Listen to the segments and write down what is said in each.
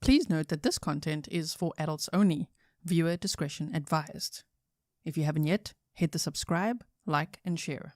Please note that this content is for adults only. Viewer discretion advised. If you haven't yet, hit the subscribe, like, and share.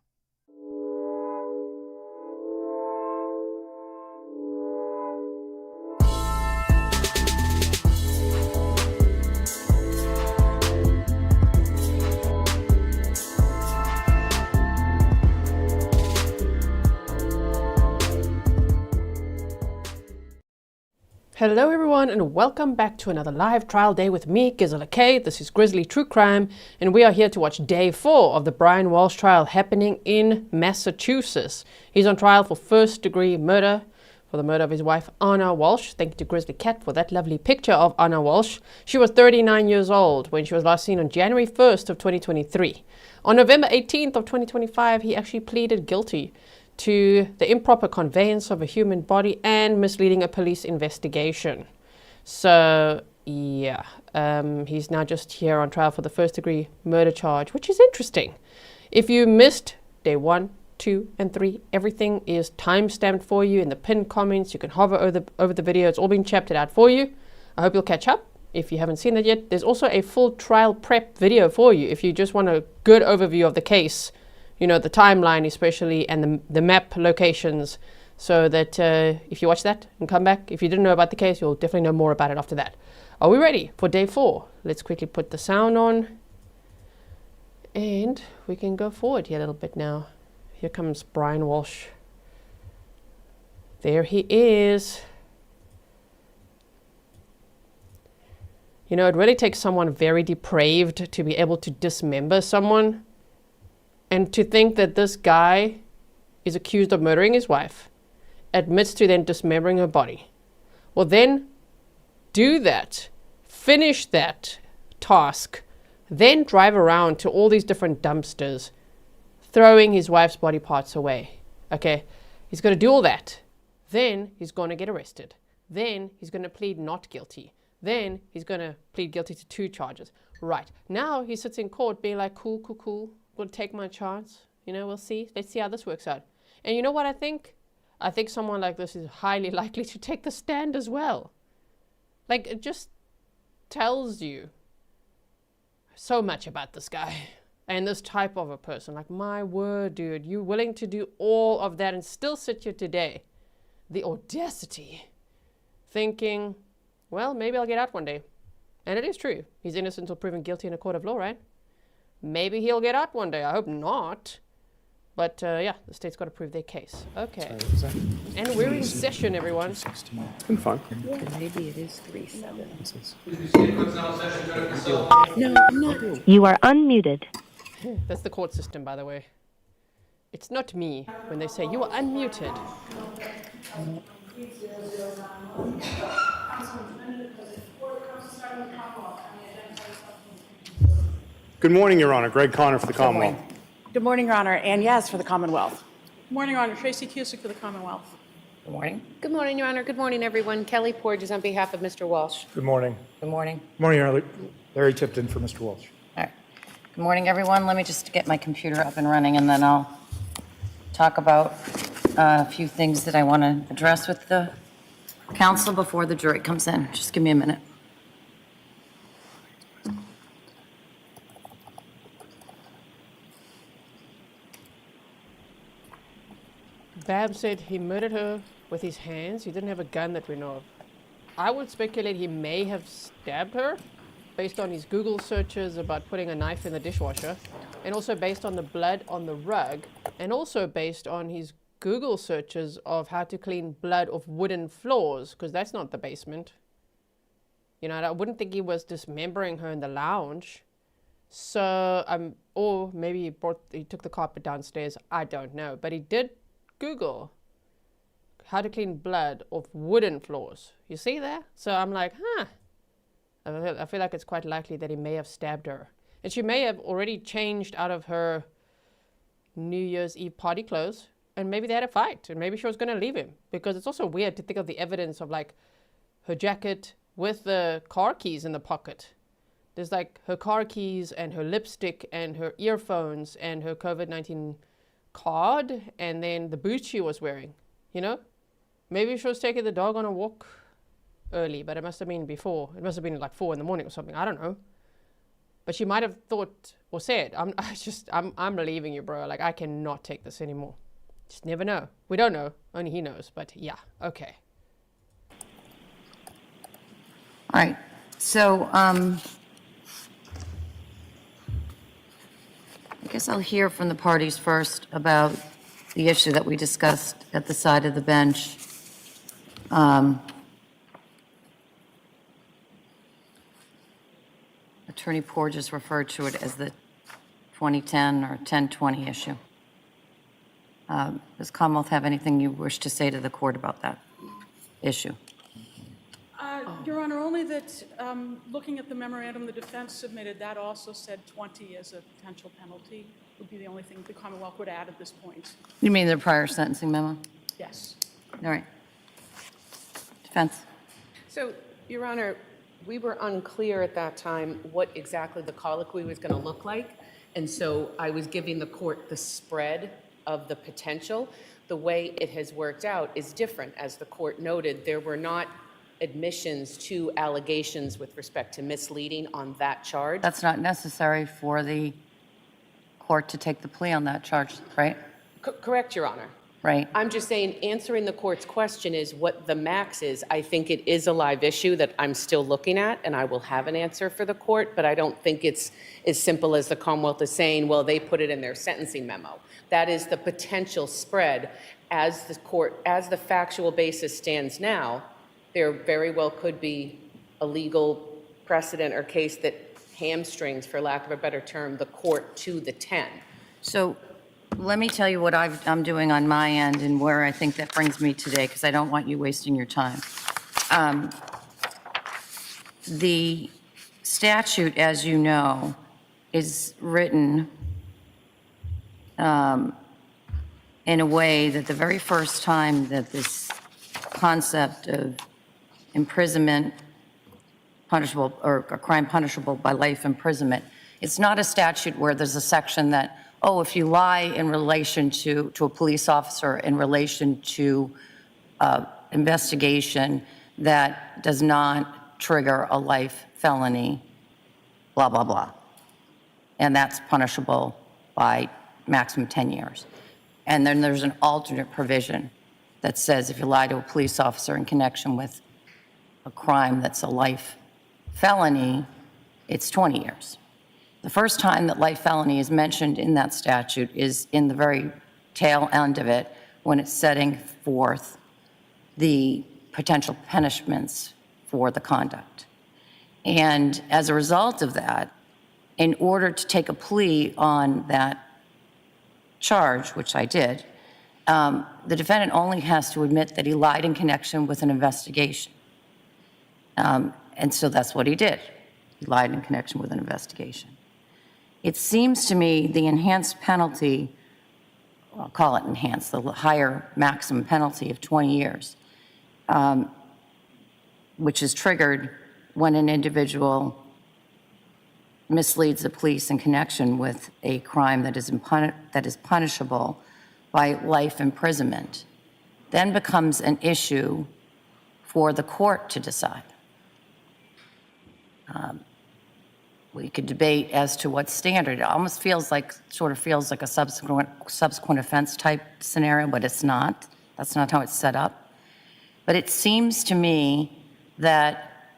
Hello everyone and welcome back to another live trial day with me, Grizzly. This is Grizzly True Crime and we are here to watch day 4 of the Brian Walshe trial happening in Massachusetts. He's on trial for first-degree murder for the murder of his wife, Ana Walshe. Thank you to Grizzly Cat for that lovely picture of Ana Walshe. She was 39 years old when she was last seen on January 1st of 2023. On November 18th of 2025, he actually pleaded guilty to the improper conveyance of a human body and misleading a police investigation. So, yeah, he's now just here on trial for the first-degree murder charge, which is interesting. If you missed day 1, 2, and 3, everything is time-stamped for you in the pinned comments. You can hover over the video. It's all been chaptered out for you. I hope you'll catch up if you haven't seen that yet. There's also a full trial prep video for you if you just want a good overview of the case. You know, the timeline especially, and the map locations, so that if you watch that and come back, if you didn't know about the case, you'll definitely know more about it after that. Are we ready for day 4? Let's quickly put the sound on, and we can go forward here a little bit now. Here comes Brian Walshe. There he is. You know, it really takes someone very depraved to be able to dismember someone. And to think that this guy is accused of murdering his wife, admits to then dismembering her body. Well, then do that, finish that task, then drive around to all these different dumpsters, throwing his wife's body parts away. Okay, he's going to do all that. Then he's going to get arrested. Then he's going to plead not guilty. Then he's going to plead guilty to 2 charges. Right, now he sits in court being like, cool. Will take my chance, you know, we'll see. Let's see how this works out. And you know what I think? I think someone like this is highly likely to take the stand as well. Like, it just tells you so much about this guy and this type of a person. Like, my word, dude, you willing to do all of that and still sit here today? The audacity. Thinking, well, maybe I'll get out one day. And it is true. He's innocent until proven guilty in a court of law, right? Maybe he'll get out one day. I hope not. But yeah, the state's got to prove their case. Okay. Sorry, and we're in session, everyone. I'm fine. Yeah, maybe it is 3-7. No, I'm not. You are unmuted. That's the court system, by the way. It's not me when they say you are unmuted. Good morning, Your Honor. Greg Conner for the Commonwealth. Good morning, Your Honor. Ann Yes for the Commonwealth. Good morning, Your Honor. Tracy Cusick for the Commonwealth. Good morning. Good morning, Your Honor. Good morning, everyone. Kelly Porges on behalf of Mr. Walshe. Good morning. Good morning. Good morning, Your Honor. Larry Tipton for Mr. Walshe. All right. Good morning, everyone. Let me just get my computer up and running, and then I'll talk about a few things that I want to address with the counsel before the jury comes in. Just give me a minute. Bab said he murdered her with his hands. He didn't have a gun that we know of. I would speculate he may have stabbed her based on his Google searches about putting a knife in the dishwasher, and also based on the blood on the rug, and also based on his Google searches of how to clean blood off wooden floors, because that's not the basement. You know, I wouldn't think he was dismembering her in the lounge. So, or maybe he took the carpet downstairs. I don't know. But he did Google how to clean blood off wooden floors. You see that? So I'm like, I feel like it's quite likely that he may have stabbed her. And she may have already changed out of her New Year's Eve party clothes, and maybe they had a fight, and maybe she was going to leave him. Because it's also weird to think of the evidence of like her jacket with the car keys in the pocket. There's like her car keys and her lipstick and her earphones and her COVID-19 card, and then the boots she was wearing, you know? Maybe she was taking the dog on a walk. early, but it must have been before. It must have been like 4 a.m. or something. I don't know. But she might have thought or said, I'm relieving you, bro. Like, I cannot take this anymore. Just never know. We don't know. Only he knows. But yeah, okay. All right. So, I guess I'll hear from the parties first about the issue that we discussed at the side of the bench. Attorney Porges referred to it as the 2010 or 1020 issue. Does Commonwealth have anything you wish to say to the court about that issue? Your Honor, only that looking at the memorandum the defense submitted, that also said 20 as a potential penalty would be the only thing the Commonwealth would add at this point. You mean the prior sentencing memo? Yes. All right. Defense. So, Your Honor, we were unclear at that time what exactly the colloquy was going to look like. And so I was giving the court the spread of the potential. The way it has worked out is different. As the court noted, there were not admissions to allegations with respect to misleading on that charge. That's not necessary for the court to take the plea on that charge, right? Correct, Your Honor. Right. I'm just saying, answering the court's question is what the max is. I think it is a live issue that I'm still looking at, and I will have an answer for the court, but I don't think it's as simple as the Commonwealth is saying, well, they put it in their sentencing memo. That is the potential spread. As the factual basis stands now, there very well could be a legal precedent or case that hamstrings, for lack of a better term, the court to the 10. So let me tell you what I'm doing on my end and where I think that brings me today, because I don't want you wasting your time. The statute, as you know, is written in a way that the very first time that this concept of imprisonment punishable, or a crime punishable by life imprisonment, it's not a statute where there's a section that, oh, if you lie in relation to a police officer, in relation to investigation that does not trigger a life felony, blah, blah, blah. And that's punishable by maximum 10 years. And then there's an alternate provision that says if you lie to a police officer in connection with a crime that's a life felony, it's 20 years. The first time that life felony is mentioned in that statute is in the very tail end of it, when it's setting forth the potential punishments for the conduct. And as a result of that, in order to take a plea on that charge, which I did, the defendant only has to admit that he lied in connection with an investigation. And so that's what he did. He lied in connection with an investigation. It seems to me the enhanced penalty, I'll call it enhanced, the higher maximum penalty of 20 years, which is triggered when an individual misleads the police in connection with a crime that is punishable by life imprisonment, then becomes an issue for the court to decide. We could debate as to what standard. It almost sort of feels like a subsequent offense type scenario, but it's not. That's not how it's set up. But it seems to me that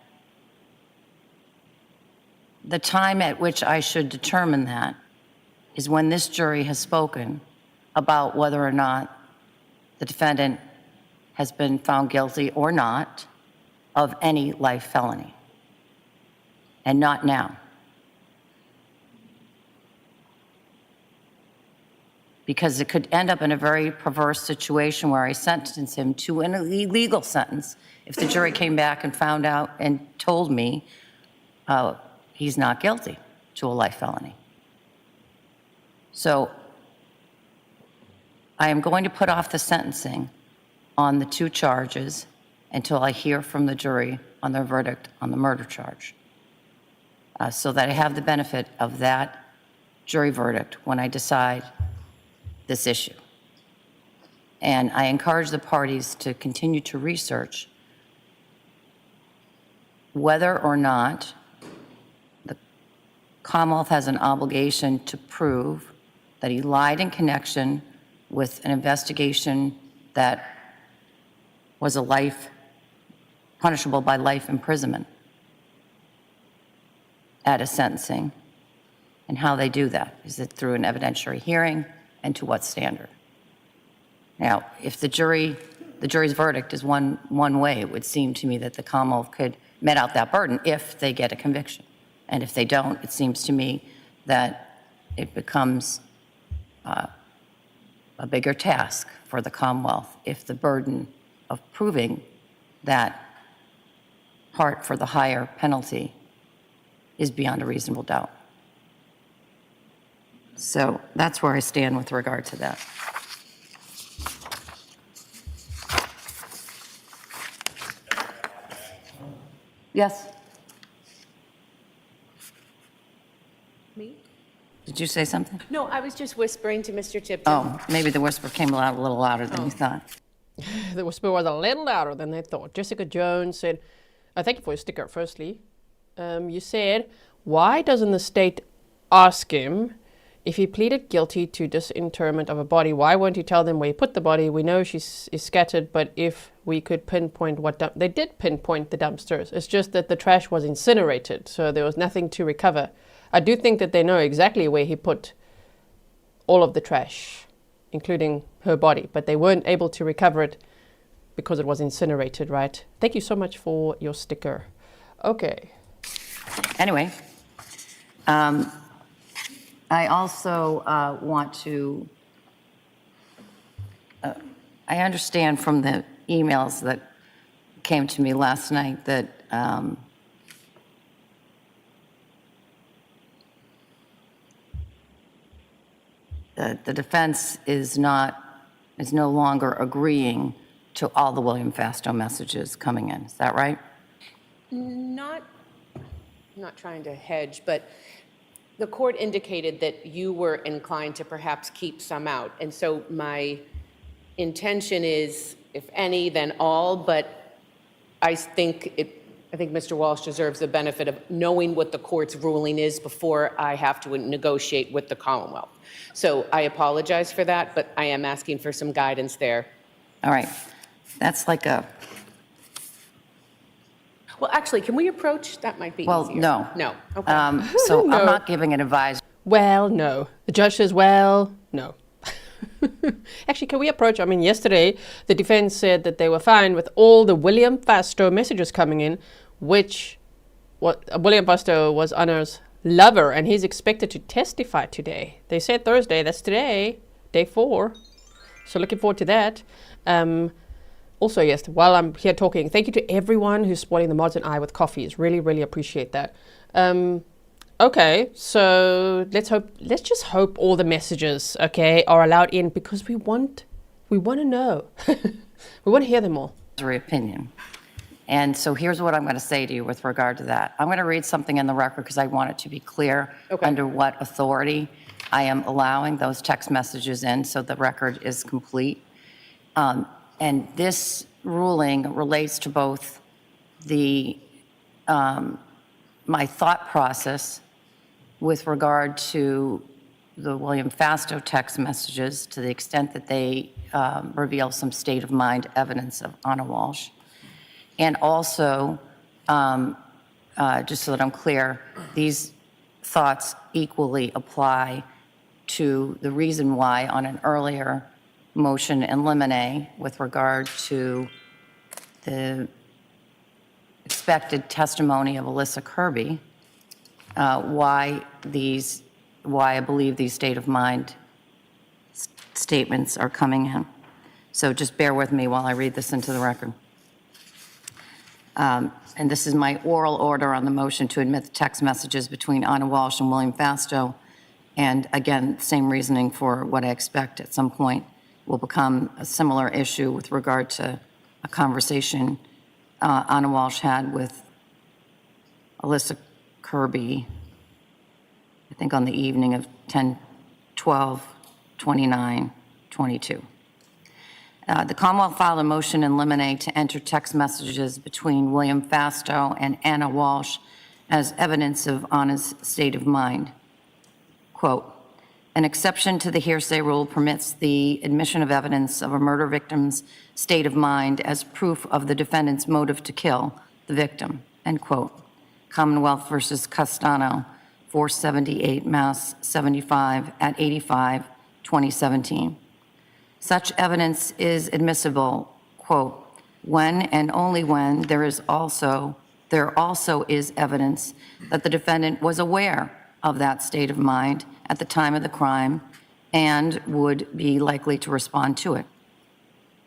the time at which I should determine that is when this jury has spoken about whether or not the defendant has been found guilty or not of any life felony, and not now. Because it could end up in a very perverse situation where I sentence him to an illegal sentence if the jury came back and found out and told me he's not guilty to a life felony. So I am going to put off the sentencing on the 2 charges until I hear from the jury on their verdict on the murder charge, so that I have the benefit of that jury verdict when I decide this issue. And I encourage the parties to continue to research whether or not the Commonwealth has an obligation to prove that he lied in connection with an investigation that was punishable by life imprisonment at a sentencing, and how they do that. Is it through an evidentiary hearing, and to what standard? Now, if the jury's verdict is one way, it would seem to me that the Commonwealth could met out that burden if they get a conviction. And if they don't, it seems to me that it becomes a bigger task for the Commonwealth if the burden of proving that part for the higher penalty is beyond a reasonable doubt. So that's where I stand with regard to that. Yes? Me? Did you say something? No, I was just whispering to Mr. Tipton. Oh, maybe the whisper came out a little louder than you thought. The whisper was a little louder than they thought. Jessica Jones said, thank you for your sticker, firstly. You said, why doesn't the state ask him if he pleaded guilty to disinterment of a body? Why won't he tell them where he put the body? We know she is scattered, but if we could pinpoint they did pinpoint the dumpsters. It's just that the trash was incinerated, so there was nothing to recover. I do think that they know exactly where he put all of the trash, including her body, but they weren't able to recover it because it was incinerated, right? Thank you so much for your sticker. Okay. Anyway, I also want to, I understand from the emails that came to me last night that the defense is no longer agreeing to all the William Fastow messages coming in. Is that right? I'm not trying to hedge, but the court indicated that you were inclined to perhaps keep some out. And so my intention is, if any, then all, but I think Mr. Walshe deserves the benefit of knowing what the court's ruling is before I have to negotiate with the Commonwealth. So I apologize for that, but I am asking for some guidance there. All right. That's like a... Well, actually, can we approach? That might be Well, easier. no. No. Okay. So No. I'm not giving an advice. Well, no. The judge says, well, no. Actually, can we approach? I mean, yesterday, the defense said that they were fine with all the William Fastow messages coming in, which William Fastow was Ana's lover, and he's expected to testify today. They said Thursday. That's today, day 4. So looking forward to that. Also, yes, while I'm here talking, thank you to everyone who's supporting the mods and I with coffees. Really, really appreciate that. Okay, so let's just hope all the messages, okay, are allowed in, because we want to know. We want to hear them all. Opinion. And so here's what I'm going to say to you with regard to that. I'm going to read something in the record because I want it to be clear under what authority I am allowing those text messages in, so the record is complete. And this ruling relates to both the my thought process with regard to the William Fastow text messages, to the extent that they reveal some state of mind evidence of Ana Walshe. And also, just so that I'm clear, these thoughts equally apply to the reason why on an earlier motion in limine with regard to the expected testimony of Alyssa Kirby, why I believe these state of mind statements are coming in. So just bear with me while I read this into the record. And this is my oral order on the motion to admit the text messages between Ana Walshe and William Fastow. And again, same reasoning for what I expect at some point will become a similar issue with regard to a conversation Ana Walshe had with Alyssa Kirby, I think on the evening of 10/12/29/22. The Commonwealth filed a motion in limine to enter text messages between William Fastow and Ana Walshe as evidence of Ana's state of mind. Quote, an exception to the hearsay rule permits the admission of evidence of a murder victim's state of mind as proof of the defendant's motive to kill the victim, end quote. Commonwealth versus Castano, 478 Mass 75 at 85, 2017. Such evidence is admissible, quote, when and only when there also is evidence that the defendant was aware of that state of mind at the time of the crime and would be likely to respond to it.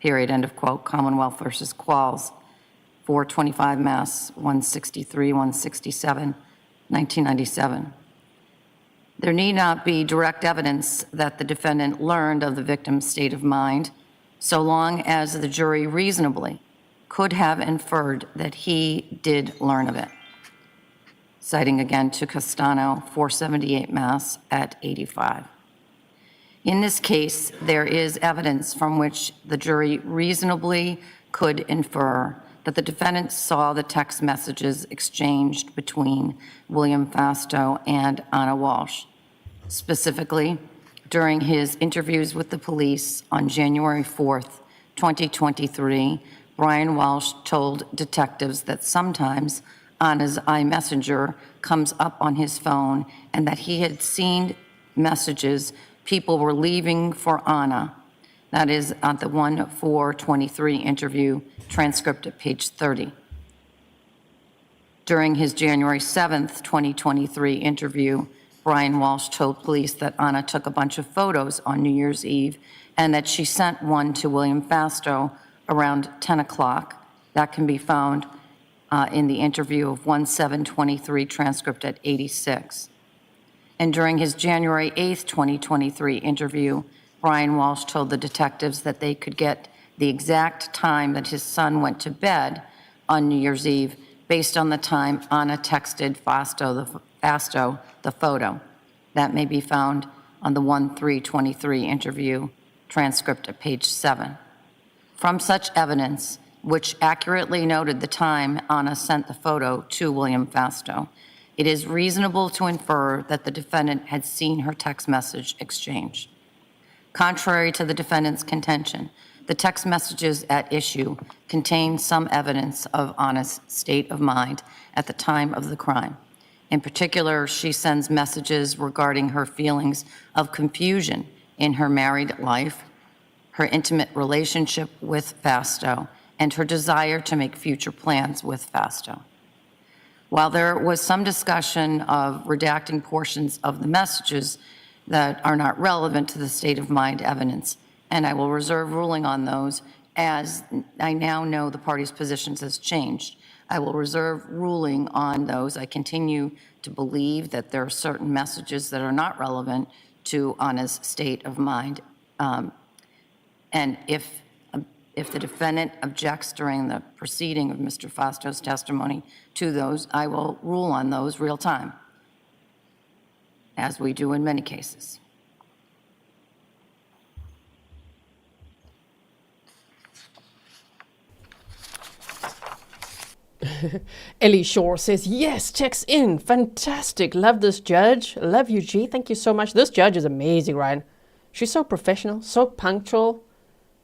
Period, end of quote. Commonwealth versus Qualls, 425 Mass 163, 167, 1997. There need not be direct evidence that the defendant learned of the victim's state of mind, so long as the jury reasonably could have inferred that he did learn of it. Citing again to Castano, 478 Mass at 85. In this case, there is evidence from which the jury reasonably could infer that the defendant saw the text messages exchanged between William Fastow and Ana Walshe. Specifically, during his interviews with the police on January 4th, 2023, Brian Walshe told detectives that sometimes Ana's iMessenger comes up on his phone and that he had seen messages people were leaving for Ana. That is at the 1/4/23 interview transcript at page 30. During his January 7th, 2023 interview, Brian Walshe told police that Ana took a bunch of photos on New Year's Eve and that she sent one to William Fastow around 10 o'clock. That can be found in the interview of 1/7/23 transcript at 86. And during his January 8th, 2023 interview, Brian Walshe told the detectives that they could get the exact time that his son went to bed on New Year's Eve based on the time Ana texted Fastow the photo. That may be found on the 1/3/23 interview transcript at page 7. From such evidence, which accurately noted the time Ana sent the photo to William Fastow, it is reasonable to infer that the defendant had seen her text message exchange. Contrary to the defendant's contention, the text messages at issue contain some evidence of Ana's state of mind at the time of the crime. In particular, she sends messages regarding her feelings of confusion in her married life, her intimate relationship with Fastow, and her desire to make future plans with Fastow. While there was some discussion of redacting portions of the messages that are not relevant to the state of mind evidence, and I will reserve ruling on those as I now know the parties' positions has changed. I will reserve ruling on those. I continue to believe that there are certain messages that are not relevant to Ana's state of mind. And if the defendant objects during the proceeding of Mr. Fastow's testimony to those, I will rule on those real time, as we do in many cases. Ellie Shore says, yes, checks in. Fantastic. Love this judge. Love you, G. Thank you so much. This judge is amazing, Ryan. She's so professional, so punctual.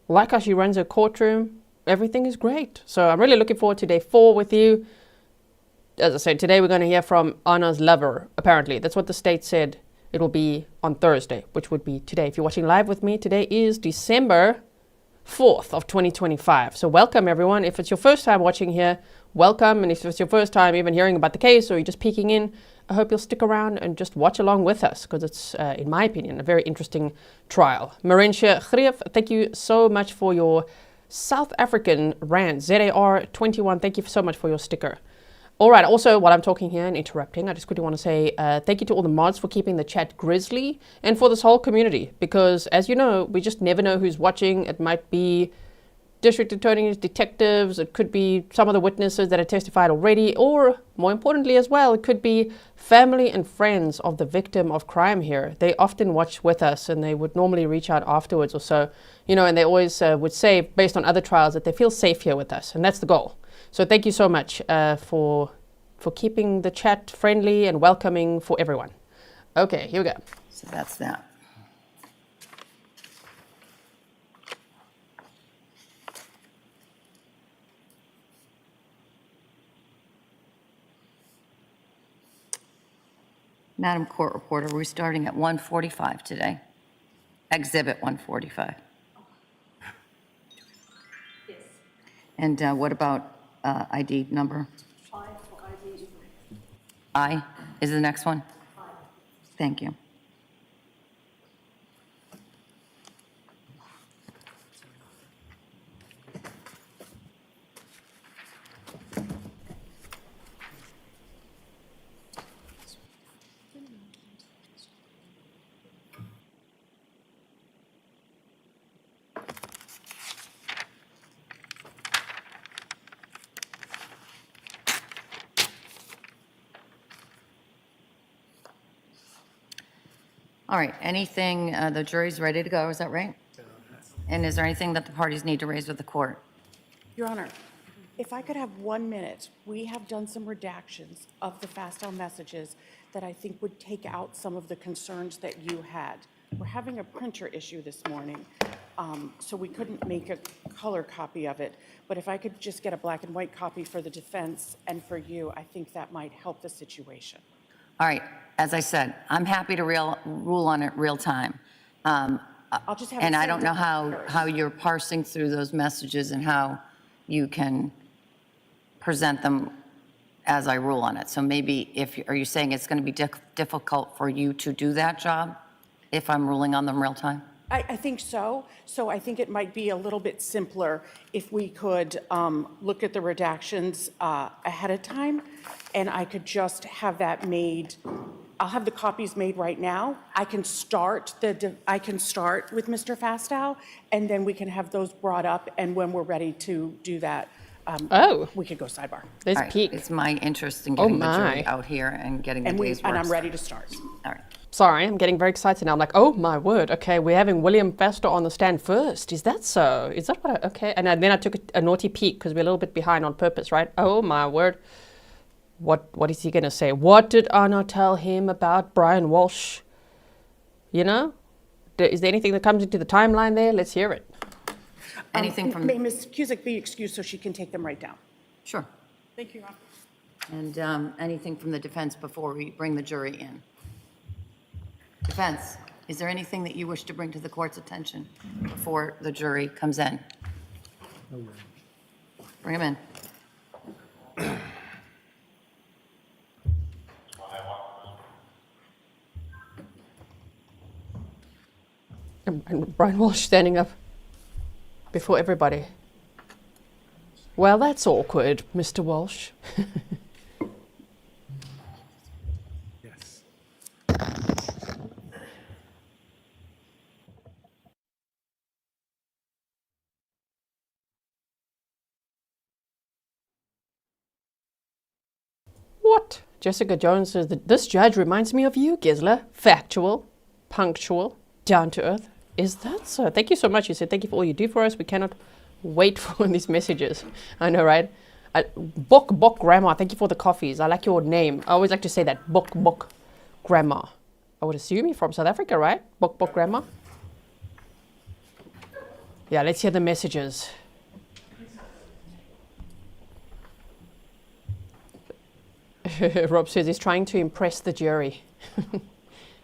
Like how she runs her courtroom. Everything is great. So I'm really looking forward to day 4 with you. As I said, today we're going to hear from Ana's lover, apparently. That's what the state said it will be on Thursday, which would be today. If you're watching live with me, today is December 4th of 2025. So welcome, everyone. If it's your first time watching here, welcome. And if it's your first time even hearing about the case or you're just peeking in, I hope you'll stick around and just watch along with us because it's, in my opinion, a very interesting trial. Marentia Grief, thank you so much for your South African rand. ZAR21, thank you so much for your sticker. All right, also, while I'm talking here and interrupting, I just quickly want to say thank you to all the mods for keeping the chat grizzly and for this whole community because, as you know, we just never know who's watching. It might be district attorneys, detectives, it could be some of the witnesses that have testified already, or more importantly as well, it could be family and friends of the victim of crime here. They often watch with us and they would normally reach out afterwards or so, you know, and they always would say, based on other trials, that they feel safe here with us, and that's the goal. So thank you so much for keeping the chat friendly and welcoming for everyone. Okay, here we go. So that's that. Madam Court Reporter, we're starting at 1:45 today. Exhibit 145. Yes. And what about ID number? 5 for ID. I is the next one? 5. Thank you. All right, anything, the jury's ready to go, is that right? And is there anything that the parties need to raise with the court? Your Honor, if I could have 1 minute, we have done some redactions of the Fastow messages that I think would take out some of the concerns that you had. We're having a printer issue this morning, so we couldn't make a color copy of it. But if I could just get a black and white copy for the defense and for you, I think that might help the situation. All right, as I said, I'm happy to rule on it real time. I'll just have And it I sent don't know to- how you're parsing through those messages and how you can present them as I rule on it. So maybe are you saying it's going to be difficult for you to do that job if I'm ruling on them real time? I think so. So I think it might be a little bit simpler if we could look at the redactions ahead of time, and I could just have that made. I'll have the copies made right now. I can start with Mr. Fastow, and then we can have those brought up. And when we're ready to do that, we could go sidebar. There's All right, peak. it's my interest in getting the my. jury out here and getting the day's work. And I'm ready to start. All right. Sorry, I'm getting very excited now. I'm like, oh my word. Okay, we're having William Fastow on the stand first. Is that so? Is that what okay. And then I took a naughty peek because we're a little bit behind on purpose, right? Oh my word. What is he going to say? What did Ana tell him about Brian Walshe? You know? Is there anything that comes into the timeline there? Let's hear it. Anything from... May Ms. Cusick be excused so she can take them right down? Sure. Thank you, Your Honor. And anything from the defense before we bring the jury in? Defense, is there anything that you wish to bring to the court's attention before the jury comes in? Bring them in. And Brian Walshe standing up before everybody. Well, that's awkward, Mr. Walshe. Yes. What? Jessica Jones says that this judge reminds me of you, Gisela. Factual, punctual, down to earth. Is that so? Thank you so much. You said thank you for all you do for us. We cannot wait for these messages. I know, right? Book Grandma. Thank you for the coffees. I like your name. I always like to say that. Book Grandma. I would assume you're from South Africa, right? Book Grandma. Yeah, let's hear the messages. Rob says he's trying to impress the jury. Do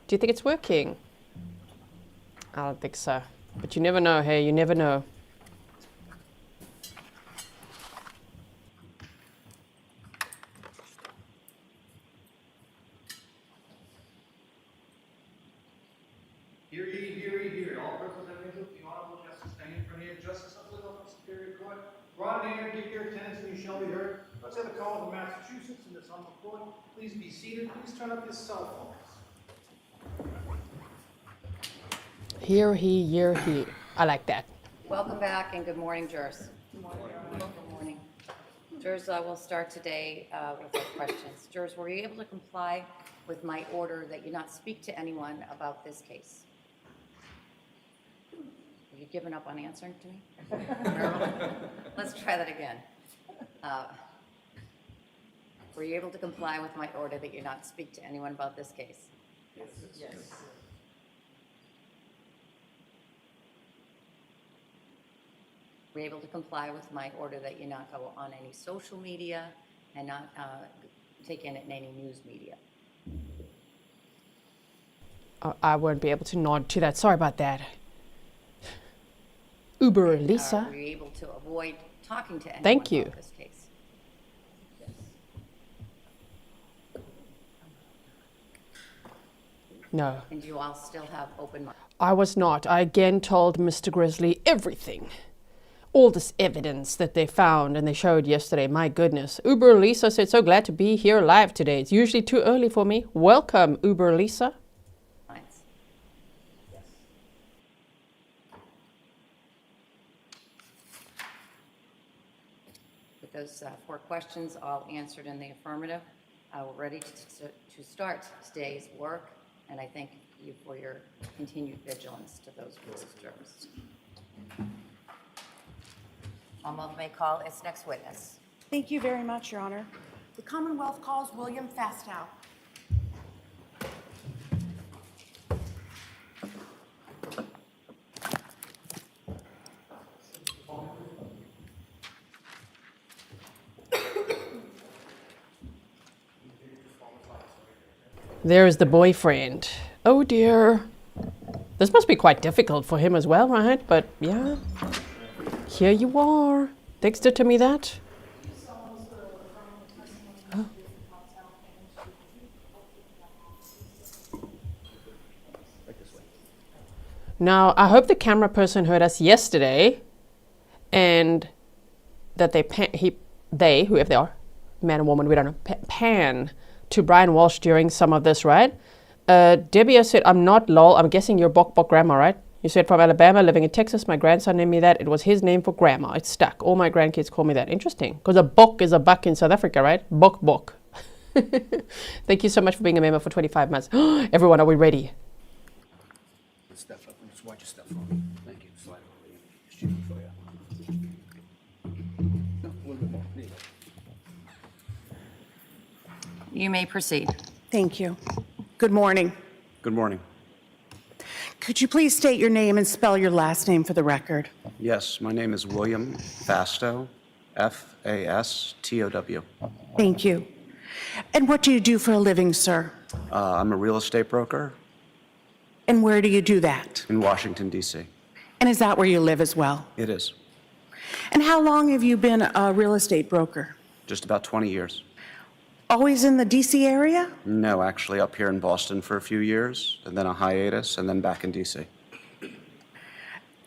you think it's working? I don't think so. But you never know, hey, you never know. Hear ye, hear ye, hear ye. All representatives of the Honorable Justice standing in front of the Justice of the Level Superior Court. Broad name, give your attendance and you shall be heard. Let's have a call of Massachusetts in this humble court. Please be seated. Please turn up your cell phones. Hear he, hear he. I like that. Welcome back and good morning, jurors. Good morning. Jurors, we'll start today with our questions. Jurors, were you able to comply with my order that you not speak to anyone about this case? Have you given up on answering to me? Let's try that again. Were you able to comply with my order that you not speak to anyone about this case? Yes. Were you able to comply with my order that you not go on any social media and not take in any news media? I won't be able to nod to that. Sorry about that. Uber Lisa. Were you able to avoid talking to anyone Thank you. about this case? Yes. No, And you all still have open minds? I was not. I again told Mr. Grizzly everything. All this evidence that they found and they showed yesterday. My goodness. Uber Lisa said, so glad to be here live today. It's usually too early for me. Welcome, Uber Lisa. Yes. With those 4 questions all answered in the affirmative, we're ready to start today's work, and I thank you for your continued vigilance to those jurors. Commonwealth may call its next witness. Thank you very much, Your Honor. The Commonwealth calls William Fastow. There's the boyfriend. Oh dear. This must be quite difficult for him as well, right? But yeah, here you are. Dexter, to me that. Oh. Now, I hope the camera person heard us yesterday and that they, whoever they are, man or woman, we don't know, pan to Brian Walshe during some of this, right? Debbie said, I'm not lol, I'm guessing you're Bok Bok Grandma, right? You said from Alabama, living in Texas, my grandson named me that. It was his name for grandma. It's stuck. All my grandkids call me that. Interesting. Because a bok is a buck in South Africa, right? Bok Bok. Thank you so much for being a member for 25 months. Everyone, are we ready? Stuff up. Just watch your stuff for me. Thank you. Slide over here. Shoot for you. No, a little bit more. There you go. You may proceed. Thank you. Good morning. Good morning. Could you please state your name and spell your last name for the record? Yes, my name is William Fastow, Fastow. Thank you. And what do you do for a living, sir? I'm a real estate broker And where do you do that? in Washington, D.C. And is that where you live as well? It is. And how long have you been a real estate broker? Just about 20 years. Always in the DC area? No, actually up here in Boston for a few years, and then a hiatus, and then back in D.C.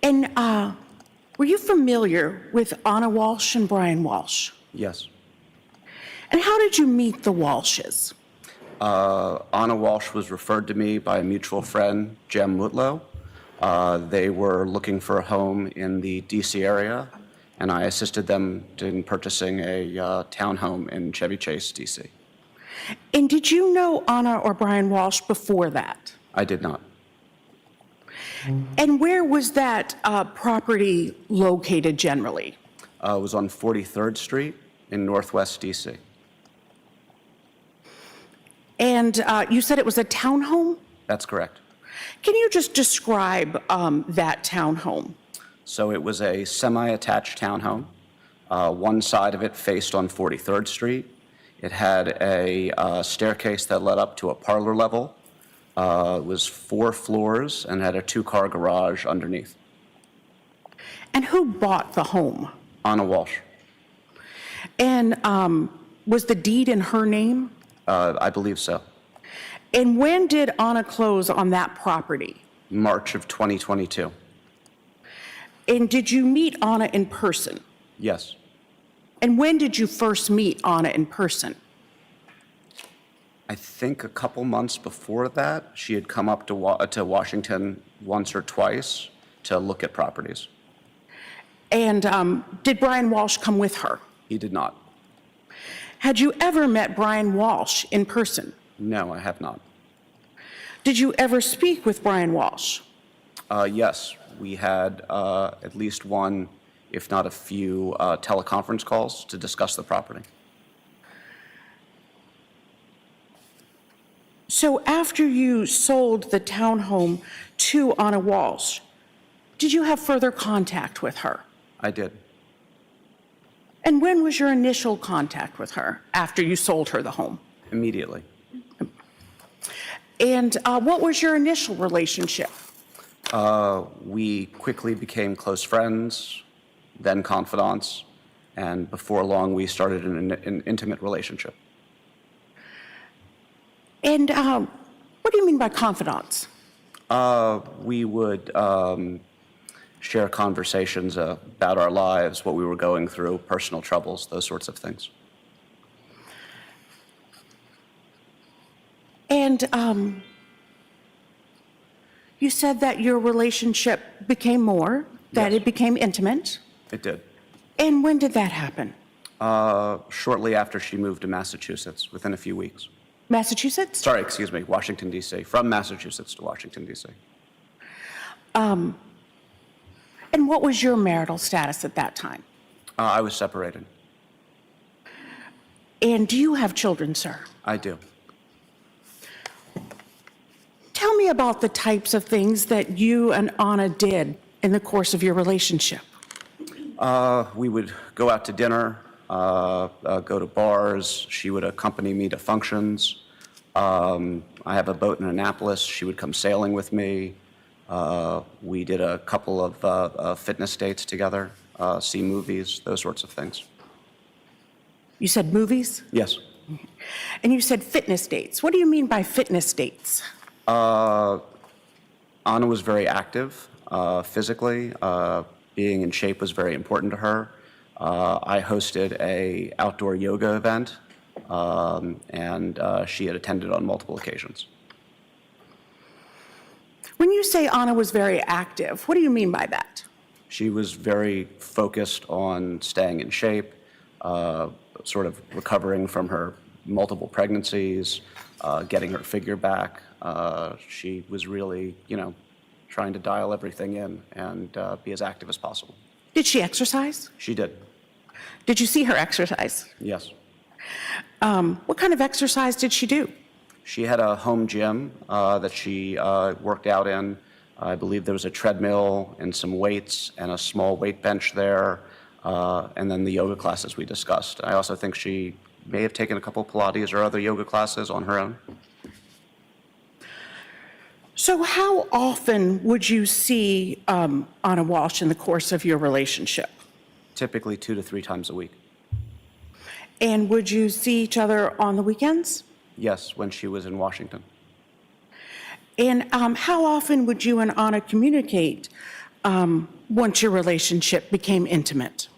And were you familiar with Ana Walshe and Brian Walshe? Yes. And how did you meet the Walshes? Ana Walshe was referred to me by a mutual friend, Jem Mutlow. They were looking for a home in the D.C. area, and I assisted them in purchasing a townhome in Chevy Chase, D.C. And did you know Ana or Brian Walshe before that? I did not. And where was that property located generally? It was on 43rd Street in Northwest D.C. And you said it was a townhome? That's correct. Can you just describe that townhome? So it was a semi-attached townhome. One side of it faced on 43rd Street. It had a staircase that led up to a parlor level. It was 4 floors and had a 2-car garage underneath. And who bought the home? Ana Walshe. And was the deed in her name? I believe so. And when did Ana close on that property? March of 2022. And did you meet Ana in person? Yes. And when did you first meet Ana in person? I think a couple months before that, she had come up to Washington once or twice to look at properties. And did Brian Walshe come with her? He did not. Had you ever met Brian Walshe in person? No, I have not. Did you ever speak with Brian Walshe? Yes, we had at least one, if not a few, teleconference calls to discuss the property. So after you sold the townhome to Ana Walshe, did you have further contact with her? I did. And when was your initial contact with her after you sold her the home? Immediately. And what was your initial relationship? We quickly became close friends, then confidants, and before long we started an intimate relationship. And what do you mean by confidants? We would share conversations about our lives, what we were going through, personal troubles, those sorts of things. And you said that your relationship became more, that Yes. it became intimate. It did. And when did that happen? Shortly after she moved to Massachusetts, within a few weeks. Massachusetts? Sorry, excuse me, Washington, D.C., from Massachusetts to Washington, D.C. And what was your marital status at that time? I was separated. And do you have children, sir? I do. Tell me about the types of things that you and Ana did in the course of your relationship. We would go out to dinner, go to bars. She would accompany me to functions. I have a boat in Annapolis. She would come sailing with me. We did a couple of fitness dates together, see movies, those sorts of things. You said movies? Yes. And you said fitness dates. What do you mean by fitness dates? Ana was very active physically. Being in shape was very important to her. I hosted an outdoor yoga event, and she had attended on multiple occasions. When you say Ana was very active, what do you mean by that? She was very focused on staying in shape, sort of recovering from her multiple pregnancies, getting her figure back. She was really, trying to dial everything in and be as active as possible. Did she exercise? She did. Did you see her exercise? Yes. What kind of exercise did she do? She had a home gym that she worked out in. I believe there was a treadmill and some weights and a small weight bench there, and then the yoga classes we discussed. I also think she may have taken a couple Pilates or other yoga classes on her own. So how often would you see Ana Walshe in the course of your relationship? Typically 2 to 3 times a week. And would you see each other on the weekends? Yes, when she was in Washington. And how often would you and Ana communicate once your relationship became intimate?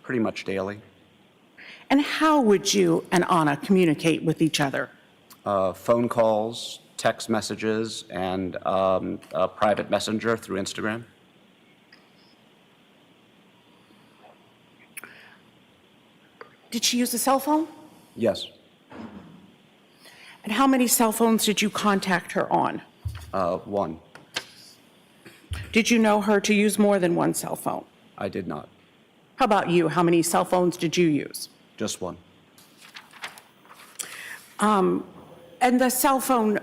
Pretty much daily. And how would you and Ana communicate with each other? Phone calls, text messages, and a private messenger through Instagram. Did she use a cell phone? Yes. And how many cell phones did you contact her on? 1. Did you know her to use more than one cell phone? I did not. How about you? How many cell phones did you use? Just 1. And the cell phone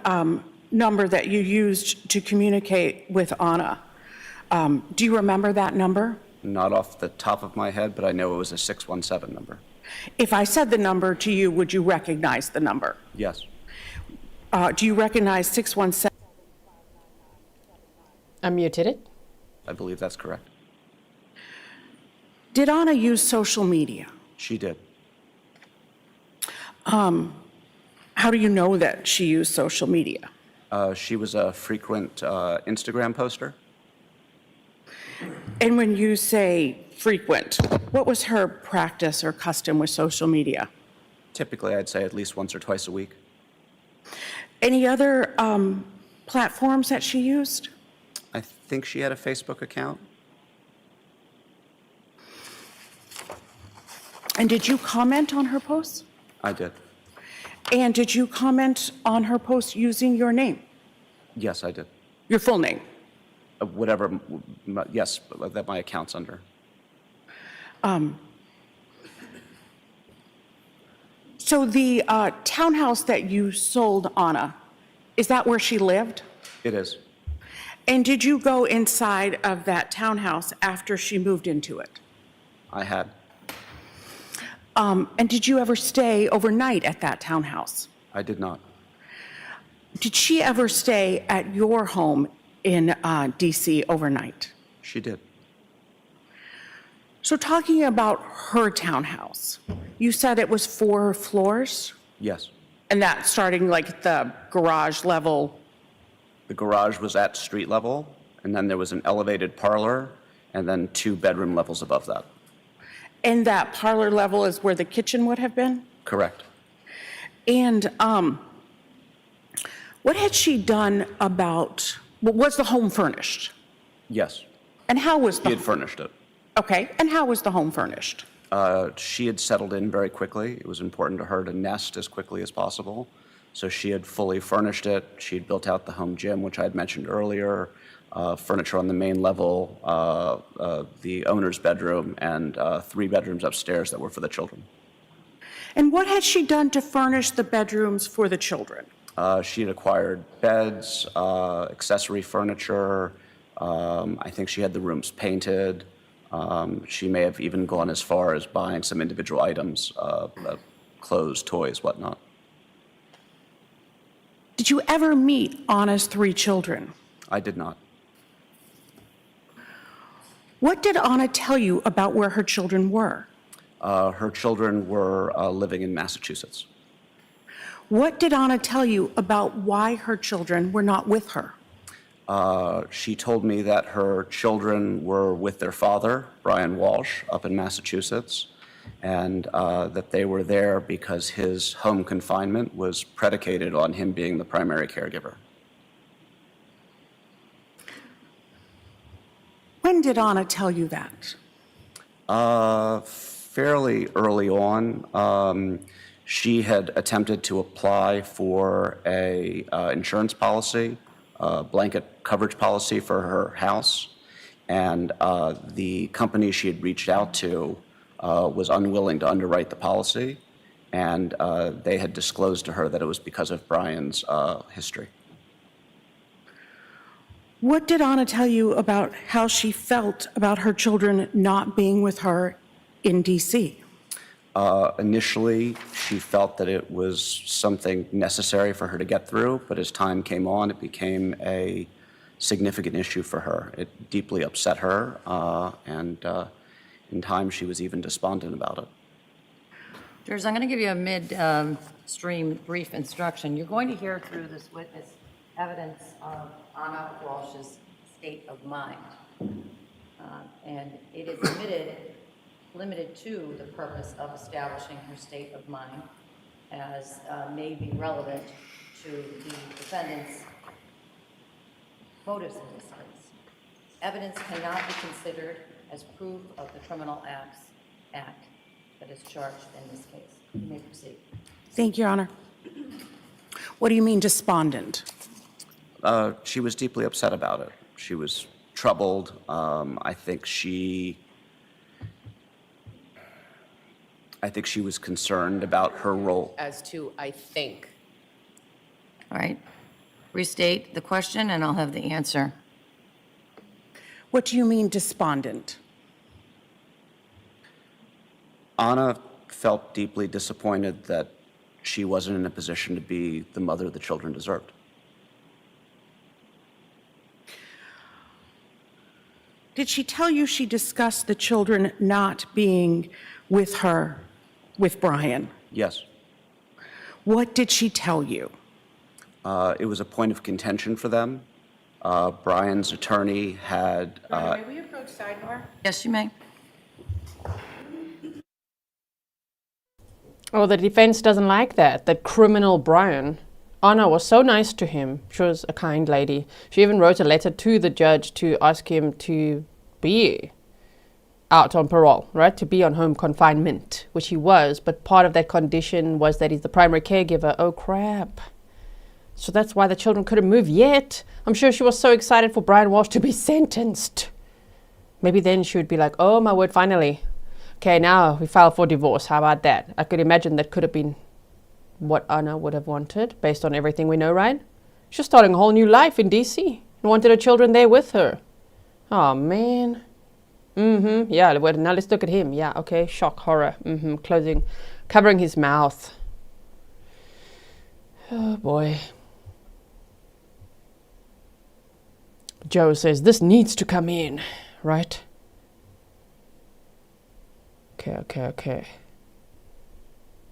number that you used to communicate with Ana, do you remember that number? Not off the top of my head, but I know it was a 617 number. If I said the number to you, would you recognize the number? Yes. Do you recognize 617? Unmuted it. I believe that's correct. Did Ana use social media? She did. How do you know that she used social media? She was a frequent Instagram poster. And when you say frequent, what was her practice or custom with social media? Typically, I'd say at least once or twice a week. Any other platforms that she used? I think she had a Facebook account. And did you comment on her posts? I did. And did you comment on her post using your name, Yes, I did. your full name? Whatever, yes, that my account's under. So the townhouse that you sold Ana, is that where she lived? It is. And did you go inside of that townhouse after she moved into it? I had. And did you ever stay overnight at that townhouse? I did not. Did she ever stay at your home in DC overnight? She did. So talking about her townhouse, you said it was 4 floors? Yes. And that starting like the garage level? The garage was at street level, and then there was an elevated parlor, and then 2 bedroom levels above that. And that parlor level is where the kitchen would have been? Correct. And what had she done about, was the home furnished? Yes. And how was She the, had furnished it. okay, and how was the home furnished? She had settled in very quickly. It was important to her to nest as quickly as possible. So she had fully furnished it. She had built out the home gym, which I had mentioned earlier, furniture on the main level, the owner's bedroom, and 3 bedrooms upstairs that were for the children. And what had she done to furnish the bedrooms for the children? She had acquired beds, accessory furniture. I think she had the rooms painted. She may have even gone as far as buying some individual items, clothes, toys, whatnot. Did you ever meet Ana's 3 children? I did not. What did Ana tell you about where her children were? Her children were living in Massachusetts. What did Ana tell you about why her children were not with her? She told me that her children were with their father, Brian Walshe, up in Massachusetts, and that they were there because his home confinement was predicated on him being the primary caregiver. When did Ana tell you that? Fairly early on. She had attempted to apply for a insurance policy, blanket coverage policy for her house, and the company she had reached out to was unwilling to underwrite the policy, and they had disclosed to her that it was because of Brian's history. What did Ana tell you about how she felt about her children not being with her in DC? Initially, she felt that it was something necessary for her to get through, but as time came on, it became a significant issue for her. It deeply upset her, and in time, she was even despondent about it. Jurors, I'm going to give you a mid-stream brief instruction. You're going to hear through this witness evidence of Ana Walsh's state of mind. And it is limited to the purpose of establishing her state of mind as may be relevant to the defendant's motives in this case. Evidence cannot be considered as proof of the criminal act that is charged in this case. You may proceed. Thank you, Your Honor. What do you mean despondent? She was deeply upset about it. She was troubled. I think she was concerned about her role. As to, I think. All right. Restate the question, and I'll have the answer. What do you mean despondent? Ana felt deeply disappointed that she wasn't in a position to be the mother the children deserved. Did she tell you she discussed the children not being with her, with Brian? Yes. What did she tell you? It was a point of contention for them. Brian's attorney had... May we approach sidebar? Yes, you may. Oh, the defense doesn't like that. That criminal Brian. Ana was so nice to him. She was a kind lady. She even wrote a letter to the judge to ask him to be out on parole, right, to be on home confinement, which he was, but part of that condition was that he's the primary caregiver. Oh, crap. So that's why the children couldn't move yet. I'm sure she was so excited for Brian Walshe to be sentenced. Maybe then she would be like, oh, my word, finally. Okay, now we file for divorce. How about that? I could imagine that could have been what Ana would have wanted, based on everything we know, right? She's starting a whole new life in D.C. and wanted her children there with her. Oh, man. Yeah, well, now let's look at him. Yeah, okay, shock, horror. Covering his mouth. Oh, boy. Joe says, this needs to come in, right? Okay.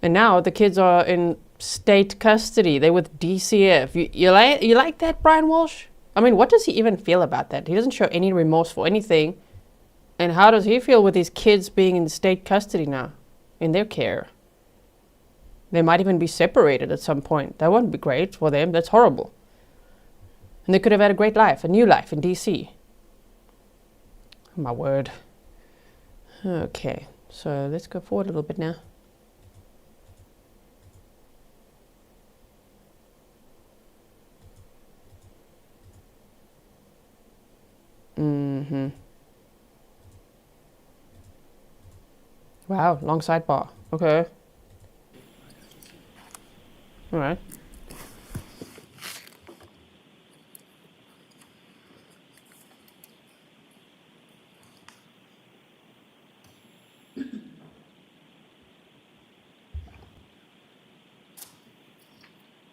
And now the kids are in state custody. They're with DCF. You like that, Brian Walshe? I mean, what does he even feel about that? He doesn't show any remorse for anything. And how does he feel with his kids being in state custody now, in their care? They might even be separated at some point. That wouldn't be great for them. That's horrible. And they could have had a great life, a new life in D.C. My word. Okay, so let's go forward a little bit now. Wow, long sidebar. Okay. All right.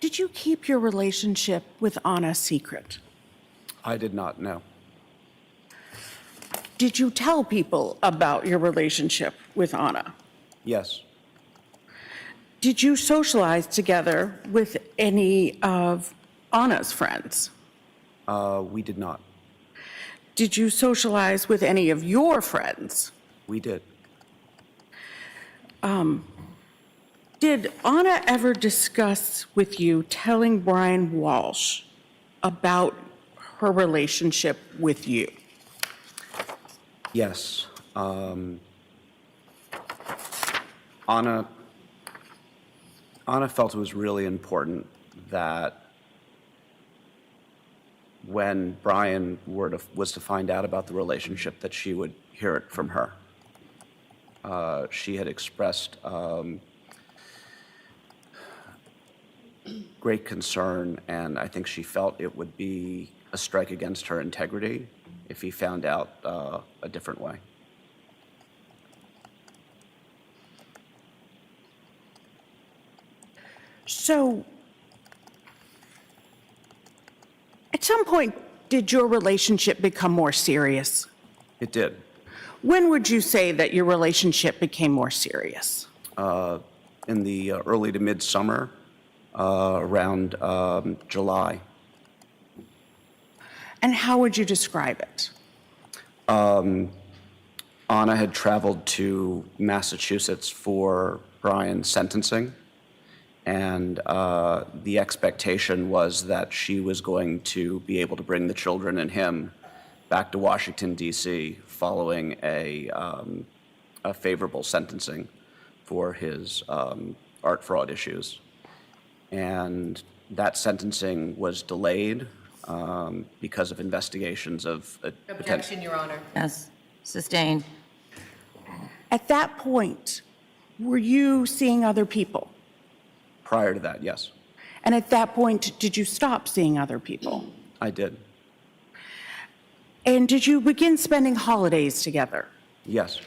Did you keep your relationship with Ana secret? I did not know. Did you tell people about your relationship with Ana? Yes. Did you socialize together with any of Ana's friends? We did not. Did you socialize with any of your friends? We did. Did Ana ever discuss with you telling Brian Walshe about her relationship with you? Yes. Ana felt it was really important that when Brian was to find out about the relationship, that she would hear it from her. She had expressed great concern, and I think she felt it would be a strike against her integrity if he found out a different way. So, at some point, did your relationship become more serious? It did. When would you say that your relationship became more serious? In the early to mid-summer, around July. And how would you describe it? Ana had traveled to Massachusetts for Brian's sentencing, and the expectation was that she was going to be able to bring the children and him back to Washington, D.C., following a favorable sentencing for his art fraud issues. And that sentencing was delayed because of investigations of Objection, Your Honor. Yes, sustained. At that point, were you seeing other people? Prior to that, yes, And at that point, did you stop seeing other people? I did. And did you begin spending holidays together? Yes,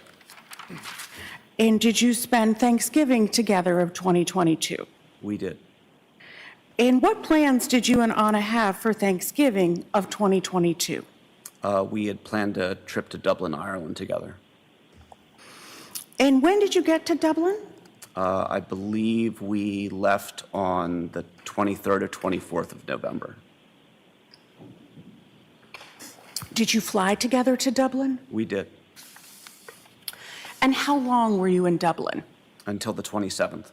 And did you spend Thanksgiving together of 2022? we did. And what plans did you and Ana have for Thanksgiving of 2022? We had planned a trip to Dublin, Ireland together. And when did you get to Dublin? I believe we left on the 23rd or 24th of November. Did you fly together to Dublin? We did, And how long were you in Dublin? until the 27th.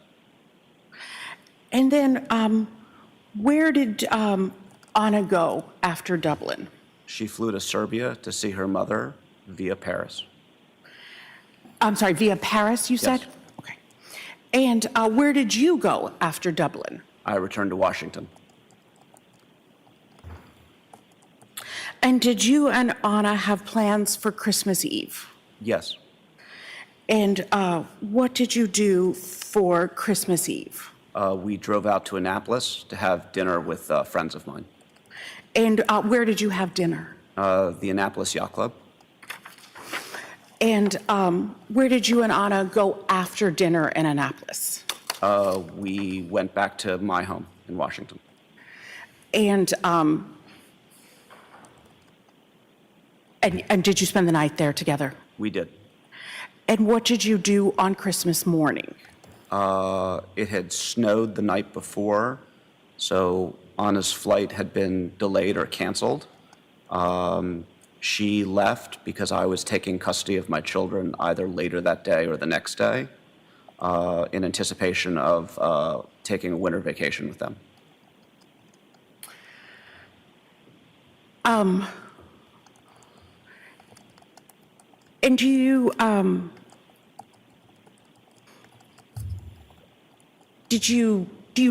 And then where did Ana go after Dublin? She flew to Serbia to see her mother via Paris. I'm sorry, via Paris, you said? Yes. Okay. And where did you go after Dublin? I returned to Washington. And did you and Ana have plans for Christmas Eve? Yes. And what did you do for Christmas Eve? We drove out to Annapolis to have dinner with friends of mine. And where did you have dinner? The Annapolis Yacht Club. And where did you and Ana go after dinner in Annapolis? We went back to my home in Washington. And did you spend the night there together? We did. And what did you do on Christmas morning? It had snowed the night before, so Anna's flight had been delayed or canceled. She left because I was taking custody of my children either later that day or the next day in anticipation of taking a winter vacation with them. And do you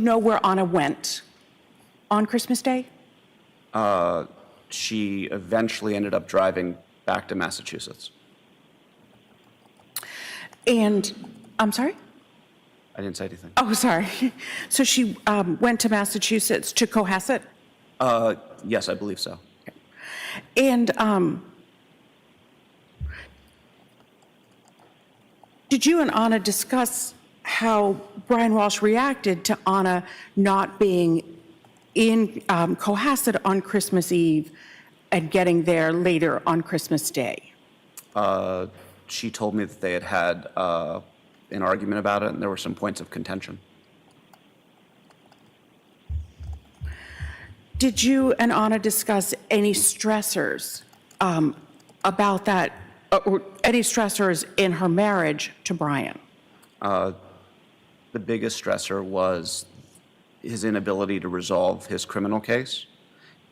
know where Ana went on Christmas Day? She eventually ended up driving back to Massachusetts. And, I'm sorry? I didn't say anything. Oh, sorry. So she went to Massachusetts, to Cohasset? Yes, I believe so. And did you and Ana discuss how Brian Walshe reacted to Ana not being in Cohasset on Christmas Eve and getting there later on Christmas Day? She told me that they had had an argument about it, and there were some points of contention. Did you and Ana discuss any stressors about that, or any stressors in her marriage to Brian? The biggest stressor was his inability to resolve his criminal case,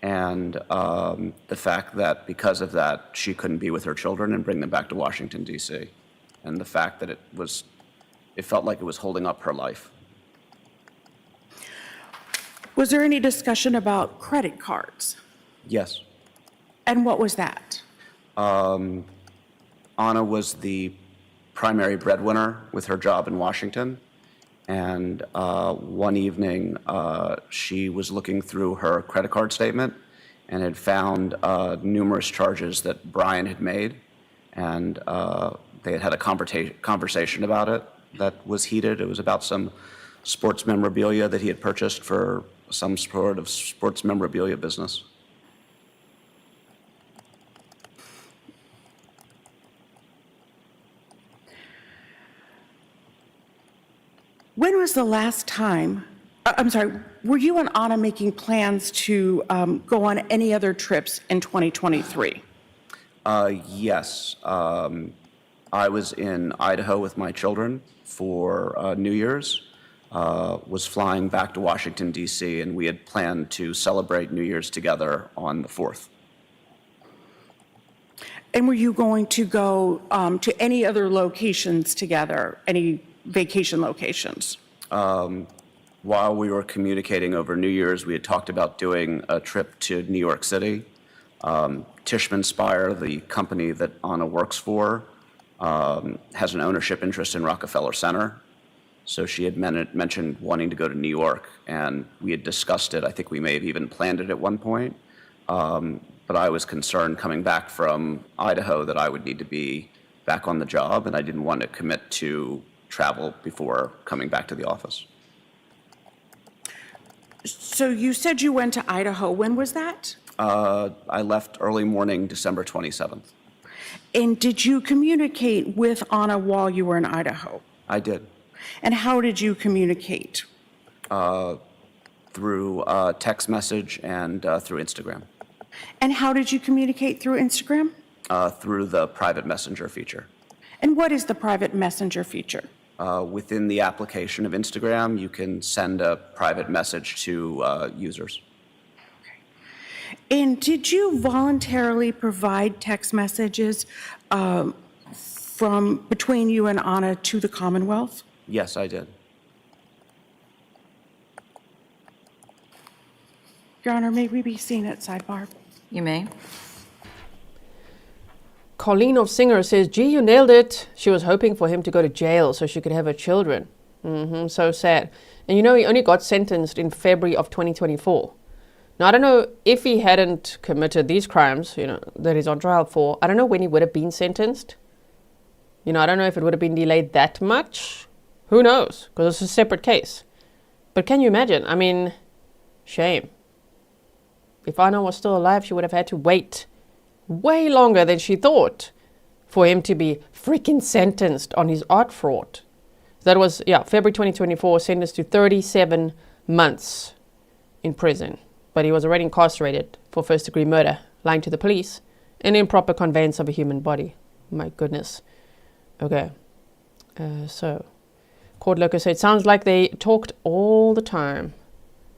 and the fact that because of that, she couldn't be with her children and bring them back to Washington, D.C., and the fact that it felt like it was holding up her life. Was there any discussion about credit cards? Yes. And what was that? Ana was the primary breadwinner with her job in Washington, and one evening she was looking through her credit card statement and had found numerous charges that Brian had made, and they had had a conversation about it that was heated. It was about some sports memorabilia that he had purchased for some sort of sports memorabilia business. When was the last time, were you and Ana making plans to go on any other trips in 2023? Yes. I was in Idaho with my children for New Year's, was flying back to Washington, D.C., and we had planned to celebrate New Year's together on the 4th. And were you going to go to any other locations together, any vacation locations? While we were communicating over New Year's, we had talked about doing a trip to New York City. Tishman Speyer, the company that Ana works for, has an ownership interest in Rockefeller Center. So she had mentioned wanting to go to New York, and we had discussed it. I think we may have even planned it at one point. But I was concerned coming back from Idaho that I would need to be back on the job, and I didn't want to commit to travel before coming back to the office. So you said you went to Idaho. When was that? I left early morning, December 27th. And did you communicate with Ana while you were in Idaho? I did. And how did you communicate? Through text message and through Instagram. And how did you communicate through Instagram? Through the private messenger feature. And what is the private messenger feature? Within the application of Instagram, you can send a private message to users. And did you voluntarily provide text messages from between you and Ana to the Commonwealth? Yes, I did. Your Honor, may we be seen at sidebar? You may. Colleen of Singer says, gee, you nailed it. She was hoping for him to go to jail so she could have her children. So sad. And you know, he only got sentenced in February of 2024. Now, I don't know if he hadn't committed these crimes, you know, that he's on trial for. I don't know when he would have been sentenced. You know, I don't know if it would have been delayed that much. Who knows? Because it's a separate case. But can you imagine? I mean, shame. If Ana was still alive, she would have had to wait way longer than she thought for him to be freaking sentenced on his art fraud. That was, February 2024, sentenced to 37 months in prison. But he was already incarcerated for first-degree murder, lying to the police, and improper conveyance of a human body. My goodness. Okay. So, Court Locus said, sounds like they talked all the time.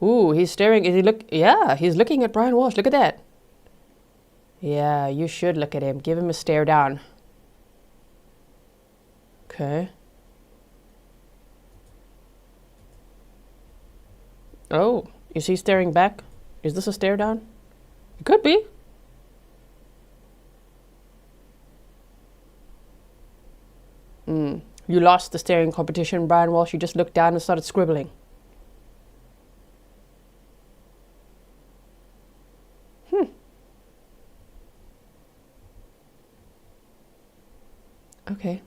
Ooh, he's staring. Is he look? Yeah, he's looking at Brian Walshe. Look at that. Yeah, you should look at him. Give him a stare down. Okay. Oh, is he staring back? Is this a stare down? It could be. You lost the staring competition, Brian Walshe. You just looked down and started scribbling. Okay.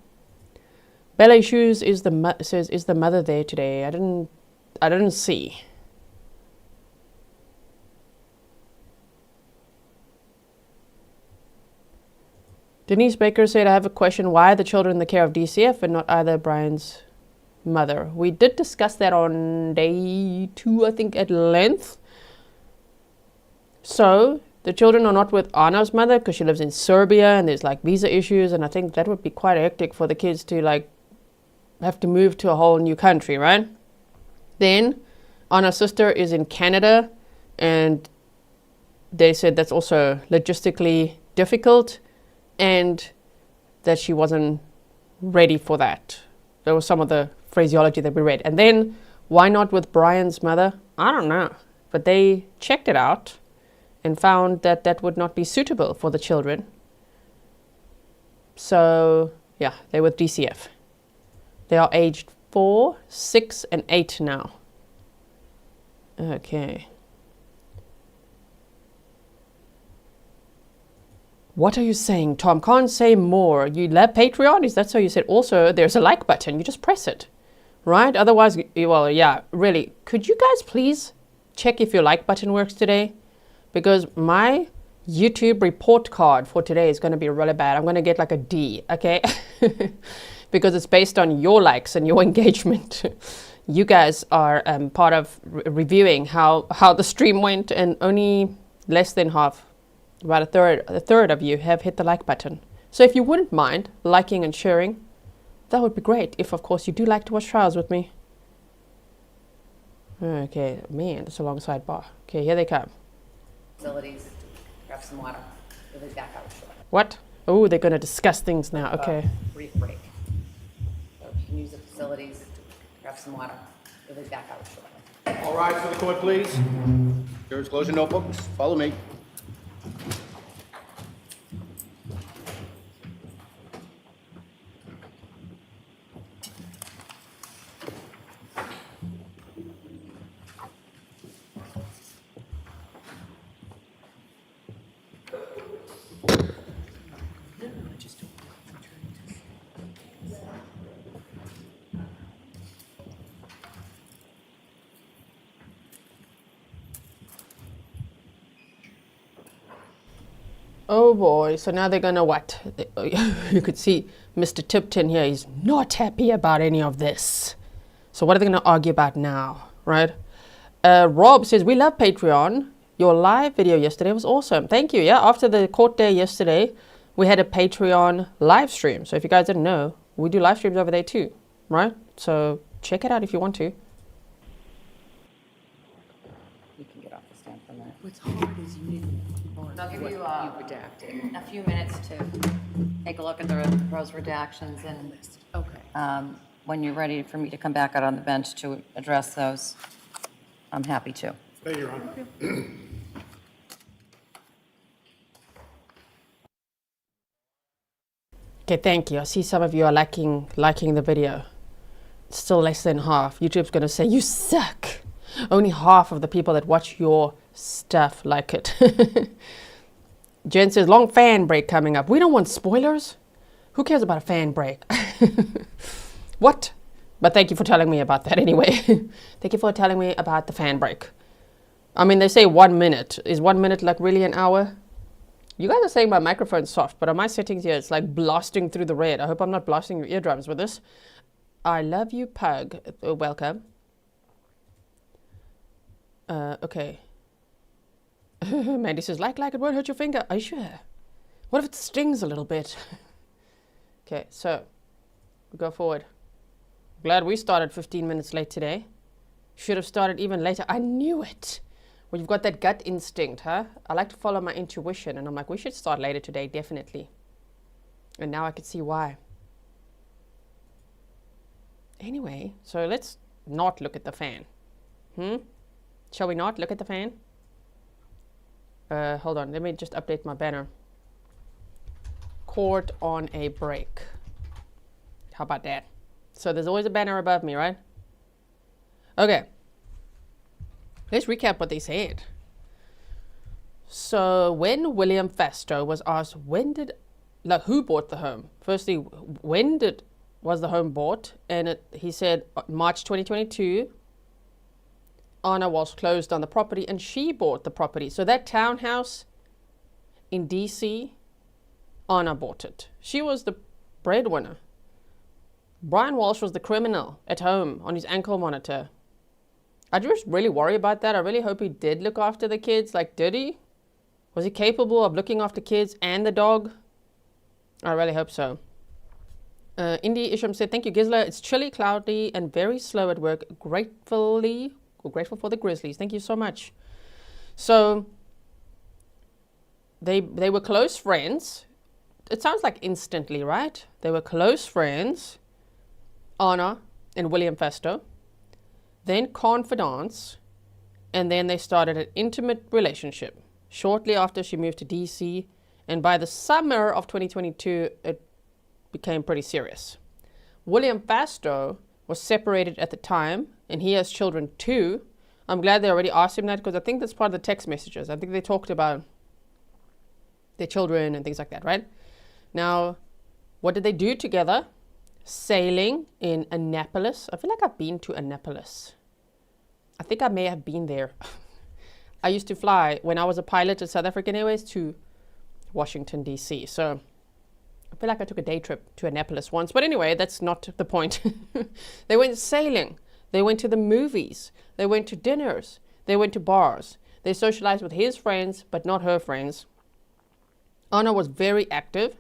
Ballet Shoes is says, is the mother there today? I didn't see. Denise Baker said, I have a question. Why are the children in the care of DCF and not either Brian's mother? We did discuss that on day 2, I think, at length. So, the children are not with Ana's mother because she lives in Serbia and there's like visa issues, and I think that would be quite hectic for the kids to like have to move to a whole new country, right? Then, Ana's sister is in Canada, and they said that's also logistically difficult, and that she wasn't ready for that. That was some of the phraseology that we read. And then, why not with Brian's mother? I don't know. But they checked it out and found that that would not be suitable for the children. So, yeah, they're with DCF. They are aged 4, 6, and 8 now. Okay. What are you saying, Tom? Can't say more. You love Patreon? Is that so you said? Also, there's a like button. You just press it, right? Otherwise, well, yeah, really. Could you guys please check if your like button works today? Because my YouTube report card for today is going to be really bad. I'm going to get like a D, okay? Because it's based on your likes and your engagement. You guys are part of reviewing how the stream went, and only less than half, about a third of you have hit the like button. So if you wouldn't mind liking and sharing, that would be great. If, of course, you do like to watch trials with me. Okay, man, that's a long sidebar. Okay, here they come. Facilities, grab some water. We'll be back out shortly. What? Oh, they're going to discuss things now. Okay. Brief break. So if you can use the facilities, grab some water. We'll be back out shortly. All rise for the court, please. Jurors, close your notebooks. Follow me. Oh boy, so now they're gonna what? You could see Mr. Tipton here, he's not happy about any of this. So what are they gonna argue about now, right? Rob says, we love Patreon. Your live video yesterday was awesome. Thank you, yeah. After the court day yesterday, we had a Patreon live stream. So if you guys didn't know, we do live streams over there too, right? So check it out if you want to. You can get off the stand for a minute. What's hard is you need I'll give you redacted. a few minutes to take a look at the proposed redactions, and Okay. when you're ready for me to come back out on the bench to address those, I'm happy to. Thank you, Your Honor. Okay, thank you. I see some of you are liking the video. It's still less than half. YouTube's going to say, you suck. Only half of the people that watch your stuff like it. Jen says, long fan break coming up. We don't want spoilers. Who cares about a fan break? What? But thank you for telling me about that anyway. Thank you for telling me about the fan break. I mean, they say 1 minute. Is 1 minute like really an hour? You guys are saying my microphone's soft, but on my settings here, it's like blasting through the red. I hope I'm not blasting your eardrums with this. I love you, Pug. Welcome. Okay. Mandy says, like, it won't hurt your finger. Are you sure? What if it stings a little bit? Okay, so we go forward. Glad we started 15 minutes late today. Should have started even later. I knew it. Well, you've got that gut instinct, huh? I like to follow my intuition, and I'm like, we should start later today, definitely. And now I can see why. Anyway, so let's not look at the fan. Shall we not look at the fan? Hold on, let me just update my banner. Court on a break. How about that? So there's always a banner above me, right? Okay. Let's recap what they said. So when William Fastow was asked who bought the home? Firstly, was the home bought? And he said March 2022, Ana Walshe closed on the property and she bought the property. So that townhouse in DC, Ana bought it. She was the breadwinner. Brian Walshe was the criminal at home on his ankle monitor. I just really worry about that. I really hope he did look after the kids. Like, did he? Was he capable of looking after kids and the dog? I really hope so. Indy Isham said, thank you, Gisela. It's chilly, cloudy, and very slow at work. Grateful for the Grizzlies. Thank you so much. So, they were close friends. It sounds like instantly, right? They were close friends, Ana and William Fastow. Then confidants, and then they started an intimate relationship. Shortly after, she moved to DC, and by the summer of 2022, it became pretty serious. William Fastow was separated at the time, and he has children too. I'm glad they already asked him that, because I think that's part of the text messages. I think they talked about their children and things like that, right? Now, what did they do together? Sailing in Annapolis. I feel like I've been to Annapolis. I think I may have been there. I used to fly when I was a pilot at South African Airways to Washington, D.C. So I feel like I took a day trip to Annapolis once. But anyway, that's not the point. They went sailing. They went to the movies. They went to dinners. They went to bars. They socialized with his friends, but not her friends. Ana was very active.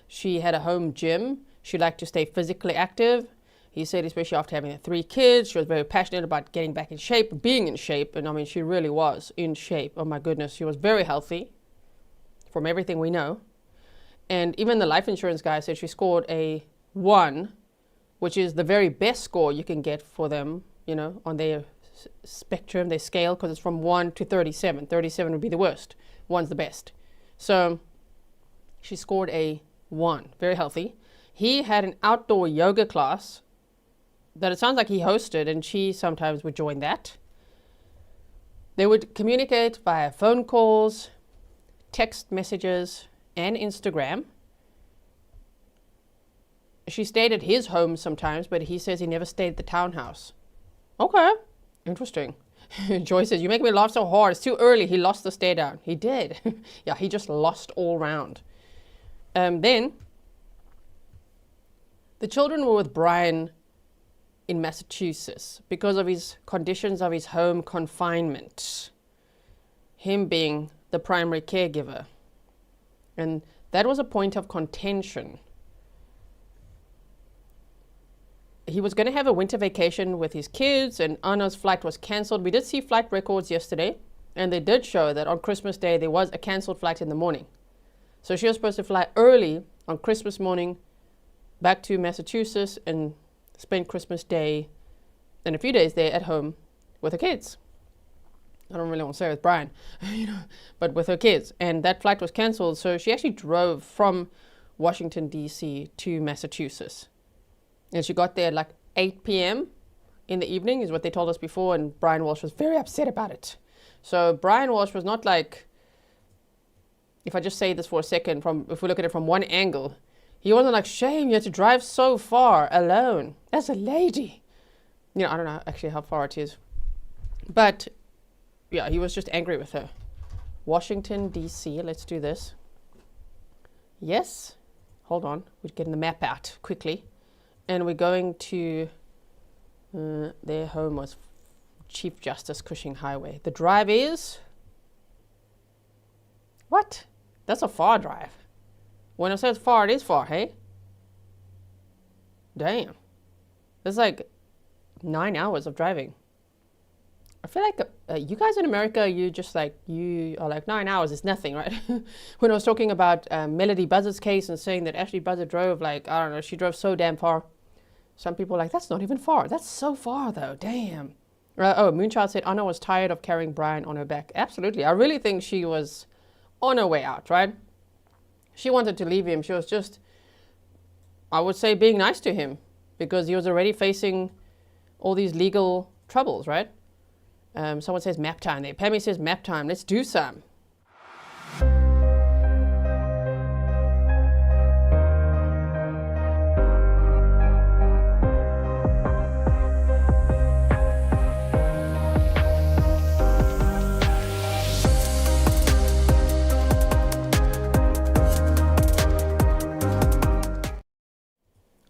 She had a home gym. She liked to stay physically active. He said, especially after having 3 kids, she was very passionate about getting back in shape, being in shape. And I mean, she really was in shape. Oh my goodness, she was very healthy from everything we know. And even the life insurance guy said she scored a 1, which is the very best score you can get for them, you know, on their spectrum, their scale, because it's from 1 to 37. 37 would be the worst. 1's the best. So she scored a 1, very healthy. He had an outdoor yoga class that it sounds like he hosted, and she sometimes would join that. They would communicate via phone calls, text messages, and Instagram. She stayed at his home sometimes, but he says he never stayed at the townhouse. Okay, interesting. Joy says, you make me laugh so hard. It's too early. He lost the stare down. He did. Yeah, he just lost all round. Then the children were with Brian in Massachusetts because of his conditions of his home confinement, him being the primary caregiver. And that was a point of contention. he was going to have a winter vacation with his kids, and Ana's flight was cancelled. We did see flight records yesterday, and they did show that on Christmas Day there was a cancelled flight in the morning. So she was supposed to fly early on Christmas morning back to Massachusetts and spend Christmas Day and a few days there at home with her kids. I don't really want to say with Brian, but with her kids. And that flight was cancelled, so she actually drove from Washington, D.C. to Massachusetts. And she got there at like 8 p.m. in the evening, is what they told us before, and Brian Walshe was very upset about it. So Brian Walshe was not like, if I just say this for a second, if we look at it from one angle, he wasn't like, shame, you had to drive so far alone as a lady. I don't know actually how far it is. But yeah, he was just angry with her. Washington, D.C., let's do this. Yes, hold on, we're getting the map out quickly. And we're going to, their home was Chief Justice Cushing Highway. The drive is, what? That's a far drive. When I say it's far, it is far, hey? Damn. That's like 9 hours of driving. I feel like you guys in America, you are like 9 hours is nothing, right? When I was talking about Melody Buzzard's case and saying that Ashley Buzzard drove she drove so damn far. Some people are like, that's not even far. That's so far though, damn. Moonchild said Ana was tired of carrying Brian on her back. Absolutely. I really think she was on her way out, right? She wanted to leave him. She was just, I would say, being nice to him because he was already facing all these legal troubles, right? Someone says map time there. Pammy says map time. Let's do some.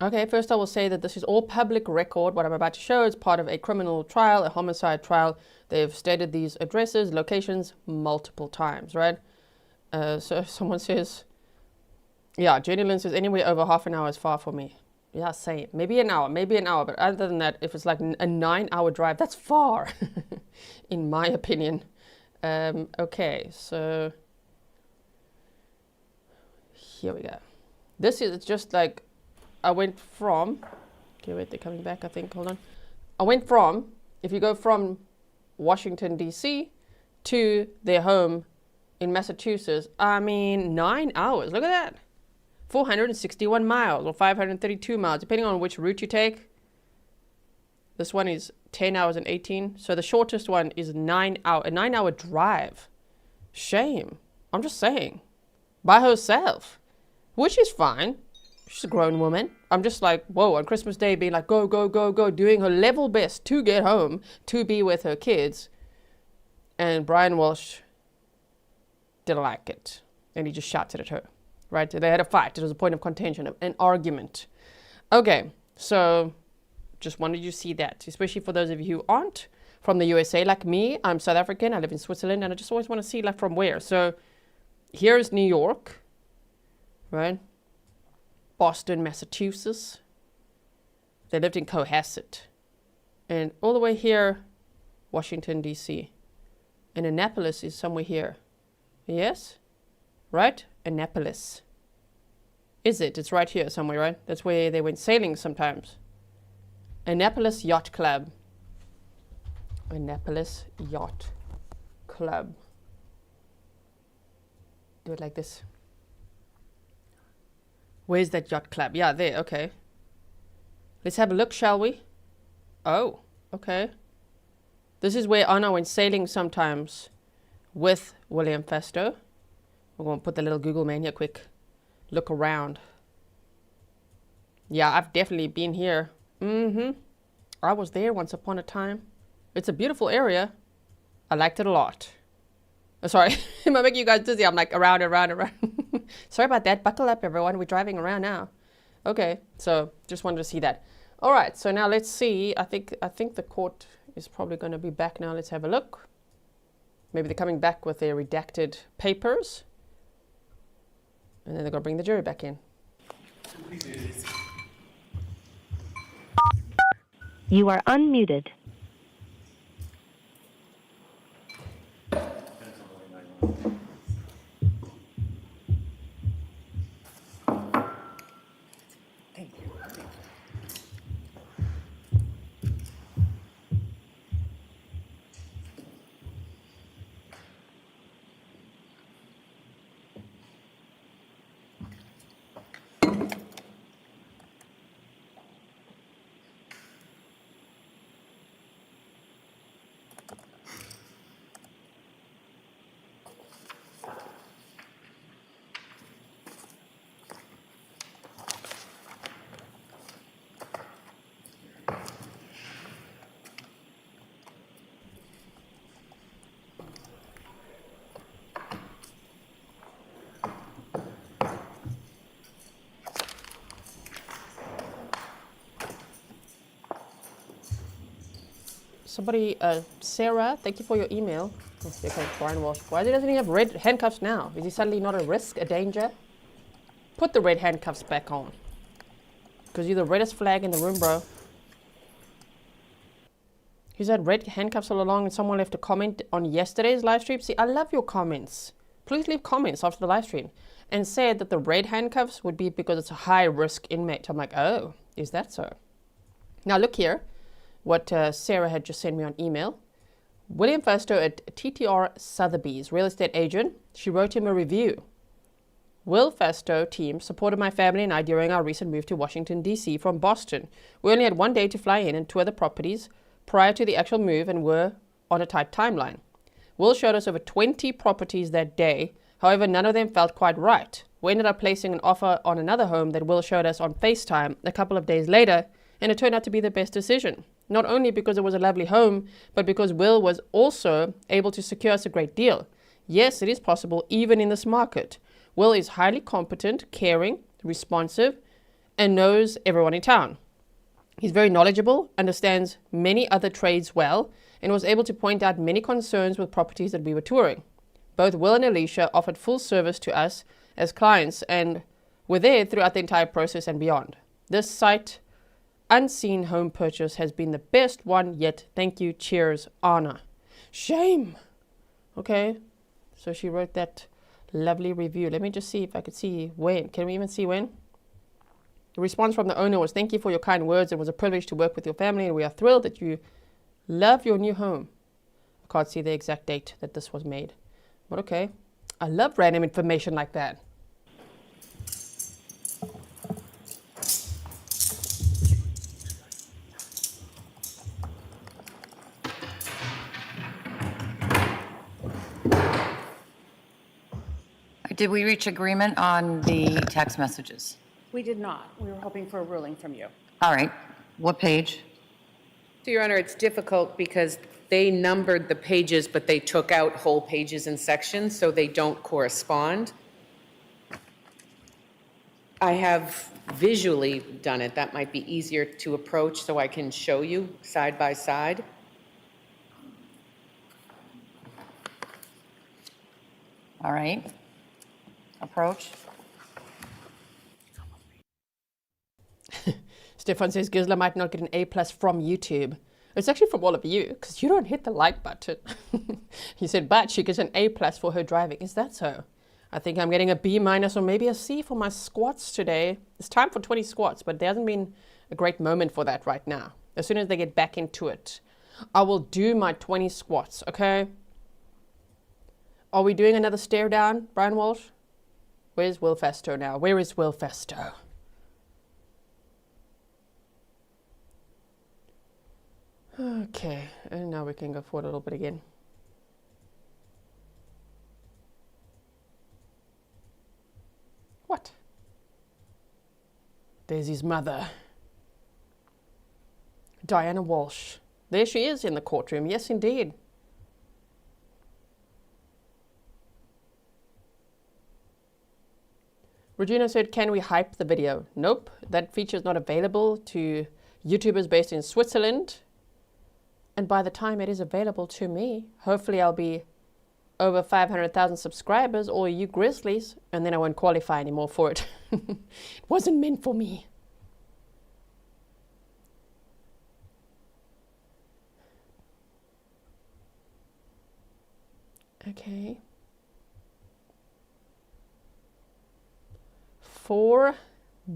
Okay, first I will say that this is all public record. What I'm about to show is part of a criminal trial, a homicide trial. They've stated these addresses, locations multiple times, right? So someone says, yeah, Jenny Lynn says anywhere over half an hour is far for me. Yeah, same. Maybe an hour. But other than that, if it's like a 9-hour drive, that's far, in my opinion. Okay, so here we go. This is just like, I went from, okay, wait, they're coming back, I think, hold on. I went from, if you go from Washington, D.C. to their home in Massachusetts, 9 hours, look at that. 461 miles or 532 miles, depending on which route you take. This one is 10 hours and 18. So the shortest one is a 9-hour drive. Shame. I'm just saying. By herself, which is fine. She's a grown woman. I'm just like, whoa, on Christmas Day being like, go, go, go, go, doing her level best to get home, to be with her kids. And Brian Walshe didn't like it. And he just shouted at her, right? They had a fight. It was a point of contention, an argument. Okay, so just wanted you to see that, especially for those of you who aren't from the USA like me. I'm South African. I live in Switzerland, and I just always want to see like from where. So here's New York, right? Boston, Massachusetts. They lived in Cohasset. And all the way here, Washington, D.C. And Annapolis is somewhere here. Yes? Right? Annapolis. Is it? It's right here somewhere, right? That's where they went sailing sometimes. Annapolis Yacht Club. Annapolis Yacht Club. Do it like this. Where's that yacht club? Yeah, there, okay. Let's have a look, shall we? Oh, okay. This is where Ana went sailing sometimes with William Fastow. We're going to put the little Google man here quick. Look around. Yeah, I've definitely been here. I was there once upon a time. It's a beautiful area. I liked it a lot. Oh, sorry, am I making you guys dizzy? I'm like around. Sorry about that. Buckle up, everyone. We're driving around now. Okay, so just wanted to see that. All right, so now let's see. I think the court is probably going to be back now. Let's have a look. Maybe they're coming back with their redacted papers. And then they're going to bring the jury back in. You are unmuted. Somebody, Sarah, thank you for your email. Let's see, okay, Brian Walshe. Why doesn't he have red handcuffs now? Is he suddenly not a risk, a danger? Put the red handcuffs back on. Because you're the reddest flag in the room, bro. He's had red handcuffs all along, and someone left a comment on yesterday's live stream. See, I love your comments. Please leave comments after the live stream. And said that the red handcuffs would be because it's a high-risk inmate. I'm like, oh, is that so? Now look here. What Sarah had just sent me on email. William Fastow at TTR Sotheby's, real estate agent. She wrote him a review. Will Fastow team supported my family and I during our recent move to Washington, D.C. from Boston. We only had one day to fly in and tour the properties prior to the actual move and were on a tight timeline. Will showed us over 20 properties that day. However, none of them felt quite right. We ended up placing an offer on another home that Will showed us on FaceTime a couple of days later, and it turned out to be the best decision. Not only because it was a lovely home, but because Will was also able to secure us a great deal. Yes, it is possible even in this market. Will is highly competent, caring, responsive, and knows everyone in town. He's very knowledgeable, understands many other trades well, and was able to point out many concerns with properties that we were touring. Both Will and Alicia offered full service to us as clients and were there throughout the entire process and beyond. This sight unseen home purchase has been the best one yet. Thank you. Cheers, Ana. Shame. Okay. So she wrote that lovely review. Let me just see if I could see when. Can we even see when? The response from the owner was, thank you for your kind words. It was a privilege to work with your family and we are thrilled that you love your new home. I can't see the exact date that this was made. But okay. I love random information like that. Did we reach agreement on the text messages? We did not. We were hoping for a ruling from you. All right. What page? So, Your Honor, it's difficult because they numbered the pages, but they took out whole pages and sections, so they don't correspond. I have visually done it. That might be easier to approach so I can show you side by side. All right. Approach. Stefan says Grizzly might not get an A+ from YouTube. It's actually from all of you, because you don't hit the like button. He said, but she gets an A+ for her driving. Is that so? I think I'm getting a B- or maybe a C for my squats today. It's time for 20 squats, but there hasn't been a great moment for that right now. As soon as they get back into it, I will do my 20 squats, okay? Are we doing another stare down, Brian Walshe? Where's Will Fastow now? Where is Will Fastow? Okay, and now we can go forward a little bit again. What? There's his mother. Diana Walshe. There she is in the courtroom. Yes, indeed. Regina said, can we hype the video? Nope, that feature is not available to YouTubers based in Switzerland. And by the time it is available to me, hopefully I'll be over 500,000 subscribers, or you Grizzlies, and then I won't qualify anymore for it. It wasn't meant for me. Okay. 4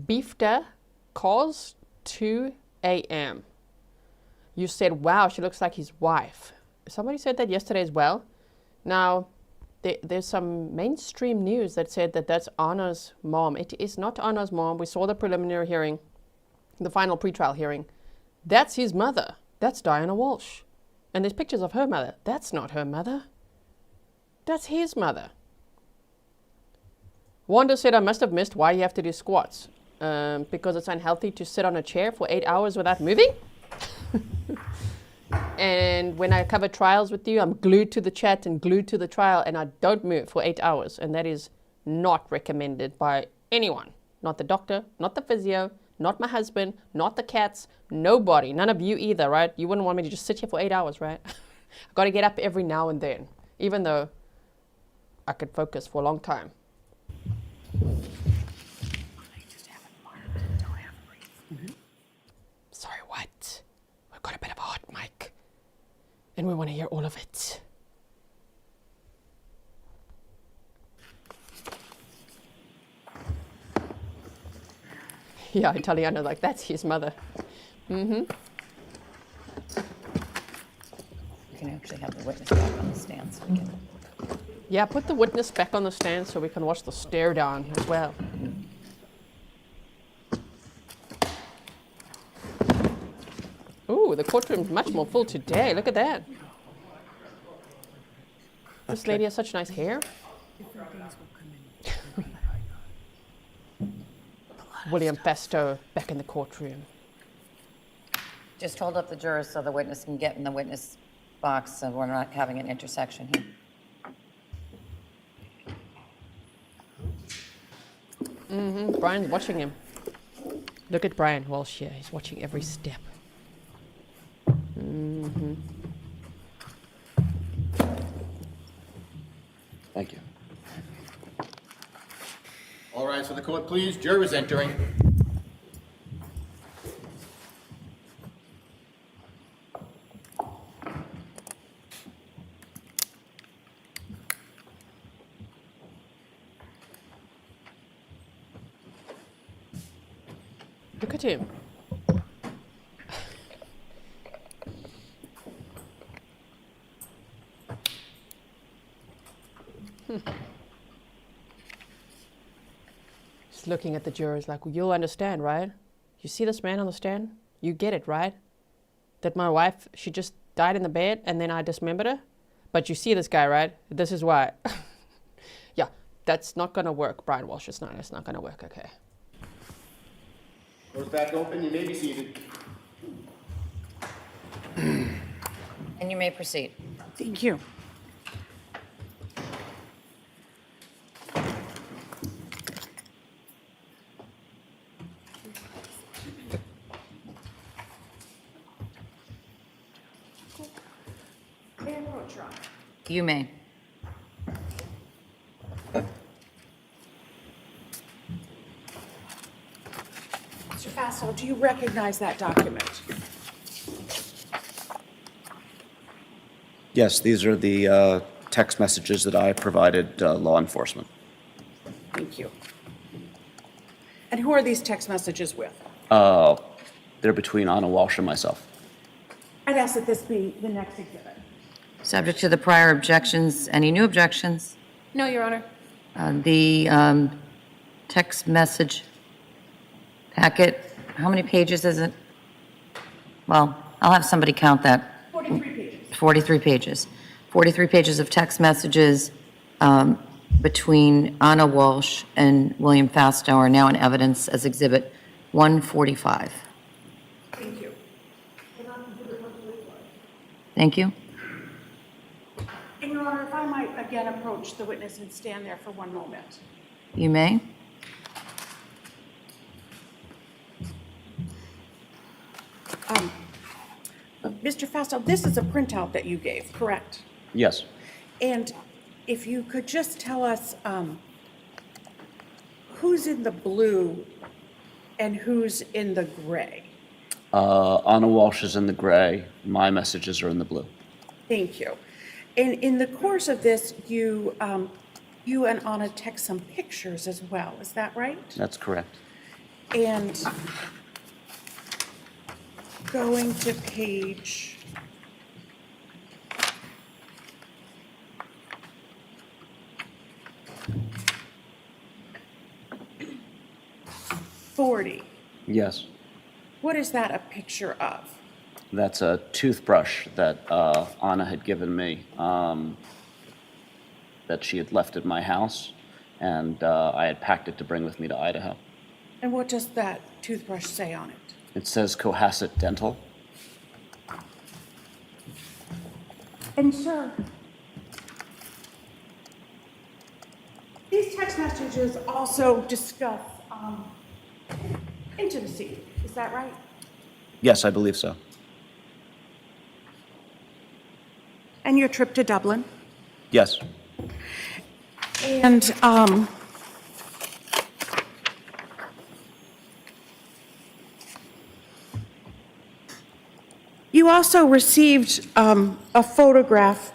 Beefter calls 2 a.m. You said, wow, she looks like his wife. Somebody said that yesterday as well. Now, there's some mainstream news that said that that's Ana's mom. It is not Ana's mom. We saw the preliminary hearing, the final pretrial hearing. That's his mother. That's Diana Walshe. And there's pictures of her mother. That's not her mother. That's his mother. Wanda said, I must have missed why you have to do squats. Because it's unhealthy to sit on a chair for 8 hours without moving. And when I cover trials with you, I'm glued to the chat and glued to the trial, and I don't move for 8 hours. And that is not recommended by anyone. Not the doctor, not the physio, not my husband, not the cats, nobody. None of you either, right? You wouldn't want me to just sit here for 8 hours, right? I've got to get up every now and then, even though I could focus for a long time. Sorry, what? We've got a bit of a hot mic, and we want to hear all of it. Yeah, Italiano, like, that's his mother. Mm-hmm. You can actually have the witness back on the stand so we can... Yeah, put the witness back on the stand so we can watch the stare down as well. Ooh, the courtroom's much more full today. Look at that. This lady has such nice hair. William Fastow back in the courtroom. Just hold up the jurors so the witness can get in the witness box so we're not having an intersection here. Mm-hmm. Brian's watching him. Look at Brian Walshe. He's watching every step. Mm-hmm. Thank you. All right, so the court, please. Jurors entering. Look at him. Just looking at the jurors like, well, you'll understand, right? You see this man on the stand? You get it, right? That my wife, she just died in the bed and then I dismembered her? But you see this guy, right? This is why. Yeah, that's not going to work, Brian Walshe. It's not going to work, okay. Doors back open. You may be seated. And you may proceed. Thank you. You may. Mr. Fastow, do you recognize that document? Yes, these are the text messages that I provided law enforcement. Thank you. And who are these text messages with? They're between Ana Walshe and myself. I'd ask that this be the next exhibit. Subject to the prior objections, any new objections? No, Your Honor. The text message packet, how many pages is it? Well, I'll have somebody count that. 43 pages. 43 pages. 43 pages of text messages between Ana Walshe and William Fastow are now in evidence as Exhibit 145. Thank you. Thank you. And Your Honor, if I might again approach the witness and stand there for one moment. You may. Mr. Fastow, this is a printout that you gave, correct? Yes. And if you could just tell us who's in the blue and who's in the gray? Ana Walshe is in the gray. My messages are in the blue. Thank you. In the course of this, you and Ana Dec some pictures as well, is that right? That's correct. And going to page 40. Yes. What is that a picture of? That's a toothbrush that Ana had given me that she had left at my house, and I had packed it to bring with me to Idaho. And what does that toothbrush say on it? It says Cohasset Dental. And sir, these text messages also discuss intimacy, is that right? Yes, I believe so. And your trip to Dublin? Yes. And you also received a photograph,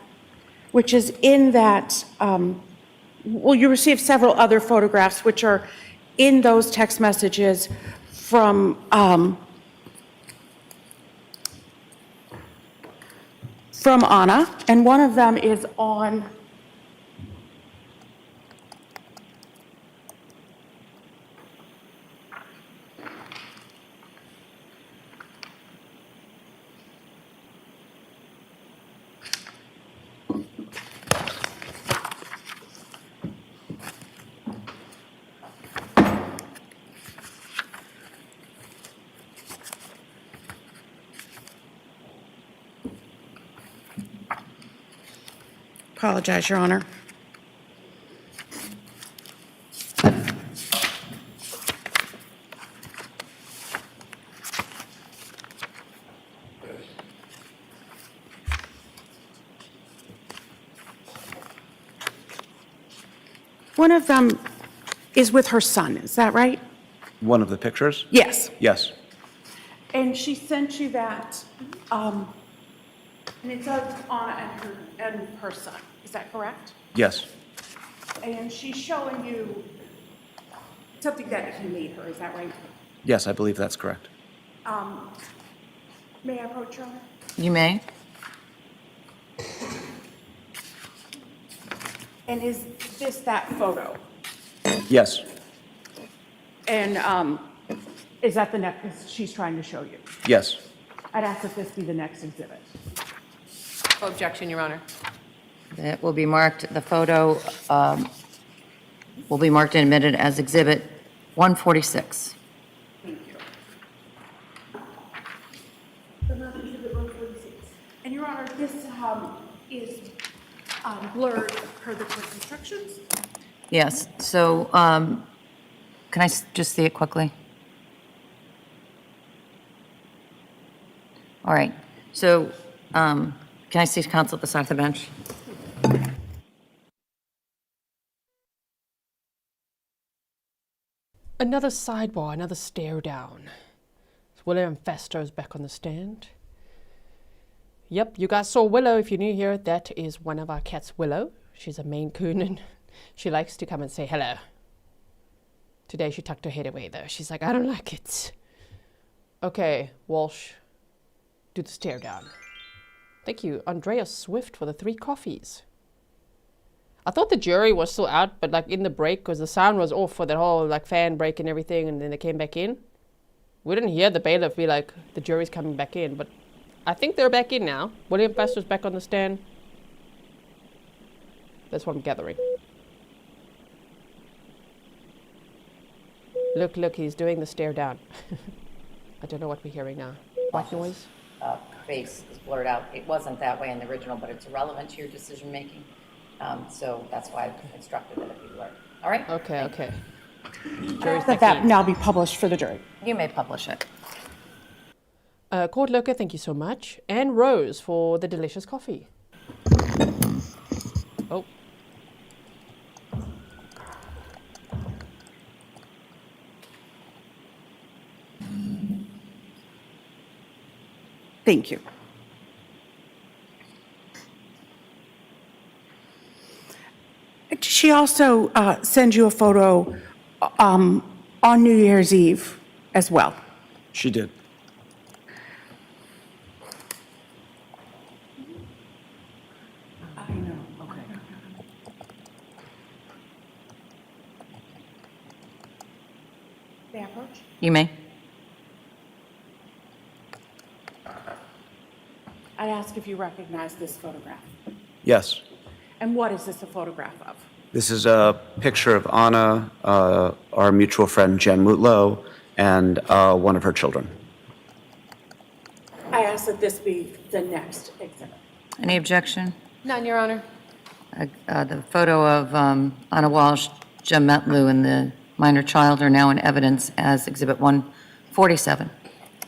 which is in that, well, you received several other photographs, which are in those text messages from Ana, and one of them is on Apologize, Your Honor. One of them is with her son, is that right? One of the pictures? Yes. Yes. And she sent you that, and it's of Ana and her son, is that correct? Yes. And she's showing you something that he made her, is that right? Yes, I believe that's correct. May I approach, Your Honor? You may. And is this that photo? Yes. And is that the necklace she's trying to show you? Yes. I'd ask that this be the next exhibit. Objection, Your Honor. That will be marked, the photo will be marked and admitted as Exhibit 146. Thank you. Exhibit 146. And Your Honor, this is blurred per the court's instructions. Yes, so can I just see it quickly? All right, so can I see counsel at the side of the bench? Another sidebar, another stare down. Willow and Fastow's back on the stand. Yep, you guys saw Willow. If you're new here, that is one of our cats, Willow. She's a Maine Coon and she likes to come and say hello. Today she tucked her head away though. She's like, I don't like it. Okay, Walsh, do the stare down. Thank you, Andrea Swift, for the 3 coffees. I thought the jury was still out, but like in the break, because the sound was off for that whole like fan break and everything, and then they came back in. We didn't hear the bailiff be like, the jury's coming back in, but I think they're back in now. William Fastow's back on the stand. That's what I'm gathering. Look, he's doing the stare down. I don't know what we're hearing now. White noise? Face is blurred out. It wasn't that way in the original, but it's irrelevant to your decision making. So that's why I've instructed that it be blurred. All right? Okay. That now be published for the jury. You may publish it. Court Loca, thank you so much. And Rose for the delicious coffee. Oh. Thank you. Did she also send you a photo on New Year's Eve as well? She did. I know, okay. May I approach? You may. I ask if you recognize this photograph. Yes. And what is this a photograph of? This is a picture of Ana, our mutual friend Jen Mutlow, and one of her children. I ask that this be the next exhibit. Any objection? None, Your Honor. The photo of Ana Walshe, Jem Metlu, and the minor child are now in evidence as Exhibit 147.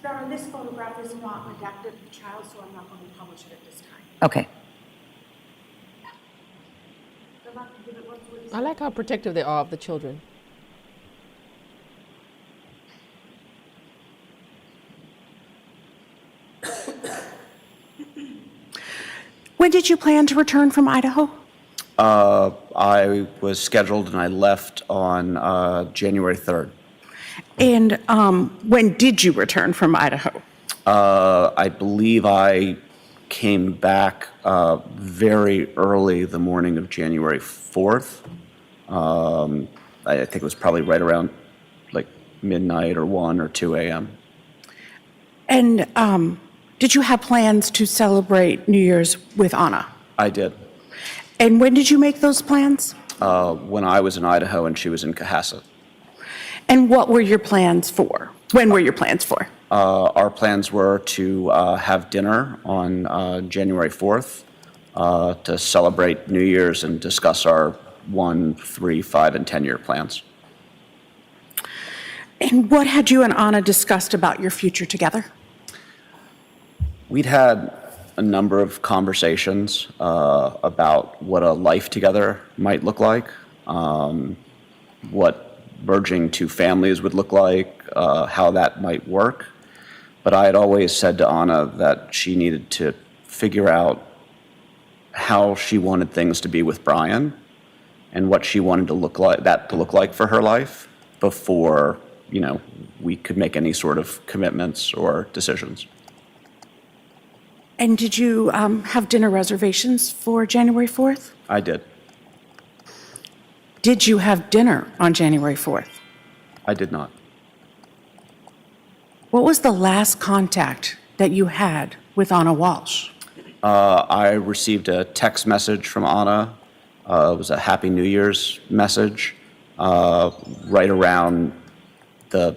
Your Honor, this photograph is not redacted of the child, so I'm not going to publish it at this time. Okay. I like how protective they are of the children. When did you plan to return from Idaho? I was scheduled and I left on January 3rd. And when did you return from Idaho? I believe I came back very early the morning of January 4th. I think it was probably right around like midnight or 1 or 2 a.m. And did you have plans to celebrate New Year's with Ana? I did. And when did you make those plans? When I was in Idaho and she was in Cohasset. And what were your plans for? When were your plans for? Our plans were to have dinner on January 4th to celebrate New Year's and discuss our 1, 3, 5, and 10-year plans. And what had you and Ana discussed about your future together? We'd had a number of conversations about what a life together might look like, what merging two families would look like, how that might work. But I had always said to Ana that she needed to figure out how she wanted things to be with Brian and what she wanted to look like for her life before, we could make any sort of commitments or decisions. And did you have dinner reservations for January 4th? I did. Did you have dinner on January 4th? I did not. What was the last contact that you had with Ana Walshe? I received a text message from Ana. It was a Happy New Year's message right around the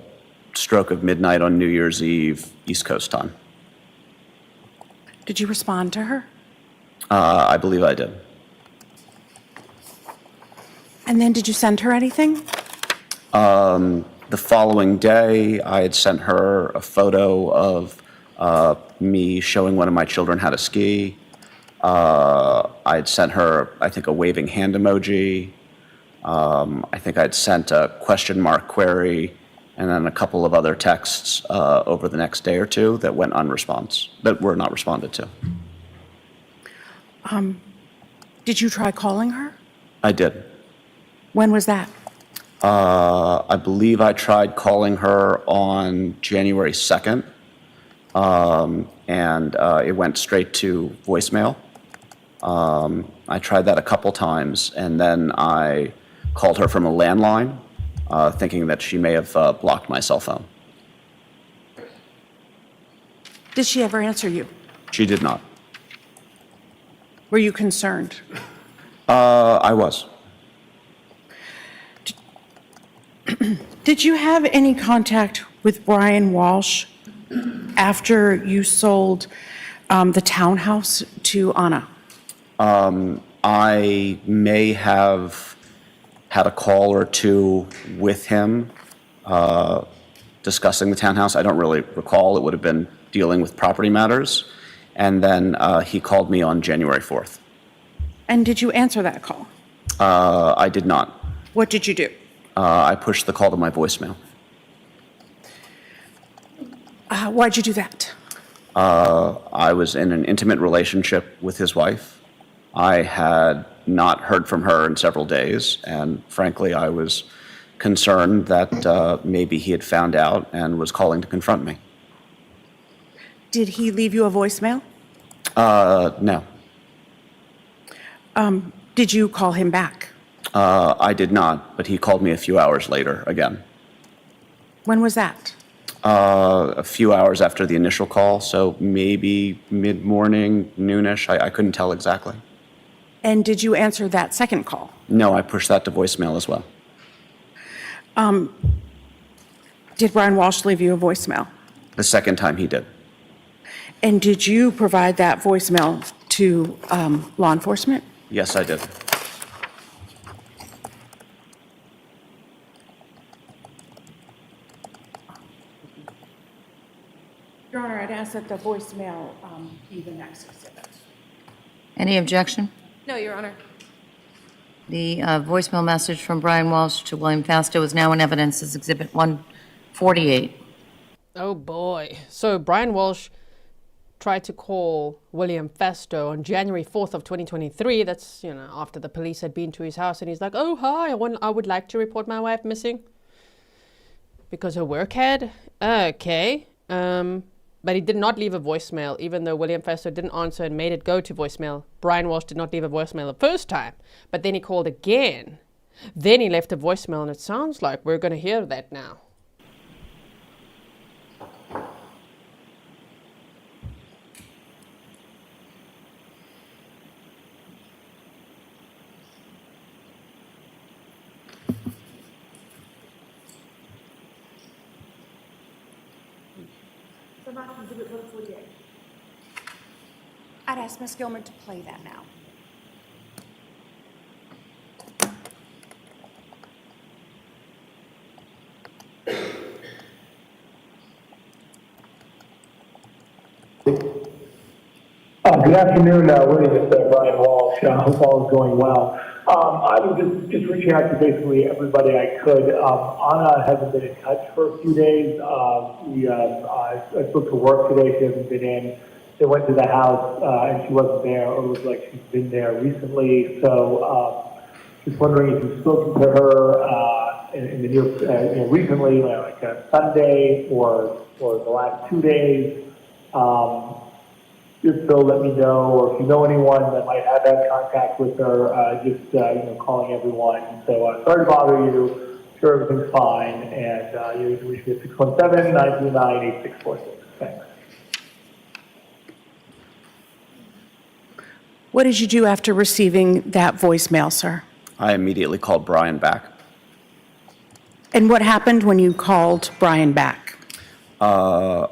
stroke of midnight on New Year's Eve, East Coast time. Did you respond to her? I believe I did. And then did you send her anything? The following day, I had sent her a photo of me showing one of my children how to ski. I had sent her, I think, a waving hand emoji. I think I'd sent a question mark query and then a couple of other texts over the next day or two that went that were not responded to. Did you try calling her? I did. When was that? I believe I tried calling her on January 2nd, and it went straight to voicemail. I tried that a couple times, and then I called her from a landline, thinking that she may have blocked my cell phone. Did she ever answer you? She did not. Were you concerned? I was. Did you have any contact with Brian Walshe after you sold the townhouse to Ana? I may have had a call or two with him discussing the townhouse. I don't really recall. It would have been dealing with property matters. And then he called me on January 4th. And did you answer that call? I did not. What did you do? I pushed the call to my voicemail. Why'd you do that? I was in an intimate relationship with his wife, I had not heard from her in several days, and frankly, I was concerned that maybe he had found out and was calling to confront me. Did he leave you a voicemail? No. Did you call him back? I did not, but he called me a few hours later again. When was that? A few hours after the initial call, so maybe mid-morning, noonish. I couldn't tell exactly. And did you answer that second call? No, I pushed that to voicemail as well. Did Brian Walshe leave you a voicemail? The second time he did. And did you provide that voicemail to law enforcement? Yes, I did. Your Honor, I'd ask that the voicemail be the next exhibit. Any objection? No, Your Honor. The voicemail message from Brian Walshe to William Fastow is now in evidence as Exhibit 148. Oh boy. So Brian Walshe tried to call William Fastow on January 4th of 2023. That's, after the police had been to his house, and he's like, oh, hi, I would like to report my wife missing because her work had. Okay. But he did not leave a voicemail, even though William Fastow didn't answer and made it go to voicemail. Brian Walshe did not leave a voicemail the first time, but then he called again. Then he left a voicemail, and it sounds like we're going to hear that now. I'd ask Ms. Gilman to play that now. Good afternoon, William. It's Brian Walshe. I hope all is going well. I was just reaching out to basically everybody I could. Ana hasn't been in touch for a few days. I spoke to work today. She hasn't been in. They went to the house and she wasn't there, or it was like she's been there recently. So just wondering if you've spoken to her in the near, recently, like Sunday or the last 2 days. Just so let me know, or if you know anyone that might have had contact with her, just calling everyone. So sorry to bother you. Sure, everything's fine, and you can reach me at 617-929-8646. Thanks. What did you do after receiving that voicemail, sir? I immediately called Brian back. And what happened when you called Brian back? I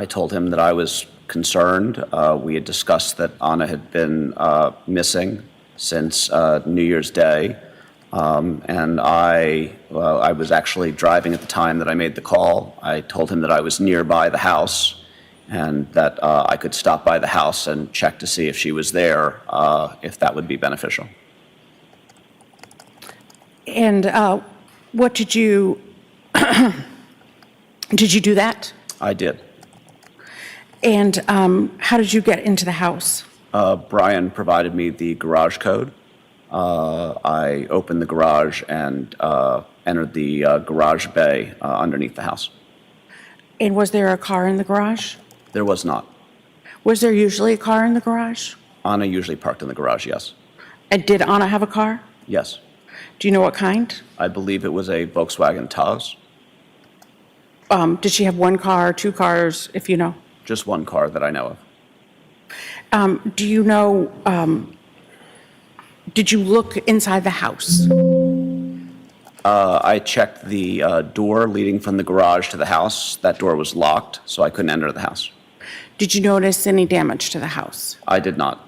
told him that I was concerned. We had discussed that Ana had been missing since New Year's Day, and I was actually driving at the time that I made the call. I told him that I was nearby the house and that I could stop by the house and check to see if she was there, if that would be beneficial. And what did you did you do that? I did. And how did you get into the house? Brian provided me the garage code. I opened the garage and entered the garage bay underneath the house. And was there a car in the garage? There was not. Was there usually a car in the garage? Ana usually parked in the garage, yes. And did Ana have a car? Yes. Do you know what kind? I believe it was a Volkswagen Taz. Did she have one car, two cars, if you know? Just one car that I know of. Do you know, did you look inside the house? I checked the door leading from the garage to the house. That door was locked, so I couldn't enter the house. Did you notice any damage to the house? I did not.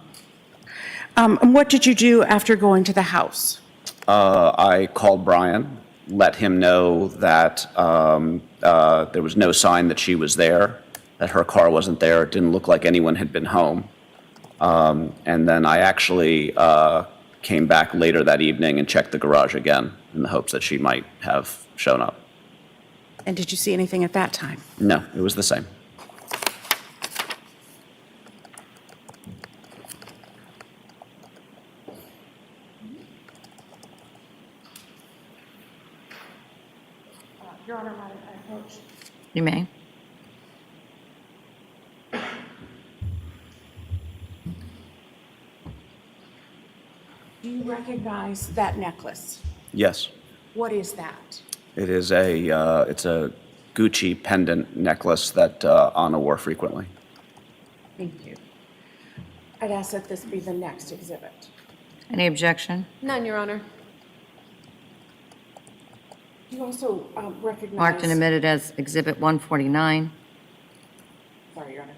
And what did you do after going to the house? I called Brian, let him know that there was no sign that she was there, that her car wasn't there. It didn't look like anyone had been home. And then I actually came back later that evening and checked the garage again in the hopes that she might have shown up. And did you see anything at that time? No, it was the same. Your Honor, might I approach? You may. Do you recognize that necklace? Yes. What is that? It is it's a Gucci pendant necklace that Ana wore frequently. Thank you. I'd ask that this be the next exhibit. Any objection? None, Your Honor. Do you also recognize? Marked and admitted as Exhibit 149. Sorry, Your Honor.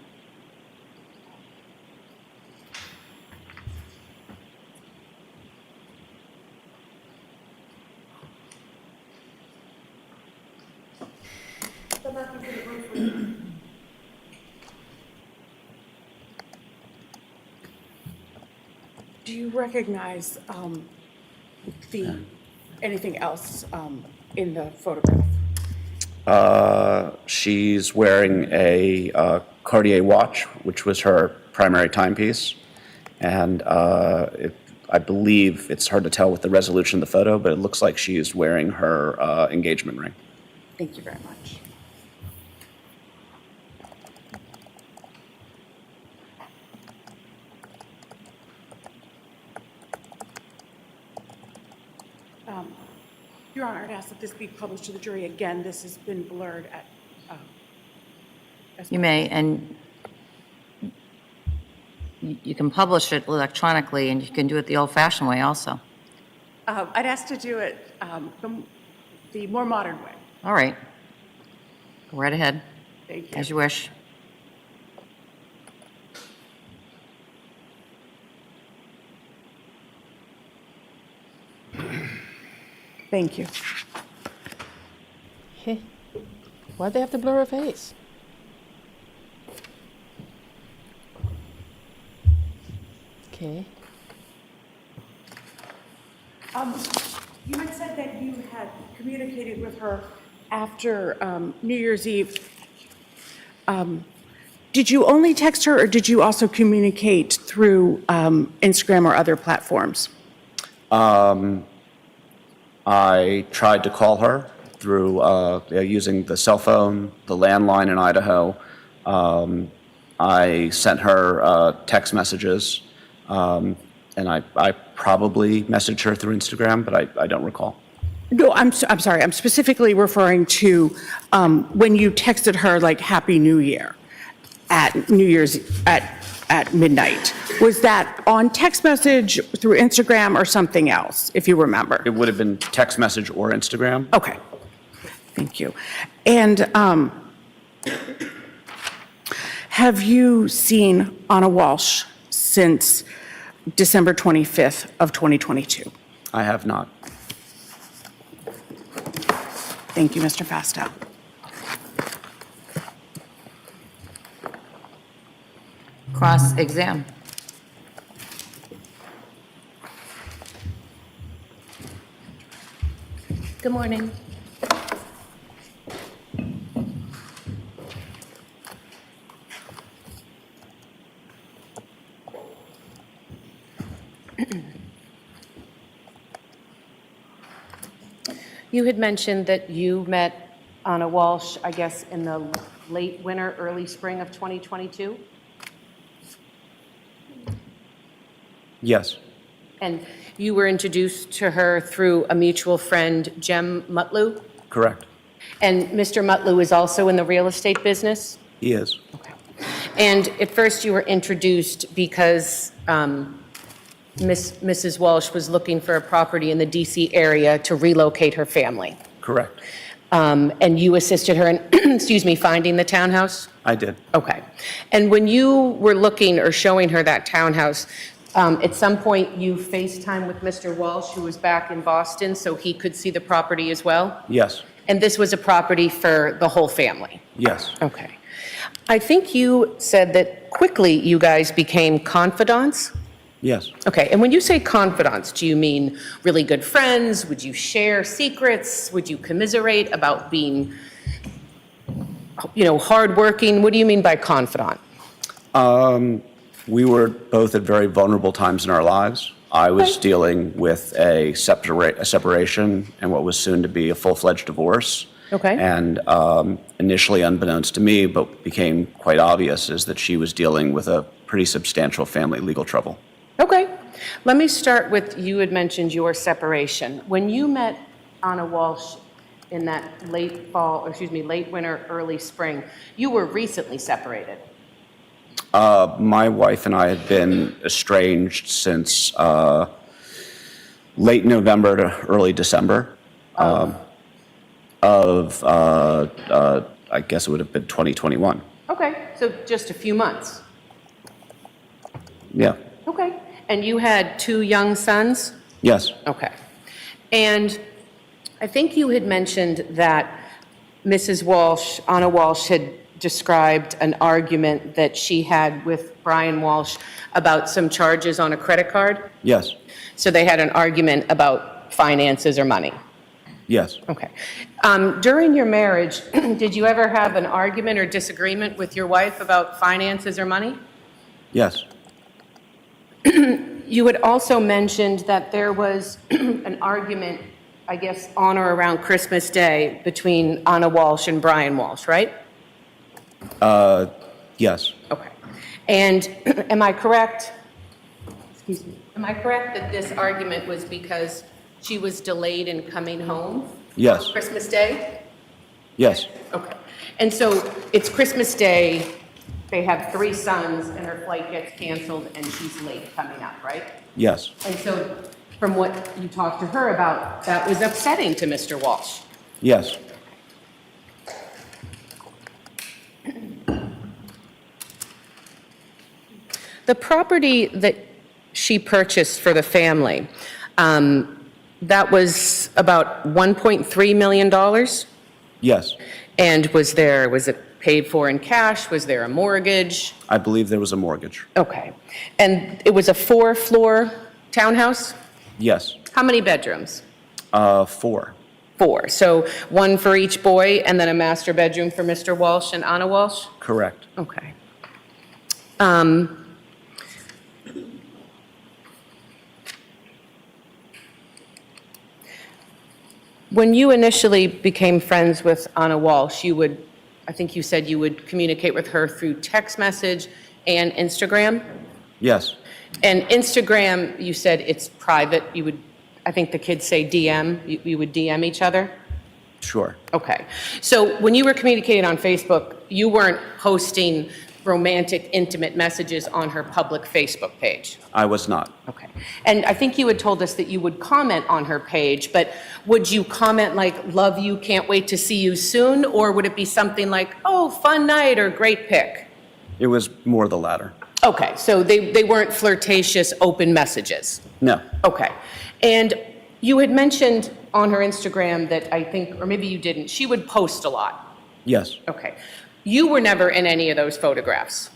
Do you recognize anything else in the photograph? She's wearing a Cartier watch, which was her primary timepiece. And I believe it's hard to tell with the resolution of the photo, but it looks like she's wearing her engagement ring. Thank you very much. Your Honor, I'd ask that this be published to the jury. Again, this has been blurred at. You may, and you can publish it electronically, and you can do it the old-fashioned way also. I'd ask to do it the more modern way. All right. Go right ahead, Thank you. as you wish. Thank you. Hey, why'd they have to blur her face? Okay. You had said that you had communicated with her after New Year's Eve. Did you only text her, or did you also communicate through Instagram or other platforms? I tried to call her through using the cell phone, the landline in Idaho. I sent her text messages, and I probably messaged her through Instagram, but I don't recall. No, I'm sorry. I'm specifically referring to when you texted her like Happy New Year at New Year's at midnight. Was that on text message, through Instagram, or something else, if you remember? It would have been text message or Instagram. Okay. Thank you. And have you seen Ana Walshe since December 25th of 2022? I have not. Thank you, Mr. Fastow. Cross-exam. Good morning. You had mentioned that you met Ana Walshe, I guess, in the late winter, early spring of 2022? Yes. And you were introduced to her through a mutual friend, Jem Mutlu? Correct. And Mr. Mutlu is also in the real estate business? He is. Okay. And at first you were introduced because Mrs. Walshe was looking for a property in the DC area to relocate her family. Correct. And you assisted her in, excuse me, finding the townhouse? I did. Okay. And when you were looking or showing her that townhouse, at some point you FaceTime with Mr. Walshe, who was back in Boston, so he could see the property as well? Yes. And this was a property for the whole family? Yes. Okay. I think you said that quickly you guys became confidants? Yes. Okay, and when you say confidants, do you mean really good friends? Would you share secrets? Would you commiserate about being, hardworking? What do you mean by confidant? We were both at very vulnerable times in our lives. I was dealing with a separation and what was soon to be a full-fledged divorce. Okay. And initially unbeknownst to me, but became quite obvious, is that she was dealing with a pretty substantial family legal trouble. Okay. Let me start with, you had mentioned your separation. When you met Ana Walshe in that late winter, early spring, you were recently separated. My wife and I had been estranged since late November to early December I guess it would have been 2021. Okay, so just a few months. Yeah. Okay. And you had 2 young sons? Yes. Okay. And I think you had mentioned that Mrs. Walshe, Ana Walshe, had described an argument that she had with Brian Walshe about some charges on a credit card. Yes. So they had an argument about finances or money. Yes. Okay. During your marriage, did you ever have an argument or disagreement with your wife about finances or money? Yes. You had also mentioned that there was an argument, I guess, on or around Christmas Day between Ana Walshe and Brian Walshe, right? Yes. Okay. And am I correct? Excuse me. Am I correct that this argument was because she was delayed in coming home? Yes. On Christmas Day? Yes. Okay. And so it's Christmas Day, they have 3 sons, and her flight gets canceled, and she's late coming up, right? Yes. And so from what you talked to her about, that was upsetting to Mr. Walshe. Yes. The property that she purchased for the family, that was about $1.3 million? Yes. And was it paid for in cash? Was there a mortgage? I believe there was a mortgage. Okay. And it was a 4-floor townhouse? Yes. How many bedrooms? 4. 4. So 1 for each boy, and then a master bedroom for Mr. Walshe and Ana Walshe? Correct. Okay. When you initially became friends with Ana Walshe, I think you said you would communicate with her through text message and Instagram? Yes. And Instagram, you said it's private. I think the kids say DM, you would DM each other? Sure. Okay. So when you were communicating on Facebook, you weren't posting romantic, intimate messages on her public Facebook page? I was not. Okay. And I think you had told us that you would comment on her page, but would you comment like, love you, can't wait to see you soon? Or would it be something like, oh, fun night, or great pic? It was more the latter. Okay, so they weren't flirtatious, open messages? No. Okay. And you had mentioned on her Instagram that I think, or maybe you didn't, she would post a lot. Yes. Okay. You were never in any of those photographs?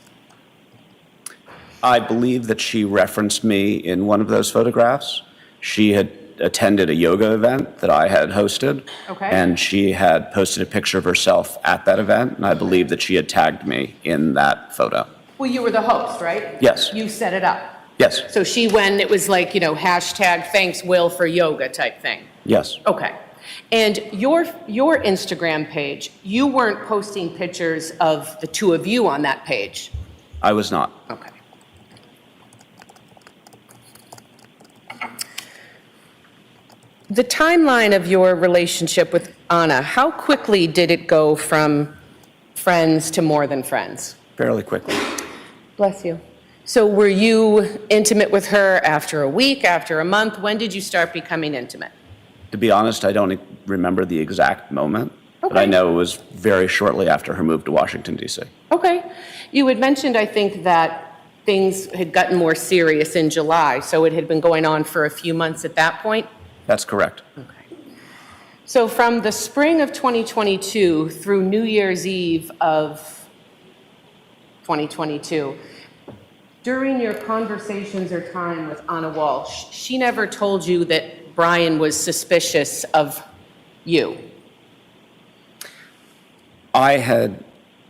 I believe that she referenced me in one of those photographs. She had attended a yoga event that I had hosted. Okay. And she had posted a picture of herself at that event, and I believe that she had tagged me in that photo. Well, you were the host, right? Yes. You set it up? Yes. So she went, it was like, hashtag thanks Will for yoga type thing? Yes. Okay. And your Instagram page, you weren't posting pictures of the 2 of you on that page? I was not. Okay. The timeline of your relationship with Ana, how quickly did it go from friends to more than friends? Fairly quickly. Bless you. So were you intimate with her after a week, after a month? When did you start becoming intimate? To be honest, I don't remember the exact moment, but I know it was very shortly after her move to Washington, D.C. Okay. You had mentioned, I think, that things had gotten more serious in July, so it had been going on for a few months at that point? That's correct. Okay. So from the spring of 2022 through New Year's Eve of 2022, during your conversations or time with Ana Walshe, she never told you that Brian was suspicious of you? I had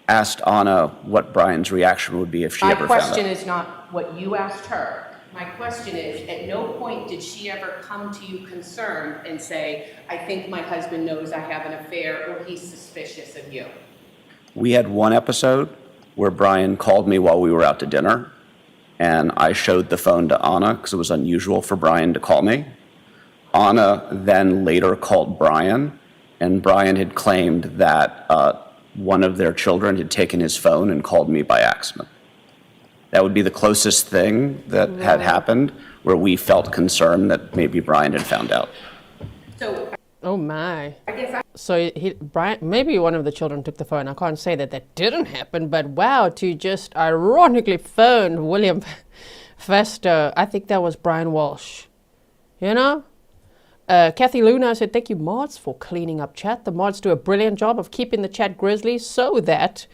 asked Ana what Brian's reaction would be if she ever found out. My question is not what you asked her. My question is, at no point did she ever come to you concerned and say, I think my husband knows I have an affair or he's suspicious of you? We had one episode where Brian called me while we were out to dinner, and I showed the phone to Ana because it was unusual for Brian to call me. Ana then later called Brian, and Brian had claimed that one of their children had taken his phone and called me by accident. That would be the closest thing that had happened where we felt concerned that maybe Brian had found out. So, Oh my. I guess So Brian, maybe one of the children took the phone. I can't say that that didn't happen, but wow, to just ironically phone William Fastow. I think that was Brian Walshe. You know? Kathy Luna said, thank you, mods, for cleaning up chat. The mods do a brilliant job of keeping the chat grizzly so that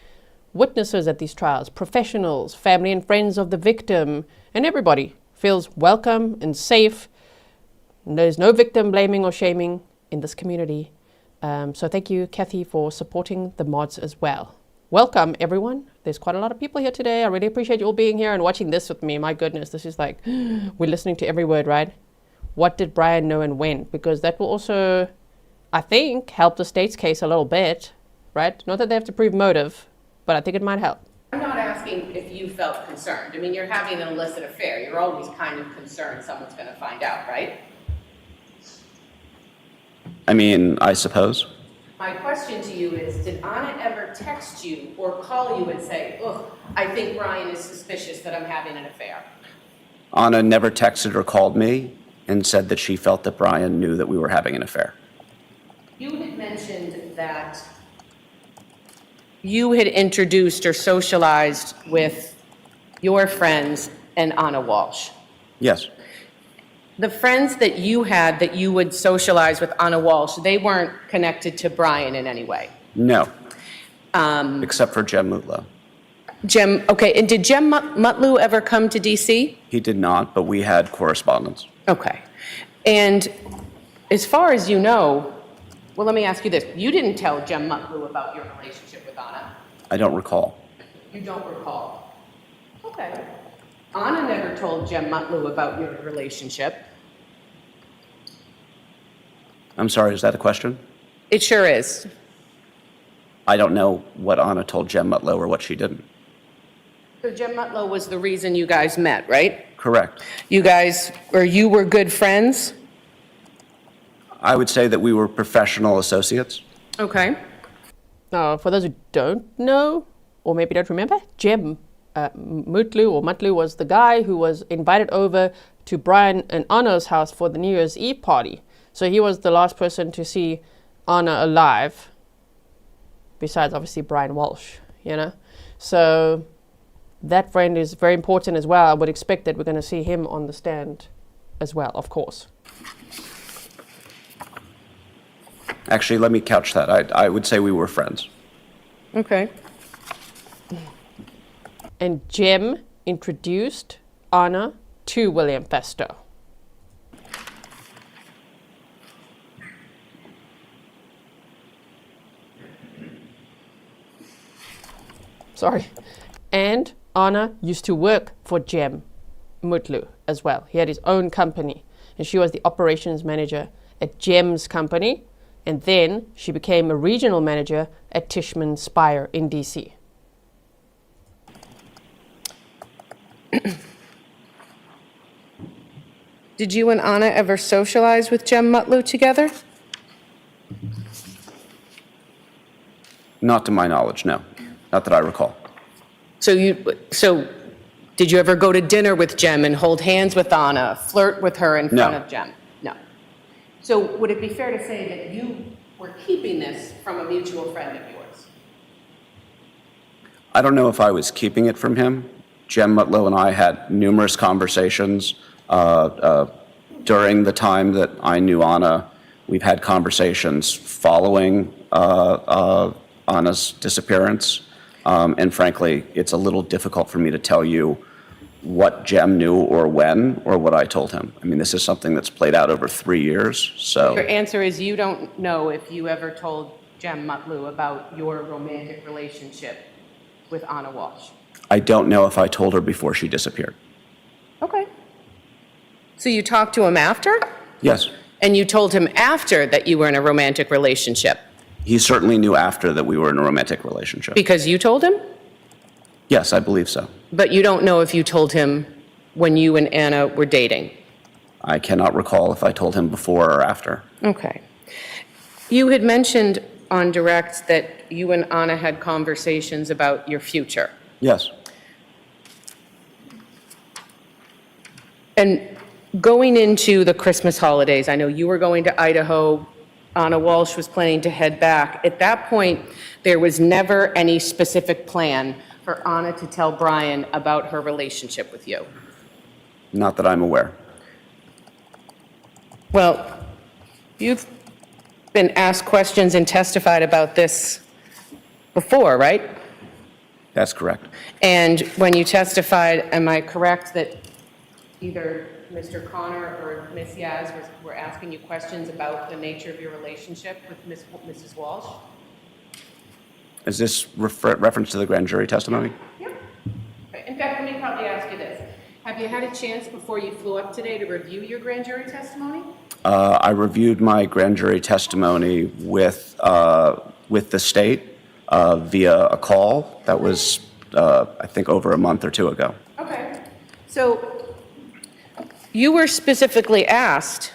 witnesses at these trials, professionals, family and friends of the victim, and everybody feels welcome and safe. There's no victim blaming or shaming in this community. So thank you, Kathy, for supporting the mods as well. Welcome, everyone. There's quite a lot of people here today. I really appreciate you all being here and watching this with me. My goodness, this is like, we're listening to every word, right? What did Brian know and when? Because that will also, I think, help the state's case a little bit, right? Not that they have to prove motive, but I think it might help. I'm not asking if you felt concerned. I mean, you're having an illicit affair. You're always kind of concerned someone's going to find out, right? I mean, I suppose. My question to you is, did Ana ever text you or call you and say, ugh, I think Brian is suspicious that I'm having an affair? Ana never texted or called me and said that she felt that Brian knew that we were having an affair. You had mentioned that you had introduced or socialized with your friends and Ana Walshe. Yes. The friends that you had that you would socialize with Ana Walshe, they weren't connected to Brian in any way? No. Except for Jem Mutlow. Okay, and did Jem Mutlow ever come to DC? He did not, but we had correspondence. Okay. And as far as you know, well, let me ask you this. You didn't tell Jem Mutlow about your relationship with Ana? I don't recall. You don't recall? Okay. Ana never told Jem Mutlow about your relationship. I'm sorry, is that a question? It sure is. I don't know what Ana told Jem Mutlow or what she didn't. So Jem Mutlow was the reason you guys met, right? Correct. You guys, or you were good friends? I would say that we were professional associates. Okay. For those who don't know, or maybe don't remember, Jem Mutlow was the guy who was invited over to Brian and Ana's house for the New Year's Eve party. So he was the last person to see Ana alive, besides obviously Brian Walshe, you know? So that friend is very important as well. I would expect that we're going to see him on the stand as well, of course. Actually, let me couch that. I would say we were friends. Okay. And Jem introduced Ana to William Fastow. Sorry. And Ana used to work for Jem Mutlow as well. He had his own company, and she was the operations manager at Jem's company, and then she became a regional manager at Tishman Speyer in DC. Did you and Ana ever socialize with Jem Mutlow together? Not to my knowledge, no. Not that I recall. So did you ever go to dinner with Jem and hold hands with Ana, flirt with her in front of Jem? No. So would it be fair to say that you were keeping this from a mutual friend of yours? I don't know if I was keeping it from him. Jem Mutlow and I had numerous conversations during the time that I knew Ana. We've had conversations following Ana's disappearance. And frankly, it's a little difficult for me to tell you what Jem knew or when or what I told him. I mean, this is something that's played out over 3 years, so. Your answer is you don't know if you ever told Jem Mutlow about your romantic relationship with Ana Walshe. I don't know if I told her before she disappeared. Okay. So you talked to him after? Yes. And you told him after that you were in a romantic relationship? He certainly knew after that we were in a romantic relationship. Because you told him? Yes, I believe so. But you don't know if you told him when you and Ana were dating? I cannot recall if I told him before or after. Okay. You had mentioned on direct that you and Ana had conversations about your future. Yes. And going into the Christmas holidays, I know you were going to Idaho, Ana Walshe was planning to head back. At that point, there was never any specific plan for Ana to tell Brian about her relationship with you. Not that I'm aware. Well, you've been asked questions and testified about this before, right? That's correct. And when you testified, am I correct that either Mr. Connor or Ms. Yaz were asking you questions about the nature of your relationship with Mrs. Walshe? Is this reference to the grand jury testimony? Yep. Okay. In fact, let me probably ask you this. Have you had a chance before you flew up today to review your grand jury testimony? I reviewed my grand jury testimony with the state via a call that was, I think, over a month or two ago. Okay. So you were specifically asked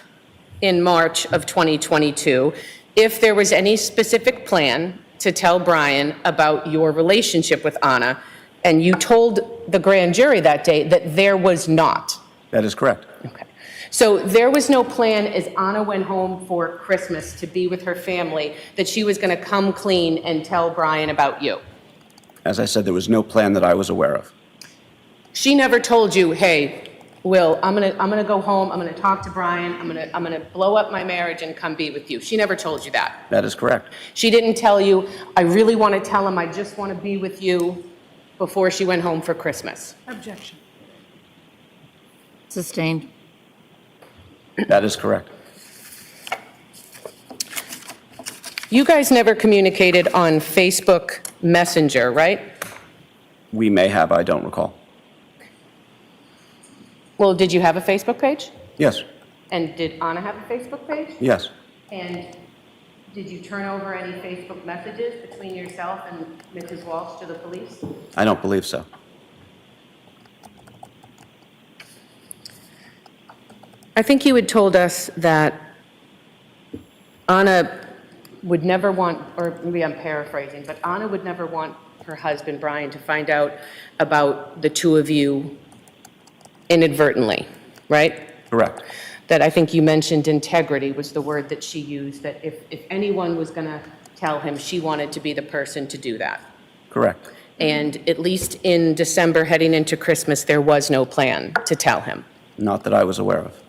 in March of 2022 if there was any specific plan to tell Brian about your relationship with Ana, and you told the grand jury that day that there was not. That is correct. Okay. So there was no plan as Ana went home for Christmas to be with her family that she was going to come clean and tell Brian about you. As I said, there was no plan that I was aware of. She never told you, hey, Will, I'm gonna go home, I'm gonna talk to Brian, I'm gonna blow up my marriage and come be with you. She never told you that. That is correct. She didn't tell you, I really want to tell him I just want to be with you before she went home for Christmas. Objection. Sustained. That is correct. You guys never communicated on Facebook Messenger, right? We may have, I don't recall. Well, did you have a Facebook page? Yes. And did Ana have a Facebook page? Yes. And did you turn over any Facebook messages between yourself and Mrs. Walshe to the police? I don't believe so. I think you had told us that Ana would never want, or maybe I'm paraphrasing, but Ana would never want her husband, Brian, to find out about the two of you inadvertently, right? Correct. That I think you mentioned integrity was the word that she used, that if anyone was going to tell him, she wanted to be the person to do that. Correct. And at least in December heading into Christmas, there was no plan to tell him. Not that I was aware of.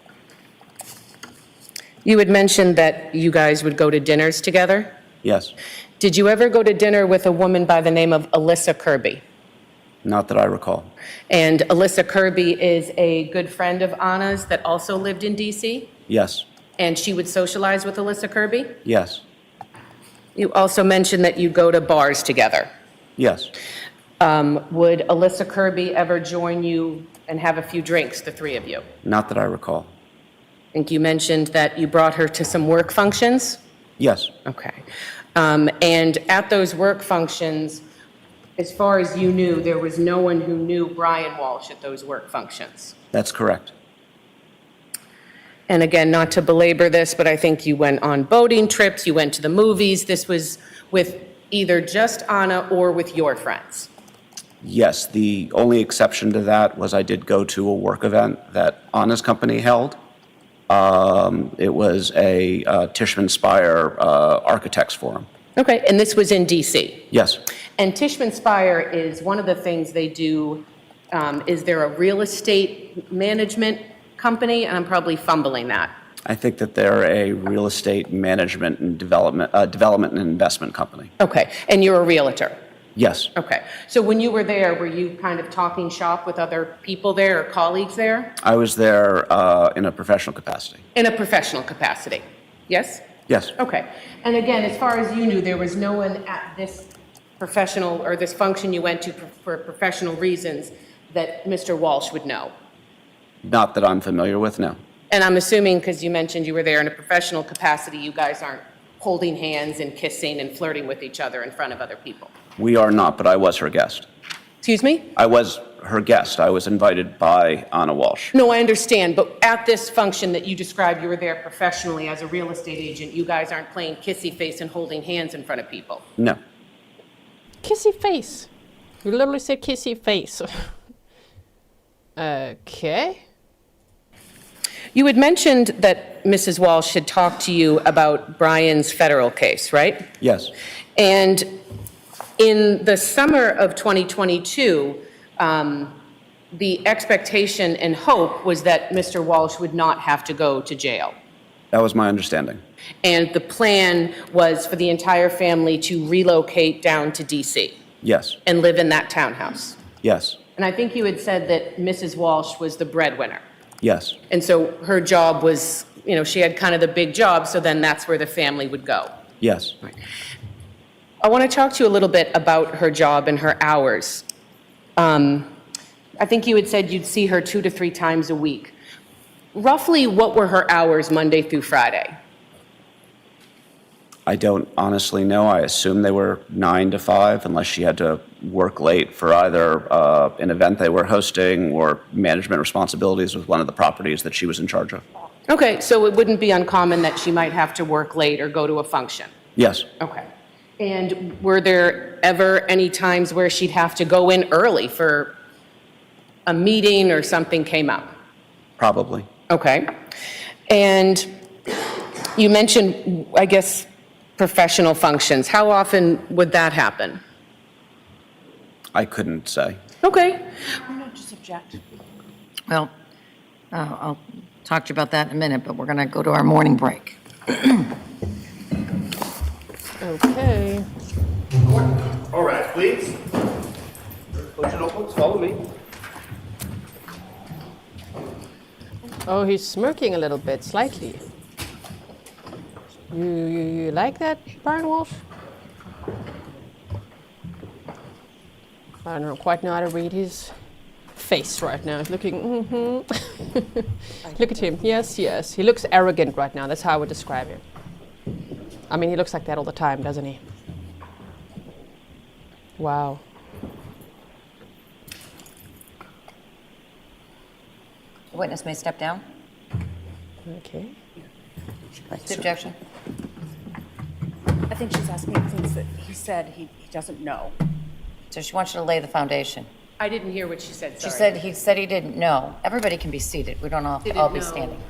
You had mentioned that you guys would go to dinners together. Yes. Did you ever go to dinner with a woman by the name of Alyssa Kirby? Not that I recall. And Alyssa Kirby is a good friend of Ana's that also lived in D.C.? Yes. And she would socialize with Alyssa Kirby? Yes. You also mentioned that you go to bars together. Yes. Would Alyssa Kirby ever join you and have a few drinks, the three of you? Not that I recall. I think you mentioned that you brought her to some work functions? Yes. Okay. And at those work functions, as far as you knew, there was no one who knew Brian Walshe at those work functions? That's correct. And again, not to belabor this, but I think you went on boating trips, you went to the movies. This was with either just Ana or with your friends? Yes. The only exception to that was I did go to a work event that Ana's company held. It was a Tishman Speyer Architects Forum. Okay, and this was in D.C.? Yes. And Tishman Speyer is one of the things they do, is there a real estate management company? And I'm probably fumbling that. I think that they're a real estate management and development and investment company. Okay, and you're a realtor? Yes. Okay, so when you were there, were you kind of talking shop with other people there or colleagues there? I was there in a professional capacity. In a professional capacity, yes? Yes. Okay, and again, as far as you knew, there was no one at this professional, or this function you went to for professional reasons that Mr. Walshe would know? Not that I'm familiar with, no. And I'm assuming, because you mentioned you were there in a professional capacity, you guys aren't holding hands and kissing and flirting with each other in front of other people. We are not, but I was her guest. Excuse me? I was her guest. I was invited by Ana Walshe. No, I understand, but at this function that you described, you were there professionally as a real estate agent. You guys aren't playing kissy face and holding hands in front of people. No. Kissy face. You literally said kissy face. Okay. You had mentioned that Mrs. Walsh had talked to you about Brian's federal case, right? Yes. And in the summer of 2022, the expectation and hope was that Mr. Walsh would not have to go to jail. That was my understanding. And the plan was for the entire family to relocate down to DC Yes. and live in that townhouse. Yes. And I think you had said that Mrs. Walsh was the breadwinner. Yes. And so her job was, she had kind of the big job, so then that's where the family would go. Yes. I want to talk to you a little bit about her job and her hours. I think you had said you'd see her 2 to 3 times a week. Roughly, what were her hours Monday through Friday? I don't honestly know. I assume they were 9 to 5, unless she had to work late for either an event they were hosting or management responsibilities with one of the properties that she was in charge of. Okay, so it wouldn't be uncommon that she might have to work late or go to a function? Yes. Okay. And were there ever any times where she'd have to go in early for a meeting or something came up? Probably. Okay. And you mentioned, I guess, professional functions. How often would that happen? I couldn't say. Okay. I'm not just object. Well, I'll talk to you about that in a minute, but we're going to go to our morning break. Okay. All right, please. Close your notebooks, follow me. Oh, he's smirking a little bit, slightly. You like that, Brian Walshe? I don't quite know how to read his face right now. He's looking, Look at him. Yes, yes. He looks arrogant right now. That's how I would describe him. I mean, he looks like that all the time, doesn't he? Wow. The witness may step down. Okay. The objection. I think she's asking things that he said he doesn't know. So she wants you to lay the foundation. I didn't hear what she said, She sorry. said he didn't know. Everybody can be seated. We don't all have to all be standing.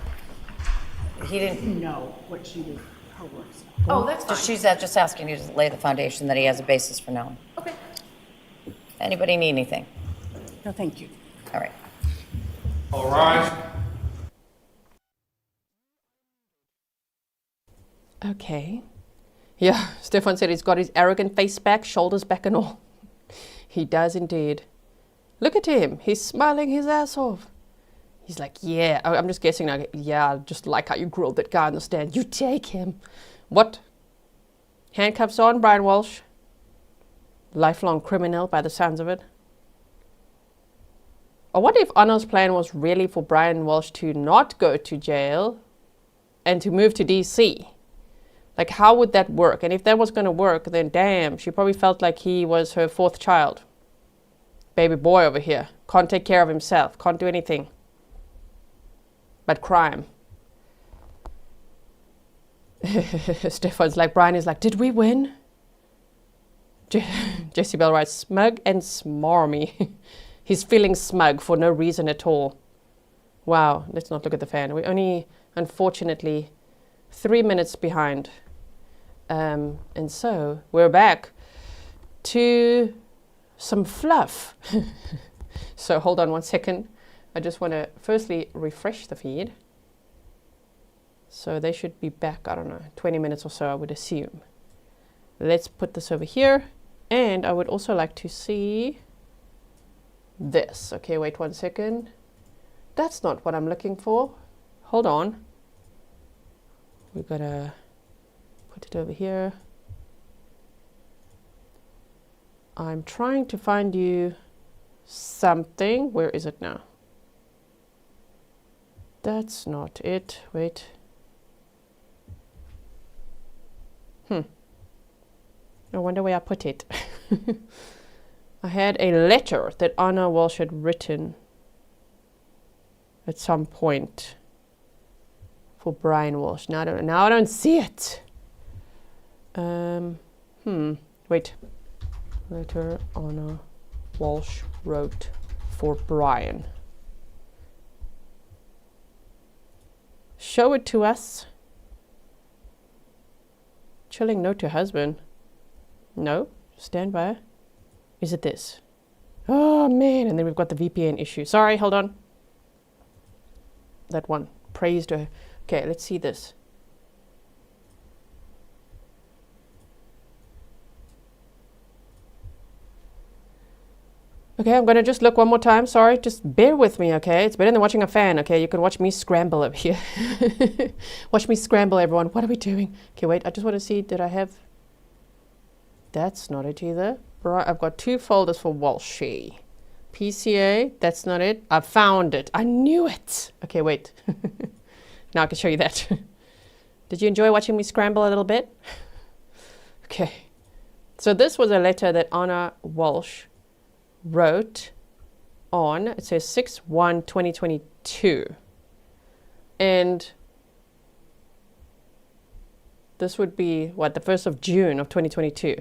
He didn't. Know what she did, her words. Oh, that's fine. She's just asking you to lay the foundation that he has a basis for knowing. Okay. Anybody need anything? No, thank you. All right. All rise. Okay. Yeah, Stefan said he's got his arrogant face back, shoulders back and all. He does indeed. Look at him. He's smiling his ass off. He's like, yeah, I'm just guessing now. Yeah, I just like how you grilled that guy on the stand. You take him. What? Handcuffs on, Brian Walshe? Lifelong criminal by the sounds of it. I wonder if Ana's plan was really for Brian Walshe to not go to jail and to move to DC. Like, how would that work? And if that was going to work, then damn, she probably felt like he was her 4th child. Baby boy over here. Can't take care of himself. Can't do anything but crime. Stefan's like, Brian is like, did we win? Jessie Bell writes, smug and smarmy. He's feeling smug for no reason at all. Wow, let's not look at the fan. We're only, unfortunately, 3 minutes behind. And so we're back to some fluff. So hold on one second. I just want to firstly refresh the feed. So they should be back, I don't know, 20 minutes or so, I would assume. Let's put this over here. And I would also like to see this. Okay, wait 1 second. That's not what I'm looking for. Hold on. We gotta put it over here. I'm trying to find you something. Where is it now? That's not it. Wait. I wonder where I put it. I had a letter that Ana Walshe had written at some point for Brian Walshe. Now I don't see it. Wait. Letter Ana Walshe wrote for Brian. Show it to us. Chilling note to husband. No, stand by. Is it this? Oh man, and then we've got the VPN issue. Sorry, hold on. That one. Praise to her. Okay, let's see this. Okay, I'm going to just look one more time. Sorry, just bear with me, okay? It's better than watching a fan, okay? You can watch me scramble over here. Watch me scramble, everyone. What are we doing? Okay, wait, I just want to see, did I have... That's not it either. Right, I've got 2 folders for Walshe. PCA, that's not it. I found it. I knew it. Okay, wait. Now I can show you that. Did you enjoy watching me scramble a little bit? Okay. So this was a letter that Ana Walshe wrote on, it says 6/1/2022. And this would be, what, the 1st of June of 2022.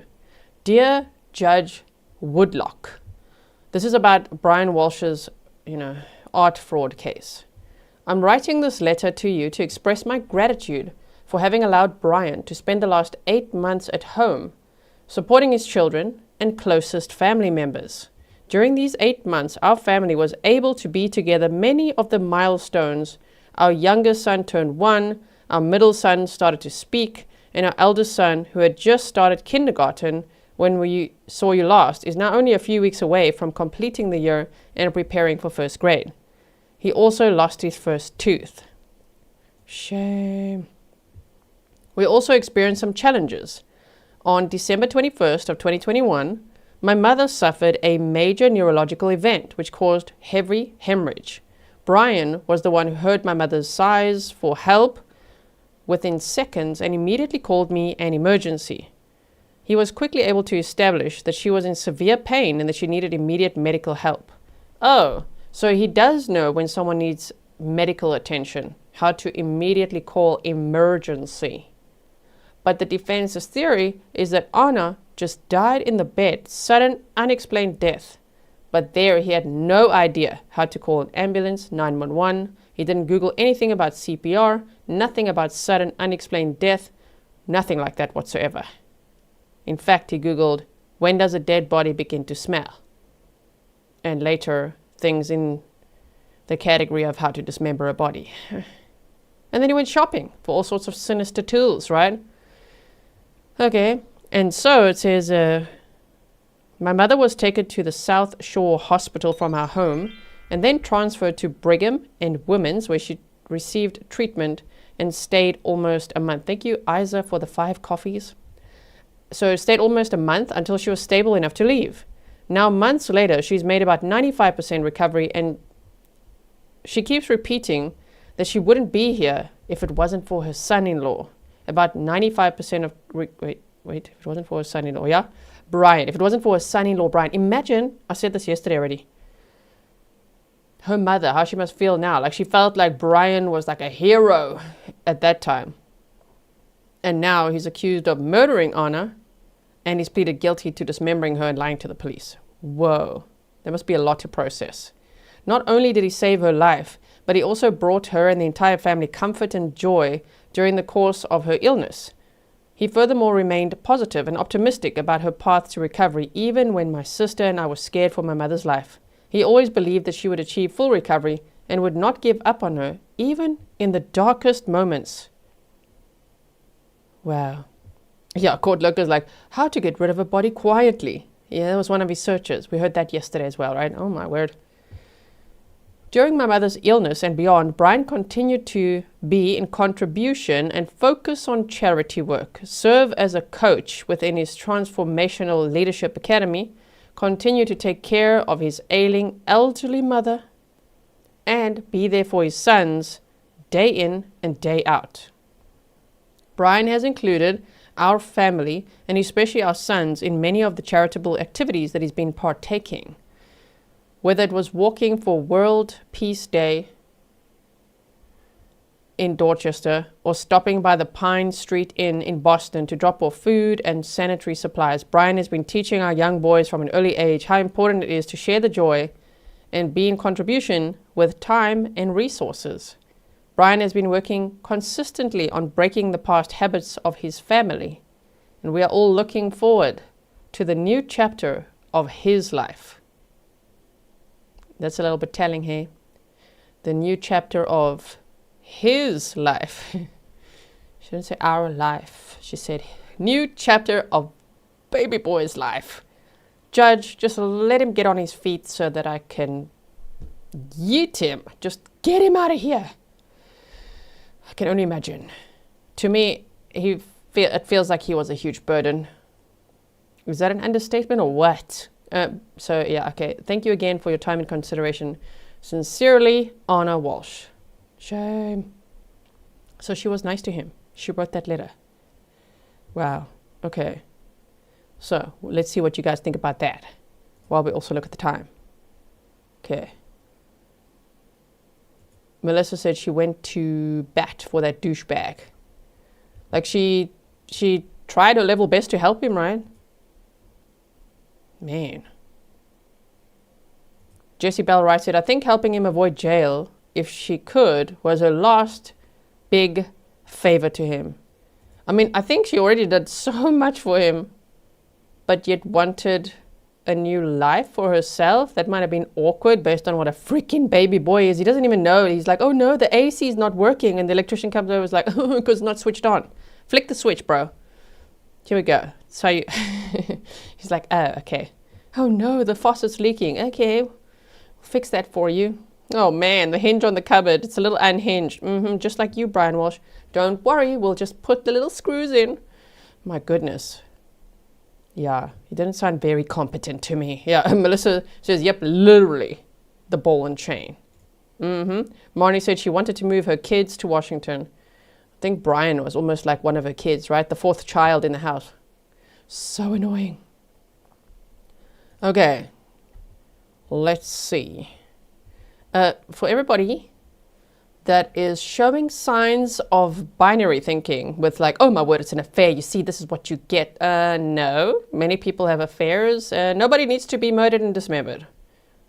Dear Judge Woodlock, this is about Brian Walshe's, art fraud case. I'm writing this letter to you to express my gratitude for having allowed Brian to spend the last 8 months at home, supporting his children and closest family members. During these 8 months, our family was able to be together many of the milestones. Our youngest son turned 1, our middle son started to speak, and our eldest son, who had just started kindergarten when we saw you last, is now only a few weeks away from completing the year and preparing for 1st grade. He also lost his first tooth. Shame. We also experienced some challenges. On December 21st of 2021, my mother suffered a major neurological event which caused heavy hemorrhage. Brian was the one who heard my mother's sighs for help within seconds and immediately called me an emergency. He was quickly able to establish that she was in severe pain and that she needed immediate medical help. Oh, so he does know when someone needs medical attention, how to immediately call emergency. But the defense's theory is that Ana just died in the bed, sudden, unexplained death. But there he had no idea how to call an ambulance, 911. He didn't Google anything about CPR, nothing about sudden, unexplained death, nothing like that whatsoever. In fact, he Googled, when does a dead body begin to smell? And later, things in the category of how to dismember a body. And then he went shopping for all sorts of sinister tools, right? Okay, and so it says, my mother was taken to the South Shore Hospital from our home and then transferred to Brigham and Women's, where she received treatment and stayed almost a month. Thank you, Isa, for the 5 coffees. So stayed almost a month until she was stable enough to leave. Now, months later, she's made about 95% recovery, and she keeps repeating that she wouldn't be here if it wasn't for her son-in-law. About 95% of... Wait, if it wasn't for her son-in-law, yeah? Brian. If it wasn't for her son-in-law, Brian. Imagine, I said this yesterday already, her mother, how she must feel now. Like, she felt like Brian was like a hero at that time. And now he's accused of murdering Ana, and he's pleaded guilty to dismembering her and lying to the police. Whoa. There must be a lot to process. Not only did he save her life, but he also brought her and the entire family comfort and joy during the course of her illness. He furthermore remained positive and optimistic about her path to recovery, even when my sister and I were scared for my mother's life. He always believed that she would achieve full recovery and would not give up on her, even in the darkest moments. Wow. Yeah, Court Locker's like, how to get rid of a body quietly. Yeah, that was one of his searches. We heard that yesterday as well, right? Oh my word. During my mother's illness and beyond, Brian continued to be in contribution and focus on charity work, serve as a coach within his Transformational Leadership Academy, continue to take care of his ailing elderly mother, and be there for his sons day in and day out. Brian has included our family, and especially our sons, in many of the charitable activities that he's been partaking. Whether it was walking for World Peace Day in Dorchester, or stopping by the Pine Street Inn in Boston to drop off food and sanitary supplies, Brian has been teaching our young boys from an early age how important it is to share the joy and be in contribution with time and resources. Brian has been working consistently on breaking the past habits of his family, and we are all looking forward to the new chapter of his life. That's a little bit telling, hey? The new chapter of his life. She didn't say our life. She said new chapter of baby boy's life. Judge, just let him get on his feet so that I can yeet him. Just get him out of here. I can only imagine. To me, it feels like he was a huge burden. Is that an understatement or what? So yeah, okay. Thank you again for your time and consideration. Sincerely, Ana Walshe. Shame. So she was nice to him. She wrote that letter. Wow. Okay. So let's see what you guys think about that while we also look at the time. Okay. Melissa said she went to bat for that douchebag. Like she tried her level best to help him, right? Man. Jessie Bell writes it, I think helping him avoid jail, if she could, was her last big favor to him. I mean, I think she already did so much for him, but yet wanted a new life for herself. That might have been awkward based on what a freaking baby boy is. He doesn't even know. He's like, oh no, the AC is not working. And the electrician comes over and is like, oh, because it's not switched on. Flick the switch, bro. Here we go. So you he's like, oh, okay. Oh no, the faucet's leaking. Okay, we'll fix that for you. Oh man, the hinge on the cupboard, it's a little unhinged. Just like you, Brian Walshe. Don't worry, we'll just put the little screws in. My goodness. Yeah, he didn't sound very competent to me. Yeah, Melissa says, yep, literally the ball and chain. Marnie said she wanted to move her kids to Washington. I think Brian was almost like one of her kids, right? The fourth child in the house. So annoying. Okay, let's see. For everybody that is showing signs of binary thinking with like, oh my word, it's an affair. You see, this is what you get. No, many people have affairs. Nobody needs to be murdered and dismembered.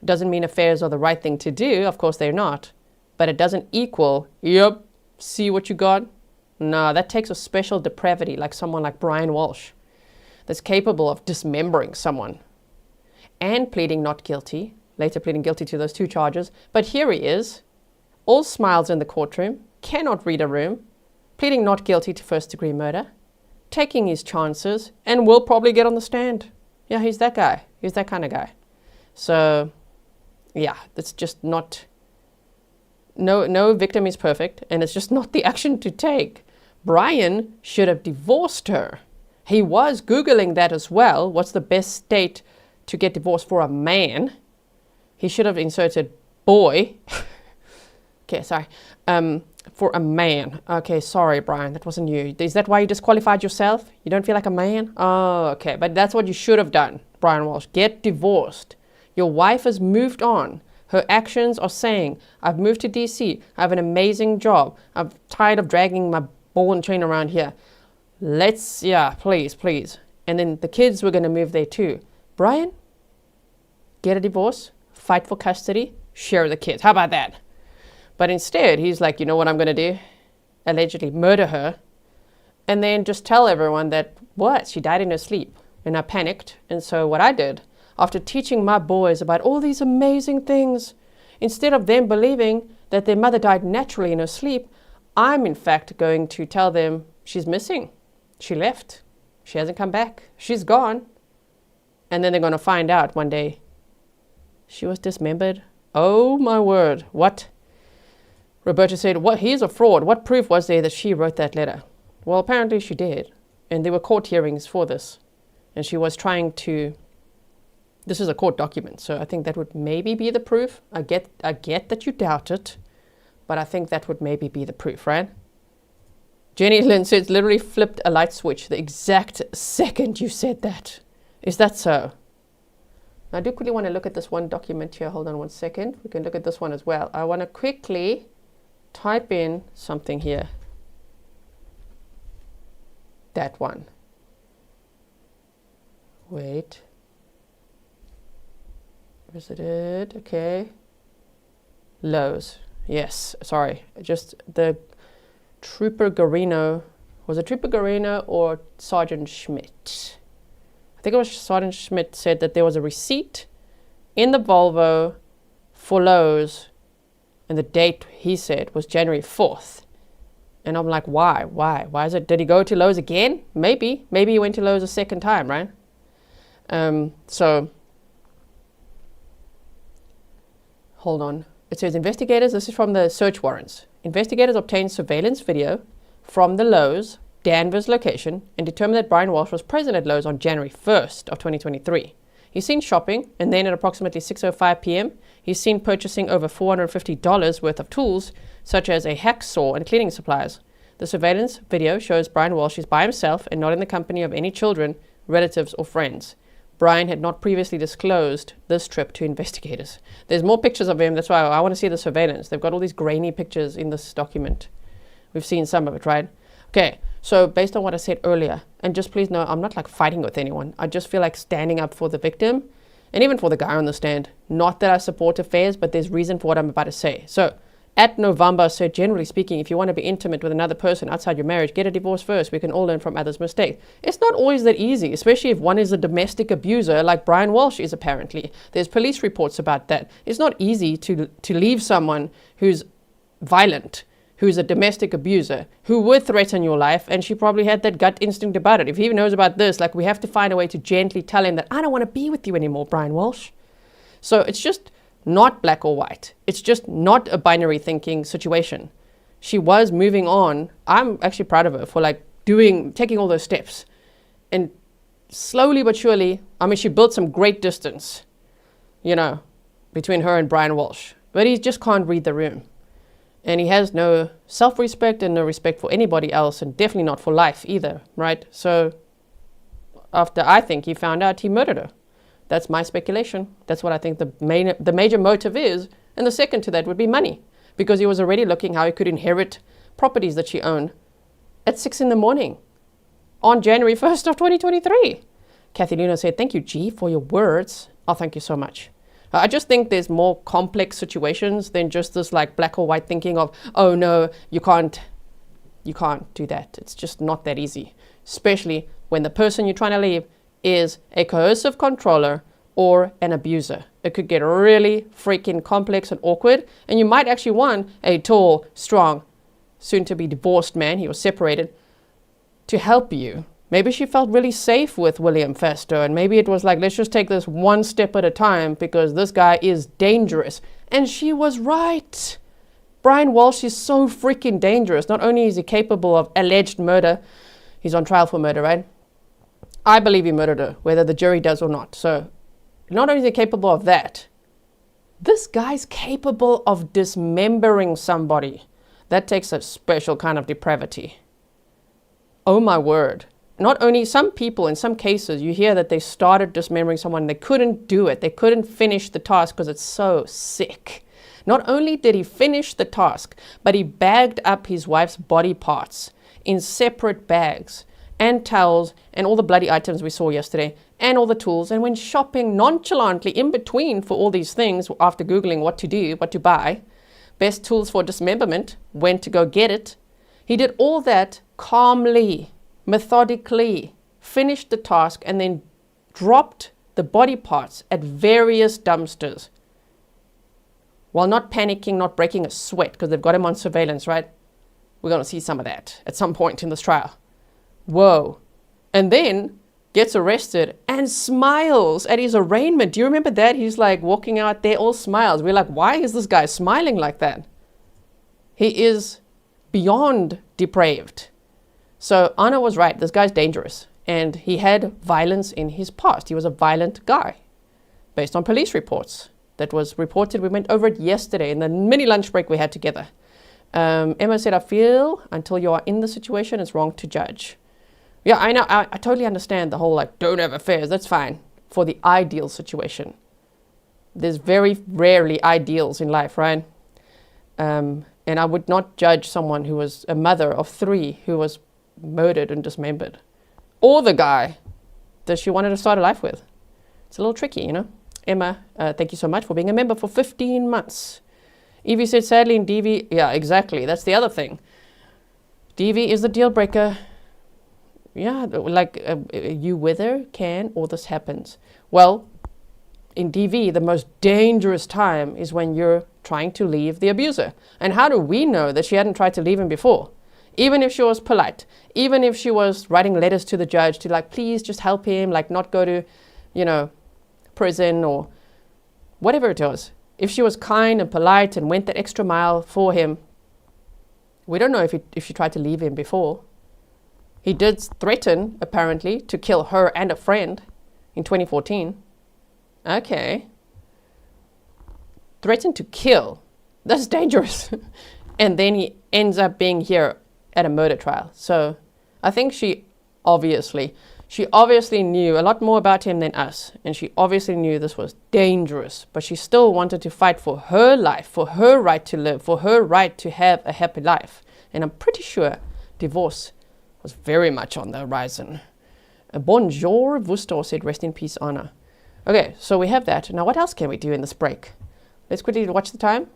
It doesn't mean affairs are the right thing to do. Of course they're not. But it doesn't equal, yep, see what you got? No, that takes a special depravity like someone like Brian Walshe that's capable of dismembering someone and pleading not guilty, later pleading guilty to those 2 charges. But here he is, all smiles in the courtroom, cannot read a room, pleading not guilty to first-degree murder, taking his chances, and will probably get on the stand. Yeah, he's that guy. He's that kind of guy. So, yeah, it's just not... No victim is perfect, and it's just not the action to take. Brian should have divorced her. He was Googling that as well. What's the best state to get divorced for a man? He should have inserted boy. Okay, sorry. For a man. Okay, sorry, Brian, that wasn't you. Is that why you disqualified yourself? You don't feel like a man? Oh, okay. But that's what you should have done, Brian Walshe. Get divorced. Your wife has moved on. Her actions are saying, I've moved to DC. I have an amazing job. I'm tired of dragging my ball and chain around here. Please. And then the kids were going to move there too. Brian, get a divorce, fight for custody, share the kids. How about that? But instead, he's like, you know what I'm going to do? Allegedly murder her. And then just tell everyone that, what? She died in her sleep. And I panicked. And so what I did, after teaching my boys about all these amazing things, instead of them believing that their mother died naturally in her sleep, I'm in fact going to tell them she's missing. She left. She hasn't come back. She's gone. And then they're going to find out one day she was dismembered. Oh my word. What? Roberta said, "What? He's a fraud. What proof was there that she wrote that letter?" Well, apparently she did. And there were court hearings for this. And she was trying to... This is a court document, so I think that would maybe be the proof. I get that you doubt it. but I think that would maybe be the proof, right? Jenny Lynn says literally flipped a light switch the exact second you said that. Is that so? I do quickly want to look at this one document here. Hold on one second. We can look at this one as well. I want to quickly type in something here. That one. Wait. Visited. Okay. Lowe's. Yes. Sorry. Just the Trooper Garino. Was it Trooper Garino or Sergeant Schmidt? I think it was Sergeant Schmidt said that there was a receipt in the Volvo for Lowe's, and the date he said was January 4th. And I'm like, why? Why is it? Did he go to Lowe's again? Maybe he went to Lowe's a second time, right? So hold on. It says investigators, this is from the search warrants. Investigators obtained surveillance video from the Lowe's Danvers location and determined that Brian Walshe was present at Lowe's on January 1st of 2023. He's seen shopping, and then at approximately 6:05 p.m., he's seen purchasing over $450 worth of tools, such as a hacksaw and cleaning supplies. The surveillance video shows Brian Walshe is by himself and not in the company of any children, relatives, or friends. Brian had not previously disclosed this trip to investigators. There's more pictures of him. That's why I want to see the surveillance. They've got all these grainy pictures in this document. We've seen some of it, right? Okay, so based on what I said earlier, and just please know, I'm not like fighting with anyone. I just feel like standing up for the victim and even for the guy on the stand. Not that I support affairs, but there's reason for what I'm about to say. So at November said, generally speaking, if you want to be intimate with another person outside your marriage, get a divorce first. We can all learn from others' mistakes. It's not always that easy, especially if one is a domestic abuser like Brian Walshe is apparently. There's police reports about that. It's not easy to leave someone who's violent, who's a domestic abuser, who would threaten your life, and she probably had that gut instinct about it. If he knows about this, like, we have to find a way to gently tell him that, I don't want to be with you anymore, Brian Walshe. So it's just not black or white. It's just not a binary thinking situation. She was moving on. I'm actually proud of her for taking all those steps. And slowly but surely, I mean, she built some great distance, between her and Brian Walshe. But he just can't read the room. And he has no self-respect and no respect for anybody else, and definitely not for life either, right? So after I think he found out, he murdered her. That's my speculation. That's what I think the major motive is. And the second to that would be money, because he was already looking how he could inherit properties that she owned at 6 a.m. on January 1st of 2023. Kathy Luna said, thank you, G, for your words. Oh, thank you so much. I just think there's more complex situations than just this like black or white thinking of, oh no, you can't do that. It's just not that easy, especially when the person you're trying to leave is a coercive controller or an abuser. It could get really freaking complex and awkward, and you might actually want a tall, strong, soon-to-be divorced man, he was separated, to help you. Maybe she felt really safe with William Fastow, and maybe it was like, let's just take this one step at a time because this guy is dangerous. And she was right. Brian Walshe is so freaking dangerous. Not only is he capable of alleged murder, he's on trial for murder, right? I believe he murdered her, whether the jury does or not. So not only is he capable of that, this guy's capable of dismembering somebody. That takes a special kind of depravity. Oh my word. Not only some people, in some cases, you hear that they started dismembering someone and they couldn't do it. They couldn't finish the task because it's so sick. Not only did he finish the task, but he bagged up his wife's body parts in separate bags and towels and all the bloody items we saw yesterday and all the tools, and went shopping nonchalantly in between for all these things after Googling what to do, what to buy. Best tools for dismemberment, went to go get it. He did all that calmly, methodically, finished the task, and then dropped the body parts at various dumpsters while not panicking, not breaking a sweat, because they've got him on surveillance, right? We're going to see some of that at some point in this trial. Whoa. And then gets arrested and smiles at his arraignment. Do you remember that? He's like walking out there, all smiles. We're like, why is this guy smiling like that? He is beyond depraved. So Ana was right. This guy's dangerous. And he had violence in his past. He was a violent guy, based on police reports. That was reported. We went over it yesterday in the mini lunch break we had together. Emma said, I feel until you are in the situation, it's wrong to judge. Yeah, I know. I totally understand the whole, like, don't have affairs. That's fine for the ideal situation. There's very rarely ideals in life, right? And I would not judge someone who was a mother of 3 who was murdered and dismembered. Or the guy that she wanted to start a life with. It's a little tricky, you know? Emma, thank you so much for being a member for 15 months. Evie said, sadly in DV, yeah, exactly. That's the other thing. DV is the deal breaker. Yeah, like you whether can or this happens. Well, in DV, the most dangerous time is when you're trying to leave the abuser. And how do we know that she hadn't tried to leave him before? Even if she was polite, even if she was writing letters to the judge to like, please just help him, like not go to, you know, prison or whatever it was. If she was kind and polite and went that extra mile for him, we don't know if she tried to leave him before. He did threaten, apparently, to kill her and a friend in 2014. Okay. Threatened to kill. That's dangerous. And then he ends up being here at a murder trial. So I think she obviously knew a lot more about him than us. And she obviously knew this was dangerous. But she still wanted to fight for her life, for her right to live, for her right to have a happy life. And I'm pretty sure divorce was very much on the horizon. Bonjour, Vusto said, rest in peace, Ana. Okay, so we have that. Now, what else can we do in this break? Let's quickly watch the time.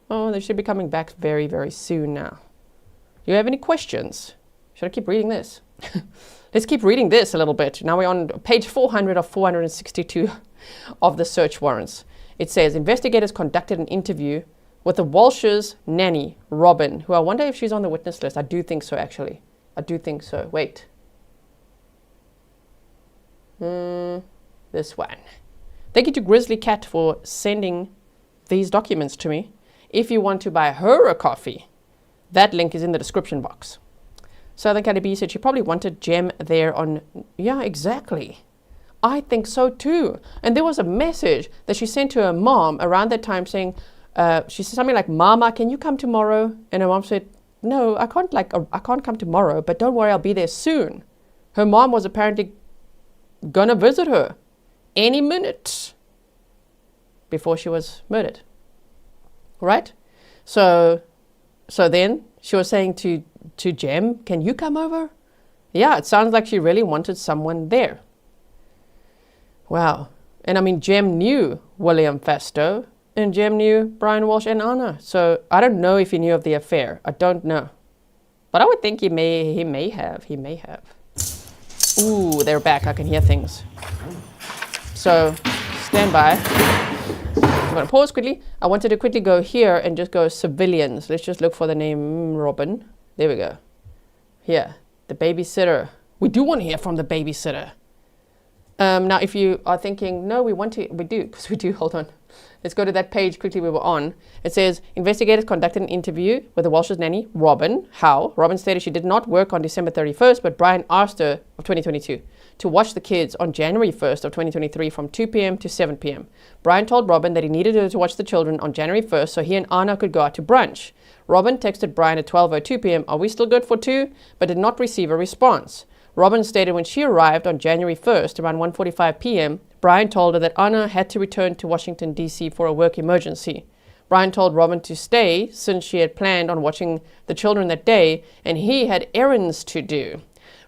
Oh, they should be coming back very, very soon now. Do you have any questions? Should I keep reading this? Let's keep reading this a little bit. Now we're on page 400 of 462 of the search warrants. It says, investigators conducted an interview with the Walshe's nanny, Robin, who I wonder if she's on the witness list. I do think so, actually. I do think so. Wait. This one. Thank you to Grizzly Cat for sending these documents to me. If you want to buy her a coffee, that link is in the description box. Southern Cali said she probably wanted Jem there on... Yeah, exactly. I think so too. And there was a message that she sent to her mom around that time saying, she said something like, Mama, can you come tomorrow? And her mom said, no, I can't come tomorrow, but don't worry, I'll be there soon. Her mom was apparently gonna visit her any minute before she was murdered. Right? So then she was saying to Jem, can you come over? Yeah, it sounds like she really wanted someone there. Wow. And I mean, Jem knew William Fastow, and Jem knew Brian Walshe and Ana. So I don't know if he knew of the affair. I don't know. But I would think he may have. Ooh, they're back. I can hear things. So stand by. I'm going to pause quickly. I wanted to quickly go here and just go civilians. Let's just look for the name Robin. There we go. Here, the babysitter. We do want to hear from the babysitter. Now, if you are thinking, no, we do. Hold on. Let's go to that page quickly we were on. It says, investigators conducted an interview with the Walshe's nanny, Robin. How? Robin stated she did not work on December 31st, but Brian asked her, of 2022, to watch the kids on January 1st of 2023 from 2 p.m. to 7 p.m. Brian told Robin that he needed her to watch the children on January 1st so he and Ana could go out to brunch. Robin texted Brian at 12:02 p.m., are we still good for 2? But did not receive a response. Robin stated when she arrived on January 1st, around 1:45 p.m., Brian told her that Ana had to return to Washington, D.C. for a work emergency. Brian told Robin to stay since she had planned on watching the children that day and he had errands to do.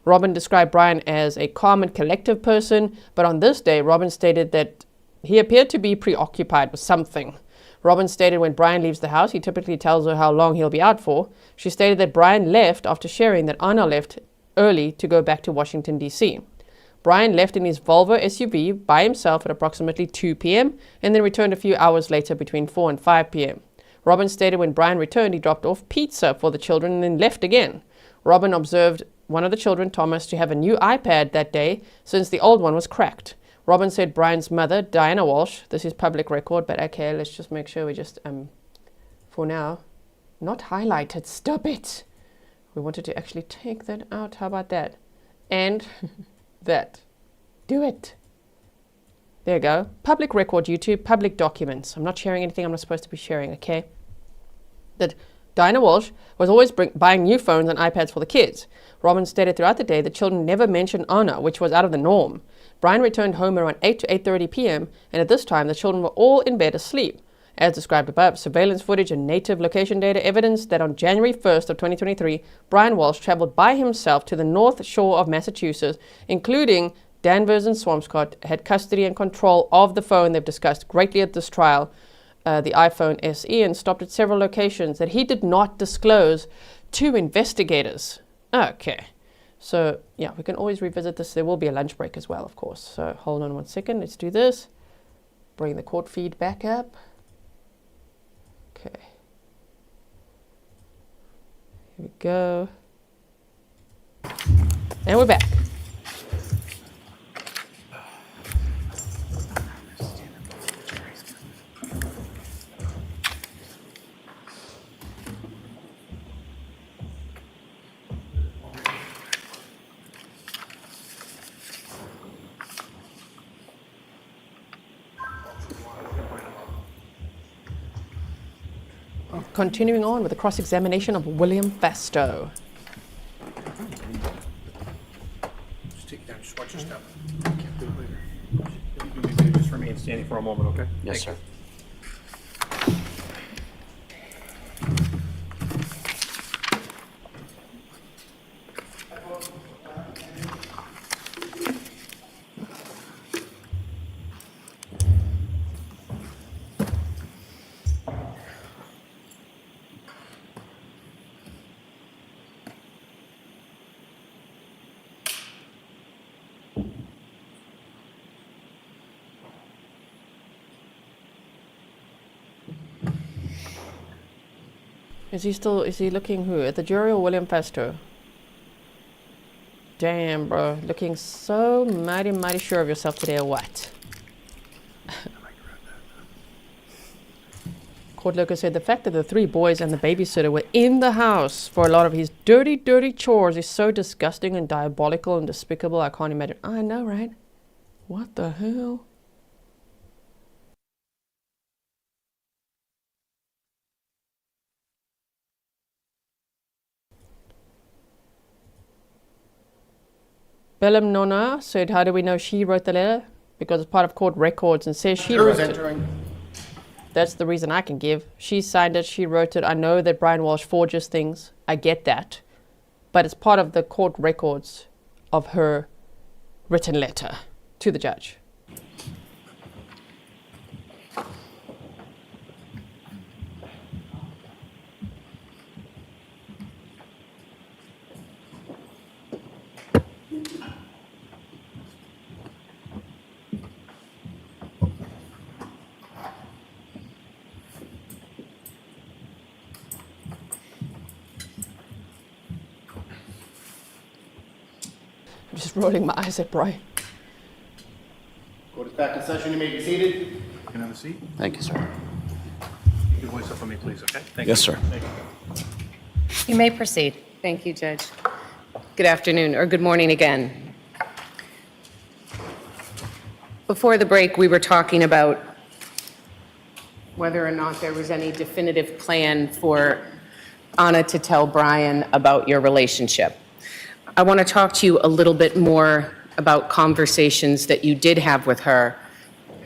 Robin described Brian as a calm and collective person, but on this day, Robin stated that he appeared to be preoccupied with something. Robin stated when Brian leaves the house, he typically tells her how long he'll be out for. She stated that Brian left after sharing that Ana left early to go back to Washington, D.C. Brian left in his Volvo SUV by himself at approximately 2 p.m. and then returned a few hours later between 4 and 5 p.m. Robin stated when Brian returned, he dropped off pizza for the children and then left again. Robin observed one of the children, Thomas, to have a new iPad that day since the old one was cracked. Robin said Brian's mother, Diana Walshe, this is public record, but okay, let's just make sure we just, for now, not highlighted. Stop it. We wanted to actually take that out. How about that? And that. Do it. There you go. Public record, YouTube, public documents. I'm not sharing anything I'm not supposed to be sharing, okay? That Diana Walshe was always buying new phones and iPads for the kids. Robin stated throughout the day that children never mentioned Ana, which was out of the norm. Brian returned home around 8 to 8:30 p.m., and at this time the children were all in bed asleep. As described above, surveillance footage and native location data evidence that on January 1st of 2023, Brian Walshe traveled by himself to the north shore of Massachusetts, including Danvers and Swampscott, had custody and control of the phone they've discussed greatly at this trial, the iPhone SE, and stopped at several locations that he did not disclose to investigators. Okay, so yeah, we can always revisit this. There will be a lunch break as well, of course. So hold on 1 second. Let's do this. Bring the court feed back up. Okay. Here we go. And we're back. Continuing on with the cross-examination of William Fastow. Just take it down, just watch your step. Can't do it later. You just remain standing for a moment, okay? Yes, sir. Is he looking who? At the jury or William Fastow? Damn, bro. Looking so mighty sure of yourself today or what? Court Loco said the fact that the 3 boys and the babysitter were in the house for a lot of his dirty chores is so disgusting and diabolical and despicable. I can't imagine. I know, right? What the hell? Bellum Nona said, how do we know she wrote the letter? Because it's part of court records and says she wrote it. That's the reason I can give. She signed it, she wrote it. I know that Brian Walshe forges things. I get that. But it's part of the court records of her written letter to the judge. Just rolling my eyes at Brian. Court is back in session. You may be seated. You can have a seat. Thank you, sir. Keep your voice up for me, please, okay? Thank Yes, you. sir. Thank you. You may proceed. Thank you, Judge. Good afternoon, or good morning again. Before the break, we were talking about whether or not there was any definitive plan for Ana to tell Brian about your relationship. I want to talk to you a little bit more about conversations that you did have with her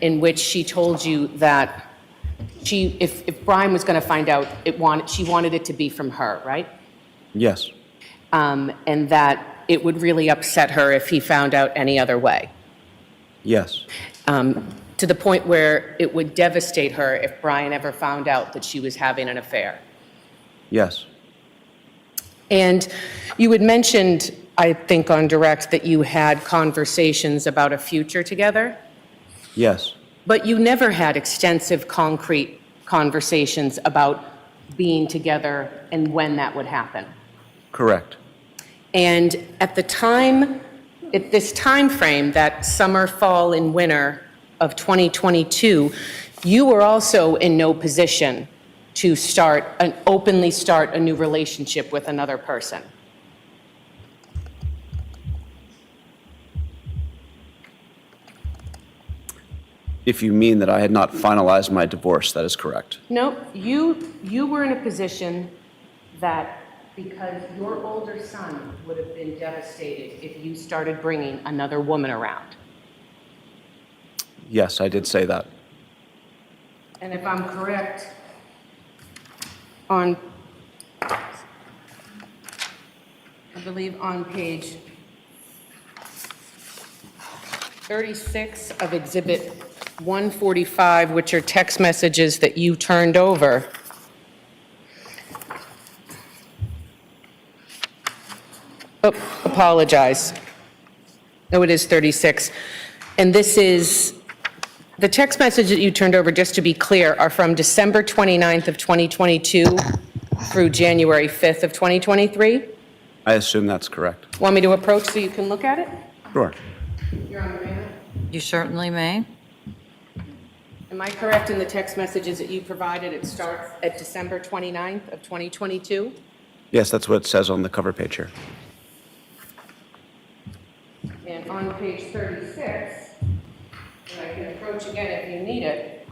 in which she told you that if Brian was going to find out, she wanted it to be from her, right? Yes. And that it would really upset her if he found out any other way. Yes. To the point where it would devastate her if Brian ever found out that she was having an affair. Yes. And you had mentioned, I think on direct, that you had conversations about a future together, Yes. but you never had extensive, concrete conversations about being together and when that would happen. Correct. And at the time, at this time frame, that summer, fall, and winter of 2022, you were also in no position to openly start a new relationship with another person. If you mean that I had not finalized my divorce, that is correct. No, you were in a position that because your older son would have been devastated if you started bringing another woman around. Yes, I did say that. And if I'm correct, I believe on page 36 of Exhibit 145, which are text messages that you turned over, oh, apologize. No, it is 36. And this is, the text message that you turned over, just to be clear, are from December 29th of 2022 through January 5th of 2023? I assume that's correct. Want me to approach so you can look at it? Sure. Your Honor, may I? You certainly may. Am I correct in the text messages that you provided? It starts at December 29th of 2022? Yes, that's what it says on the cover page here. And on page 36, and I can approach again if you need it,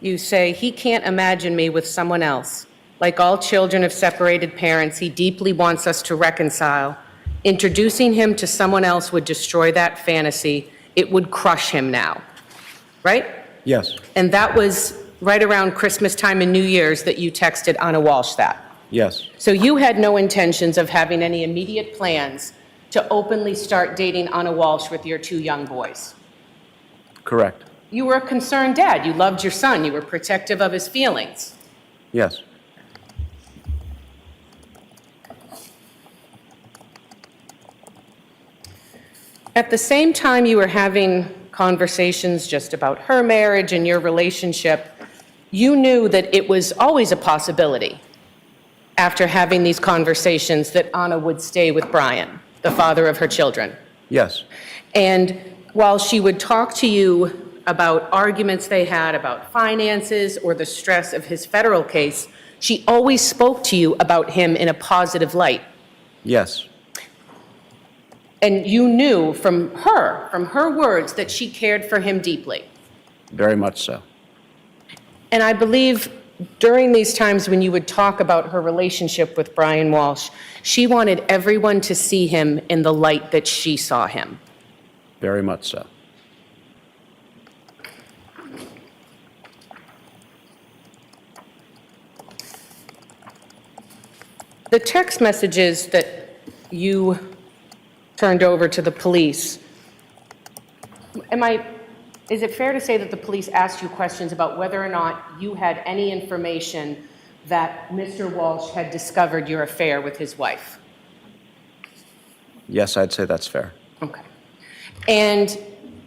you say, "He can't imagine me with someone else. Like all children of separated parents, he deeply wants us to reconcile. Introducing him to someone else would destroy that fantasy. It would crush him now." Right? Yes. And that was right around Christmas time and New Year's that you texted Ana Walshe that. Yes. So you had no intentions of having any immediate plans to openly start dating Ana Walshe with your two young boys. Correct. You were a concerned dad. You loved your son. You were protective of his feelings. Yes. At the same time you were having conversations just about her marriage and your relationship, you knew that it was always a possibility after having these conversations that Ana would stay with Brian, the father of her children. Yes. And while she would talk to you about arguments they had about finances or the stress of his federal case, she always spoke to you about him in a positive light. Yes. And you knew from her words, that she cared for him deeply. Very much so. And I believe during these times when you would talk about her relationship with Brian Walshe, she wanted everyone to see him in the light that she saw him. Very much so. The text messages that you turned over to the police, is it fair to say that the police asked you questions about whether or not you had any information that Mr. Walshe had discovered your affair with his wife? Yes, I'd say that's fair. Okay. And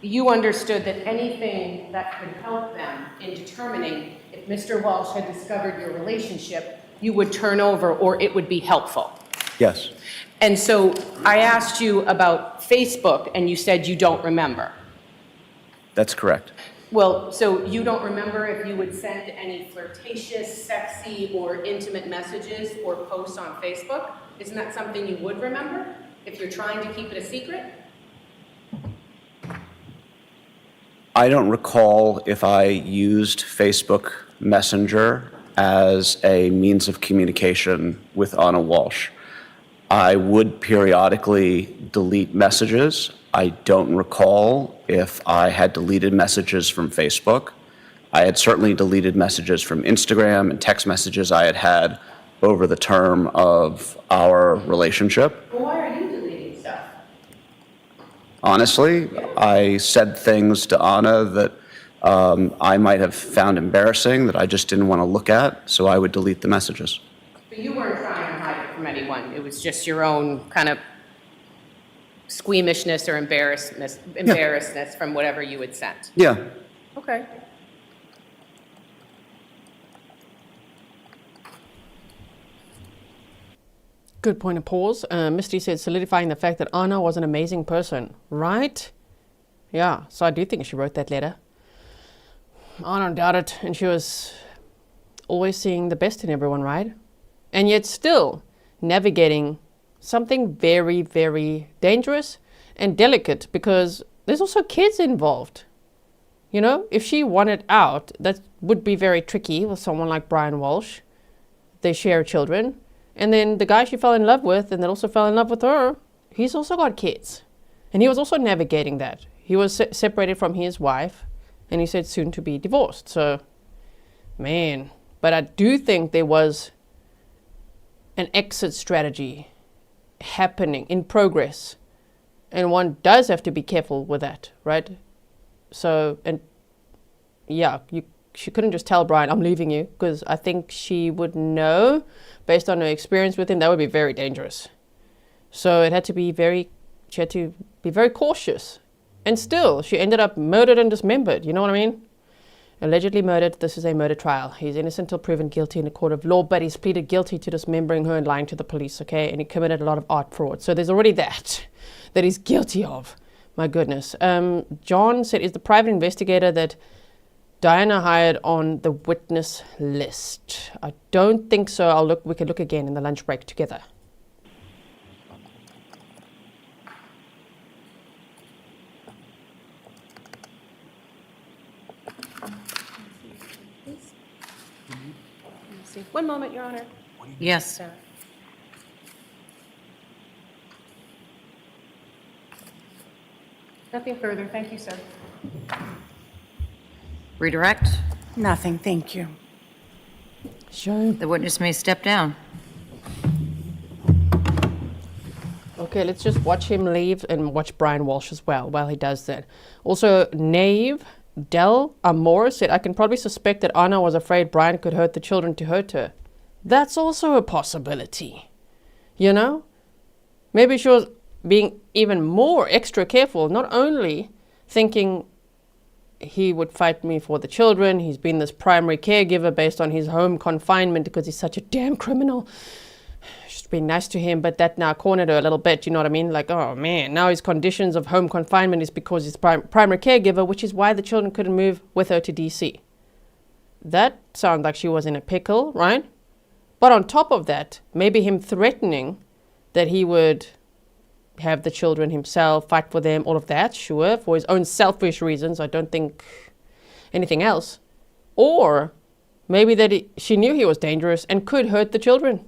you understood that anything that could help them in determining if Mr. Walshe had discovered your relationship, you would turn over or it would be helpful. Yes. And so I asked you about Facebook and you said you don't remember. That's correct. Well, so you don't remember if you would send any flirtatious, sexy, or intimate messages or posts on Facebook? Isn't that something you would remember if you're trying to keep it a secret? I don't recall if I used Facebook Messenger as a means of communication with Ana Walshe. I would periodically delete messages. I don't recall if I had deleted messages from Facebook. I had certainly deleted messages from Instagram and text messages I had had over the term of our relationship. Well, why are you deleting stuff? Honestly, I said things to Ana that I might have found embarrassing that I just didn't want to look at, so I would delete the messages. But you weren't trying to hide it from anyone. It was just your own kind of squeamishness or embarrassedness from whatever you had sent. Yeah. Okay. Good point of pause. Misty said, solidifying the fact that Ana was an amazing person, right? Yeah, so I do think she wrote that letter. I don't doubt it. And she was always seeing the best in everyone, right? And yet still navigating something very, very dangerous and delicate because there's also kids involved. You know, if she wanted out, that would be very tricky with someone like Brian Walshe. they share children. And then the guy she fell in love with and then also fell in love with her, he's also got kids. And he was also navigating that. He was separated from his wife, and he said soon to be divorced. So, man. But I do think there was an exit strategy happening in progress. And one does have to be careful with that, right? So, and yeah, she couldn't just tell Brian, I'm leaving you, because I think she would know, based on her experience with him, that would be very dangerous. So she had to be very cautious. And still, she ended up murdered and dismembered, you know what I mean? Allegedly murdered, this is a murder trial. He's innocent till proven guilty in a court of law, but he's pleaded guilty to dismembering her and lying to the police, okay? And he committed a lot of art fraud. So there's already that he's guilty of. My goodness. John said, is the private investigator that Diana hired on the witness list? I don't think so. We can look again in the lunch break together. One moment, Your Honor. Yes. Nothing further. Thank you, sir. Redirect. Nothing, thank you. Sure. The witness may step down. Okay, let's just watch him leave and watch Brian Walshe as well while he does that. Also, Nave Del Amor said, I can probably suspect that Ana was afraid Brian could hurt the children to hurt her. That's also a possibility. You know? Maybe she was being even more extra careful, not only thinking he would fight me for the children, he's been this primary caregiver based on his home confinement because he's such a damn criminal. Just being nice to him, but that now cornered her a little bit, you know what I mean? Like, oh man, now his conditions of home confinement is because he's primary caregiver, which is why the children couldn't move with her to DC. That sounds like she was in a pickle, right? But on top of that, maybe him threatening that he would have the children himself, fight for them, all of that, sure, for his own selfish reasons. I don't think anything else. Or maybe that she knew he was dangerous and could hurt the children.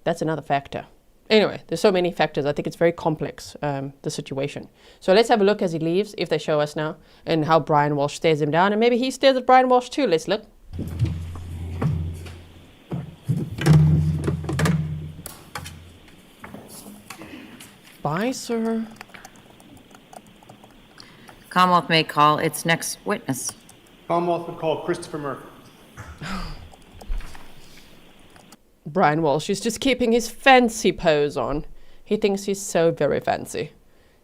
That's another factor. Anyway, there's so many factors. I think it's very complex, the situation. So let's have a look as he leaves, if they show us now, and how Brian Walshe stares him down. And maybe he stares at Brian Walshe too. Let's look. Bye, sir. Commonwealth may call its next witness. Commonwealth would call Christopher Murphy. Brian Walshe is just keeping his fancy pose on. He thinks he's so very fancy.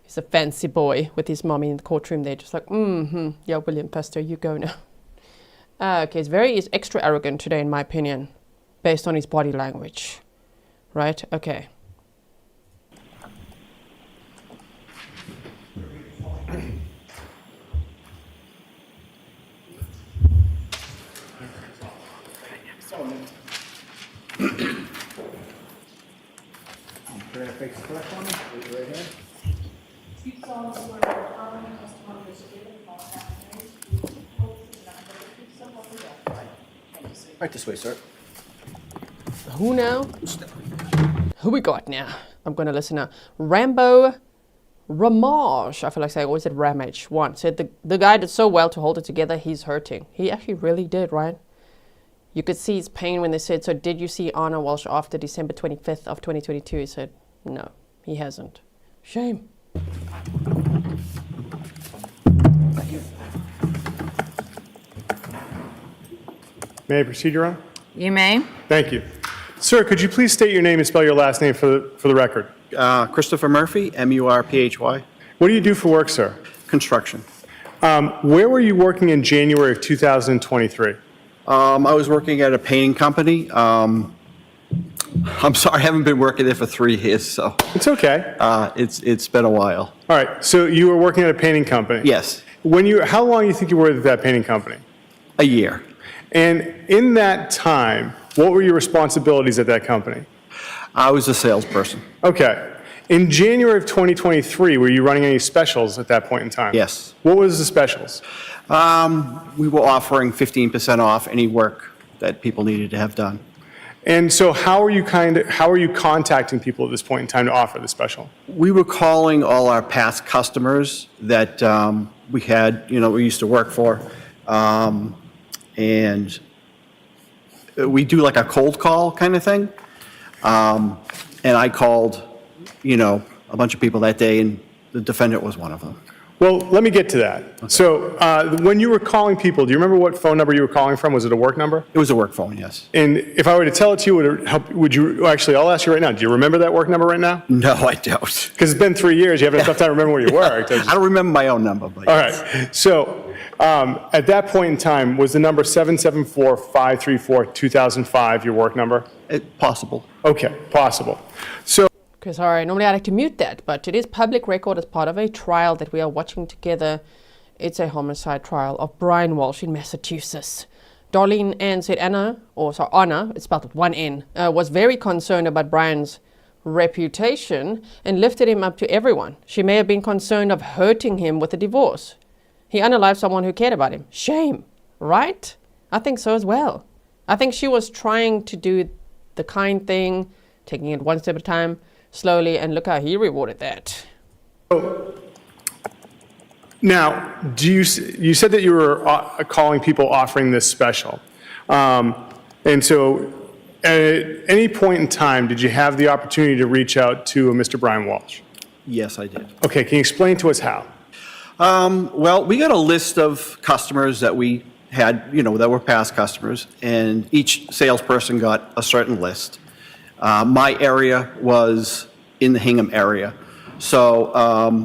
He's a fancy boy with his mommy in the courtroom there, just like, yeah, William Fastow, you go now. Okay, he's extra arrogant today, in my opinion, based on his body language. Right? Okay. You're going to face the correct one. Raise your right hand. Keep solemnly swear that the following testimony is given in all testimonies, you will not make yourself up or down, right? Thank you, sir. Right this way, sir. Who now? Who we got now? I'm going to listen now. Rambo Ramage. I feel like I always said Ramage. One said the guy did so well to hold it together, he's hurting. He actually really did, right? You could see his pain when they said, so did you see Ana Walshe after December 25th of 2022? He said, no, he hasn't. Shame. Thank you. May I proceed, Your Honor? You may. Thank you. Sir, could you please state your name and spell your last name for the record? Christopher Murphy, M-U-R-P-H-Y. What do you do for work, sir? Construction. Where were you working in January of 2023? I was working at a painting company. I'm sorry, I haven't been working there for 3 years, so. It's okay. It's been a while. All right, so you were working at a painting company? Yes. How long do you think you were at that painting company? A year. And in that time, what were your responsibilities at that company? I was a salesperson. Okay. In January of 2023, were you running any specials at that point in time? Yes. What was the specials? We were offering 15% off any work that people needed to have done. And so how are you contacting people at this point in time to offer the special? We were calling all our past customers that we had, we used to work for. And we do like a cold call kind of thing. And I called, a bunch of people that day, and the defendant was one of them. Well, let me get to that. Okay. So when you were calling people, do you remember what phone number you were calling from? Was it a work number? It was a work phone, yes. And if I were to tell it to you, would you, actually, I'll ask you right now, do you remember that work number right now? No, I don't. Because it's been 3 years, you haven't had enough time to remember where you worked. I don't remember my own number. But all right. So at that point in time, was the number 774-534-2005 your work number? Possible. Okay, possible. So. Okay, sorry, normally I like to mute that, but it is public record as part of a trial that we are watching together. It's a homicide trial of Brian Walshe in Massachusetts. Darlene Ann said Anna, it's spelled with one N, was very concerned about Brian's reputation and lifted him up to everyone. She may have been concerned of hurting him with a divorce. He unalived someone who cared about him. Shame, right? I think so as well. I think she was trying to do the kind thing, taking it one step at a time, slowly, and look how he rewarded that. Now, you said that you were calling people offering this special. And so at any point in time, did you have the opportunity to reach out to Mr. Brian Walshe? Yes, I did. Okay, can you explain to us how? Well, we got a list of customers that we had, that were past customers, and each salesperson got a certain list. My area was in the Hingham area. So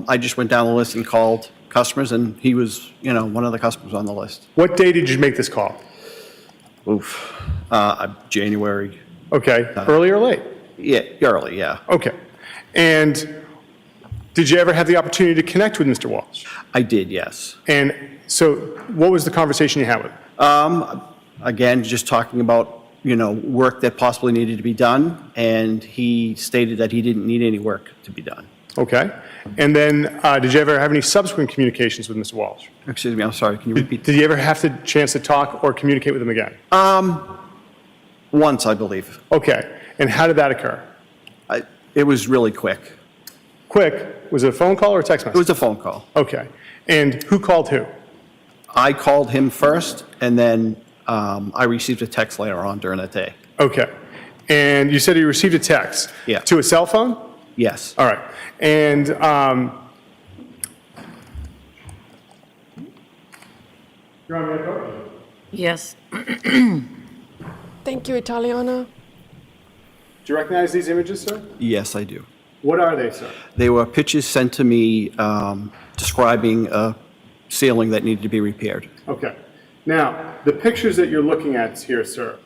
I just went down the list and called customers, and he was, one of the customers on the list. What day did you make this call? January. Okay, early or late? Yeah, early, yeah. Okay. And did you ever have the opportunity to connect with Mr. Walshe? I did, yes. And so what was the conversation you had with him? Again, just talking about work that possibly needed to be done, and he stated that he didn't need any work to be done. Okay. And then did you ever have any subsequent communications with Mr. Walshe? Excuse me, I'm sorry, can you repeat? Did you ever have the chance to talk or communicate with him again? Once, I believe. Okay. And how did that occur? It was really quick. Quick? Was it a phone call or a text message? It was a phone call. Okay. And who called who? I called him first, and then I received a text later on during the day. Okay. And you said you received a text? Yeah. To a cell phone? Yes. All right. And you're on my phone? Yes. Thank you, Italiana. Do you recognize these images, sir? Yes, I do. What are they, sir? They were pictures sent to me describing a ceiling that needed to be repaired. Okay. Now, the pictures that you're looking at here, sir,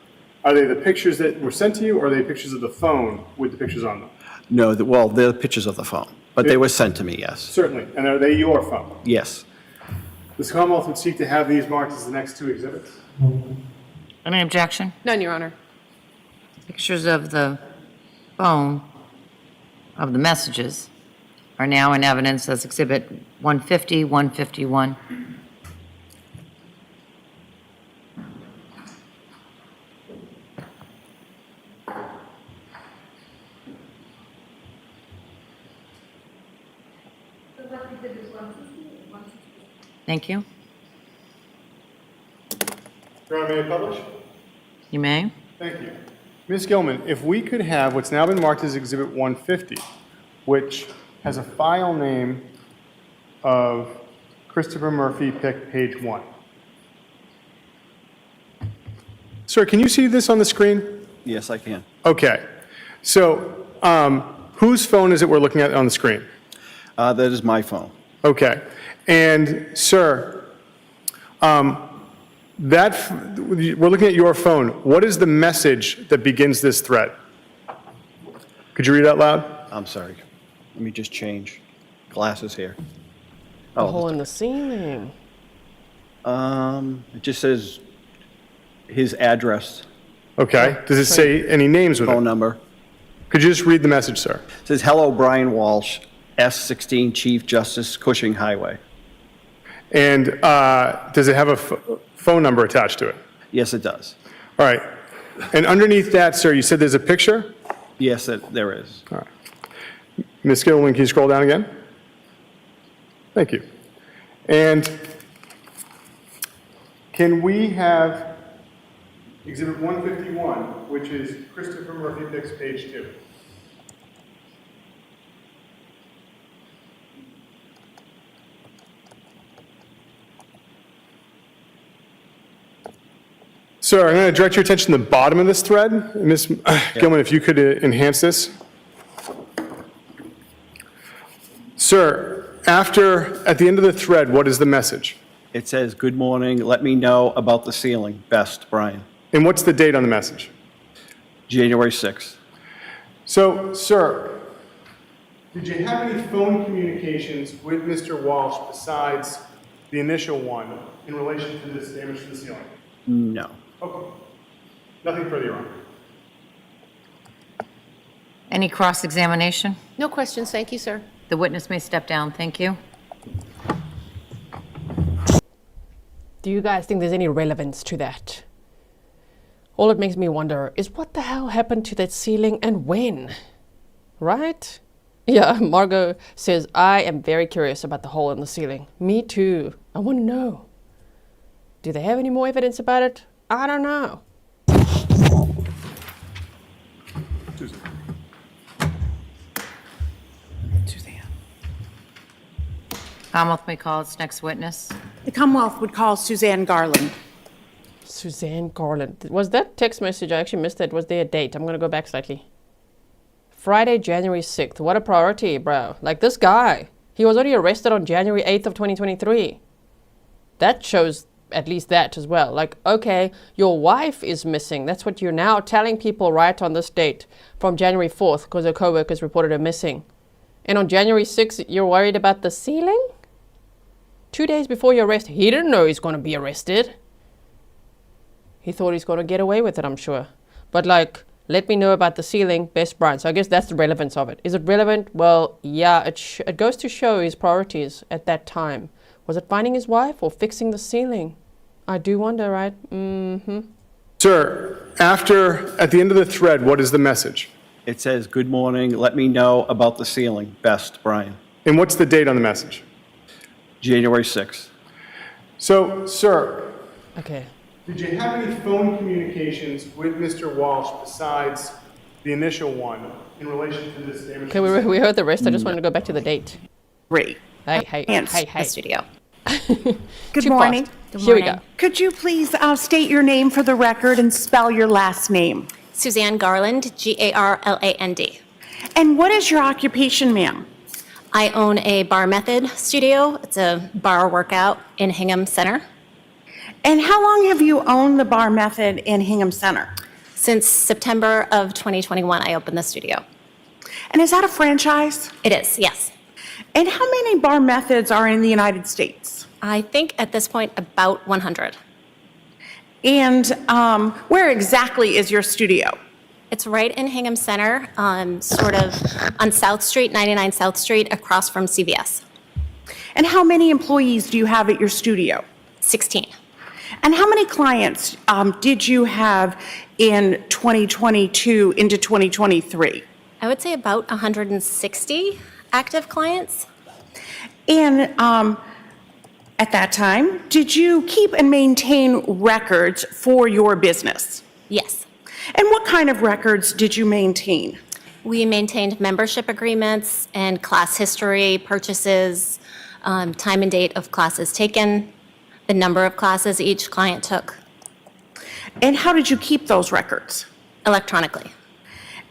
are they the pictures that were sent to you, or are they pictures of the phone with the pictures on them? No, they're pictures of the phone, but they were sent to me, yes. Certainly. And are they your phone? Yes. This Commonwealth would seek to have these marked as the next two exhibits. Any objection? None, Your Honor. Pictures of the phone, of the messages, are now in evidence as Exhibit 150, 151. Thank you. Your Honor, may I publish? You may. Thank you. Ms. Gilman, if we could have what's now been marked as Exhibit 150, which has a file name of Christopher Murphy, pick page 1. Sir, can you see this on the screen? Yes, I can. Okay. So whose phone is it we're looking at on the screen? That is my phone. Okay. And, sir, we're looking at your phone. What is the message that begins this thread? Could you read it out loud? I'm sorry. Let me just change glasses here. A hole in the ceiling. It just says his address. Okay. Does it say any names with it? Phone number. Could you just read the message, sir? It says, "Hello, Brian Walshe, S16 Chief Justice, Cushing Highway." And does it have a phone number attached to it? Yes, it does. All right. And underneath that, sir, you said there's a picture? Yes, there is. All right. Ms. Gilliland, can you scroll down again? Thank you. And can we have Exhibit 151, which is Christopher Murphy Picks, page 2? Sir, I'm going to direct your attention to the bottom of this thread. Ms. Gilman, if you could enhance this. Sir, at the end of the thread, what is the message? It says, "Good morning, let me know about the ceiling. Best, Brian." And what's the date on the message? January 6th. So, sir, did you have any phone communications with Mr. Walsh besides the initial one in relation to this damage to the ceiling? No. Okay. Nothing further, Your Honor. Any cross-examination? No questions, thank you, sir. The witness may step down. Thank you. Do you guys think there's any relevance to that? All it makes me wonder is what the hell happened to that ceiling and when? Right? Yeah, Margot says, I am very curious about the hole in the ceiling. Me too. I want to know. Do they have any more evidence about it? I don't know. Suzanne. Commonwealth may call its next witness. The Commonwealth would call Suzanne Garland. Suzanne Garland. Was that text message? I actually missed it. Was there a date? I'm going to go back slightly. Friday, January 6th. What a priority, bro. Like this guy. He was already arrested on January 8th of 2023. That shows at least that as well. Like, okay, your wife is missing. That's what you're now telling people right on this date from January 4th because her co-workers reported her missing. And on January 6th, you're worried about the ceiling? 2 days before your arrest, he didn't know he's going to be arrested. He thought he's going to get away with it, I'm sure. But like, let me know about the ceiling, best Brian. So I guess that's the relevance of it. Is it relevant? Well, yeah, it goes to show his priorities at that time. Was it finding his wife or fixing the ceiling? I do wonder, right? Mm-hmm. Sir, at the end of the thread, what is the message? It says, "Good morning, let me know about the ceiling. Best, Brian." And what's the date on the message? January 6th. So, sir, Okay. did you have any phone communications with Mr. Walsh besides the initial one in relation to this damage? Okay, we heard the rest. I just wanted to go back to the date. Great. Hey. The studio. Good Too morning. fast. Here we go. Could you please state your name for the record and spell your last name? Suzanne Garland, Garland. And what is your occupation, ma'am? I own a Bar Method studio. It's a bar workout in Hingham Center. And how long have you owned the Bar Method in Hingham Center? Since September of 2021, I opened the studio. And is that a franchise? It is, yes. And how many Bar Methods are in the United States? I think at this point about 100. And where exactly is your studio? It's right in Hingham Center, sort of on South Street, 99 South Street, across from CVS. And how many employees do you have at your studio? 16. And how many clients did you have in 2022 into 2023? I would say about 160 active clients. And at that time, did you keep and maintain records for your business? Yes. And what kind of records did you maintain? We maintained membership agreements and class history, purchases, time and date of classes taken, the number of classes each client took. And how did you keep those records? Electronically.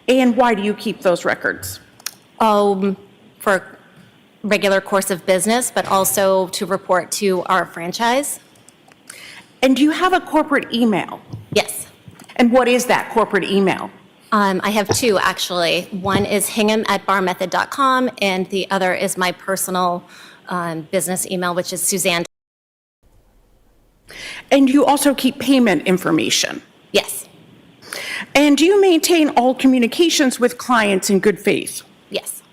And why do you keep those records? For regular course of business, but also to report to our franchise. And do you have a corporate email? Yes. And what is that corporate email? I have two, actually. One is hingham@barmethod.com, and the other is my personal business email, which is Suzanne. And you also keep payment information? Yes. And do you maintain all communications with clients in good faith? Yes.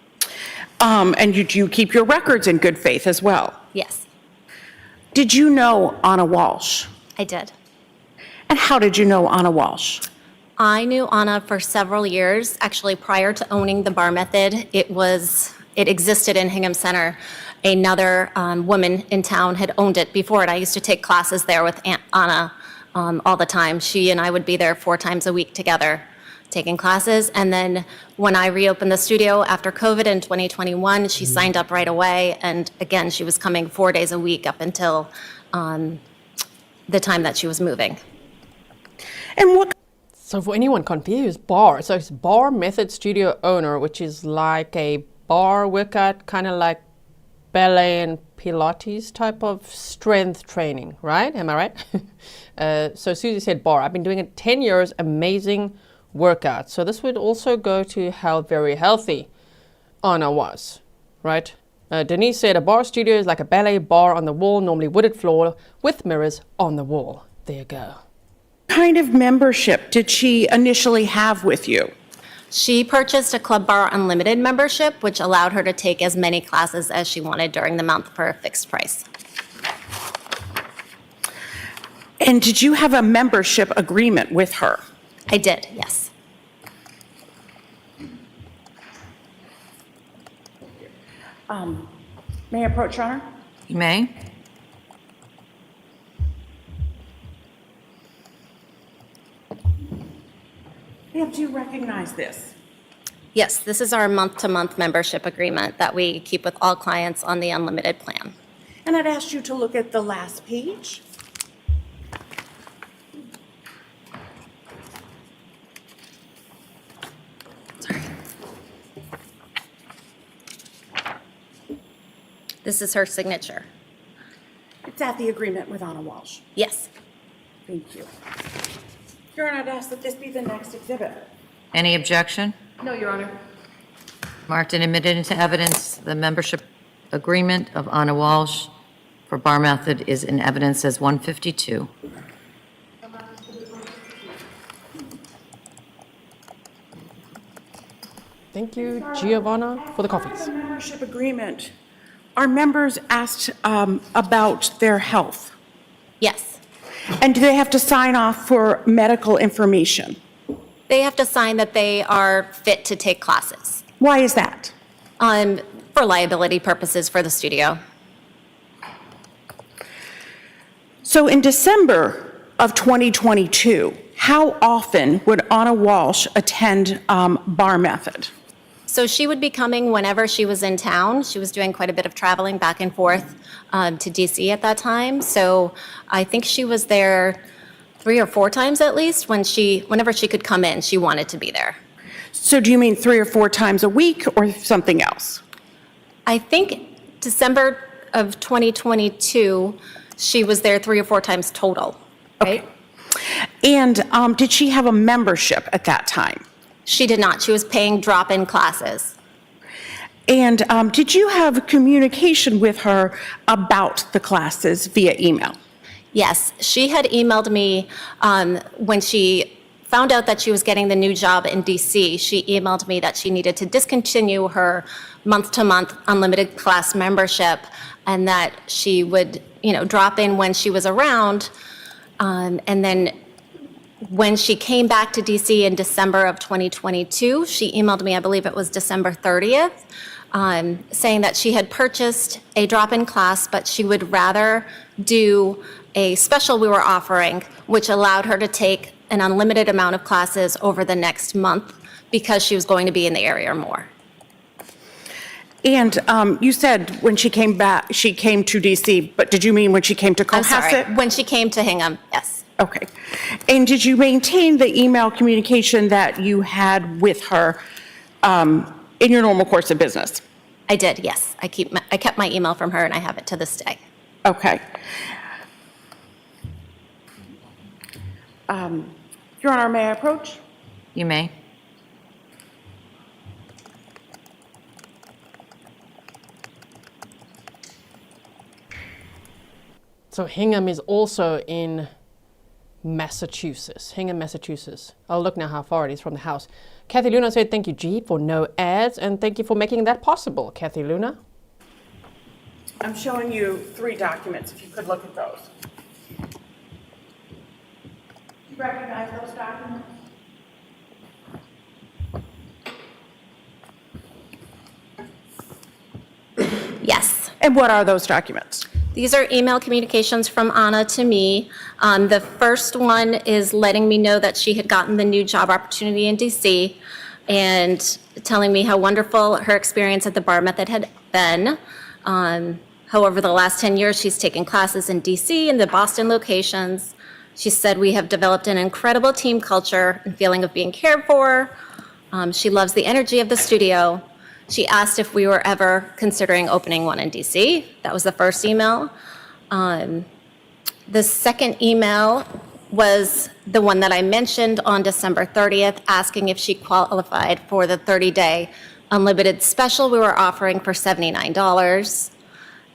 And do you keep your records in good faith as well? Yes. Did you know Ana Walshe? I did. And how did you know Ana Walshe? I knew Ana for several years. Actually, prior to owning the bar method, it existed in Hingham Center. Another woman in town had owned it before it. I used to take classes there with Ana all the time. She and I would be there 4 times a week together taking classes. And then when I reopened the studio after COVID in 2021, she signed up right away. And again, she was coming 4 days a week up until the time that she was moving. And what? So for anyone confused, bar. So it's bar method studio owner, which is like a bar workout, kind of like ballet and Pilates type of strength training, right? Am I right? So Susie said bar. I've been doing it 10 years, amazing workout. So this would also go to how very healthy Ana was, right? Denise said a bar studio is like a ballet bar on the wall, normally wooded floor with mirrors on the wall. There you go. What kind of membership did she initially have with you? She purchased a Club Bar Unlimited membership, which allowed her to take as many classes as she wanted during the month for a fixed price. And did you have a membership agreement with her? I did, yes. May I approach, Your Honor? You may. Ma'am, do you recognize this? Yes, this is our month-to-month membership agreement that we keep with all clients on the unlimited plan. And I'd ask you to look at the last page. This is her signature. It's at the agreement with Ana Walshe. Yes. Thank you. Your Honor, I'd ask that this be the next exhibit. Any objection? No, Your Honor. Marked and admitted into evidence, the membership agreement of Ana Walshe for bar method is in evidence as 152. Thank you, Giovanna, for the coffees. The membership agreement. Our members asked about their health. Yes. And do they have to sign off for medical information? They have to sign that they are fit to take classes. Why is that? For liability purposes for the studio. So in December of 2022, how often would Ana Walshe attend bar method? So she would be coming whenever she was in town. She was doing quite a bit of traveling back and forth to DC at that time. So I think she was there 3 or 4 times at least. Whenever she could come in, she wanted to be there. So do you mean 3 or 4 times a week or something else? I think December of 2022, she was there 3 or 4 times total, right? Okay. And did she have a membership at that time? She did not. She was paying drop-in classes. And did you have communication with her about the classes via email? Yes, she had emailed me when she found out that she was getting the new job in DC. She emailed me that she needed to discontinue her month-to-month unlimited class membership and that she would, drop in when she was around. And then when she came back to DC in December of 2022, she emailed me, I believe it was December 30th, saying that she had purchased a drop-in class, but she would rather do a special we were offering, which allowed her to take an unlimited amount of classes over the next month because she was going to be in the area more. And you said when she came back, she came to DC, but did you mean when she came to Cohasset? I'm sorry, when she came to Hingham, yes. Okay. And did you maintain the email communication that you had with her in your normal course of business? I did, yes. I kept my email from her and I have it to this day. Okay. Your Honor, may I approach? You may. So Hingham is also in Massachusetts. Hingham, Massachusetts. I'll look now how far it is from the house. Kathy Luna said, thank you, G, for no ads, and thank you for making that possible, Kathy Luna. I'm showing you 3 documents, if you could look at those. Do you recognize those documents? Yes. And what are those documents? These are email communications from Ana to me. The first one is letting me know that she had gotten the new job opportunity in DC and telling me how wonderful her experience at the bar method had been. However, the last 10 years, she's taken classes in DC and the Boston locations. She said we have developed an incredible team culture and feeling of being cared for. She loves the energy of the studio. She asked if we were ever considering opening one in DC. That was the first email. The second email was the one that I mentioned on December 30th, asking if she qualified for the 30-day unlimited special we were offering for $79.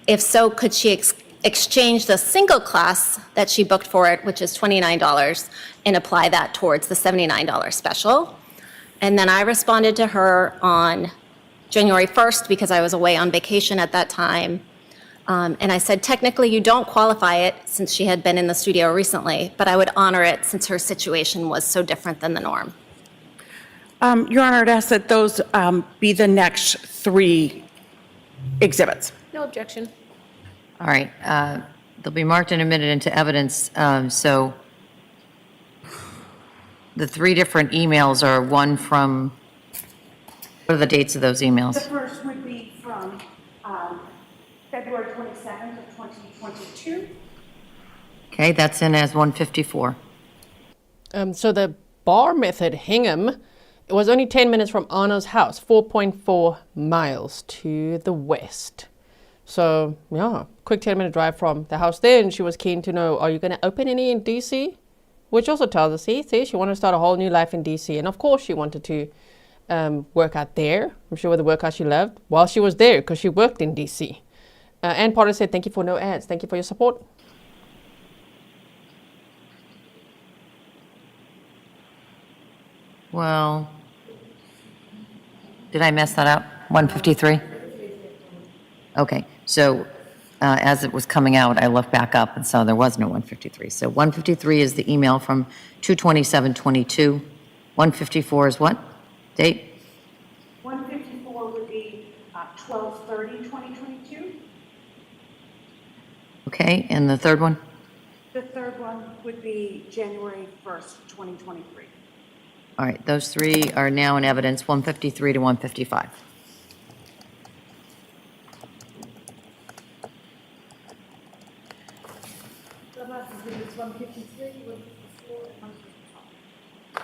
If so, could she exchange the single class that she booked for it, which is $29, and apply that towards the $79 special? And then I responded to her on January 1st because I was away on vacation at that time. And I said, technically, you don't qualify it since she had been in the studio recently, but I would honor it since her situation was so different than the norm. Your Honor, I'd ask that those be the next 3 exhibits. No objection. All right, they'll be marked and admitted into evidence. So the 3 different emails are one from, what are the dates of those emails? The first would be from February 27th of 2022. Okay, that's in as 154. So the bar method, Hingham, it was only 10 minutes from Ana's house, 4.4 miles to the west. So, yeah, quick 10-minute drive from the house there, and she was keen to know, are you going to open any in DC? Which also tells us, see, she wanted to start a whole new life in DC. And of course she wanted to work out there. I'm sure with the workout she loved while she was there because she worked in DC. Ann Potter said, thank you for no ads. Thank you for your support. Well, did I mess that up? 153? Okay, so as it was coming out, I looked back up and saw there was no 153. So 153 is the email from 2/27/22. 154 is what? Date? 154 would be 12/30/2022. Okay, and the third one? The third one would be January 1st, 2023. All right, those 3 are now in evidence, 153 to 155. It's 153, 154, and 155.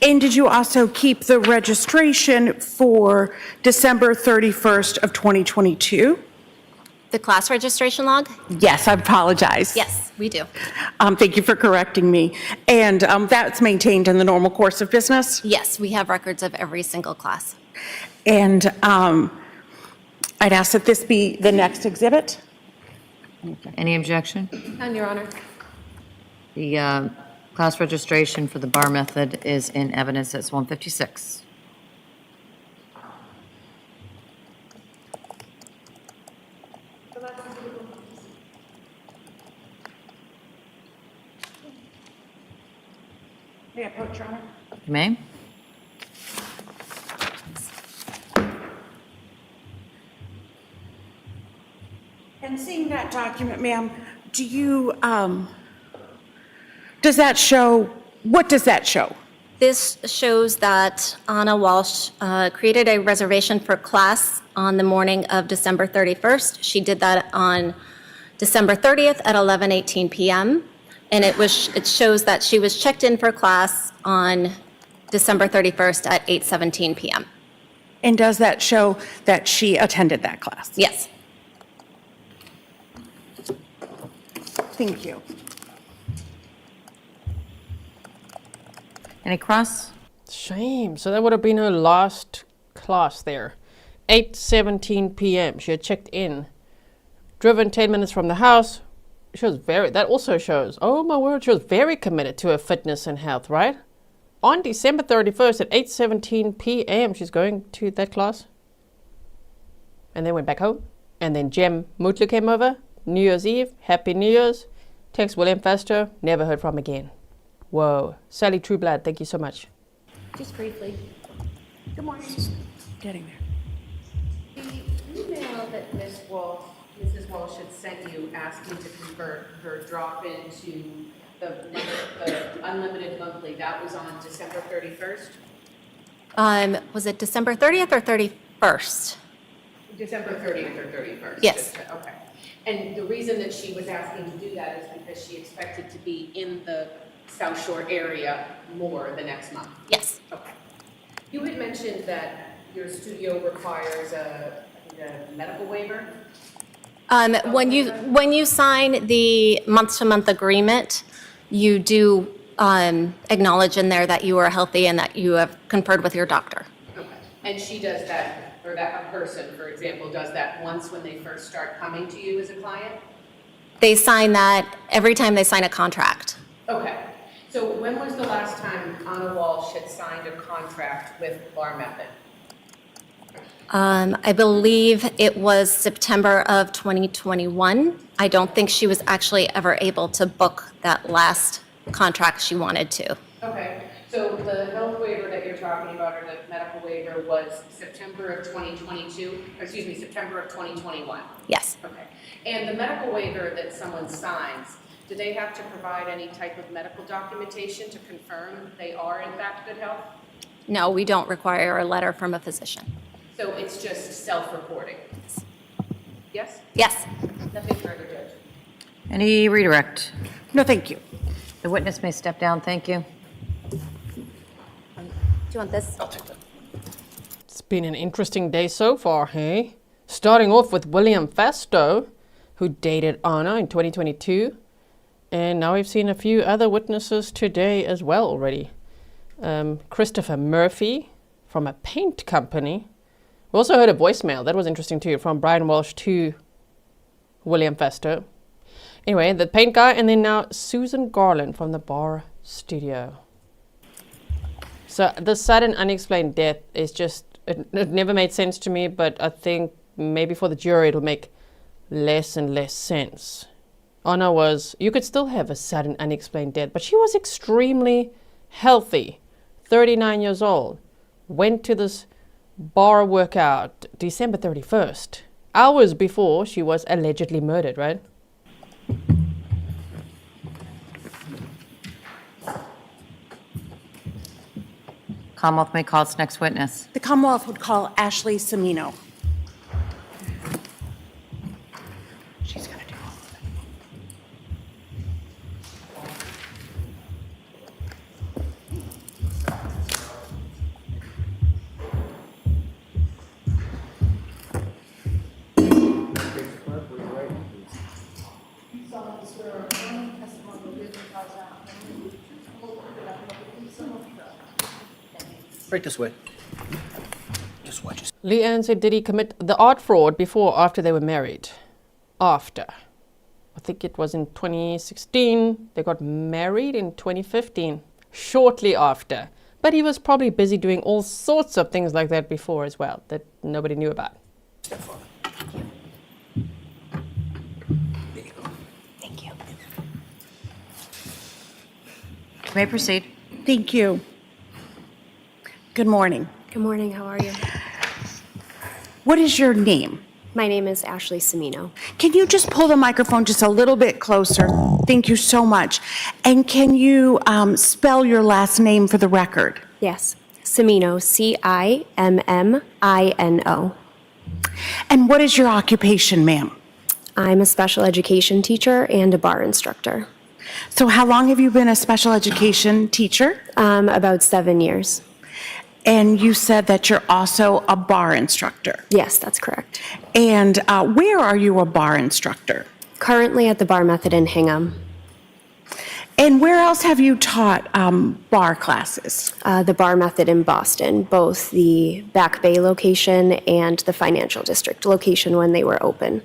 And did you also keep the registration for December 31st of 2022? The class registration log? Yes, I apologize. Yes, we do. Thank you for correcting me. And that's maintained in the normal course of business? Yes, we have records of every single class. And I'd ask that this be the next exhibit. Any objection? None, Your Honor. The class registration for the bar method is in evidence, that's 156. May I approach, Your Honor? You may. And seeing that document, ma'am, do you, does that show, what does that show? This shows that Ana Walshe created a reservation for class on the morning of December 31st. She did that on December 30th at 11:18 p.m. And it shows that she was checked in for class on December 31st at 8:17 p.m. And does that show that she attended that class? Yes. Thank you. Any cross? Shame. So that would have been her last class there. 8:17 p.m. She had checked in. Driven 10 minutes from the house. She was that also shows, oh my word, she was very committed to her fitness and health, right? On December 31st at 8:17 p.m. she's going to that class. And then went back home. And then Jem Mutlu came over. New Year's Eve. Happy New Year's. Text William Fastow, never heard from again. Whoa. Sally Trueblood, thank you so much. Just briefly. Good morning. Getting there. The email that Mrs. Walsh had sent you asking to convert her drop-in to the unlimited monthly, that was on December 31st? Was it December 30th or 31st? December 30th or 31st? Yes. Okay. And the reason that she was asking to do that is because she expected to be in the South Shore area more the next month? Yes. Okay. You had mentioned that your studio requires a medical waiver? When you sign the month-to-month agreement, you do acknowledge in there that you are healthy and that you have conferred with your doctor. Okay. And she does that, or that a person, for example, does that once when they first start coming to you as a client? They sign that every time they sign a contract. Okay. So when was the last time Ana Walsh had signed a contract with Bar Method? I believe it was September of 2021. I don't think she was actually ever able to book that last contract she wanted to. Okay, so the health waiver that you're talking about, or the medical waiver, was September of 2022, excuse me, September of 2021? Yes. Okay, and the medical waiver that someone signs, do they have to provide any type of medical documentation to confirm they are in fact good health? No, we don't require a letter from a physician. So it's just self-reporting? Yes? Yes. Nothing further, Judge. Any redirect? No, thank you. The witness may step down, thank you. Do you want this? I'll take that. It's been an interesting day so far, hey? Starting off with William Fastow, who dated Ana in 2022. And now we've seen a few other witnesses today as well already. Christopher Murphy from a paint company. We also heard a voicemail, that was interesting too, from Brian Walshe to William Fastow. Anyway, the paint guy, and then now Susan Garland from the bar studio. So the sudden unexplained death is just, it never made sense to me, but I think maybe for the jury it'll make less and less sense. Ana was, you could still have a sudden unexplained death, but she was extremely healthy, 39 years old, went to this bar workout December 31st, hours before she was allegedly murdered, right? Commonwealth may call its next witness. The Commonwealth would call Ashley Cimmino. She's going to do all of it. Right this way. Just watch us. Leanne said, did he commit the art fraud before or after they were married? After. I think it was in 2016. They got married in 2015, shortly after. But he was probably busy doing all sorts of things like that before as well, that nobody knew about. Step forward. There you go. Thank you. You may proceed. Thank you. Good morning. Good morning, how are you? What is your name? My name is Ashley Cimmino. Can you just pull the microphone just a little bit closer? Thank you so much. And can you spell your last name for the record? Yes, Cimmino, C-I-M-M-I-N-O. And what is your occupation, ma'am? I'm a special education teacher and a bar instructor. So how long have you been a special education teacher? About 7 years. And you said that you're also a bar instructor. Yes, that's correct. And where are you a bar instructor? Currently at the Bar Method in Hingham. And where else have you taught bar classes? The Bar Method in Boston, both the Back Bay location and the Financial District location when they were open.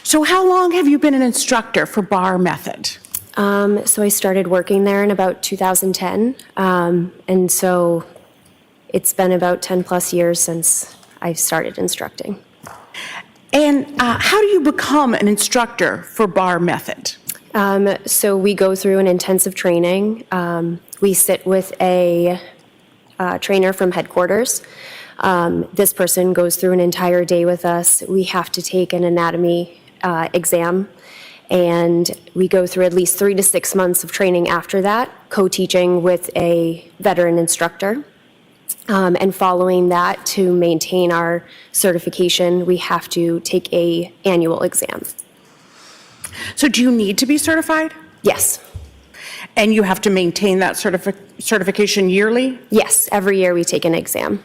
So how long have you been an instructor for Bar Method? So I started working there in about 2010. And so it's been about 10 plus years since I started instructing. And how do you become an instructor for Bar Method? So we go through an intensive training. We sit with a trainer from headquarters. This person goes through an entire day with us. We have to take an anatomy exam, and we go through at least 3 to 6 months of training after that, co-teaching with a veteran instructor. And following that, to maintain our certification, we have to take an annual exam. So do you need to be certified? Yes. And you have to maintain that certification yearly? Yes, every year we take an exam.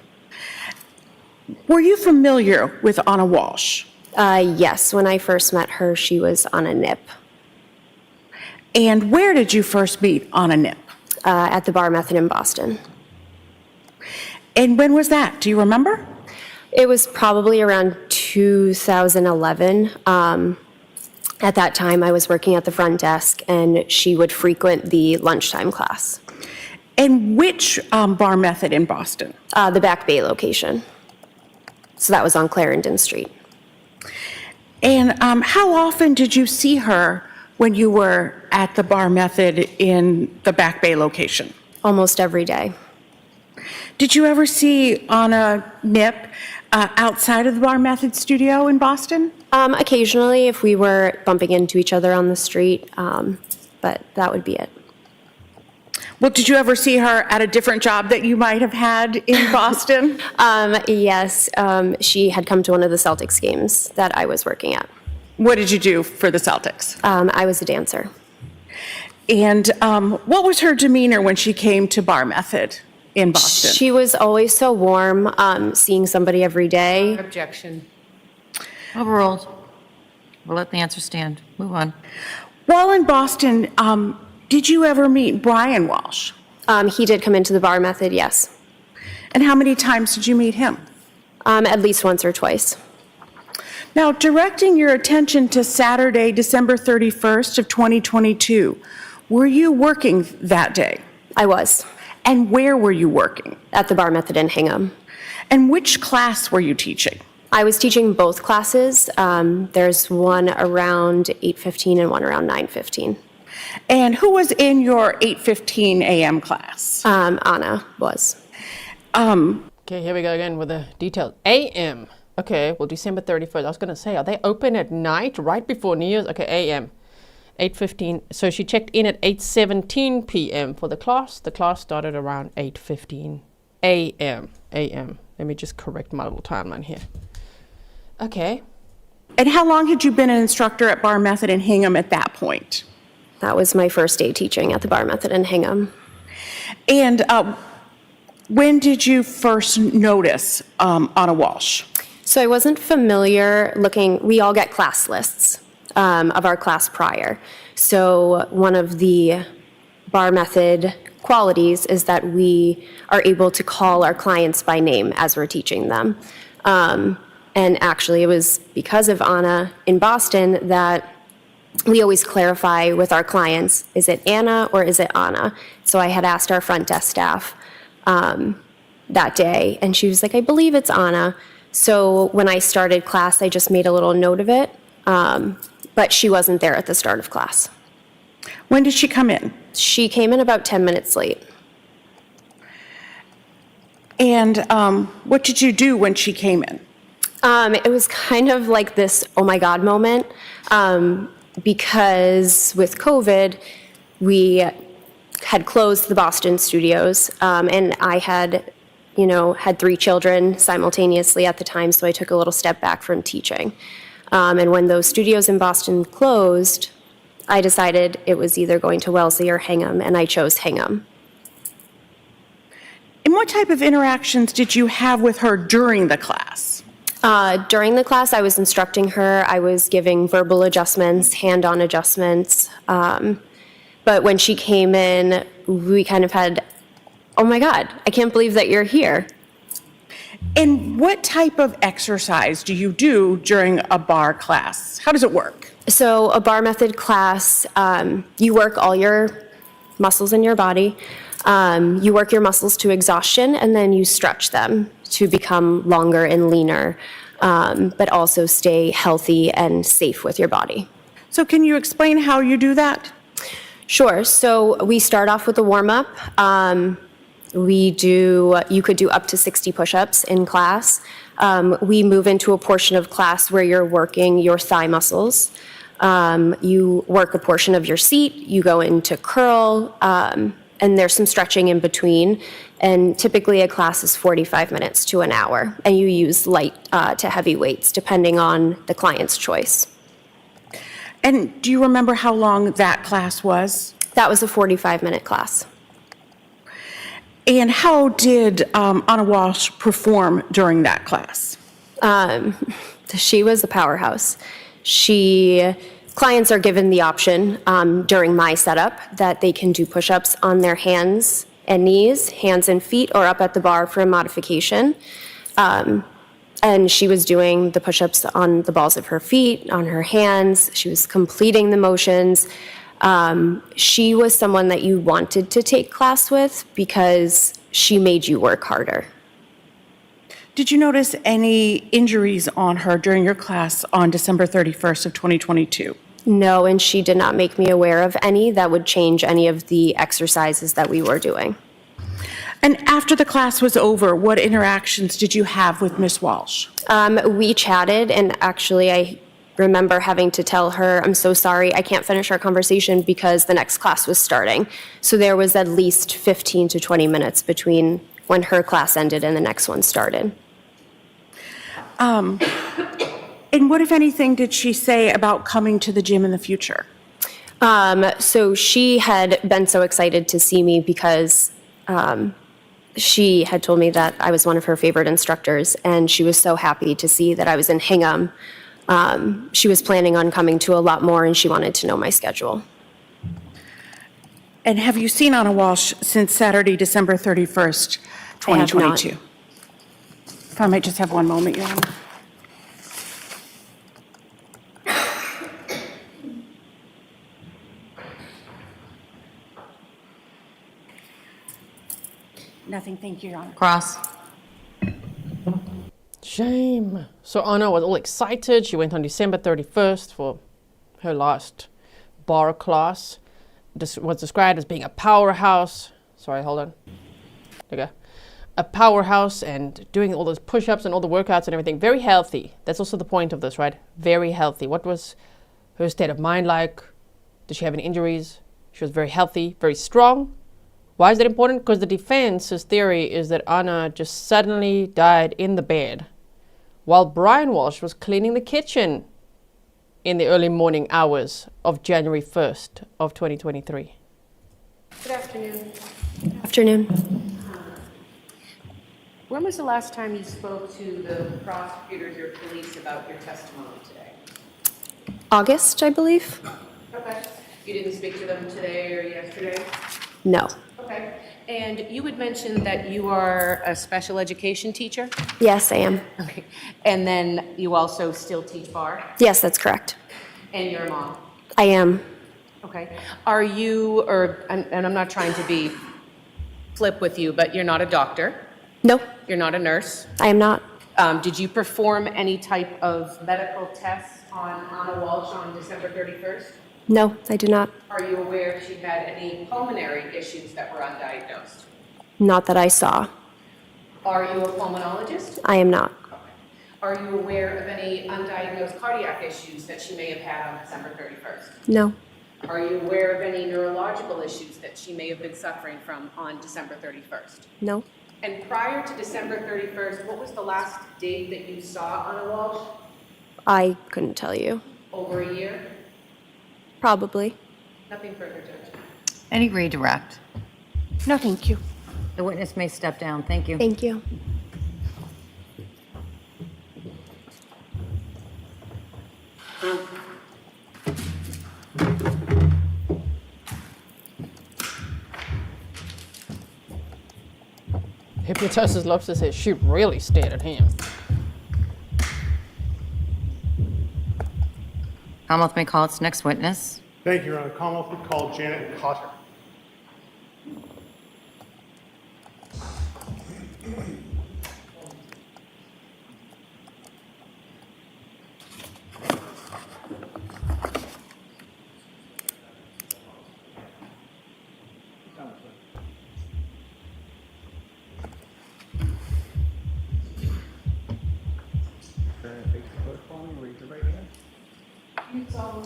Were you familiar with Ana Walshe? Yes, when I first met her, she was on a NIP. And where did you first meet Ana NIP? At the Bar Method in Boston. And when was that? Do you remember? It was probably around 2011. At that time, I was working at the front desk, and she would frequent the lunchtime class. And which Bar Method in Boston? The Back Bay location. So that was on Clarendon Street. And how often did you see her when you were at the Bar Method in the Back Bay location? Almost every day. Did you ever see Ana NIP outside of the Bar Method studio in Boston? Occasionally, if we were bumping into each other on the street, but that would be it. Well, did you ever see her at a different job that you might have had in Boston? Yes, she had come to one of the Celtics games that I was working at. What did you do for the Celtics? I was a dancer. And what was her demeanor when she came to Bar Method in Boston? She was always so warm, seeing somebody every day. Objection. Overruled. We'll let the answer stand. Move on. While in Boston, did you ever meet Brian Walshe? He did come into the Bar Method, yes. And how many times did you meet him? At least once or twice. Now, directing your attention to Saturday, December 31st of 2022, were you working that day? I was. And where were you working? At the Bar Method in Hingham. And which class were you teaching? I was teaching both classes. There's one around 8:15 and one around 9:15. And who was in your 8:15 a.m. class? Ana was. Okay, here we go again with the details. AM. Okay, well, December 31st. I was going to say, are they open at night right before New Year's? Okay, AM. 8:15. So she checked in at 8:17 p.m. for the class. The class started around 8:15 a.m. a.m. Let me just correct my little timeline here. Okay. And how long had you been an instructor at Bar Method in Hingham at that point? That was my first day teaching at the Bar Method in Hingham. And when did you first notice Ana Walshe? So I wasn't familiar we all get class lists of our class prior. So one of the Bar Method qualities is that we are able to call our clients by name as we're teaching them. And actually, it was because of Ana in Boston that we always clarify with our clients, is it Ana or is it Ana? So I had asked our front desk staff that day, and she was like, I believe it's Ana. So when I started class, I just made a little note of it, but she wasn't there at the start of class. When did she come in? She came in about 10 minutes late. And what did you do when she came in? It was kind of like this oh my God moment, because with COVID, we had closed the Boston studios, and I had, had 3 children simultaneously at the time, so I took a little step back from teaching. And when those studios in Boston closed, I decided it was either going to Wellesley or Hingham, and I chose Hingham. And what type of interactions did you have with her during the class? During the class, I was instructing her. I was giving verbal adjustments, hand-on adjustments. But when she came in, we kind of had, oh my God, I can't believe that you're here. And what type of exercise do you do during a bar class? How does it work? So a Bar Method class, you work all your muscles in your body. You work your muscles to exhaustion, and then you stretch them to become longer and leaner, but also stay healthy and safe with your body. So can you explain how you do that? Sure. So we start off with a warm-up. You could do up to 60 push-ups in class. We move into a portion of class where you're working your thigh muscles. You work a portion of your seat, you go into curl, and there's some stretching in between. And typically a class is 45 minutes to an hour, and you use light to heavy weights depending on the client's choice. And do you remember how long that class was? That was a 45-minute class. And how did Ana Walshe perform during that class? She was a powerhouse. Clients are given the option during my setup that they can do push-ups on their hands and knees, hands and feet, or up at the bar for a modification. And she was doing the push-ups on the balls of her feet, on her hands. She was completing the motions. She was someone that you wanted to take class with because she made you work harder. Did you notice any injuries on her during your class on December 31st of 2022? No, and she did not make me aware of any that would change any of the exercises that we were doing. And after the class was over, what interactions did you have with Ms. Walshe? We chatted, and actually I remember having to tell her, I'm so sorry, I can't finish our conversation because the next class was starting. So there was at least 15 to 20 minutes between when her class ended and the next one started. And what, if anything, did she say about coming to the gym in the future? So she had been so excited to see me because she had told me that I was one of her favorite instructors, and she was so happy to see that I was in Hingham. She was planning on coming to a lot more, and she wanted to know my schedule. And have you seen Ana Walshe since Saturday, December 31st, 2022? I have not. If I might just have one moment, Your Honor. Nothing, thank you, Your Honor. Cross. Shame. So Ana was all excited. She went on December 31st for her last bar class. This was described as being a powerhouse. Sorry, hold on. Okay. A powerhouse and doing all those push-ups and all the workouts and everything. Very healthy. That's also the point of this, right? Very healthy. What was her state of mind like? Did she have any injuries? She was very healthy, very strong. Why is that important? Because the defense's theory is that Ana just suddenly died in the bed while Brian Walshe was cleaning the kitchen in the early morning hours of January 1st of 2023. Good afternoon. Afternoon. When was the last time you spoke to the prosecutors or police about your testimony today? August, I believe? Okay. You didn't speak to them today or yesterday? No. Okay. And you had mentioned that you are a special education teacher? Yes, I am. Okay. And then you also still teach bar? Yes, that's correct. And you're a mom? I am. Okay. Are you, and I'm not trying to be flip with you, but you're not a doctor? No, You're not a nurse? I am not. Did you perform any type of medical tests on Ana Walshe on December 31st? No, I do not. Are you aware if she had any pulmonary issues that were undiagnosed? Not that I saw. Are you a pulmonologist? I am not. Are you aware of any undiagnosed cardiac issues that she may have had on December 31st? No. Are you aware of any neurological issues that she may have been suffering from on December 31st? No. And prior to December 31st, what was the last date that you saw Ana Walshe? I couldn't tell you. Over a year? Probably. Nothing further, Judge. Any redirect? No, thank you. The witness may step down. Thank you. Thank you. Hypnotosis Lobster says she really stared at him. Commonwealth may call its next witness. Thank you, Your Honor. Commonwealth would call Janet Cotter.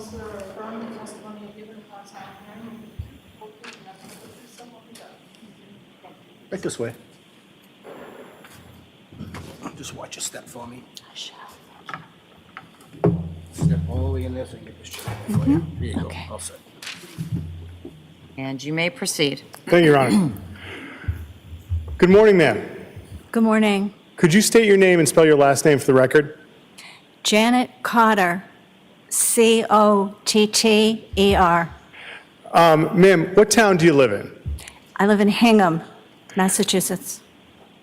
swear or affirm the testimony you give in the class hearing. Right this way. Just watch your step for me. I shall. Step all the way in there so I can get this chair for you. Here you go. Okay. All set. And you may proceed. Thank you, Your Honor. Good morning, ma'am. Good morning. Could you state your name and spell your last name for the record? Janet Cotter, Cotter. Ma'am, what town do you live in? I live in Hingham, Massachusetts.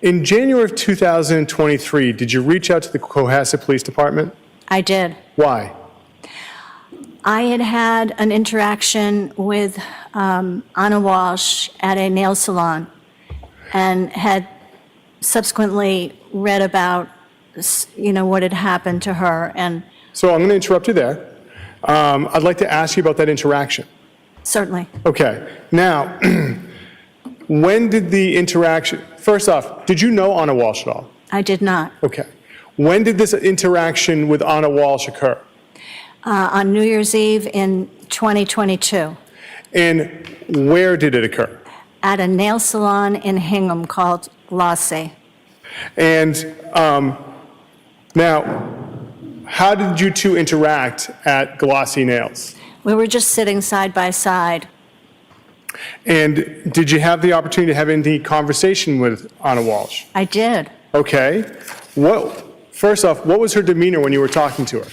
In January of 2023, did you reach out to the Cohasset Police Department? I did. Why? I had had an interaction with Ana Walshe at a nail salon and had subsequently read about, what had happened to her. And So I'm going to interrupt you there. I'd like to ask you about that interaction. certainly, Okay. Now, when did the interaction, first off, did you know Ana Walshe at all? I did not. Okay. When did this interaction with Ana Walshe occur? On New Year's Eve in 2022 And where did it occur? at a nail salon in Hingham called Glossy. And now, how did you two interact at Glossy Nails? We were just sitting side by side. And did you have the opportunity to have any conversation with Ana Walshe? I did. Okay. First off, what was her demeanor when you were talking to her?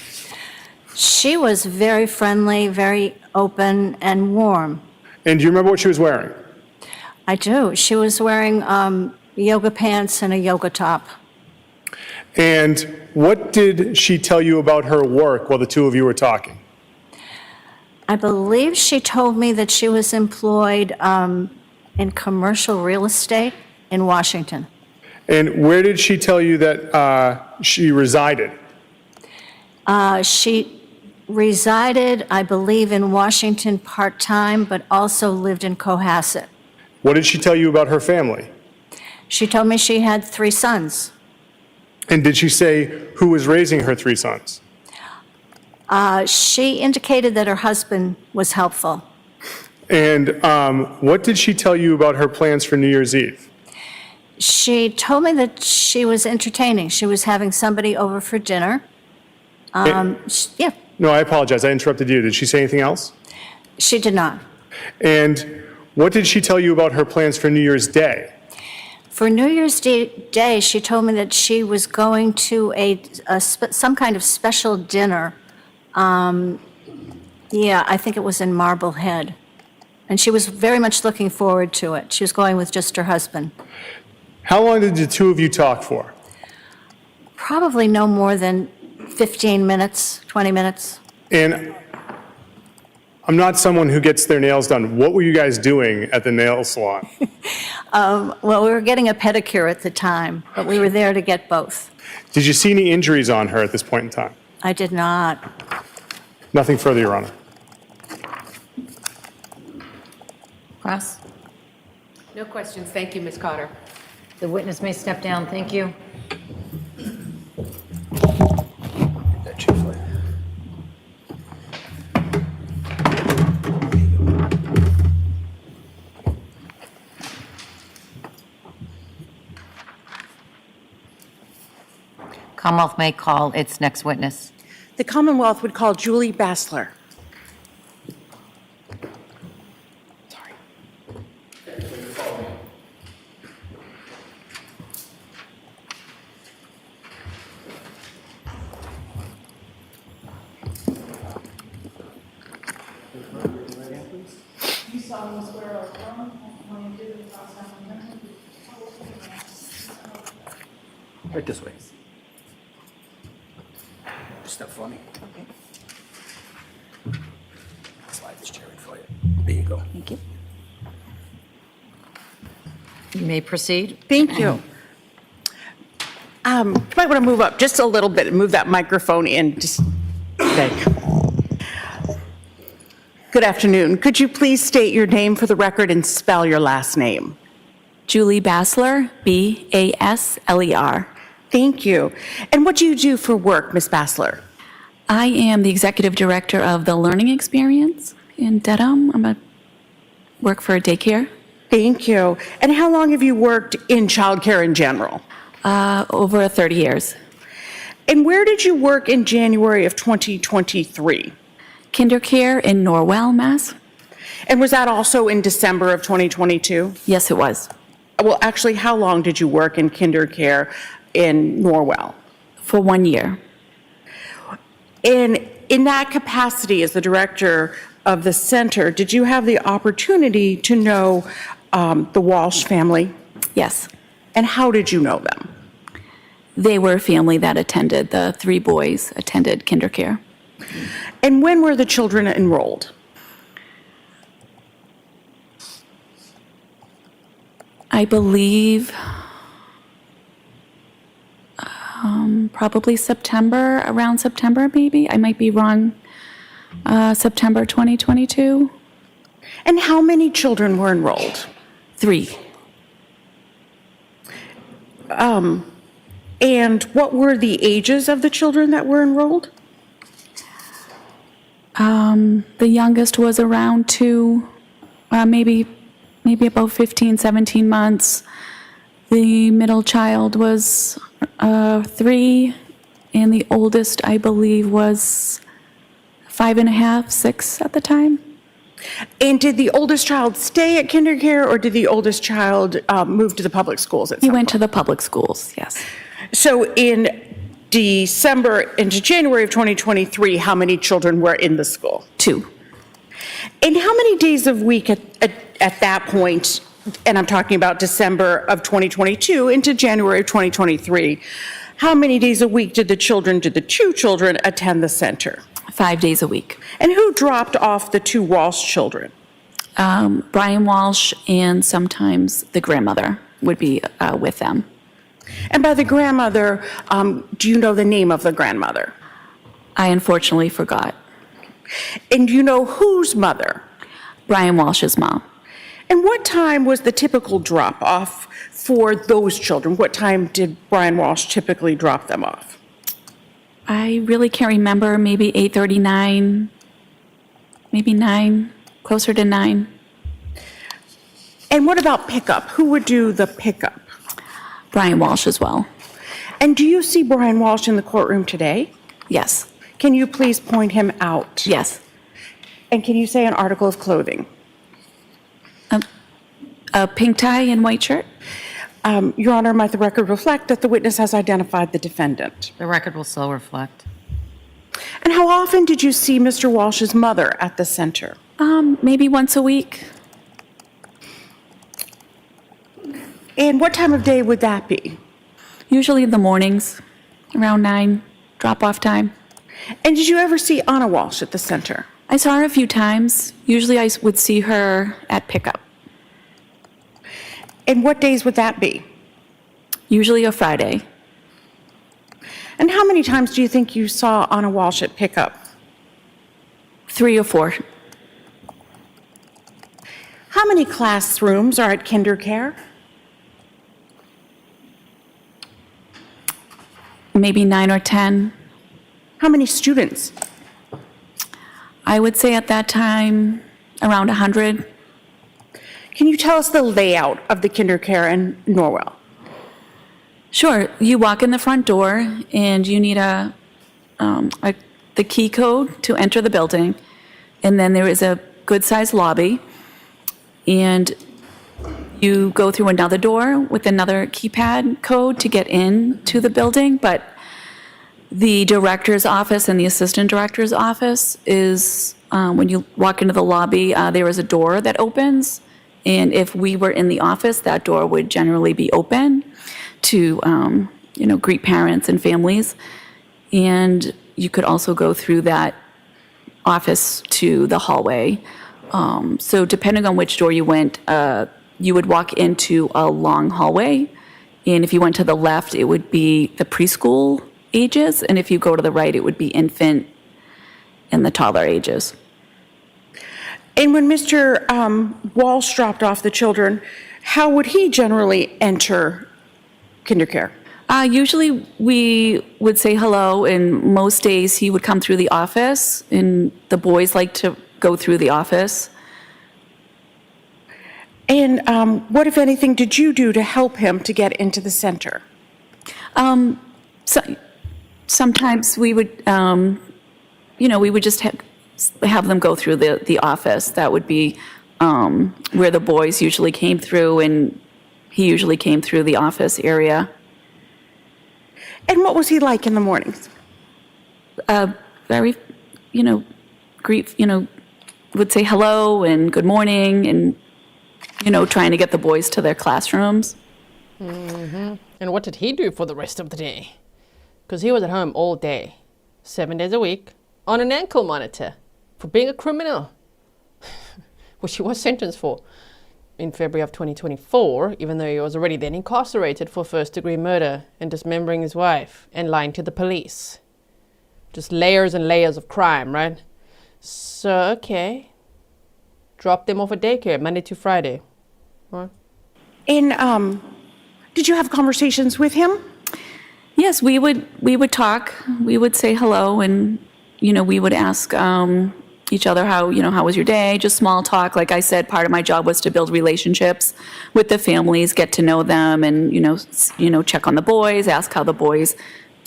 She was very friendly, very open and warm. And do you remember what she was wearing? I do. She was wearing yoga pants and a yoga top. And what did she tell you about her work while the two of you were talking? I believe she told me that she was employed in commercial real estate in Washington. And where did she tell you that she resided? She resided, I believe, in Washington part-time, but also lived in Cohasset. What did she tell you about her family? She told me she had 3 sons. And did she say who was raising her 3 sons? She indicated that her husband was helpful. And what did she tell you about her plans for New Year's Eve? She told me that she was entertaining. She was having somebody over for dinner. Yeah, No, I apologize. I interrupted you. Did she say anything else? she did not. And what did she tell you about her plans for New Year's Day? For New Year's Day, she told me that she was going to some kind of special dinner. Yeah, I think it was in Marblehead. And she was very much looking forward to it. She was going with just her husband. How long did the two of you talk for? Probably no more than 15 minutes, 20 minutes. And I'm not someone who gets their nails done. What were you guys doing at the nail salon? Well, we were getting a pedicure at the time, but we were there to get both. Did you see any injuries on her at this point in time? I did not. Nothing further, Your Honor. Cross. No questions. Thank you, Ms. Cotter. The witness may step down. Thank you. Get that chair for you. Commonwealth may call its next witness. The Commonwealth would call Julie Basler. Sorry. You solemnly swear or affirm when you give in the class hearing. Right this way. Step for me. Okay. Slide this chair in for you. There you go. Thank you. You may proceed. Thank you. You might want to move up just a little bit and move that microphone in. Just okay. Good afternoon. Could you please state your name for the record and spell your last name? Julie Basler, Basler. Thank you. And what do you do for work, Ms. Basler? I am the executive director of the Learning Experience in Dedham. Work for a daycare. Thank you. And how long have you worked in childcare in general? Over 30 years. And where did you work in January of 2023? Kindercare in Norwell, Mass. And was that also in December of 2022? Yes, it was. Well, actually, how long did you work in Kindercare in Norwell? For 1 year. And in that capacity as the director of the center, did you have the opportunity to know the Walshe family? Yes. And how did you know them? They were a family that attended, the 3 boys attended Kindercare. And when were the children enrolled? I believe probably September, around September maybe. I might be wrong. September 2022. And how many children were enrolled? 3. And what were the ages of the children that were enrolled? The youngest was around 2, maybe about 15, 17 months. The middle child was 3, and the oldest, I believe, was 5.5, 6 at the time. And did the oldest child stay at Kindercare, or did the oldest child move to the public schools at some He went point? to the public schools, yes. So in December into January of 2023, how many children were in the school? 2. And how many days a week at that point, and I'm talking about December of 2022 into January of 2023, how many days a week did the 2 children attend the center? 5 days a week. And who dropped off the 2 Walshe children? Brian Walshe and sometimes the grandmother would be with them. And by the grandmother, do you know the name of the grandmother? I unfortunately forgot. And do you know whose mother? Brian Walsh's mom. And what time was the typical drop-off for those children? What time did Brian Walshe typically drop them off? I really can't remember, maybe 8:39, maybe 9, closer to 9. And what about pickup? Who would do the pickup? Brian Walshe as well. And do you see Brian Walshe in the courtroom today? Yes. Can you please point him out? Yes. And can you say an article of clothing? A pink tie and white shirt. Your Honor, might the record reflect that the witness has identified the defendant? The record will still reflect. And how often did you see Mr. Walsh's mother at the center? Maybe once a week. And what time of day would that be? Usually in the mornings, around 9, drop-off time. And did you ever see Ana Walshe at the center? I saw her a few times. Usually I would see her at pickup. And what days would that be? Usually a Friday. And how many times do you think you saw Ana Walshe at pickup? 3 or 4. How many classrooms are at Kindercare? Maybe 9 or 10. How many students? I would say at that time, around 100. Can you tell us the layout of the Kindercare in Norwell? Sure. You walk in the front door, and you need the key code to enter the building, and then there is a good-sized lobby, and you go through another door with another keypad code to get into the building, but the director's office and the assistant director's office is, when you walk into the lobby, there is a door that opens, and if we were in the office, that door would generally be open to, greet parents and families. And you could also go through that office to the hallway. So depending on which door you went, you would walk into a long hallway. And if you went to the left, it would be the preschool ages. And if you go to the right, it would be infant and the toddler ages. And when Mr. Walshe dropped off the children, how would he generally enter Kindercare? Usually we would say hello, and most days he would come through the office, and the boys like to go through the office. And what, if anything, did you do to help him to get into the center? So, sometimes we would, we would just have them go through the office. That would be where the boys usually came through, and he usually came through the office area. And what was he like in the mornings? Very, would say hello and good morning, and, trying to get the boys to their classrooms. Mm-hmm. And what did he do for the rest of the day? Because he was at home all day, 7 days a week, on an ankle monitor for being a criminal, which he was sentenced for in February of 2024, even though he was already then incarcerated for first-degree murder and dismembering his wife and lying to the police. Just layers and layers of crime, right? So, okay. Drop them off at daycare Monday to Friday. Right? And did you have conversations with him? Yes, we would talk. We would say hello, and we would ask each other how was your day? Just small talk. Like I said, part of my job was to build relationships with the families, get to know them, and check on the boys, ask how the boys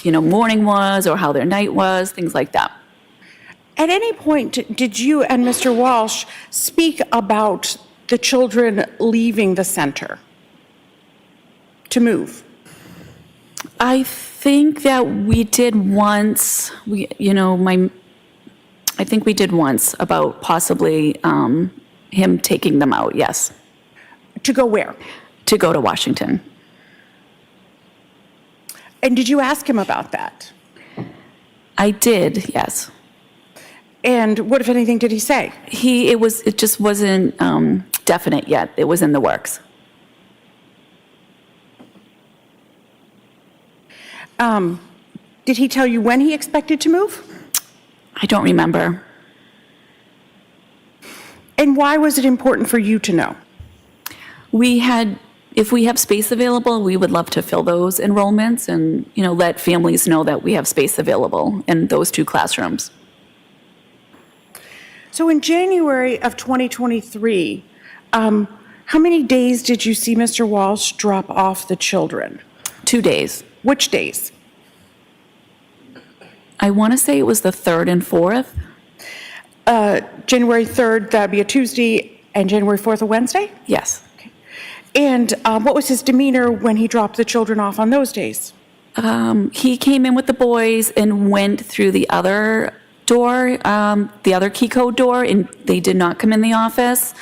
morning was or how their night was, things like that. At any point, did you and Mr. Walsh speak about the children leaving the center to move? I think that we did once. I think we did once about possibly him taking them out. Yes. To go where? To go to Washington. And did you ask him about that? I did. Yes. And what, if anything, did he say? It just wasn't definite yet. It was in the works. Did he tell you when he expected to move? I don't remember. And why was it important for you to know? If we have space available, we would love to fill those enrollments and, let families know that we have space available in those 2 classrooms. So in January of 2023, how many days did you see Mr. Walsh drop off the children? 2 days. Which days? I want to say it was the 3rd and 4th. January 3rd, that'd be a Tuesday, and January 4th, a Wednesday? Yes. Okay. And what was his demeanor when he dropped the children off on those days? He came in with the boys and went through the other door, the other key code door, and they did not come in the office.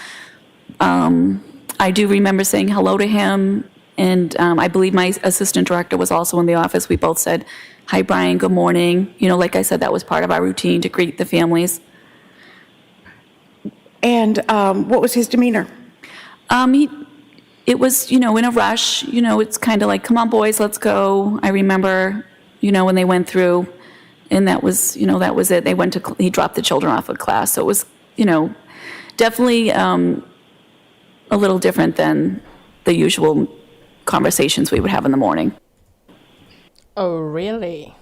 I do remember saying hello to him, and I believe my assistant director was also in the office. We both said, "Hi, Brian, good morning." Like I said, that was part of our routine to greet the families. And what was his demeanor? It was, in a rush. It's kind of like, "Come on, boys, let's go." I remember, when they went through, and that was it. He dropped the children off at class. So it was, definitely a little different than the usual conversations we would have in the morning. Oh, really?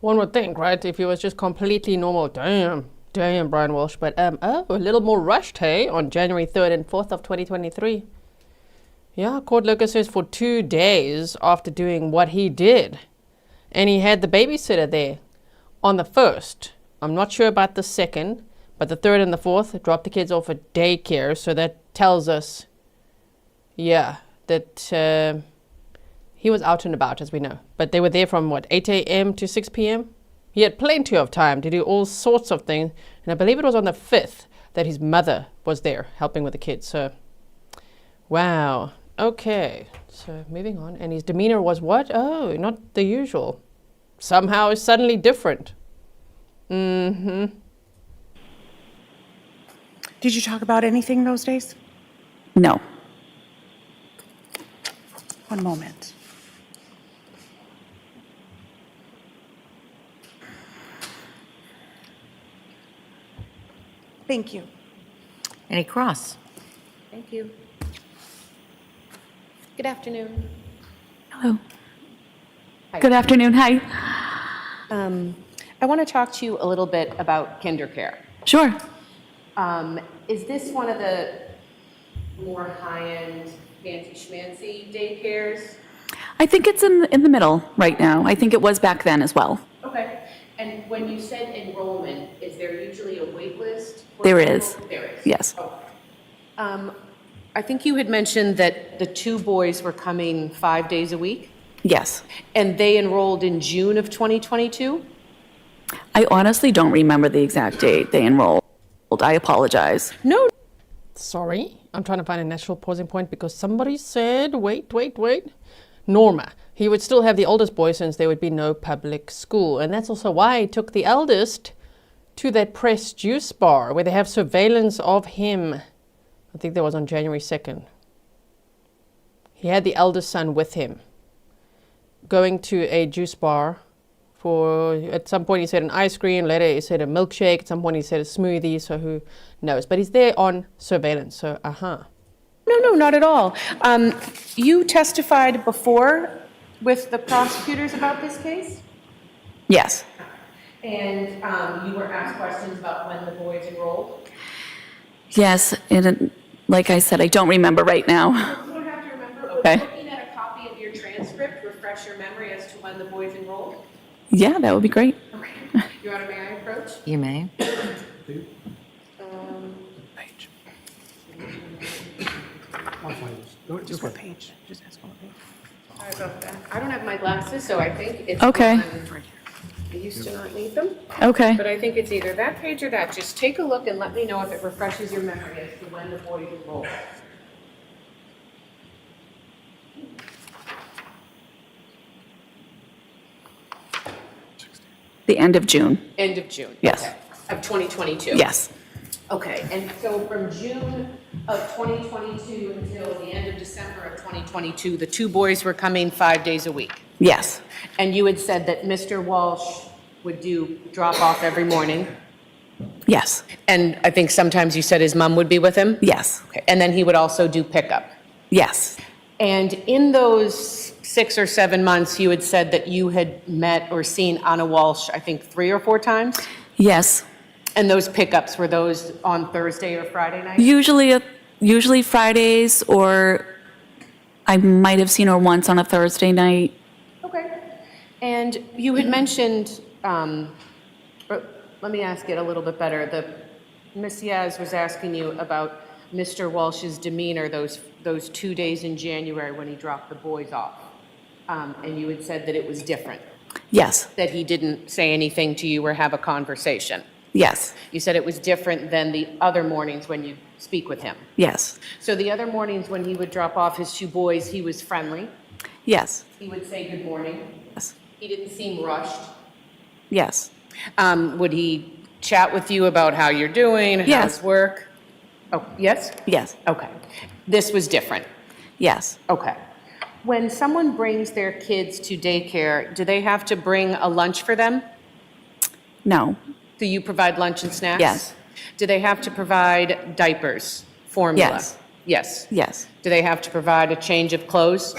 One would think, right, if he was just completely normal. Damn, Brian Walshe. But, a little more rushed, hey, on January 3rd and 4th of 2023. Yeah, court locus says for 2 days after doing what he did. And he had the babysitter there on the 1st. I'm not sure about the 2nd, but the 3rd and the 4th dropped the kids off at daycare. So that tells us, that he was out and about, as we know. But they were there from, 8 a.m. to 6 p.m.? He had plenty of time to do all sorts of things. And I believe it was on the 5th that his mother was there helping with the kids. So, wow. Okay. So, moving on. And his demeanor was what? Oh, not the usual. Somehow it's suddenly different. Mm-hmm. Did you talk about anything those days? No. One moment. Thank you. Any cross? Thank you. Good afternoon. Hello. Good afternoon, hi. I want to talk to you a little bit about kinder care. Sure. Is this one of the more high-end, fancy schmancy daycares? I think it's in the middle right now. I think it was back then as well. Okay. And when you said enrollment, is there usually a wait list? There is. There is? Yes. Okay. I think you had mentioned that the 2 boys were coming 5 days a week? Yes. And they enrolled in June of 2022? I honestly don't remember the exact date they enrolled. I apologize. No. Sorry, I'm trying to find a natural pausing point because somebody said, wait. Norma. He would still have the oldest boy since there would be no public school. And that's also why he took the eldest to that press juice bar where they have surveillance of him. I think that was on January 2nd. He had the eldest son with him, going to a juice bar for, at some point he said an ice cream, later he said a milkshake, at some point he said a smoothie, so who knows. But he's there on surveillance, so No, not at all. You testified before with the prosecutors about this case? Yes. And you were asked questions about when the boys enrolled? Yes, and like I said, I don't remember right now. You don't have to remember. Okay. Would looking at a copy of your transcript refresh your memory as to when the boys enrolled? Yeah, that would be great. Okay. Your Honor, may I approach? You may. Just what page? Just ask what page. Sorry about that. I don't have my glasses, so I think it's Okay. I used to not need them. Okay. But I think it's either that page or that. Just take a look and let me know if it refreshes your memory as to when the boys enrolled. The end of June. End of June? Yes. Okay. Of 2022? Yes. Okay, and so from June of 2022 until the end of December of 2022, the 2 boys were coming 5 days a week? Yes. And you had said that Mr. Walsh would do drop-off every morning? Yes. And I think sometimes you said his mom would be with him? Yes. Okay, and then he would also do pickup? Yes. And in those 6 or 7 months, you had said that you had met or seen Ana Walsh, I think 3 or 4 times? Yes. And those pickups, were those on Thursday or Friday night? Usually Fridays, or I might have seen her once on a Thursday night. Okay. And you had mentioned, let me ask it a little bit better. Ms. Yaz was asking you about Mr. Walsh's demeanor those 2 days in January when he dropped the boys off. And you had said that it was different. Yes. That he didn't say anything to you or have a conversation. Yes. You said it was different than the other mornings when you speak with him. Yes. So the other mornings when he would drop off his 2 boys, he was friendly. Yes. He would say good morning. Yes. He didn't seem rushed. Yes. Would he chat with you about how you're doing, Yes. how's work? Oh, yes? Yes. Okay. This was different. Yes. Okay. When someone brings their kids to daycare, do they have to bring a lunch for them? No. Do you provide lunch and snacks? Yes. Do they have to provide diapers, formula? Yes. Yes. Yes. Do they have to provide a change of clothes?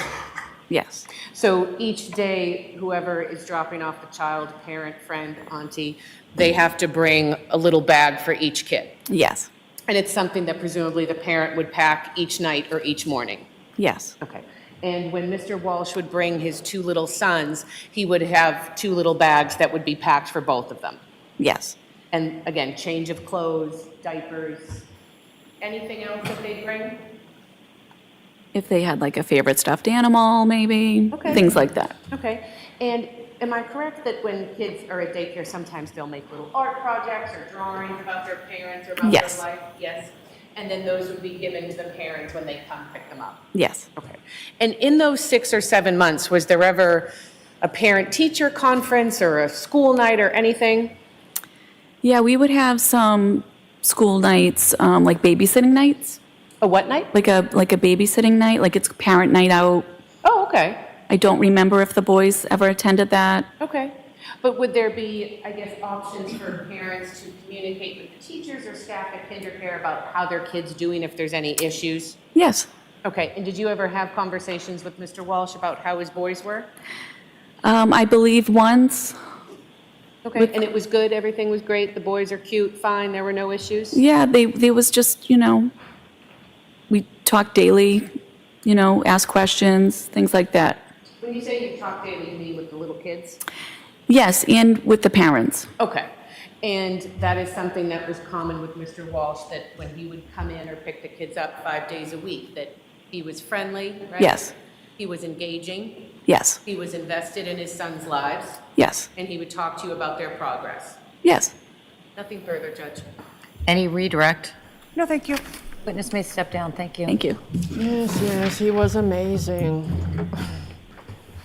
Yes. So each day, whoever is dropping off the child, parent, friend, auntie, they have to bring a little bag for each kid? Yes. And it's something that presumably the parent would pack each night or each morning? Yes. Okay. And when Mr. Walsh would bring his 2 little sons, he would have 2 little bags that would be packed for both of them? Yes. And again, change of clothes, diapers, anything else that they'd bring? If they had like a favorite stuffed animal, maybe, Okay. things like that. Okay. And am I correct that when kids are at daycare, sometimes they'll make little art projects or drawings about their parents or about Yes. their life? Yes. And then those would be given to the parents when they come pick them up? Yes. Okay. And in those 6 or 7 months, was there ever a parent-teacher conference or a school night or anything? Yeah, we would have some school nights, like babysitting nights. A what night? Like a babysitting night, like it's parent night out. Oh, okay. I don't remember if the boys ever attended that. Okay. But would there be, I guess, options for parents to communicate with the teachers or staff at KinderCare about how their kid's doing if there's any issues? Yes. Okay. And did you ever have conversations with Mr. Walsh about how his boys were? I believe once. Okay, and it was good, everything was great, the boys are cute, fine, there were no issues? Yeah, they was just, we talk daily, ask questions, things like that. When you say you talk daily, you mean with the little kids? Yes, and with the parents. Okay, and that is something that was common with Mr. Walsh, that when he would come in or pick the kids up 5 days a week, that he was friendly, right? Yes. He was engaging? Yes. He was invested in his son's lives? Yes. And he would talk to you about their progress? Yes. Nothing further, Judge. Any redirect? No, thank you. Witness may step down, thank you. Thank you. Yes, he was amazing.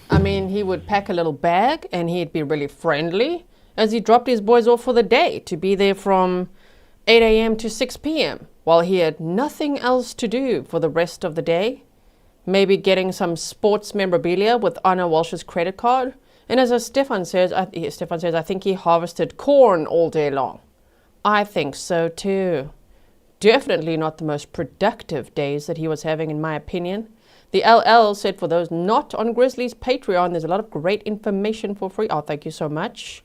I mean, he would pack a little bag and he'd be really friendly as he dropped his boys off for the day to be there from 8 a.m. to 6 p.m. while he had nothing else to do for the rest of the day. Maybe getting some sports memorabilia with Ana Walshe's credit card. And as Stefan says, I think he harvested corn all day long. I think so too. Definitely not the most productive days that he was having, in my opinion. The LL said for those not on Grizzly's Patreon, there's a lot of great information for free. Oh, thank you so much.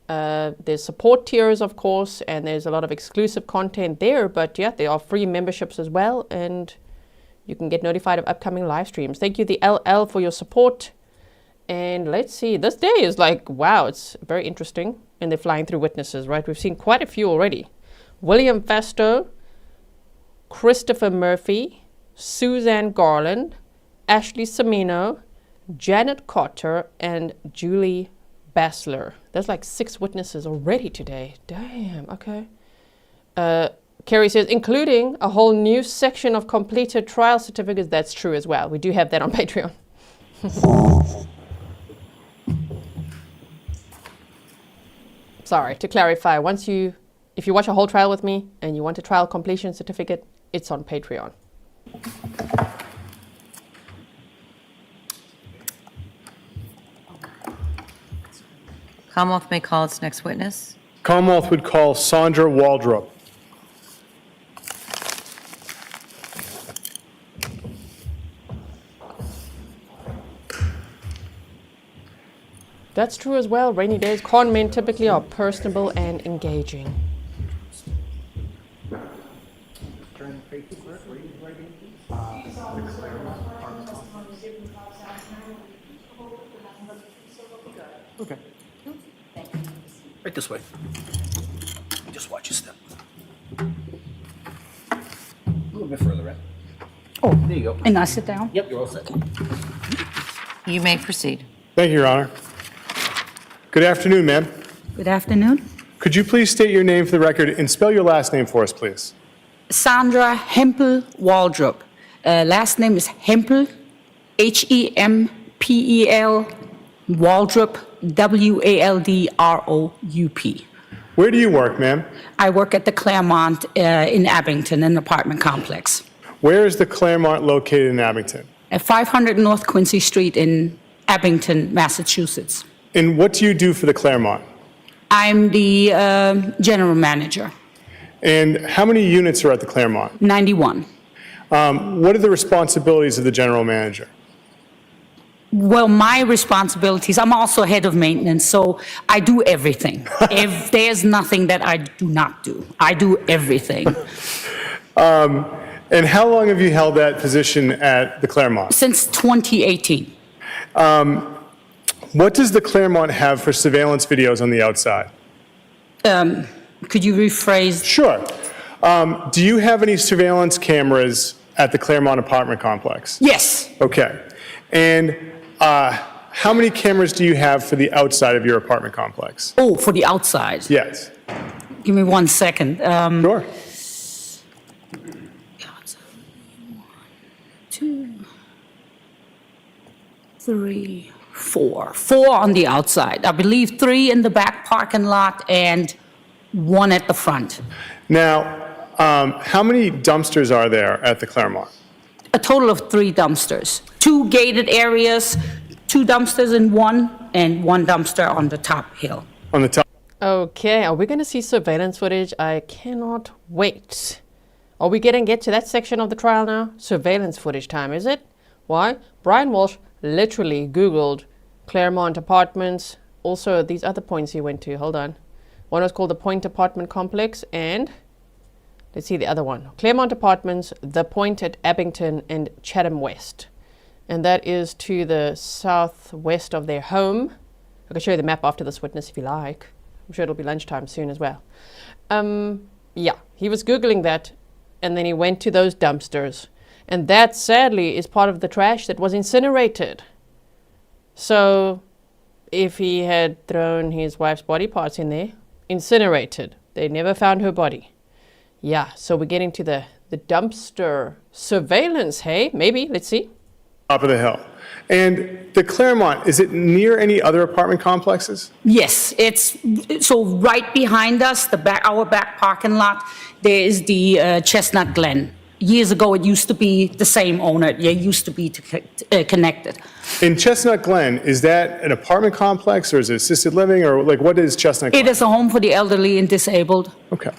There's support tiers, of course, and there's a lot of exclusive content there. But yeah, there are free memberships as well, and you can get notified of upcoming live streams. Thank you, the LL, for your support. And let's see, this day is like, wow, it's very interesting. And they're flying through witnesses, right? We've seen quite a few already. William Fastow, Christopher Murphy, Suzanne Garland, Ashley Cimmino, Janet Cotter, and Julie Basler. There's like 6 witnesses already today. Damn, okay. Kerry says, including a whole new section of completed trial certificates. That's true as well. We do have that on Patreon. Sorry, to clarify, if you watch a whole trial with me and you want a trial completion certificate, it's on Patreon. Commonwealth may call its next witness. Commonwealth would call Sandra Waldrup. That's true as well. Rainy days, con men typically are personable and engaging. Okay. Right this way. Just watch your step. A little bit further in. Oh, there you go. And I sit down? Yep, you're all set. You may proceed. Thank you, Your Honor. Good afternoon, ma'am. Good afternoon. Could you please state your name for the record and spell your last name for us, please? Sandra Hempel Waldrup. Last name is Hempel, Hempel, Waldrup, Waldroup. Where do you work, ma'am? I work at the Claremont in Abington, an apartment complex. Where is the Claremont located in Abington? At 500 North Quincy Street in Abington, Massachusetts. And what do you do for the Claremont? I'm the general manager. And how many units are at the Claremont? 91. What are the responsibilities of the general manager? Well, my responsibilities, I'm also head of maintenance, so I do everything. If there's nothing that I do not do, I do everything. And how long have you held that position at the Claremont? Since 2018. What does the Claremont have for surveillance videos on the outside? Could you rephrase? Sure. Do you have any surveillance cameras at the Claremont apartment complex? Yes. Okay. And how many cameras do you have for the outside of your apartment complex? Oh, for the outside? Yes. Give me 1 second. Sure. 2, 3, 4. 4 on the outside. I believe 3 in the back parking lot and 1 at the front. Now, how many dumpsters are there at the Claremont? A total of 3 dumpsters. 2 gated areas, 2 dumpsters in one, and 1 dumpster on the top hill. On the top. Okay, are we going to see surveillance footage? I cannot wait. Are we going to get to that section of the trial now? Surveillance footage time, is it? Why? Brian Walshe literally Googled Claremont Apartments. Also, these other points he went to. Hold on. One was called the Point Apartment Complex, and let's see the other one. Claremont Apartments, the Point at Abington, and Chatham West. And that is to the southwest of their home. I can show you the map after this witness if you like. I'm sure it'll be lunchtime soon as well. Yeah, he was Googling that, and then he went to those dumpsters. And that, sadly, is part of the trash that was incinerated. So, if he had thrown his wife's body parts in there, incinerated, they never found her body. Yeah, so we're getting to the dumpster surveillance, hey? Maybe, let's see. Top of the hill. And the Claremont, is it near any other apartment complexes? Yes, it's so right behind us, our back parking lot, there is the Chestnut Glen. Years ago, it used to be the same owner. It used to be connected. In Chestnut Glen, is that an apartment complex or is it assisted living or like what is Chestnut Glen? It is a home for the elderly and disabled. Okay.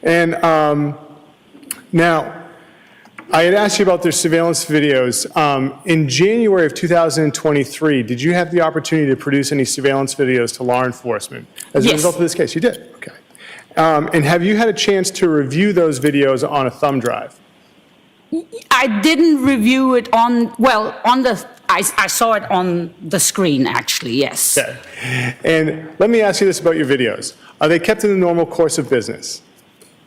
And now, I had asked you about their surveillance videos. In January of 2023, did you have the opportunity to produce any surveillance videos to law enforcement as a result of this case? You did? Okay. And have you had a chance to review those videos on a thumb drive? I didn't review it I saw it on the screen, actually, yes. Okay. And let me ask you this about your videos. Are they kept in the normal course of business?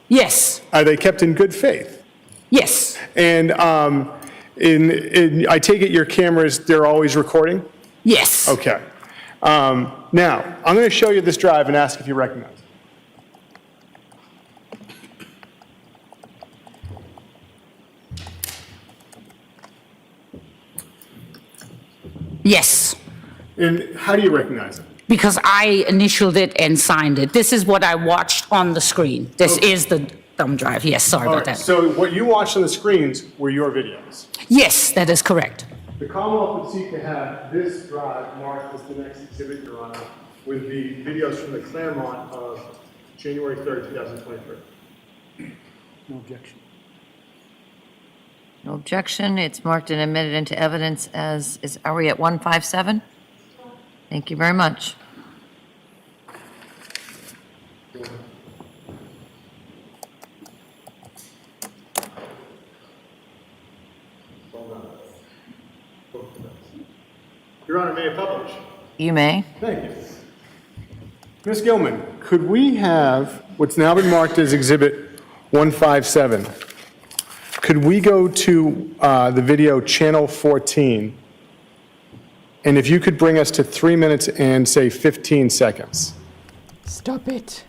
Yes. Are they kept in good faith? Yes. And I take it your cameras, they're always recording? Yes. Okay. Now, I'm going to show you this drive and ask if you recognize it. Yes. And how do you recognize it? Because I initialed it and signed it. This is what I watched on the screen. This is the thumb drive. Yes, sorry about that. So what you watched on the screens were your videos? Yes, that is correct. The Commonwealth would seek to have this drive marked as the next exhibit, Your Honor, with the videos from the Claremont of January 3rd, 2023. No objection. No objection. It's marked and admitted into evidence as, are we at 157? Thank you very much. Your Honor, may I publish? You may. Thank you. Ms. Gilman, could we have what's now been marked as Exhibit 157? Could we go to the video channel 14? And if you could bring us to 3 minutes and say 15 seconds. Stop it.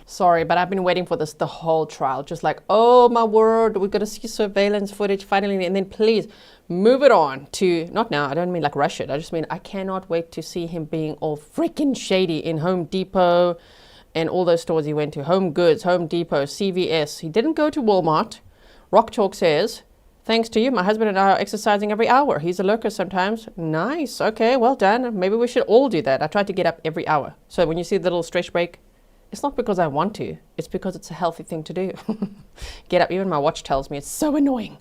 Sorry, but I've been waiting for this the whole trial. Just like, oh my word, we're going to see surveillance footage finally. And then please move it on to, not now, I don't mean like rush it. I just mean I cannot wait to see him being all freaking shady in Home Depot and all those stores he went to. Home Goods, Home Depot, CVS. He didn't go to Walmart. Rock Chalk says, thanks to you, my husband and I are exercising every hour. He's a lurker sometimes. Nice. Okay, well done. Maybe we should all do that. I try to get up every hour. So when you see the little stretch break, it's not because I want to. It's because it's a healthy thing to do. Get up. Even my watch tells me it's so annoying.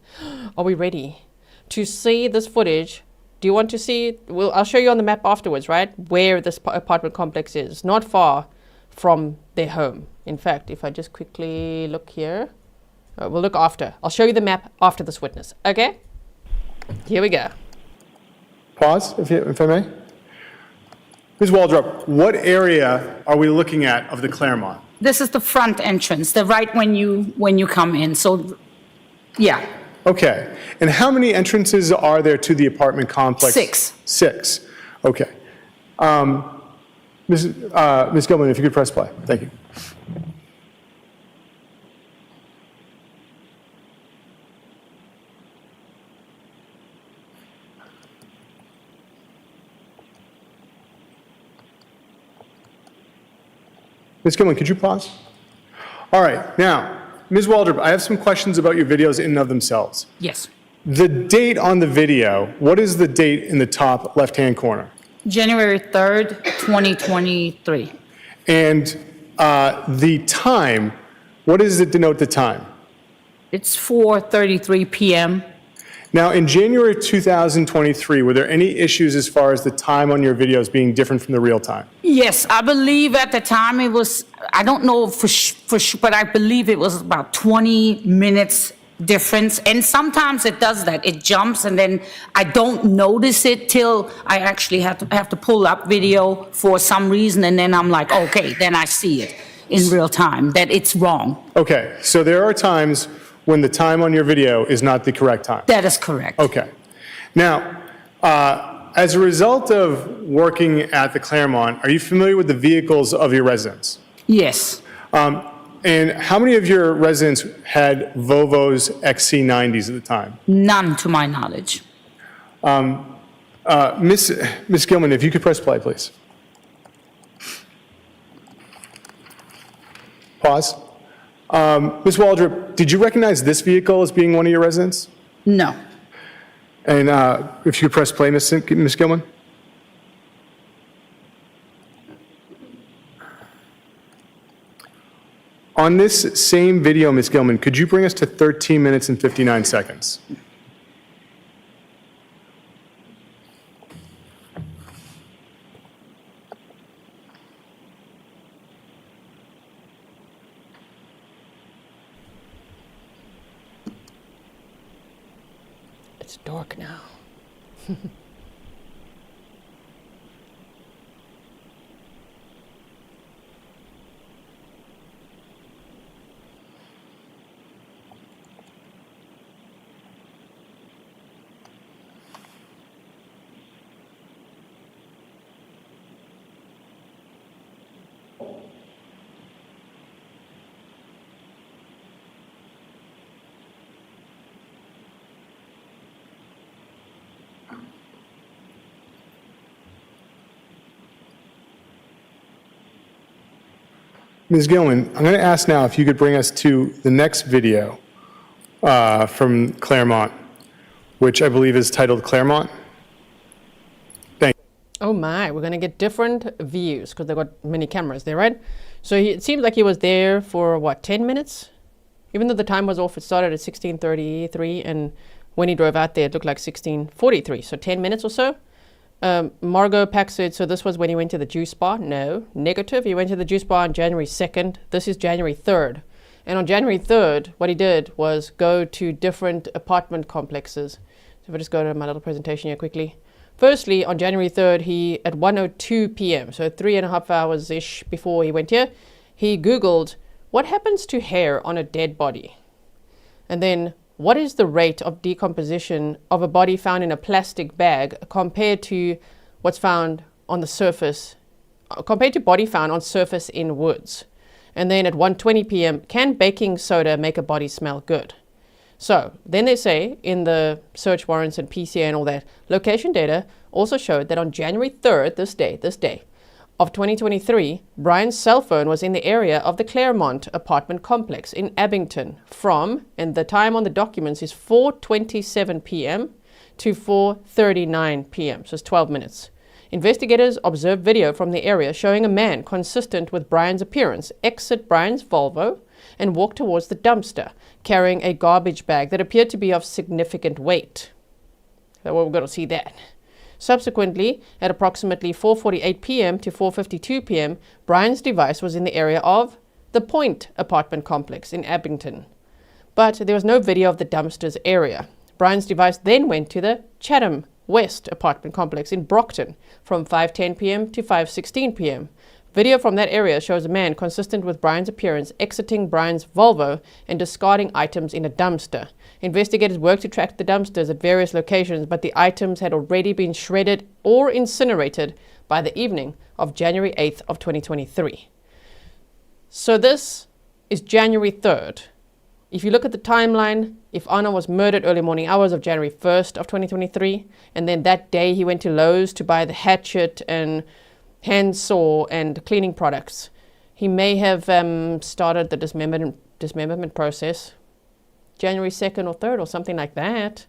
Are we ready to see this footage? Do you want to see? Well, I'll show you on the map afterwards, right? Where this apartment complex is. Not far from their home. In fact, if I just quickly look here. We'll look after. I'll show you the map after this witness. Okay? Here we go. Pause, if I may. Ms. Waldrup, what area are we looking at of the Claremont? This is the front entrance, the right when you come in. So, yeah. Okay. And how many entrances are there to the apartment complex? 6. 6. Okay. Ms. Gilman, if you could press play. Thank you. Ms. Gilman, could you pause? All right. Now, Ms. Waldrup, I have some questions about your videos in and of themselves. Yes. The date on the video, what is the date in the top left-hand corner? January 3rd, 2023. And the time, what does it denote the time? It's 4:33 p.m. Now, in January 2023, were there any issues as far as the time on your videos being different from the real time? Yes, I believe at the time it was, I don't know for sure, but I believe it was about 20 minutes difference. And sometimes it does that. It jumps and then I don't notice it till I actually have to pull up video for some reason. And then I'm like, okay, then I see it in real time that it's wrong. Okay, so there are times when the time on your video is not the correct time. That is correct. Okay. Now, as a result of working at the Claremont, are you familiar with the vehicles of your residents? Yes. And how many of your residents had Volvos XC90s at the time? None to my knowledge. Miss Gilman, if you could press play, please. Pause. Ms. Waldrup, did you recognize this vehicle as being one of your residents? No. And if you could press play, Ms. Gilman. On this same video, Ms. Gilman, could you bring us to 13 minutes and 59 seconds? It's dark now. Ms. Gilman, I'm going to ask now if you could bring us to the next video from Claremont, which I believe is titled Claremont. Thank you. Oh my, we're going to get different views because they've got many cameras there, right? So it seems like he was there for, what, 10 minutes? Even though the time was off, it started at 16:33, and when he drove out there, it looked like 16:43, so 10 minutes or so. Margot Pack said, so this was when he went to the juice bar? No, negative. He went to the juice bar on January 2nd. This is January 3rd. And on January 3rd, what he did was go to different apartment complexes. So if I just go to my little presentation here quickly. Firstly, on January 3rd, he, at 1:02 p.m., so 3.5 hours-ish before he went here, he Googled, what happens to hair on a dead body? And then, what is the rate of decomposition of a body found in a plastic bag compared to what's found on the surface, compared to body found on surface in woods? And then at 1:20 p.m., can baking soda make a body smell good? So then they say in the search warrants and PCA and all that, location data also showed that on January 3rd, this day, of 2023, Brian's cell phone was in the area of the Claremont apartment complex in Abington from, and the time on the documents is 4:27 p.m. to 4:39 p.m., so it's 12 minutes. Investigators observed video from the area showing a man consistent with Brian's appearance exit Brian's Volvo and walk towards the dumpster, carrying a garbage bag that appeared to be of significant weight. So we're going to see that. Subsequently, at approximately 4:48 p.m. to 4:52 p.m., Brian's device was in the area of the Point apartment complex in Abington. But there was no video of the dumpster's area. Brian's device then went to the Chatham West apartment complex in Brockton from 5:10 p.m. to 5:16 p.m. Video from that area shows a man consistent with Brian's appearance exiting Brian's Volvo and discarding items in a dumpster. Investigators worked to track the dumpsters at various locations, but the items had already been shredded or incinerated by the evening of January 8th of 2023. So this is January 3rd. If you look at the timeline, if Ana was murdered early morning hours of January 1st of 2023, and then that day he went to Lowe's to buy the hatchet and handsaw and cleaning products, he may have started the dismemberment process January 2nd or 3rd or something like that,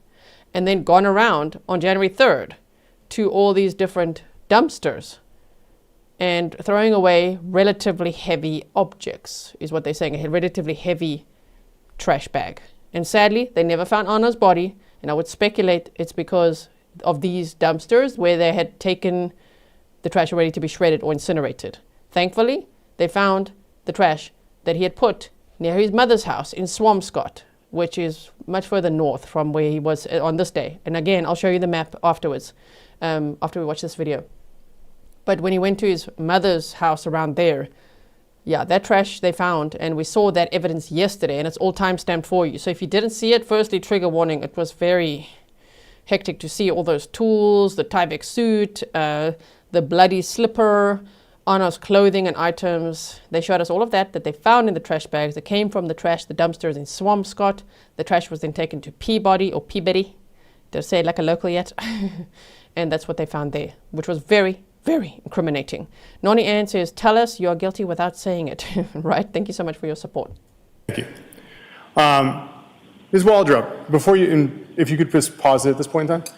and then gone around on January 3rd to all these different dumpsters and throwing away relatively heavy objects, is what they're saying, a relatively heavy trash bag. And sadly, they never found Ana's body, And I would speculate it's because of these dumpsters where they had taken the trash ready to be shredded or incinerated. Thankfully, they found the trash that he had put near his mother's house in Swampscott, which is much further north from where he was on this day. And again, I'll show you the map afterwards, after we watch this video. But when he went to his mother's house around there, yeah, that trash they found, and we saw that evidence yesterday, and it's all timestamped for you. So if you didn't see it, firstly, trigger warning, it was very hectic to see all those tools, the Tyvek suit, the bloody slipper, Anna's clothing and items. They showed us all of that they found in the trash bags. That came from the dumpsters in Swampscott. The trash was then taken to Peabody or Peabody. Don't say it like a local yet. And that's what they found there, which was very, very incriminating. Noni Ann says, tell us you are guilty without saying it. Right? Thank you so much for your support. Thank you. Ms. Waldrup, before you, if you could just pause it at this point in time.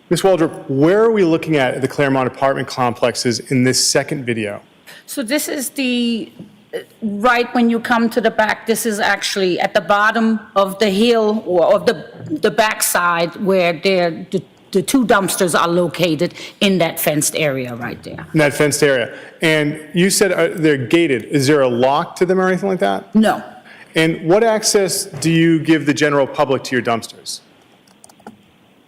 Ms. Waldrup, where are we looking at the Claremont apartment complexes in this second video? So this is the, right when you come to the back, this is actually at the bottom of the hill or of the backside where the two dumpsters are located in that fenced area right there. In that fenced area. And you said they're gated. Is there a lock to them or anything like that? No. And what access do you give the general public to your dumpsters?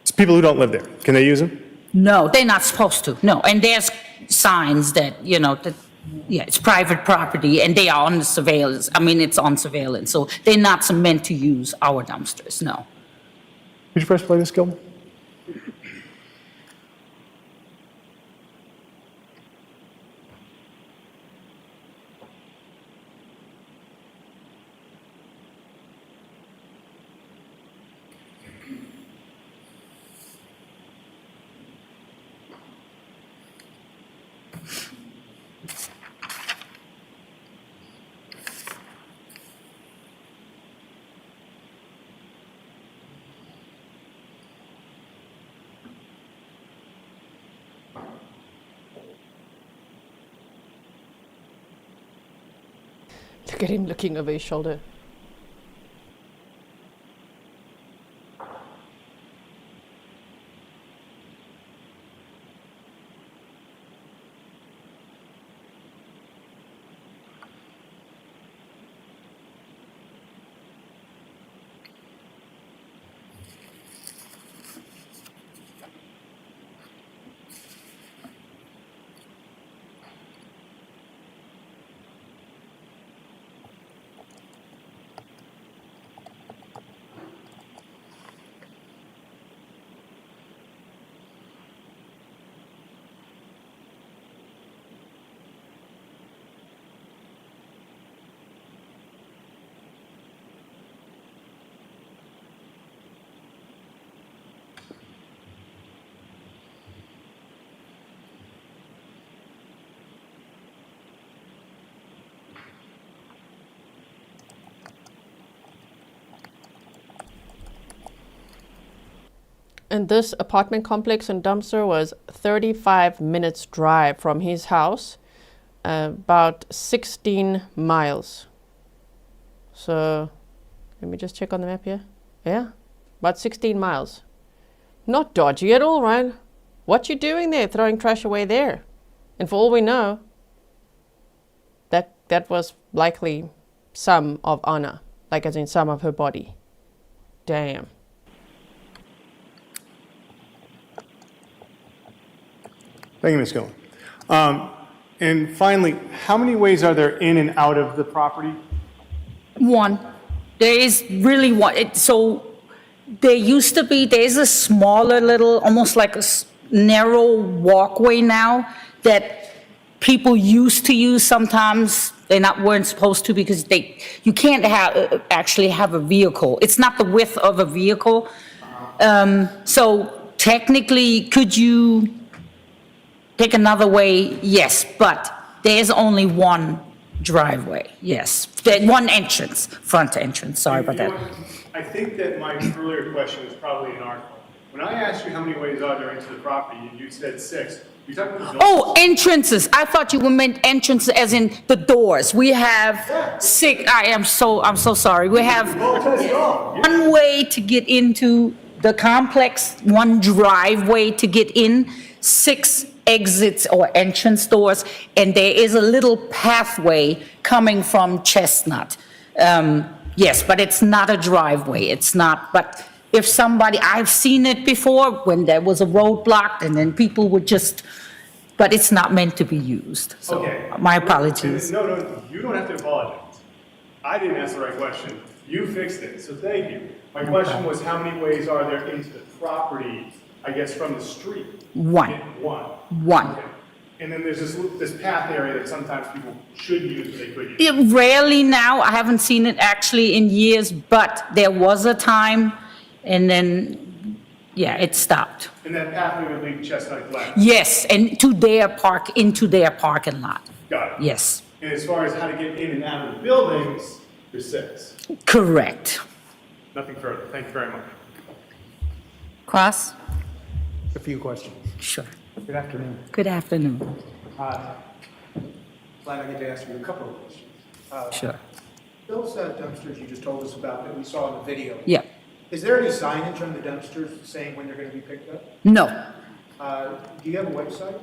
It's people who don't live there. Can they use them? No, they're not supposed to. No, and there's signs that, you know, that, yeah, it's private property and they are on the surveillance. I mean, it's on surveillance. So they're not meant to use our dumpsters, no. Could you press play this, Gilman? Look at him looking over his shoulder. And this apartment complex and dumpster was 35 minutes drive from his house, about 16 miles. So let me just check on the map here. Yeah, about 16 miles. Not dodgy at all, right? What you doing there, throwing trash away there? And for all we know, that was likely some of Ana, like as in some of her body. Damn. Thank you, Ms. Gillen. And finally, how many ways are there in and out of the property? One. There is really one. So there used to be, there's a smaller little, almost like a narrow walkway now that people used to use sometimes. They weren't supposed to because you can't actually have a vehicle. It's not the width of a vehicle. So technically, could you take another way? Yes, but there's only one driveway, yes. One entrance, front entrance, sorry about that. I think that my earlier question was probably an article. When I asked you how many ways are there into the property, you said 6. You talking about Oh, entrances. I thought you meant entrances as in the doors. We have 6. I'm so sorry. We have one way to get into the complex, one driveway to get in, 6 exits or entrance doors, and there is a little pathway coming from Chestnut. Yes, but it's not a driveway, it's not, but if somebody, I've seen it before when there was a road blocked and then people would just, but it's not meant to be used, so my apologies. No, you don't have to apologize. I didn't ask the right question. You fixed it, so thank you. My question was, how many ways are there into the property, I guess, from the street? One. One. Okay. And then there's this path area that sometimes people should use, but they could use. Yeah, rarely now, I haven't seen it actually in years, but there was a time, and then, yeah, it stopped. And that pathway would lead to Chestnut Glen? Yes, and into their parking lot. Got it. Yes. And as far as how to get in and out of the buildings, there's 6. Correct. Nothing further. Thank you very much. Cross? A few questions. Sure. Good afternoon. Good afternoon. Glad I get to ask you a couple of questions. Sure. Those dumpsters you just told us about that we saw in the video. Yeah. Is there any signage on the dumpsters saying when they're going to be picked up? No. Do you have a website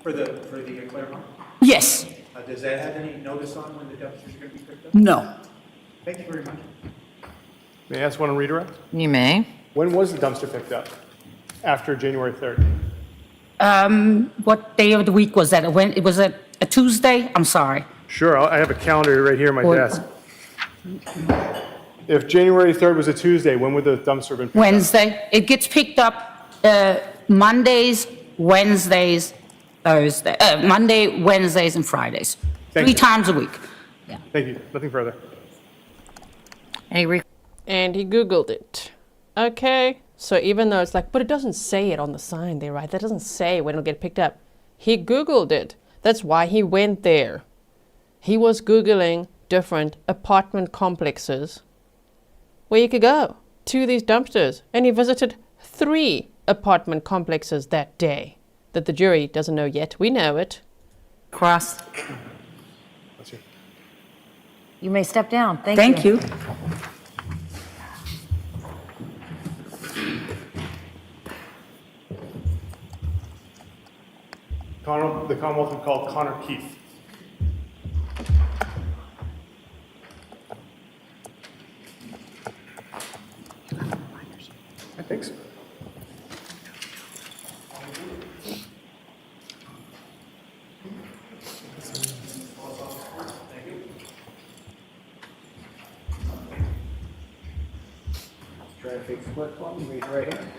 for the Claremont? Yes. Does that have any notice on when the dumpsters are going to be picked up? No. Thank you very much. May I ask one on redirect? You may. When was the dumpster picked up? After January 3rd? What day of the week was that? When, was it a Tuesday? I'm sorry. Sure, I have a calendar right here on my desk. If January 3rd was a Tuesday, when would the dumpster have been picked Wednesday. It gets picked up Mondays, Wednesdays, Thursday, Monday, Wednesdays, and Fridays. Thank 3 you. times a week. up? Thank you. Nothing further. And he Googled it. Okay, so even though it's like, but it doesn't say it on the sign there, right? That doesn't say when it'll get picked up. He Googled it. That's why he went there. He was Googling different apartment complexes where you could go to these dumpsters. And he visited 3 apartment complexes that day that the jury doesn't know yet. We know it. Cross. You may step down. Thank you. Thank you. The Commonwealth would call Connor Keefe. I think so. Try to fix flip one, raise right hand.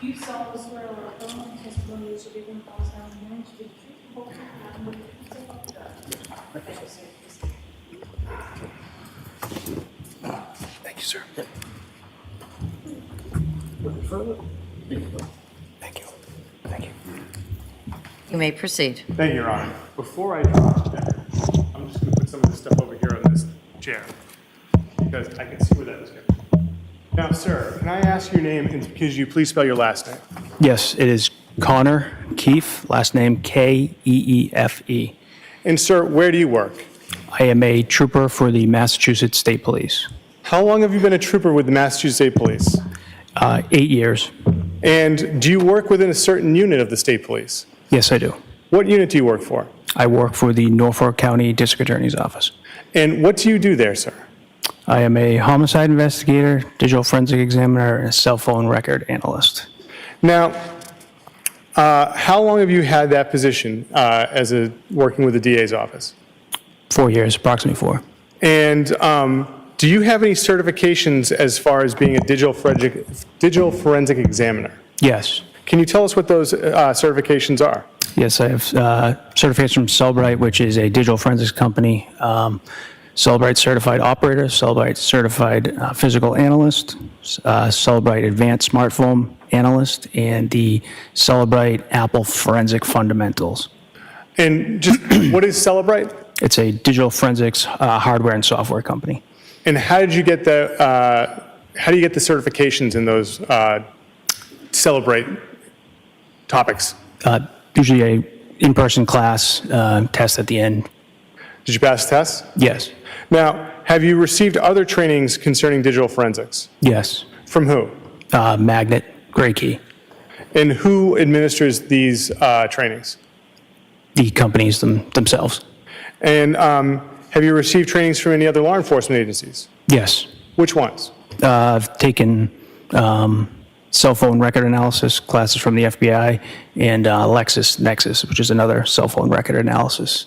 You saw this where our own testimony should be when falls down and then should be truthful and with Thank you, sir. Thank you. Thank you. You may proceed. Thank you, Your Honor. Before I drop that, I'm just going to put some of this stuff over here on this chair because I can see where that is going. Now, sir, can I ask your name and could you please spell your last name? Yes, it is Connor Keefe, last name Keefe. And sir, where do you work? I am a trooper for the Massachusetts State Police. How long have you been a trooper with the Massachusetts State Police? 8 years. And do you work within a certain unit of the State Police? Yes, I do. What unit do you work for? I work for the Norfolk County District Attorney's Office. And what do you do there, sir? I am a homicide investigator, digital forensic examiner, and a cell phone record analyst. Now, how long have you had that position working with the DA's office? 4 years, approximately 4. And do you have any certifications as far as being a digital forensic examiner? Yes. Can you tell us what those certifications are? Yes, I have certificates from Cellbrite, which is a digital forensics company. Cellbrite Certified Operator, Cellbrite Certified Physical Analyst, Cellbrite Advanced Smartphone Analyst, and the Cellbrite Apple Forensic Fundamentals. And just what is Cellbrite? It's a digital forensics hardware and software company. And how did you get the certifications in those Cellbrite topics? Usually a in-person class test at the end. Did you pass the test? Yes. Now, have you received other trainings concerning digital forensics? Yes. From who? magnet, gray key. And who administers these trainings? The companies themselves. And have you received trainings from any other law enforcement agencies? Yes. Which ones? I've taken cell phone record analysis classes from the FBI and LexisNexis, which is another cell phone record analysis.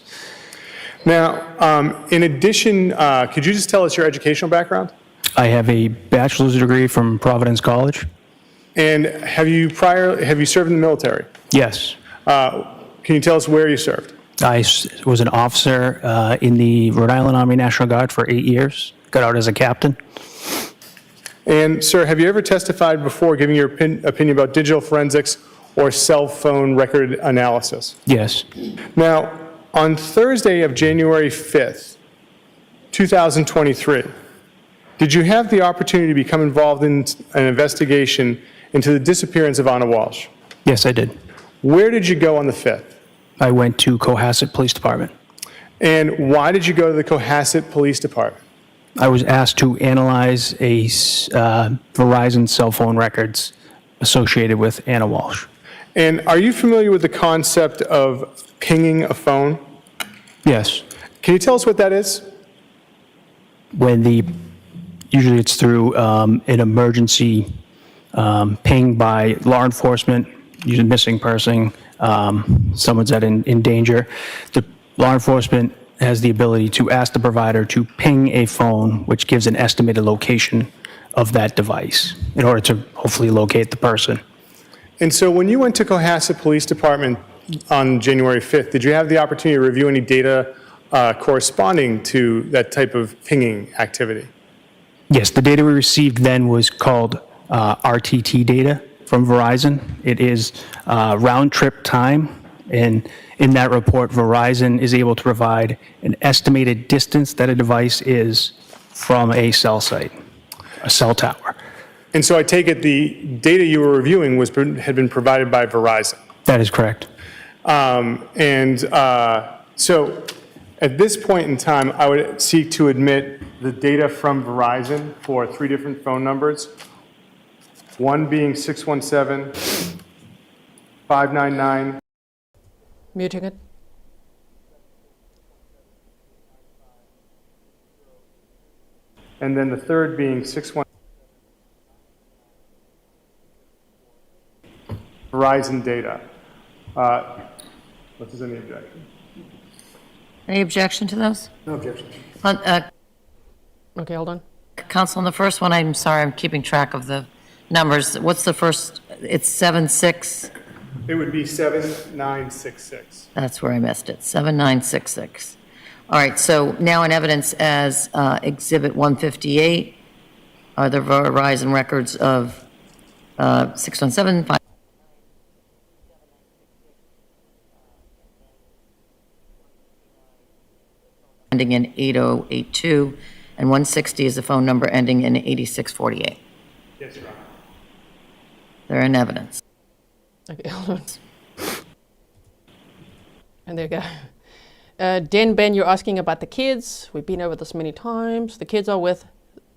Now, in addition, could you just tell us your educational background? I have a bachelor's degree from Providence College. And have you served in the military? Yes. Can you tell us where you served? I was an officer in the Rhode Island Army National Guard for 8 years. Got out as a captain. And, sir, have you ever testified before giving your opinion about digital forensics or cell phone record analysis? Yes. Now, on Thursday of January 5th, 2023, did you have the opportunity to become involved in an investigation into the disappearance of Ana Walshe? Yes, I did. Where did you go on the 5th? I went to Cohasset Police Department. And why did you go to the Cohasset Police Department? I was asked to analyze a Verizon cell phone records associated with Ana Walshe. And are you familiar with the concept of pinging a phone? Yes. Can you tell us what that is? Usually it's through an emergency ping by law enforcement, usually missing person, someone's in danger. The law enforcement has the ability to ask the provider to ping a phone, which gives an estimated location of that device in order to hopefully locate the person. And so when you went to Cohasset Police Department on January 5th, did you have the opportunity to review any data corresponding to that type of pinging activity? Yes, the data we received then was called RTT data from Verizon. It is round trip time, and in that report, Verizon is able to provide an estimated distance that a device is from a cell site, a cell tower. And so I take it the data you were reviewing had been provided by Verizon? That is correct. So at this point in time, I would seek to admit the data from Verizon for 3 different phone numbers, one being 617-599. Muting it. And then the third being 617. Verizon data. If there's any objection. Any objection to those? No objection. Okay, hold on. Counsel, on the first one, I'm sorry, I'm keeping track of the numbers. What's the first? It's 76. It would be 7966. That's where I missed it, 7966. All right, so now in evidence as Exhibit 158 are the Verizon records of 617, ending in 8082, and 160 is the phone number ending in 8648. Yes, Your Honor. They're in evidence. Okay, hold on. And there you go. Den Ben, you're asking about the kids. We've been over this many times. The kids are with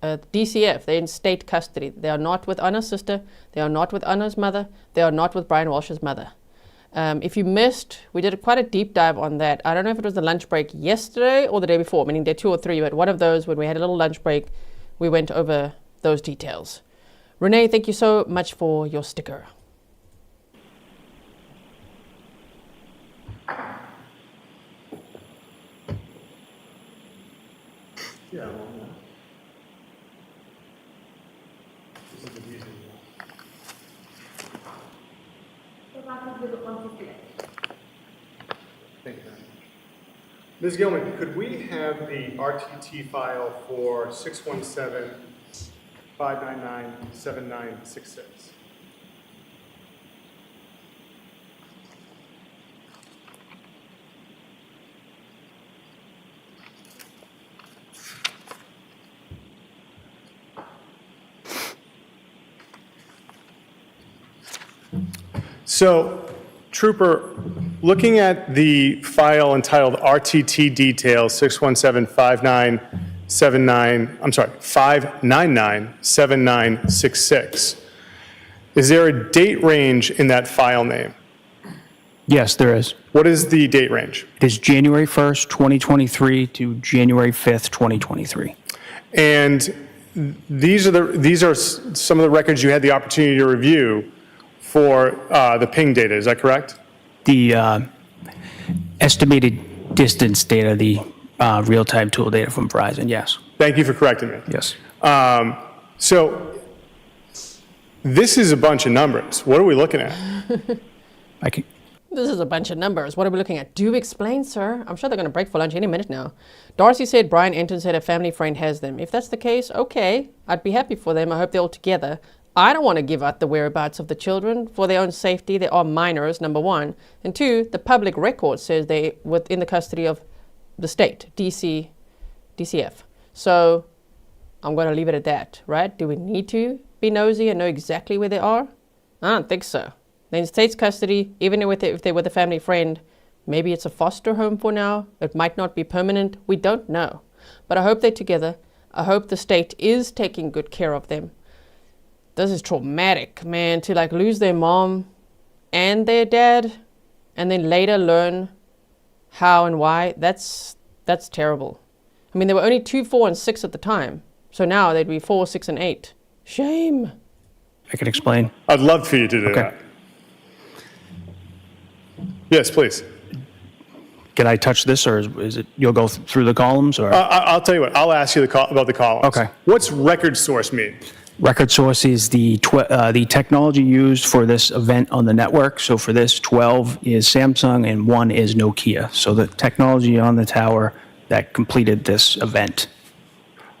DCF. They're in state custody. They are not with Ana's sister. They are not with Ana's mother. They are not with Brian Walshe's mother. If you missed, we did quite a deep dive on that. I don't know if it was the lunch break yesterday or the day before, meaning day 2 or 3, but one of those, when we had a little lunch break, we went over those details. Renee, thank you so much for your sticker. Yeah. Thank you very much. Ms. Gilman, could we have the RTT file for 617-599-7966? So, Trooper, looking at the file entitled RTT Details 599-7966, Is there a date range in that file name? Yes, there is. What is the date range? It is January 1st, 2023 to January 5th, 2023. And these are some of the records you had the opportunity to review for the ping data, is that correct? The estimated distance data, the real-time tool data from Verizon, yes. Thank you for correcting me. Yes. So this is a bunch of numbers. What are we looking at? This is a bunch of numbers. What are we looking at? Do explain, sir. I'm sure they're going to break for lunch any minute now. Darcy said Brian Enton said a family friend has them. If that's the case, okay. I'd be happy for them. I hope they're all together. I don't want to give out the whereabouts of the children. For their own safety, they are minors, number one. And two, the public record says they within the custody of the state, DCF. So I'm going to leave it at that, right? Do we need to be nosy and know exactly where they are? I don't think so. They're in state's custody, even if they're with a family friend. Maybe it's a foster home for now. It might not be permanent. We don't know. But I hope they're together. I hope the state is taking good care of them. This is traumatic, man, to like lose their mom and their dad and then later learn how and why. That's terrible. I mean, there were only 2, 4, and 6 at the time. So now they'd be 4, 6, and 8. Shame. I can explain. I'd love for you to do that. Yes, please. Can I touch this, or is it you'll go through the columns? Or I'll tell you what. I'll ask you about the columns. Okay. What's record source mean? Record source is the technology used for this event on the network. So for this, 12 is Samsung and 1 is Nokia. So the technology on the tower that completed this event.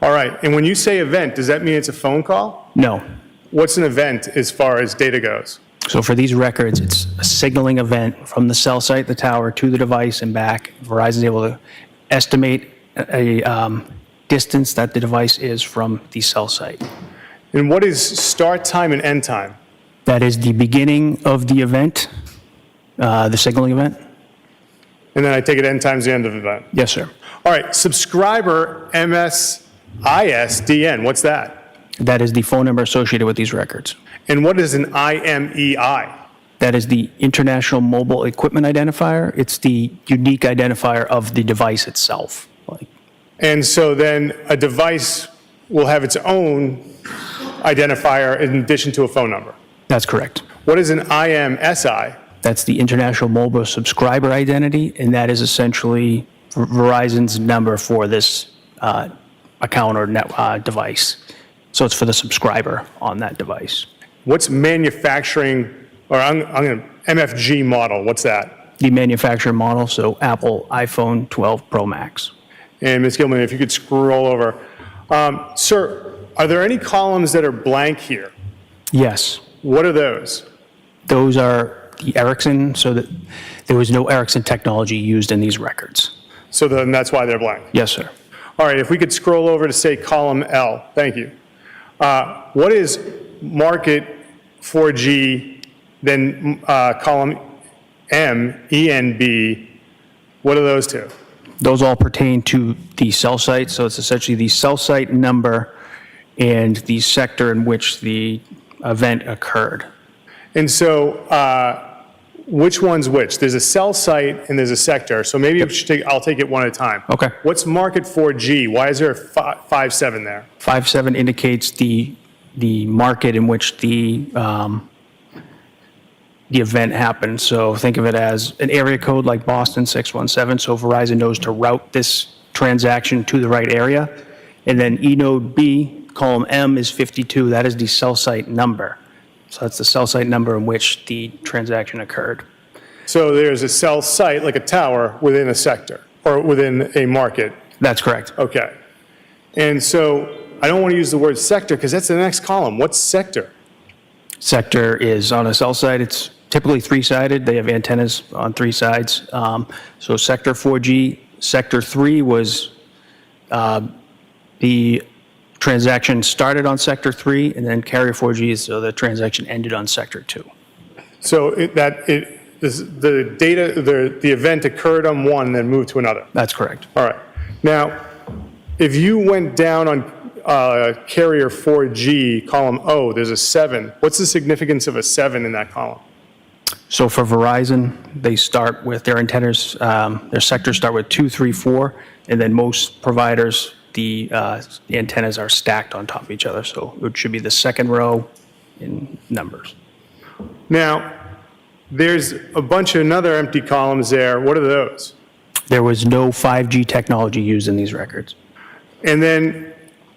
All right. And when you say event, does that mean it's a phone call? No. What's an event as far as data goes? So for these records, it's a signaling event from the cell site, the tower, to the device and back. Verizon's able to estimate a distance that the device is from the cell site. And what is start time and end time? That is the beginning of the event, the signaling event. And then I take it end time's the end of the event? Yes, sir. All right. Subscriber MSISDN, what's that? That is the phone number associated with these records. And what is an IMEI? That is the International Mobile Equipment Identifier. It's the unique identifier of the device itself. And so then a device will have its own identifier in addition to a phone number? That's correct. What is an IMSI? That's the International Mobile Subscriber Identity, and that is essentially Verizon's number for this account or device. So it's for the subscriber on that device. What's manufacturing, or I'm going to, MFG model, what's that? The manufacturer model, so Apple iPhone 12 Pro Max. And Ms. Gilman, if you could scroll over. Sir, are there any columns that are blank here? Yes. What are those? Those are the Ericsson, so that there was no Ericsson technology used in these records. So then that's why they're blank? Yes, sir. All right, if we could scroll over to say column L, thank you. What is market 4G, then column M, ENB, what are those two? Those all pertain to the cell site, so it's essentially the cell site number and the sector in which the event occurred. And so which one's which? There's a cell site and there's a sector, so maybe I'll take it one at a time. Okay. What's market 4G? Why is there a 5.7 there? 5.7 indicates the market in which the event happened. So think of it as an area code like Boston 617. So Verizon knows to route this transaction to the right area. And then eNode B, column M is 52. That is the cell site number. So that's the cell site number in which the transaction occurred. So there's a cell site, like a tower, within a sector or within a market? That's correct. Okay. And so I don't want to use the word sector because that's the next column. What's sector? Sector is on a cell site. It's typically three-sided. They have antennas on three sides. So sector 4G, sector 3 was the transaction started on sector 3, and then carrier 4G, so the transaction ended on sector 2. So the event occurred on one and then moved to another? That's correct. All right. Now, if you went down on carrier 4G, column O, there's a 7. What's the significance of a 7 in that column? So for Verizon, they start with their antennas, their sectors start with 2, 3, 4, and then most providers, the antennas are stacked on top of each other. So it should be the second row in numbers. Now, there's a bunch of another empty columns there. What are those? There was no 5G technology used in these records. And then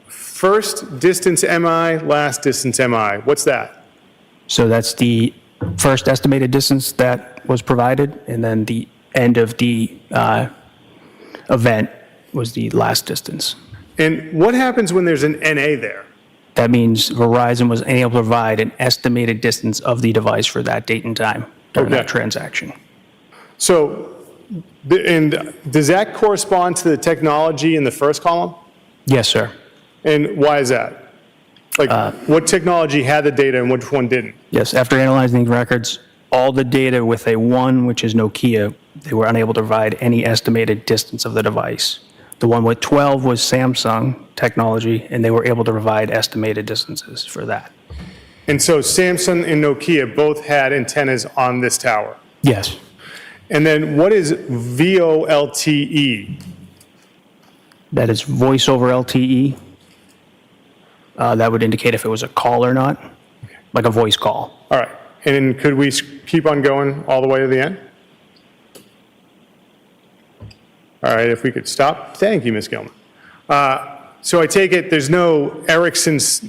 first distance MI, last distance MI. What's that? So that's the first estimated distance that was provided, and then the end of the event was the last distance. And what happens when there's an NA there? That means Verizon was unable to provide an estimated distance of the device for that date and time during that transaction. So, and does that correspond to the technology in the first column? Yes, sir. And why is that? Like, what technology had the data and which one didn't? Yes, after analyzing these records, all the data with a 1, which is Nokia, they were unable to provide any estimated distance of the device. The one with 12 was Samsung technology, and they were able to provide estimated distances for that. And so Samsung and Nokia both had antennas on this tower? Yes. And then what is VoLTE? That is voice over LTE. That would indicate if it was a call or not, like a voice call. All right. And could we keep on going all the way to the end? All right, if we could stop. Thank you, Ms. Gilman. So I take it there's no Ericsson's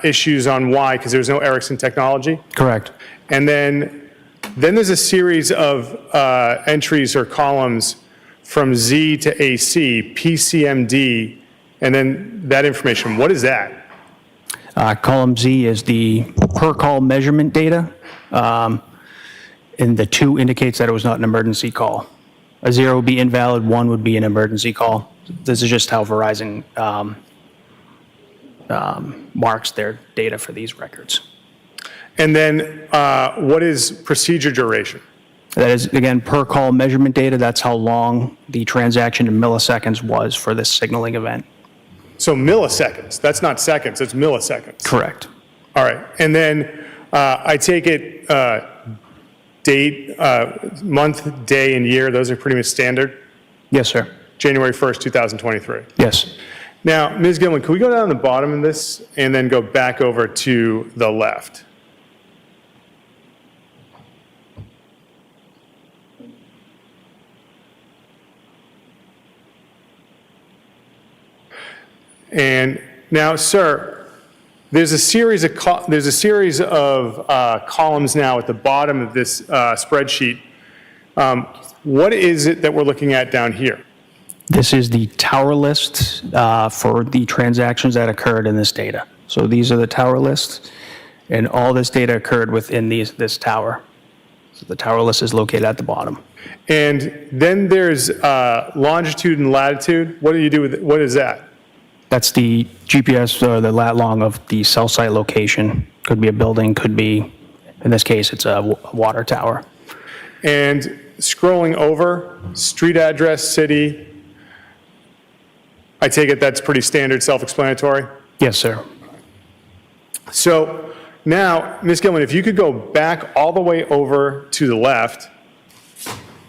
issues on why, because there's no Ericsson technology? Correct. And then there's a series of entries or columns from Z to AC, PCMD, and then that information. What is that? Column Z is the per call measurement data, and the 2 indicates that it was not an emergency call. A 0 would be invalid, 1 would be an emergency call. This is just how Verizon marks their data for these records. And then what is procedure duration? That is, again, per call measurement data. That's how long the transaction in milliseconds was for this signaling event. So milliseconds, that's not seconds, it's milliseconds. Correct. All right, and then I take it date, month, day, and year, those are pretty much standard? Yes, sir. January 1st, 2023. Yes. Now, Ms. Gilman, can we go down to the bottom of this and then go back over to the left? And now, sir, there's a series of columns now at the bottom of this spreadsheet. What is it that we're looking at down here? This is the tower list for the transactions that occurred in this data. So these are the tower lists, and all this data occurred within this tower. So the tower list is located at the bottom. And then there's longitude and latitude. What do you do with it? What is that? That's the GPS or the lat long of the cell site location. Could be a building, could be, in this case, it's a water tower. And scrolling over, street address, city, I take it that's pretty standard, self-explanatory? Yes, sir. So now, Ms. Gilman, if you could go back all the way over to the left,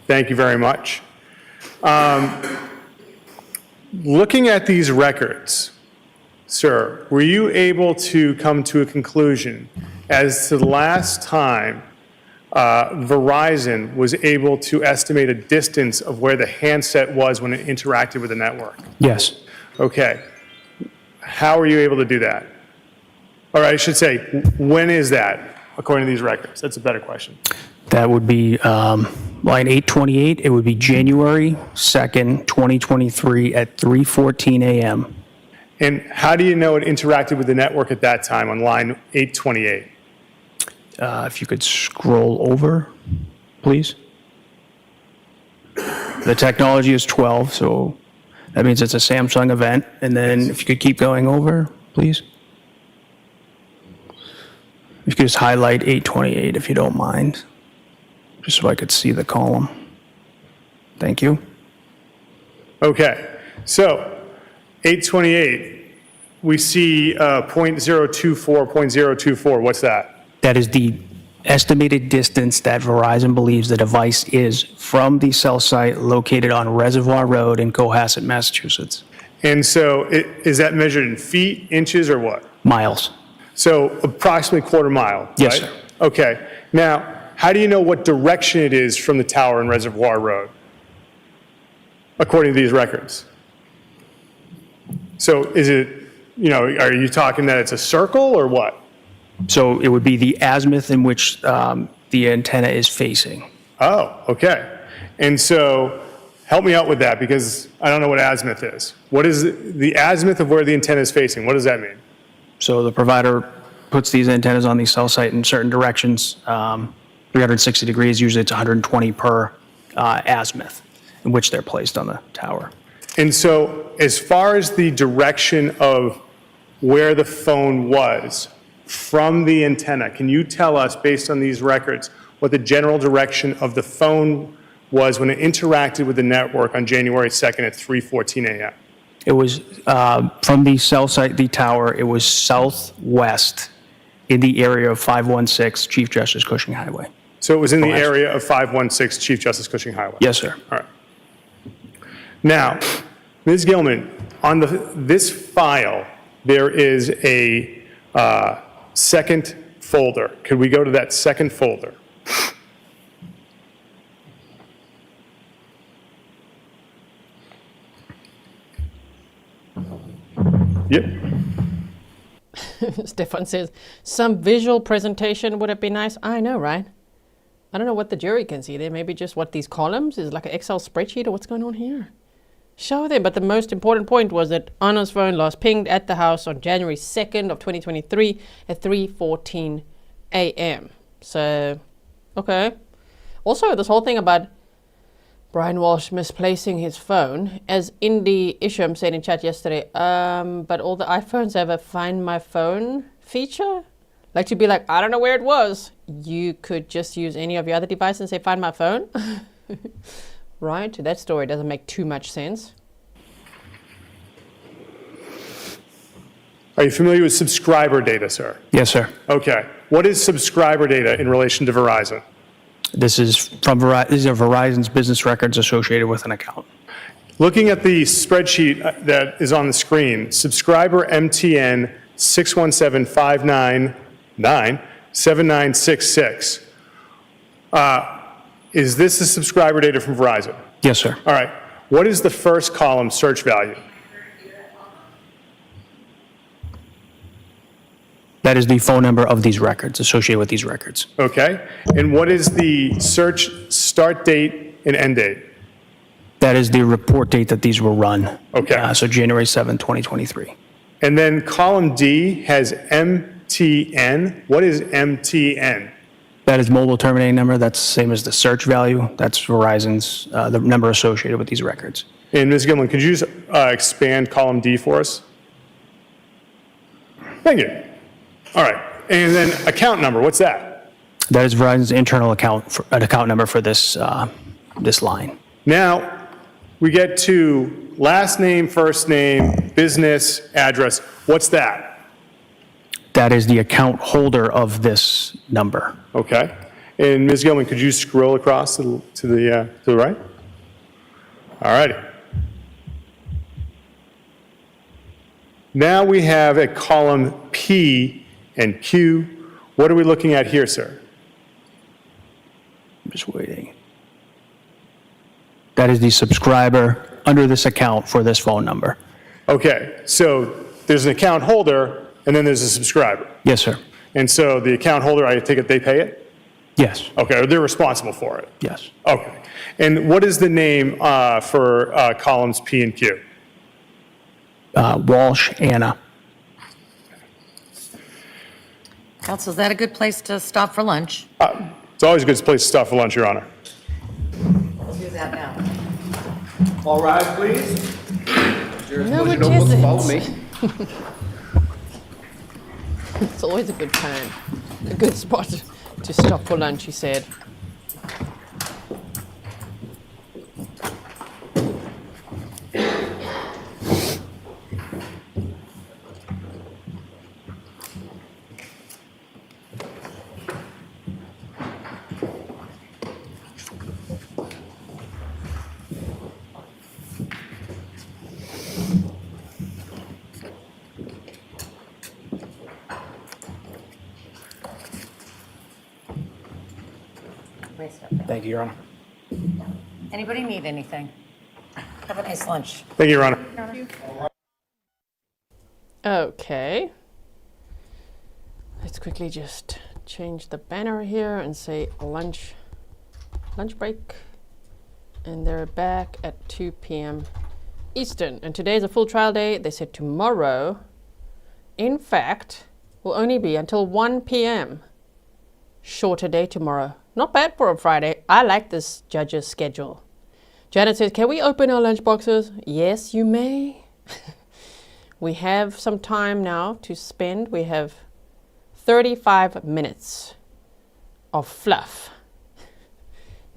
thank you very much. Looking at these records, sir, were you able to come to a conclusion as to the last time Verizon was able to estimate a distance of where the handset was when it interacted with the network? Yes. Okay. How were you able to do that? Or I should say, when is that, according to these records? That's a better question. That would be line 828. It would be January 2nd, 2023 at 3:14 a.m. And how do you know it interacted with the network at that time on line 828? If you could scroll over, please. The technology is 12, so that means it's a Samsung event. And then if you could keep going over, please. If you could just highlight 828 if you don't mind, just so I could see the column. Thank you. Okay, so 828, we see .024. What's that? That is the estimated distance that Verizon believes the device is from the cell site located on Reservoir Road in Cohasset, Massachusetts. And so is that measured in feet, inches, or what? Miles. So approximately quarter mile, Yes, right? sir. Okay. Now, how do you know what direction it is from the tower in Reservoir Road, according to these records? So is it, are you talking that it's a circle or what? So it would be the azimuth in which the antenna is facing. Oh, okay. And so help me out with that because I don't know what azimuth is. What is the azimuth of where the antenna is facing? What does that mean? So the provider puts these antennas on the cell site in certain directions, 360 degrees, usually it's 120 per azimuth in which they're placed on the tower. And so as far as the direction of where the phone was from the antenna, can you tell us, based on these records, what the general direction of the phone was when it interacted with the network on January 2nd at 3:14 a.m.? It was from the cell site, the tower, it was southwest in the area of 516 Chief Justice Cushing Highway. So it was in the area of 516 Chief Justice Cushing Highway? Yes, sir. All right. Now, Ms. Gilman, on this file, there is a second folder. Could we go to that second folder? Yep. Stefan says, some visual presentation would have been nice. I know, right? I don't know what the jury can see there. Maybe just what these columns is like an Excel spreadsheet or what's going on here. Show them. But the most important point was that Ana's phone last pinged at the house on January 2nd of 2023 at 3:14 a.m. So, okay. Also, this whole thing about Brian Walshe misplacing his phone, as Indy Isham said in chat yesterday, but all the iPhones have a Find My Phone feature? Like to be like, I don't know where it was. You could just use any of your other devices and say, Find My Phone? Right? That story doesn't make too much sense. Are you familiar with subscriber data, sir? Yes, sir. Okay. What is subscriber data in relation to Verizon? This is from these are Verizon's business records associated with an account. Looking at the spreadsheet that is on the screen, subscriber MTN 617-599-7966. Is this the subscriber data from Verizon? Yes, sir. All right. What is the first column search value? That is the phone number of these records, associated with these records. Okay. And what is the search start date and end date? That is the report date that these were run. Okay. So January 7, 2023. And then column D has MTN. What is MTN? That is mobile terminating number. That's the same as the search value. That's Verizon's, the number associated with these records. And Ms. Gilman, could you just expand column D for us? Thank you. All right. And then account number, what's that? That is Verizon's internal account, an account number for this, this line. Now, we get to last name, first name, business, address. What's that? That is the account holder of this number. Okay. And Ms. Gilman, could you scroll across to the right? All righty. Now we have a column P and Q. What are we looking at here, sir? I'm just waiting. That is the subscriber under this account for this phone number. Okay. So there's an account holder, and then there's a subscriber. Yes, sir. And so the account holder, I take it they pay it? Yes. Okay. Or they're responsible for it? Yes. Okay. And what is the name for columns P and Q? Walshe, Ana. Counsel, is that a good place to stop for lunch? It's always a good place to stop for lunch, Your Honor. We'll do that now. All rise, please. No, it isn't. It's always a good time. A good spot to stop for lunch, he said. Great stuff. Thank you, Your Honor. Anybody need anything? Have a nice lunch. Thank you, Your Honor. Okay. Let's quickly just change the banner here and say lunch break. And they're back at 2 p.m. Eastern. And today is a full trial day. They said tomorrow, in fact, will only be until 1 p.m. Shorter day tomorrow. Not bad for a Friday. I like this judge's schedule. Janet says, can we open our lunch boxes? Yes, you may. We have some time now to spend. We have 35 minutes of fluff.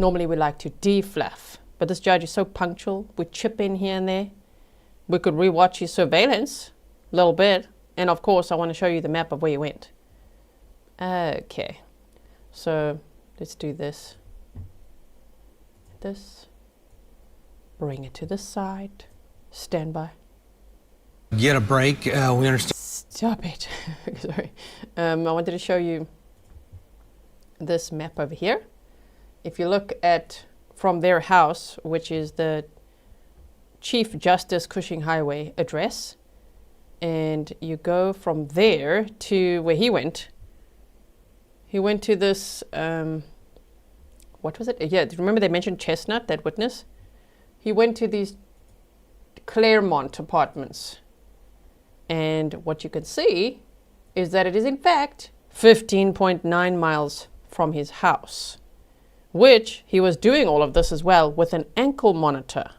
Normally we like to de-fluff, but this judge is so punctual. We chip in here and there. We could rewatch his surveillance a little bit. And of course, I want to show you the map of where he went. Okay, so let's do this. This. Bring it to the side. Stand by. Get a break. We understand. Stop it. Sorry. I wanted to show you this map over here. If you look at from their house, which is the Chief Justice Cushing Highway address, and you go from there to where he went to this, what was it? Yeah, remember they mentioned Chestnut, that witness? He went to these Claremont apartments. And what you can see is that it is in fact 15.9 miles from his house, which he was doing all of this as well with an ankle monitor.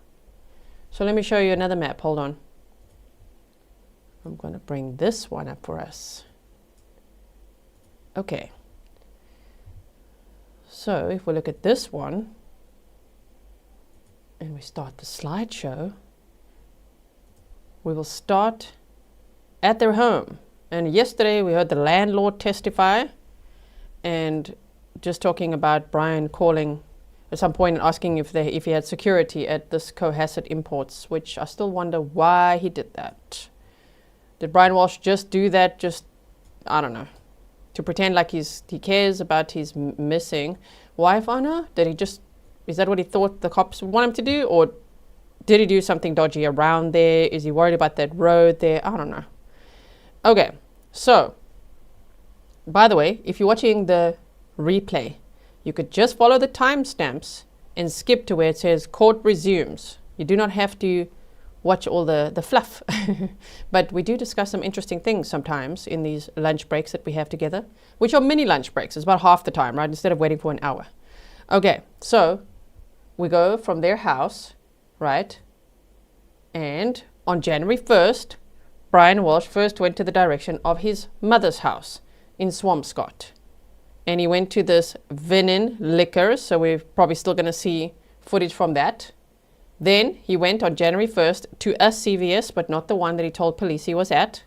So let me show you another map. Hold on. I'm going to bring this one up for us. Okay. So if we look at this one and we start the slideshow, we will start at their home. And yesterday we heard the landlord testify, and just talking about Brian calling at some point and asking if he had security at this Cohasset Imports, which I still wonder why he did that. Did Brian Walshe just do that, I don't know, to pretend like he cares about his missing wife, Ana? Is that what he thought the cops would want him to do? Or did he do something dodgy around there? Is he worried about that road there? I don't know. Okay, so, by the way, if you're watching the replay, you could just follow the timestamps and skip to where it says court resumes. You do not have to watch all the fluff. But we do discuss some interesting things sometimes in these lunch breaks that we have together, which are mini lunch breaks. It's about half the time, right? Instead of waiting for an hour. Okay, so we go from their house, right? And on January 1st, Brian Walshe first went to the direction of his mother's house in Swampscott. And he went to this Vinin Liquors, so we're probably still going to see footage from that. Then he went on January 1st to a CVS, but not the one that he told police he was at.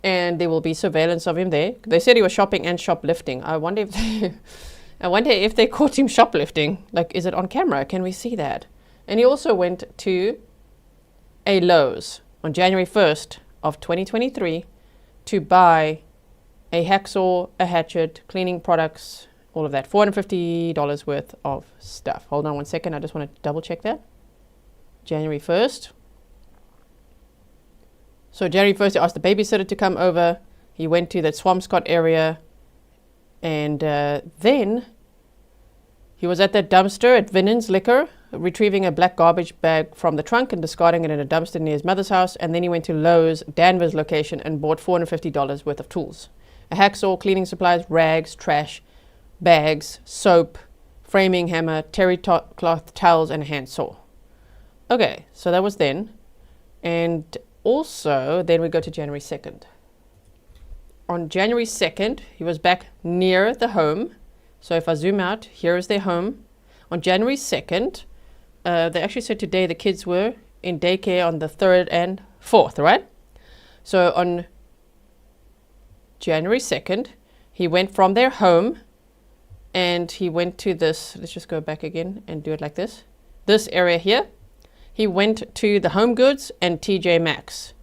And there will be surveillance of him there. They said he was shopping and shoplifting. I wonder if they caught him shoplifting. Like, is it on camera? Can we see that? And he also went to a Lowe's on January 1st of 2023 to buy a hacksaw, a hatchet, cleaning products, all of that. $450 worth of stuff. Hold on one second. I just want to double check that. January 1st. So January 1st, he asked the babysitter to come over. He went to that Swampscott area. And then he was at that dumpster at Vinin's Liquor, retrieving a black garbage bag from the trunk and discarding it in a dumpster near his mother's house. And then he went to Lowe's, Danvers location, and bought $450 worth of tools. A hacksaw, cleaning supplies, rags, trash, bags, soap, framing hammer, terry cloth towels, and a handsaw. Okay, so that was then. And also, then we go to January 2nd. On January 2nd, he was back near the home. So if I zoom out, here is their home. On January 2nd, they actually said today the kids were in daycare on the 3rd and 4th, right? So on January 2nd, he went from their home and he went to this, let's just go back again and do it like this. This area here, he went to the Home Goods and TJ Maxx.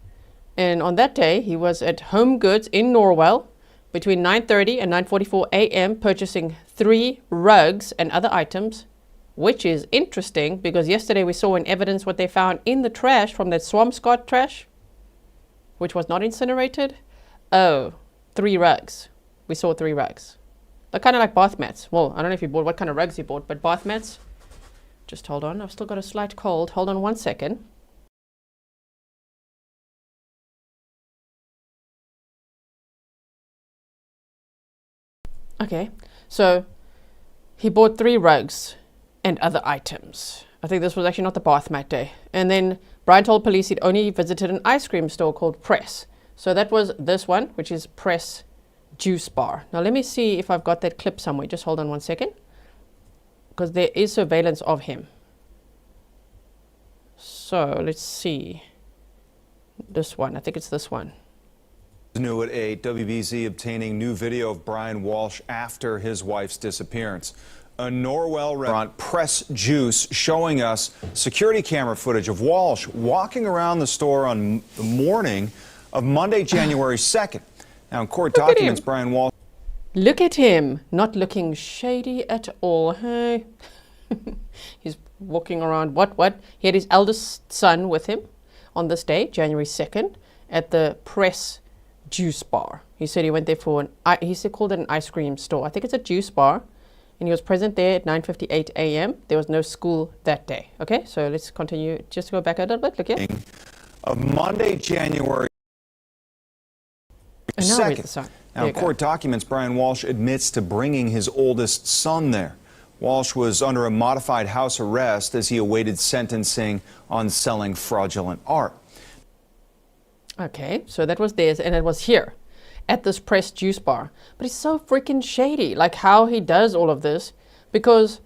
And on that day, he was at Home Goods in Norwell, between 9:30 and 9:44 a.m. purchasing 3 rugs and other items, which is interesting because yesterday we saw in evidence what they found in the trash from that Swampscott trash, which was not incinerated. Oh, 3 rugs. We saw 3 rugs. They're kind of like bath mats. Well, I don't know if you bought what kind of rugs you bought, but bath mats. Just hold on. I've still got a slight cold. Hold on one second. Okay, so he bought 3 rugs and other items. I think this was actually not the bath mat day. And then Brian told police he'd only visited an ice cream store called Press. So that was this one, which is Press Juice Bar. Now let me see if I've got that clip somewhere. Just hold on one second, because there is surveillance of him. So let's see. This one, I think it's this one. New at 8, WBZ obtaining new video of Brian Walshe after his wife's disappearance. A Norwell restaurant, Press Juice, showing us security camera footage of Walshe walking around the store on the morning of Monday, January 2nd. Now, in court documents, Brian Walshe... Look at him, not looking shady at all. Hey, he's walking around. What? He had his eldest son with him on this day, January 2nd, at the Press Juice Bar. He said he went there for he called it an ice cream store. I think it's a juice bar. And he was present there at 9:58 a.m. There was no school that day. Okay, so let's continue. Just go back a little bit. Look here. Of Monday, January 2nd. Now, in court documents, Brian Walshe admits to bringing his oldest son there. Walshe was under a modified house arrest as he awaited sentencing on selling fraudulent art. Okay, so that was theirs, and it was here at this Press Juice Bar. But it's so freaking shady, like how he does all of this, because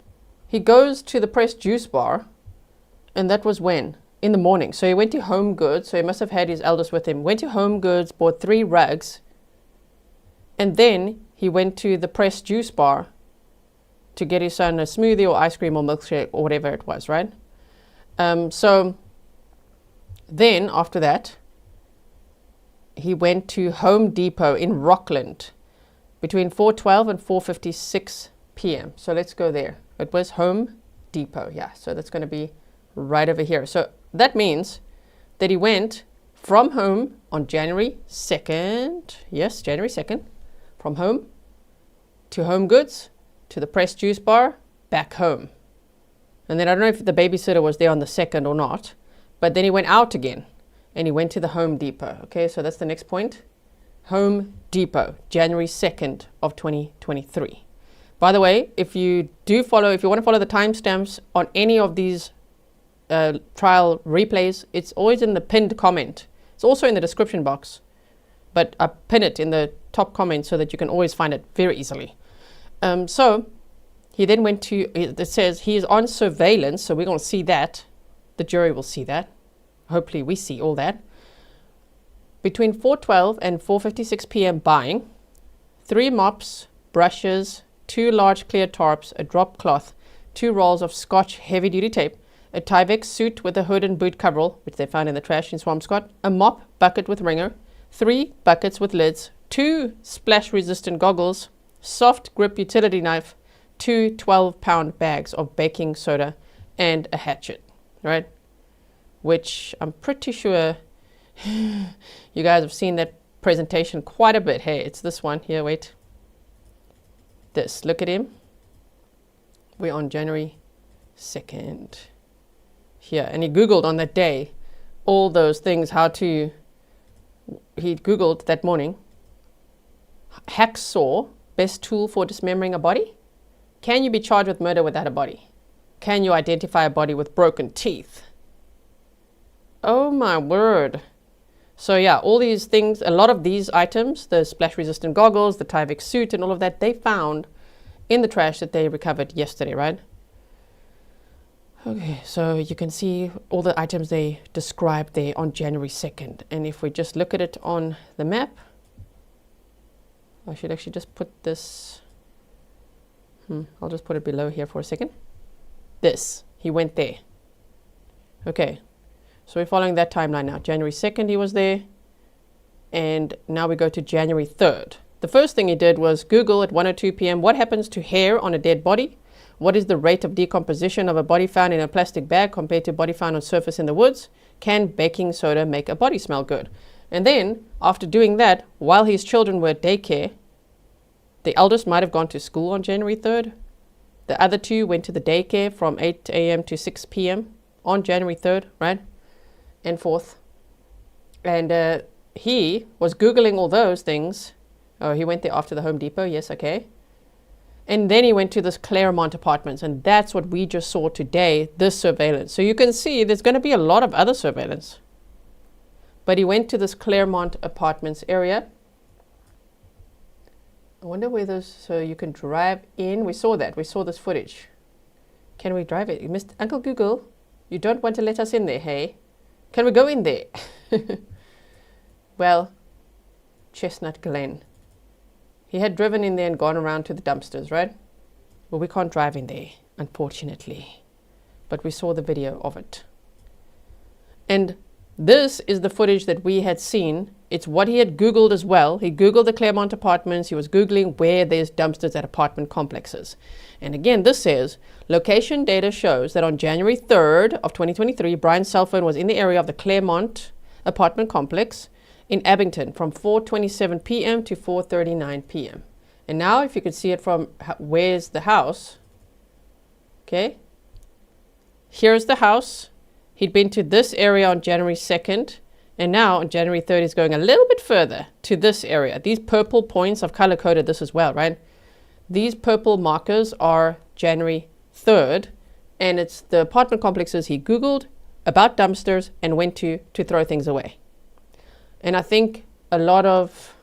he goes to the Press Juice Bar, and that was when? In the morning. So he went to Home Goods, so he must have had his eldest with him, went to Home Goods, bought 3 rugs, and then he went to the Press Juice Bar to get his son a smoothie or ice cream or milkshake or whatever it was, right? So then, after that, he went to Home Depot in Rockland between 4:12 and 4:56 p.m. So let's go there. It was Home Depot, yeah. So that's going to be right over here. So that means that he went from home on January 2nd. Yes, January 2nd. From home to Home Goods to the Press Juice Bar, back home. And then I don't know if the babysitter was there on the 2nd or not, but then he went out again. And he went to the Home Depot. Okay, so that's the next point. Home Depot, January 2nd of 2023. By the way, if you want to follow the timestamps on any of these trial replays, it's always in the pinned comment. It's also in the description box, but I pin it in the top comment so that you can always find it very easily. So he then went to, it says he is on surveillance, so we're going to see that. The jury will see that. Hopefully we see all that. Between 4:12 and 4:56 p.m. buying 3 mops, brushes, 2 large clear tarps, a drop cloth, 2 rolls of Scotch heavy-duty tape, a Tyvek suit with a hood and boot coverall, which they found in the trash in Swampscott, a mop bucket with wringer, 3 buckets with lids, 2 splash-resistant goggles, soft grip utility knife, 2 12-pound bags of baking soda, and a hatchet, right? Which I'm pretty sure you guys have seen that presentation quite a bit. Hey, it's this one here, wait. This, look at him. We're on January 2nd. Here, and he Googled on that day all those things, he Googled that morning, hacksaw, best tool for dismembering a body? Can you be charged with murder without a body? Can you identify a body with broken teeth? Oh my word. So yeah, all these things, a lot of these items, the splash resistant goggles, the Tyvek suit and all of that, they found in the trash that they recovered yesterday, right? Okay, so you can see all the items they described there on January 2nd. And if we just look at it on the map, I should actually just put this, I'll just put it below here for a second. This, he went there. Okay. So we're following that timeline now. January 2nd he was there, and now we go to January 3rd. The first thing he did was Google at 1:02 p.m. what happens to hair on a dead body? What is the rate of decomposition of a body found in a plastic bag compared to body found on surface in the woods? Can baking soda make a body smell good? And then, after doing that, while his children were at daycare, the eldest might have gone to school on January 3rd. The other two went to the daycare from 8 a.m. to 6 p.m. on January 3rd, right? And 4th. And he was Googling all those things. Oh, he went there after the Home Depot. Yes, okay. And then he went to this Claremont apartments, and that's what we just saw today, this surveillance. So you can see there's going to be a lot of other surveillance. But he went to this Claremont apartments area. I wonder where those, so you can drive in. We saw that. We saw this footage. Can we drive it? Mr. Uncle Google, you don't want to let us in there, hey? Can we go in there? Well, Chestnut Glen. He had driven in there and gone around to the dumpsters, right? Well, we can't drive in there, unfortunately. But we saw the video of it. And this is the footage that we had seen. It's what he had Googled as well. He Googled the Claremont apartments. He was Googling where there's dumpsters at apartment complexes. And again, this says, location data shows that on January 3rd of 2023, Brian's cell phone was in the area of the Claremont apartment complex in Abington from 4:27 p.m. to 4:39 p.m. And now if you could see it from where's the house, okay, here's the house. He'd been to this area on January 2nd, and now on January 3rd he's going a little bit further to this area. These purple points, I've color-coded this as well, right? These purple markers are January 3rd, and it's the apartment complexes he Googled about dumpsters and went to throw things away. And I think a lot of,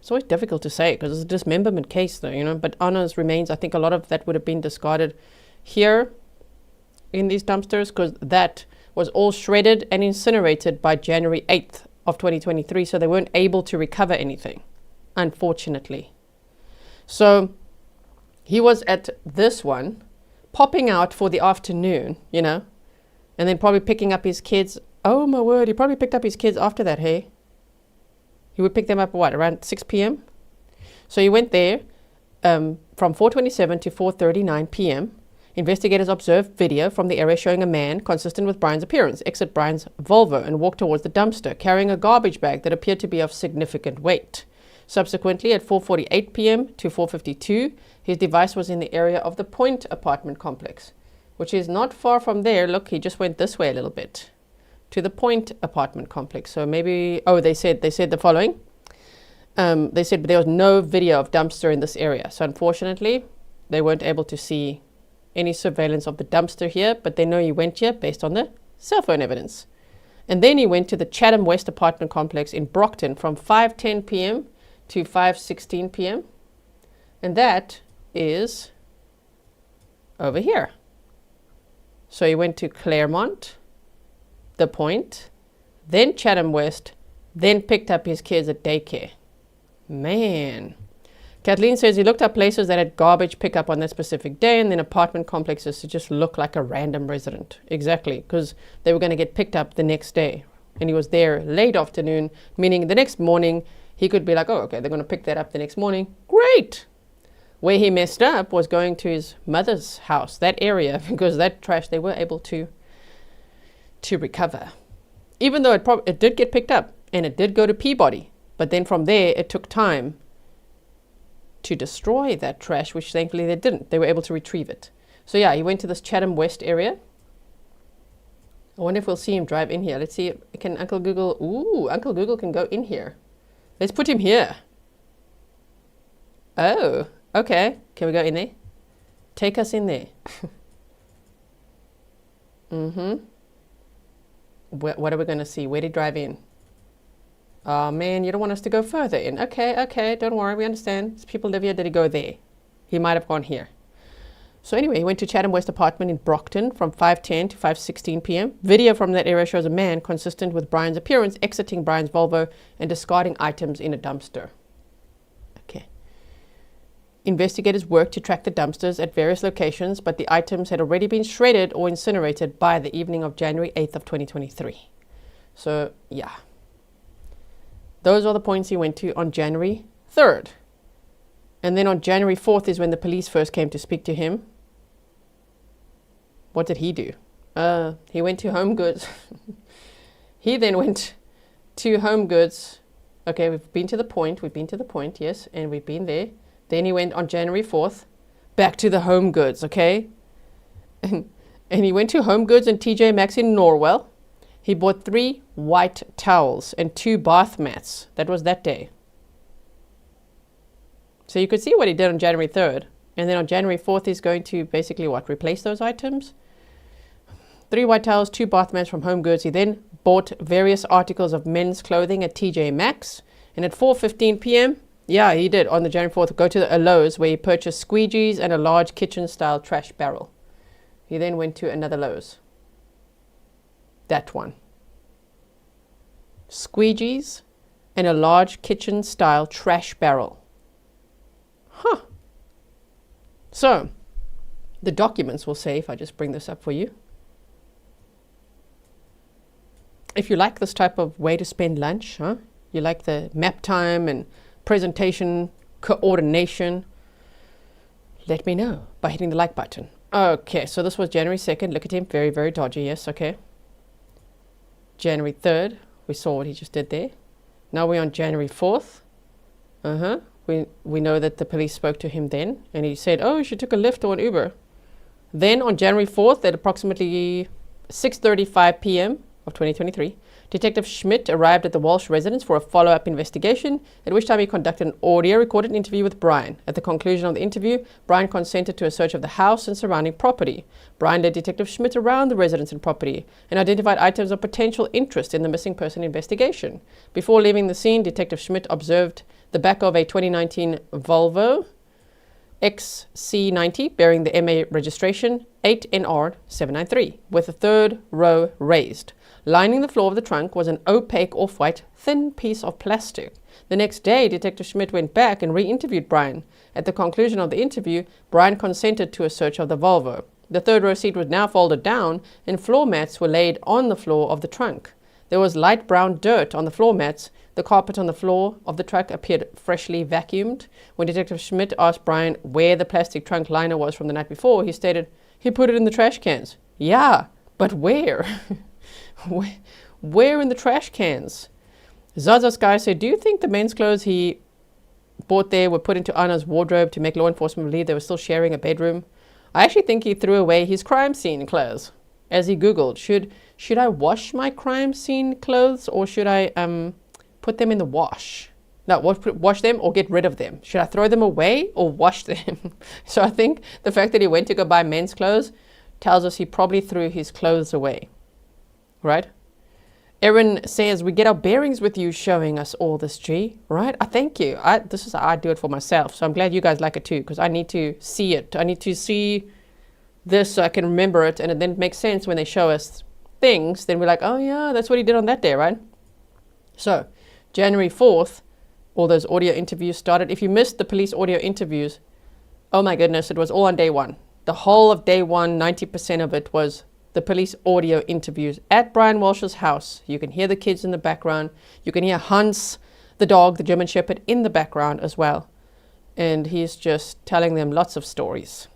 it's always difficult to say because it's a dismemberment case though, you know, but Ana's remains, I think a lot of that would have been discarded here in these dumpsters because that was all shredded and incinerated by January 8th of 2023. So they weren't able to recover anything, unfortunately. So he was at this one, popping out for the afternoon, you know, and then probably picking up his kids. Oh my word, he probably picked up his kids after that, hey? He would pick them up, what, around 6 p.m.? So he went there from 4:27 to 4:39 p.m. Investigators observed video from the area showing a man, consistent with Brian's appearance, exit Brian's Volvo and walk towards the dumpster, carrying a garbage bag that appeared to be of significant weight. Subsequently, at 4:48 p.m. to 4:52, his device was in the area of the Point apartment complex, which is not far from there. Look, he just went this way a little bit to the Point apartment complex. So maybe, oh, they said the following. They said there was no video of dumpster in this area. So unfortunately, they weren't able to see any surveillance of the dumpster here, but they know he went here based on the cell phone evidence. And then he went to the Chatham West apartment complex in Brockton from 5:10 p.m. to 5:16 p.m. And that is over here. So he went to Claremont, the Point, then Chatham West, then picked up his kids at daycare. Man. Kathleen says he looked up places that had garbage pickup on that specific day and then apartment complexes to just look like a random resident. Exactly, because they were going to get picked up the next day. And he was there late afternoon, meaning the next morning he could be like, oh, okay, they're going to pick that up the next morning. Great. Where he messed up was going to his mother's house, that area, because that trash they were able to recover. Even though it did get picked up and it did go to Peabody, but then from there it took time to destroy that trash, which thankfully they didn't. They were able to retrieve it. So yeah, he went to this Chatham West area. I wonder if we'll see him drive in here. Let's see, can Uncle Google, ooh, Uncle Google can go in here. Let's put him here. Oh, okay. Can we go in there? Take us in there. What are we going to see? Where did he drive in? Oh man, you don't want us to go further in. Okay, don't worry, we understand. People live here, did he go there? He might have gone here. So anyway, he went to Chatham West apartment in Brockton from 5:10 to 5:16 p.m. Video from that area shows a man consistent with Brian's appearance exiting Brian's Volvo and discarding items in a dumpster. Okay. Investigators worked to track the dumpsters at various locations, but the items had already been shredded or incinerated by the evening of January 8th of 2023. So, yeah. Those are the points he went to on January 3rd. And then on January 4th is when the police first came to speak to him. What did he do? He went to Home Goods. He then went to Home Goods. Okay, we've been to the point, yes, and we've been there. Then he went on January 4th back to the Home Goods, okay? And he went to Home Goods and TJ Maxx in Norwell. He bought 3 white towels and 2 bath mats. That was that day. So you could see what he did on January 3rd. And then on January 4th, he's going to basically what? Replace those items? 3 white towels, 2 bath mats from Home Goods. He then bought various articles of men's clothing at TJ Maxx. And at 4:15 p.m., yeah, he did, on the January 4th, go to a Lowe's where he purchased squeegees and a large kitchen-style trash barrel. He then went to another Lowe's. That one. Squeegees and a large kitchen-style trash barrel. Huh. So, the documents will say, if I just bring this up for you, if you like this type of way to spend lunch, huh? You like the map time and presentation coordination, let me know by hitting the like button. Okay, so this was January 2nd. Look at him, very, very dodgy, yes, okay. January 3rd, we saw what he just did there. Now we're on January 4th. We know that the police spoke to him then, and he said, oh, she took a Lyft or an Uber. Then on January 4th at approximately 6:35 p.m. of 2023, Detective Schmidt arrived at the Walshe residence for a follow-up investigation, at which time he conducted an audio-recorded interview with Brian. At the conclusion of the interview, Brian consented to a search of the house and surrounding property. Brian led Detective Schmidt around the residence and property and identified items of potential interest in the missing person investigation. Before leaving the scene, Detective Schmidt observed the back of a 2019 Volvo XC90 bearing the MA registration 8NR793 with the 3rd row raised. Lining the floor of the trunk was an opaque off-white thin piece of plastic. The next day, Detective Schmidt went back and re-interviewed Brian. At the conclusion of the interview, Brian consented to a search of the Volvo. The 3rd row seat was now folded down and floor mats were laid on the floor of the trunk. There was light brown dirt on the floor mats. The carpet on the floor of the truck appeared freshly vacuumed. When Detective Schmidt asked Brian where the plastic trunk liner was from the night before, he stated, he put it in the trash cans. Yeah, but where? Where in the trash cans? Zaza's guy said, do you think the men's clothes he bought there were put into Ana's wardrobe to make law enforcement believe they were still sharing a bedroom? I actually think he threw away his crime scene clothes. As he Googled, should I wash my crime scene clothes or should I put them in the wash? No, wash them or get rid of them. Should I throw them away or wash them? So I think the fact that he went to go buy men's clothes tells us he probably threw his clothes away. Right? Erin says, we get our bearings with you showing us all this, G. Right? I thank you. This is how I do it for myself. So I'm glad you guys like it too, because I need to see it. I need to see this so I can remember it, and it then makes sense when they show us things. Then we're like, oh yeah, that's what he did on that day, right? So January 4th, all those audio interviews started. If you missed the police audio interviews, oh my goodness, it was all on day one. The whole of day one, 90% of it was the police audio interviews at Brian Walshe's house. You can hear the kids in the background. You can hear Hans, the dog, the German Shepherd, in the background as well. And he's just telling them lots of stories.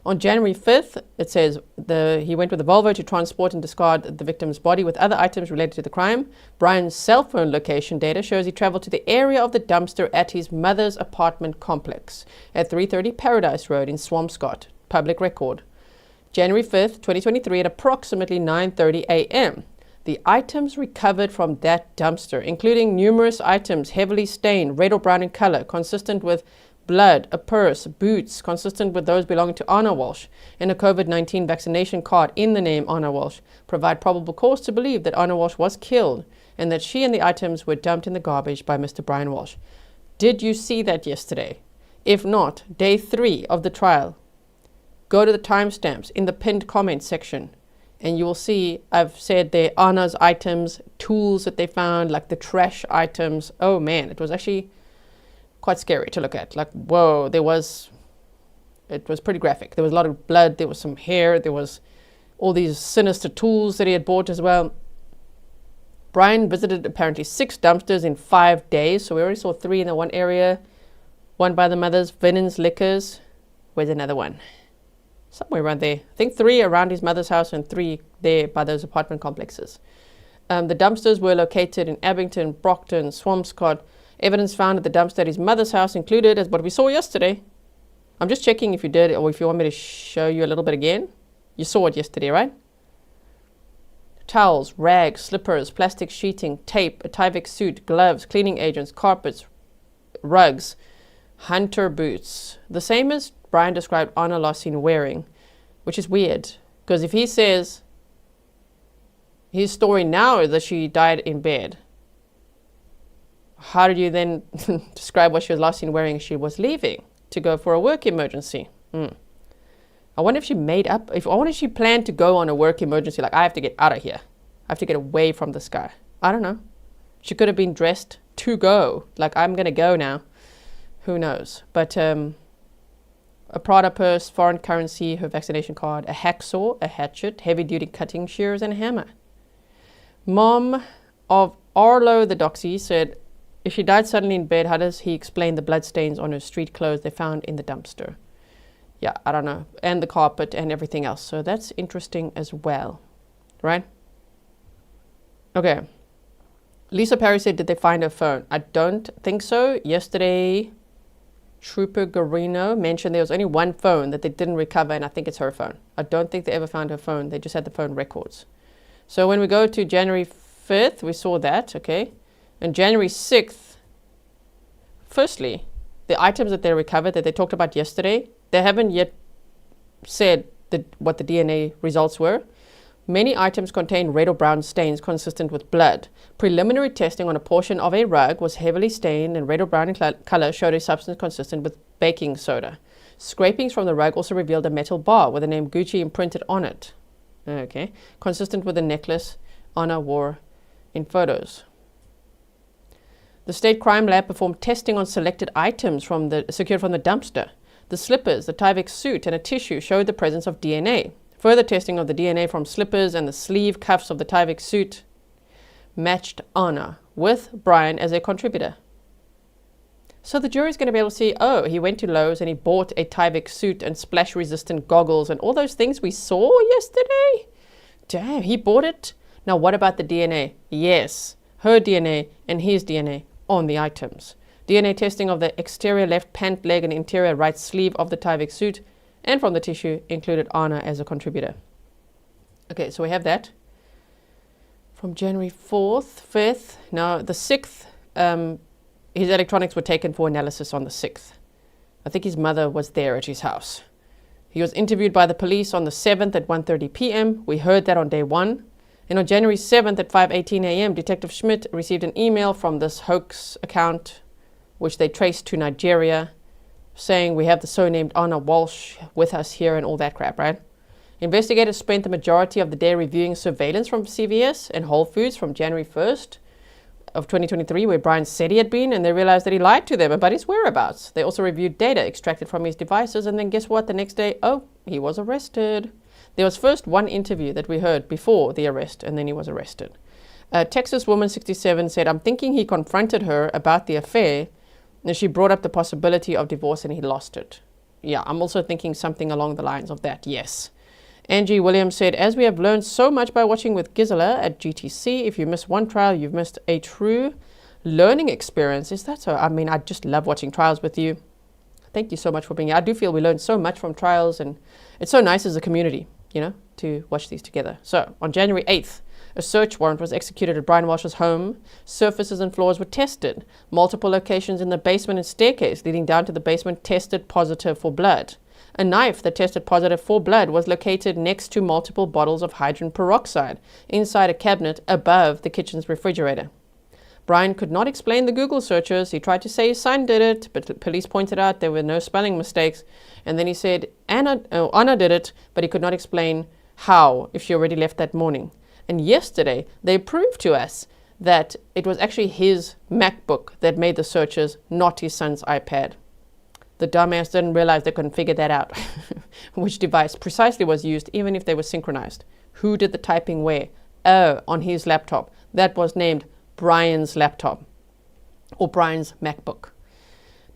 On January 5th, it says he went with the Volvo to transport and discard the victim's body with other items related to the crime. Brian's cell phone location data shows he traveled to the area of the dumpster at his mother's apartment complex at 330 Paradise Road in Swampscott. Public record. January 5th, 2023 at approximately 9:30 a.m. The items recovered from that dumpster, including numerous items heavily stained red or brown in color, consistent with blood, a purse, boots, consistent with those belonging to Ana Walshe, and a COVID-19 vaccination card in the name Ana Walshe, provide probable cause to believe that Ana Walshe was killed and that she and the items were dumped in the garbage by Mr. Brian Walshe. Did you see that yesterday? If not, day 3 of the trial. Go to the timestamps in the pinned comment section and you will see I've said they're Ana's items, tools that they found, like the trash items. Oh man, it was actually quite scary to look at. Like, whoa, it was pretty graphic. There was a lot of blood, there was some hair, there was all these sinister tools that he had bought as well. Brian visited apparently 6 dumpsters in 5 days. So we already saw 3 in the one area. one by the mother's, Vinton's Liquors. Where's another one? Somewhere around there. I think 3 around his mother's house and 3 there by those apartment complexes. The dumpsters were located in Abington, Brockton, Swampscott. Evidence found at the dumpster at his mother's house included, as what we saw yesterday. I'm just checking if you did or if you want me to show you a little bit again. You saw it yesterday, right? Towels, rags, slippers, plastic sheeting, tape, a Tyvek suit, gloves, cleaning agents, carpets, rugs, hunter boots. The same as Brian described Ana last seen wearing, which is weird. Because if he says his story now is that she died in bed, how did you then describe what she was last seen wearing? She was leaving to go for a work emergency. I wonder if she made up, I wonder if she planned to go on a work emergency, like, I have to get out of here. I have to get away from this guy. I don't know. She could have been dressed to go, like, I'm going to go now. Who knows? But a Prada purse, foreign currency, her vaccination card, a hacksaw, a hatchet, heavy-duty cutting shears, and a hammer. Mom of Arlo the doxy said, if she died suddenly in bed, how does he explain the bloodstains on her street clothes they found in the dumpster? Yeah, I don't know. And the carpet and everything else. So that's interesting as well. Right? Okay. Lisa Perry said, did they find her phone? I don't think so. Yesterday, Trooper Garino mentioned there was only one phone that they didn't recover, and I think it's her phone. I don't think they ever found her phone. They just had the phone records. So when we go to January 5th, we saw that, okay? And January 6th, firstly, the items that they recovered that they talked about yesterday, they haven't yet said what the DNA results were. Many items contain red or brown stains consistent with blood. Preliminary testing on a portion of a rug was heavily stained and red or brown in color showed a substance consistent with baking soda. Scrapings from the rug also revealed a metal bar with the name Gucci imprinted on it. Okay, consistent with the necklace Ana wore in photos. The State Crime Lab performed testing on selected items secured from the dumpster. The slippers, the Tyvek suit, and a tissue showed the presence of DNA. Further testing of the DNA from slippers and the sleeve cuffs of the Tyvek suit matched Ana with Brian as a contributor. So the jury's going to be able to see, oh, he went to Lowe's and he bought a Tyvek suit and splash-resistant goggles and all those things we saw yesterday. Damn, he bought it? Now what about the DNA? Yes, her DNA and his DNA on the items. DNA testing of the exterior left pant leg and interior right sleeve of the Tyvek suit and from the tissue included Ana as a contributor. Okay, so we have that. From January 4th, 5th, now the 6th, his electronics were taken for analysis on the 6th. I think his mother was there at his house. He was interviewed by the police on the 7th at 1:30 p.m. We heard that on day 1. And on January 7th at 5:18 a.m., Detective Schmidt received an email from this hoax account, which they traced to Nigeria, saying we have the so-named Ana Walshe with us here and all that crap, right? Investigators spent the majority of the day reviewing surveillance from CVS and Whole Foods from January 1st of 2023, where Brian said he had been, and they realized that he lied to them about his whereabouts. They also reviewed data extracted from his devices, and then guess what? The next day, oh, he was arrested. There was first one interview that we heard before the arrest, and then he was arrested. A Texas woman, 67, said, I'm thinking he confronted her about the affair, and she brought up the possibility of divorce, and he lost it. Yeah, I'm also thinking something along the lines of that, yes. Angie Williams said, as we have learned so much by watching with Gisela at GTC, if you miss one trial, you've missed a true learning experience. Is that so? I mean, I just love watching trials with you. Thank you so much for being here. I do feel we learn so much from trials, and it's so nice as a community, you know, to watch these together. So, on January 8th, a search warrant was executed at Brian Walshe's home. Surfaces and floors were tested. Multiple locations in the basement and staircase leading down to the basement tested positive for blood. A knife that tested positive for blood was located next to multiple bottles of hydrogen peroxide inside a cabinet above the kitchen's refrigerator. Brian could not explain the Google searches. He tried to say his son did it, but the police pointed out there were no spelling mistakes. And then he said Ana did it, but he could not explain how if she already left that morning. And yesterday, they proved to us that it was actually his MacBook that made the searches, not his son's iPad. The dumbass didn't realize they couldn't figure that out, which device precisely was used, even if they were synchronized. Who did the typing where? Oh, on his laptop. That was named Brian's laptop, or Brian's MacBook.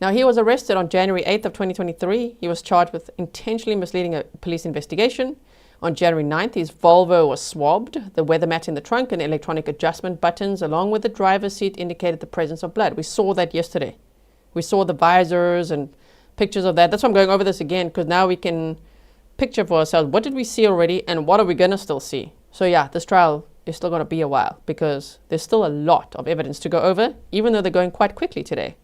Now, he was arrested on January 8th of 2023. He was charged with intentionally misleading a police investigation. On January 9th, his Volvo was swabbed. The weather mat in the trunk and electronic adjustment buttons, along with the driver's seat, indicated the presence of blood. We saw that yesterday. We saw the visors and pictures of that. That's why I'm going over this again, because now we can picture for ourselves what did we see already and what are we going to still see. So yeah, this trial is still going to be a while because there's still a lot of evidence to go over, even though they're going quite quickly today.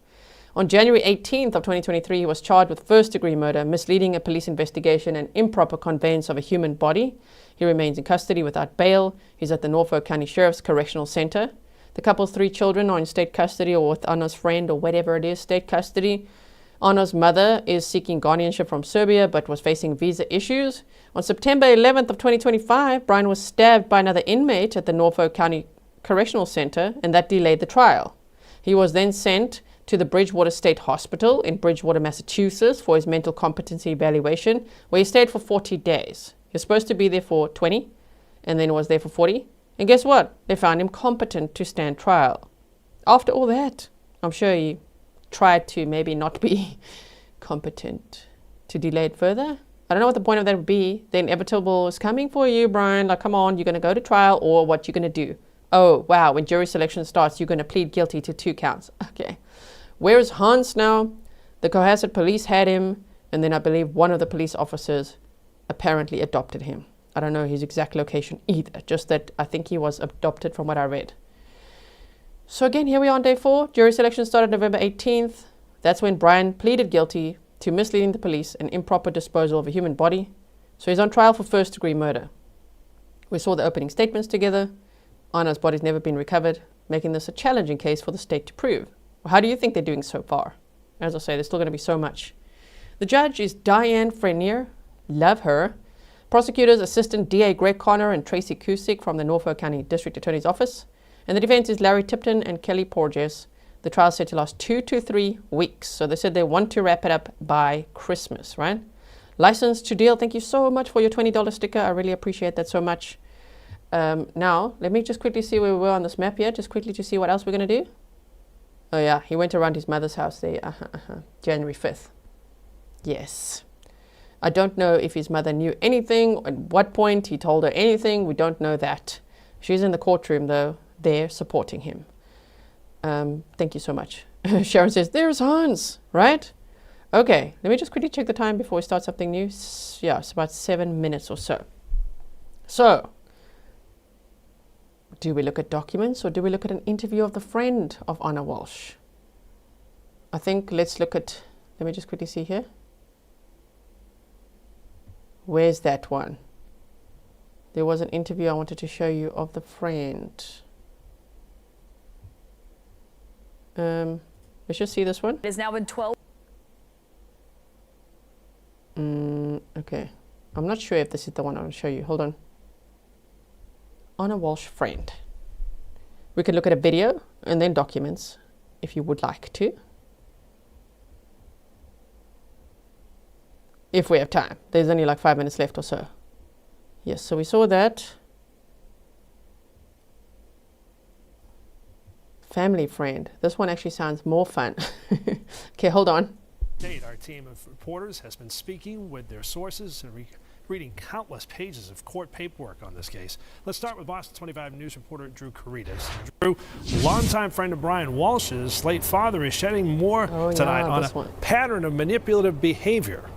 On January 18th of 2023, he was charged with first-degree murder, misleading a police investigation, and improper conveyance of a human body. He remains in custody without bail. He's at the Norfolk County Sheriff's Correctional Center. The couple's 3 children are in state custody or with Ana's friend or whatever it is, state custody. Ana's mother is seeking guardianship from Serbia but was facing visa issues. On September 11th of 2025, Brian was stabbed by another inmate at the Norfolk County Correctional Center, and that delayed the trial. He was then sent to the Bridgewater State Hospital in Bridgewater, Massachusetts for his mental competency evaluation, where he stayed for 40 days. He was supposed to be there for 20 and then was there for 40. And guess what? They found him competent to stand trial. After all that, I'm sure he tried to maybe not be competent to delay it further. I don't know what the point of that would be. The inevitable is coming for you, Brian. Like, come on, you're going to go to trial, or what you're going to do. Oh, wow, when jury selection starts, you're going to plead guilty to 2 counts. Okay. Where is Hans now? The Cohasset police had him, and then I believe one of the police officers apparently adopted him. I don't know his exact location either, just that I think he was adopted from what I read. So again, here we are on day 4. Jury selection started November 18th. That's when Brian pleaded guilty to misleading the police and improper disposal of a human body. So he's on trial for first-degree murder. We saw the opening statements together. Ana's body's never been recovered, making this a challenging case for the state to prove. How do you think they're doing so far? As I say, there's still going to be so much. The judge is Diane Frenier. Love her. Prosecutors, Assistant DA Greg Connor and Tracy Cusick from the Norfolk County District Attorney's Office. And the defense is Larry Tipton and Kelly Porges. The trial is set to last 2 to 3 weeks. So they said they want to wrap it up by Christmas, right? License to deal. Thank you so much for your $20 sticker. I really appreciate that so much. Now, let me just quickly see where we were on this map here. Just quickly to see what else we're going to do. Oh yeah, he went around his mother's house there, January 5th. Yes. I don't know if his mother knew anything, at what point he told her anything, we don't know that. She's in the courtroom though, there supporting him. Thank you so much. Sharon says, there's Hans, right? Okay, let me just quickly check the time before we start something new. Yeah, it's about 7 minutes or so. So, do we look at documents or do we look at an interview of the friend of Ana Walshe? I think let's look at, let me just quickly see here. Where's that one? There was an interview I wanted to show you of the friend. Let's just see this one. It has now been 12. Okay. I'm not sure if this is the one I want to show you. Hold on. Ana Walshe friend. We can look at a video and then documents if you would like to. If we have time. There's only like 5 minutes left or so. Yes, so we saw that. Family friend. This one actually sounds more fun. Okay, hold on. Our team of reporters has been speaking with their sources and reading countless pages of court paperwork on this case. Let's start with Boston 25 News reporter Drew Caritas. Drew, longtime friend of Brian Walshe's late father, is shedding more tonight on a pattern of manipulative behavior.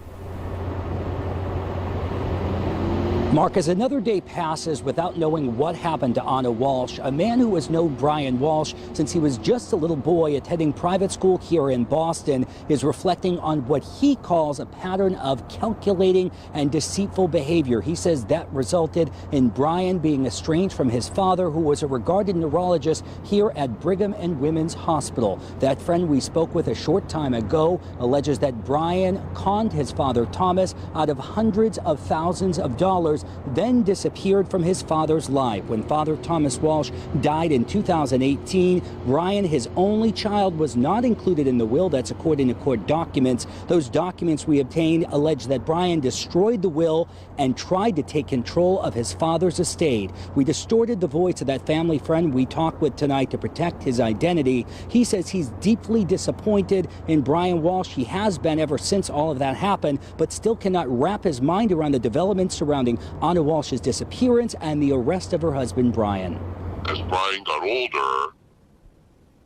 Mark, as another day passes without knowing what happened to Ana Walshe, a man who has known Brian Walshe since he was just a little boy attending private school here in Boston is reflecting on what he calls a pattern of calculating and deceitful behavior. He says that resulted in Brian being estranged from his father, who was a regarded neurologist here at Brigham and Women's Hospital. That friend we spoke with a short time ago alleges that Brian conned his father, Thomas, out of hundreds of thousands of dollars years, then disappeared from his father's life. When Father Thomas Walshe died in 2018, Brian, his only child, was not included in the will. That's according to court documents. Those documents we obtained allege that Brian destroyed the will and tried to take control of his father's estate. We distorted the voice of that family friend we talked with tonight to protect his identity. He says he's deeply disappointed in Brian Walshe. He has been ever since all of that happened, but still cannot wrap his mind around the developments surrounding Ana Walsh's disappearance and the arrest of her husband, Brian. As Brian got older,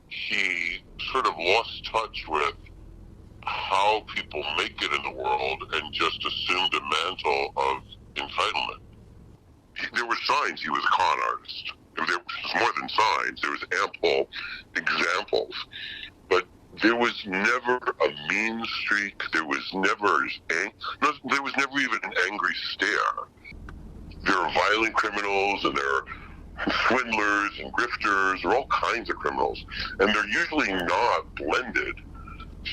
he sort of lost touch with how people make it in the world and just assumed a mantle of entitlement. There were signs he was a con artist. There was more than signs. There was ample examples. But there was never a mean streak. There was never even an angry stare. There are violent criminals and there are swindlers and grifters. There are all kinds of criminals. And they're usually not blended.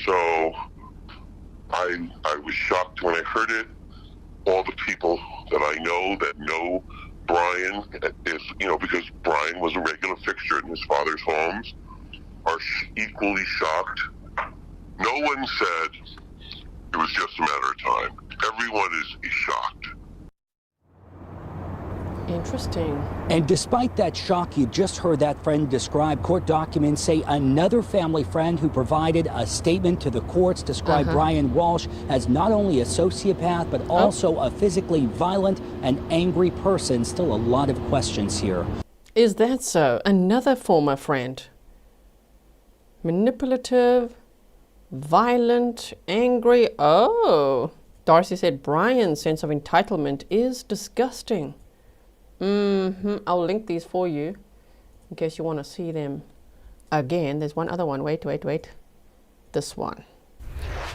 So I was shocked when I heard it. All the people that I know that know Brian, because Brian was a regular fixture in his father's homes, are equally shocked. No one said it was just a matter of time. Everyone is shocked. Interesting. And despite that shock you just heard that friend describe, court documents say another family friend who provided a statement to the courts described Brian Walshe as not only a sociopath, but also a physically violent and angry person. Still a lot of questions here. Is that so? Another former friend. Manipulative, violent, angry. Oh, Darcy said Brian's sense of entitlement is disgusting. I'll link these for you in case you want to see them again. There's one other one. Wait. This one.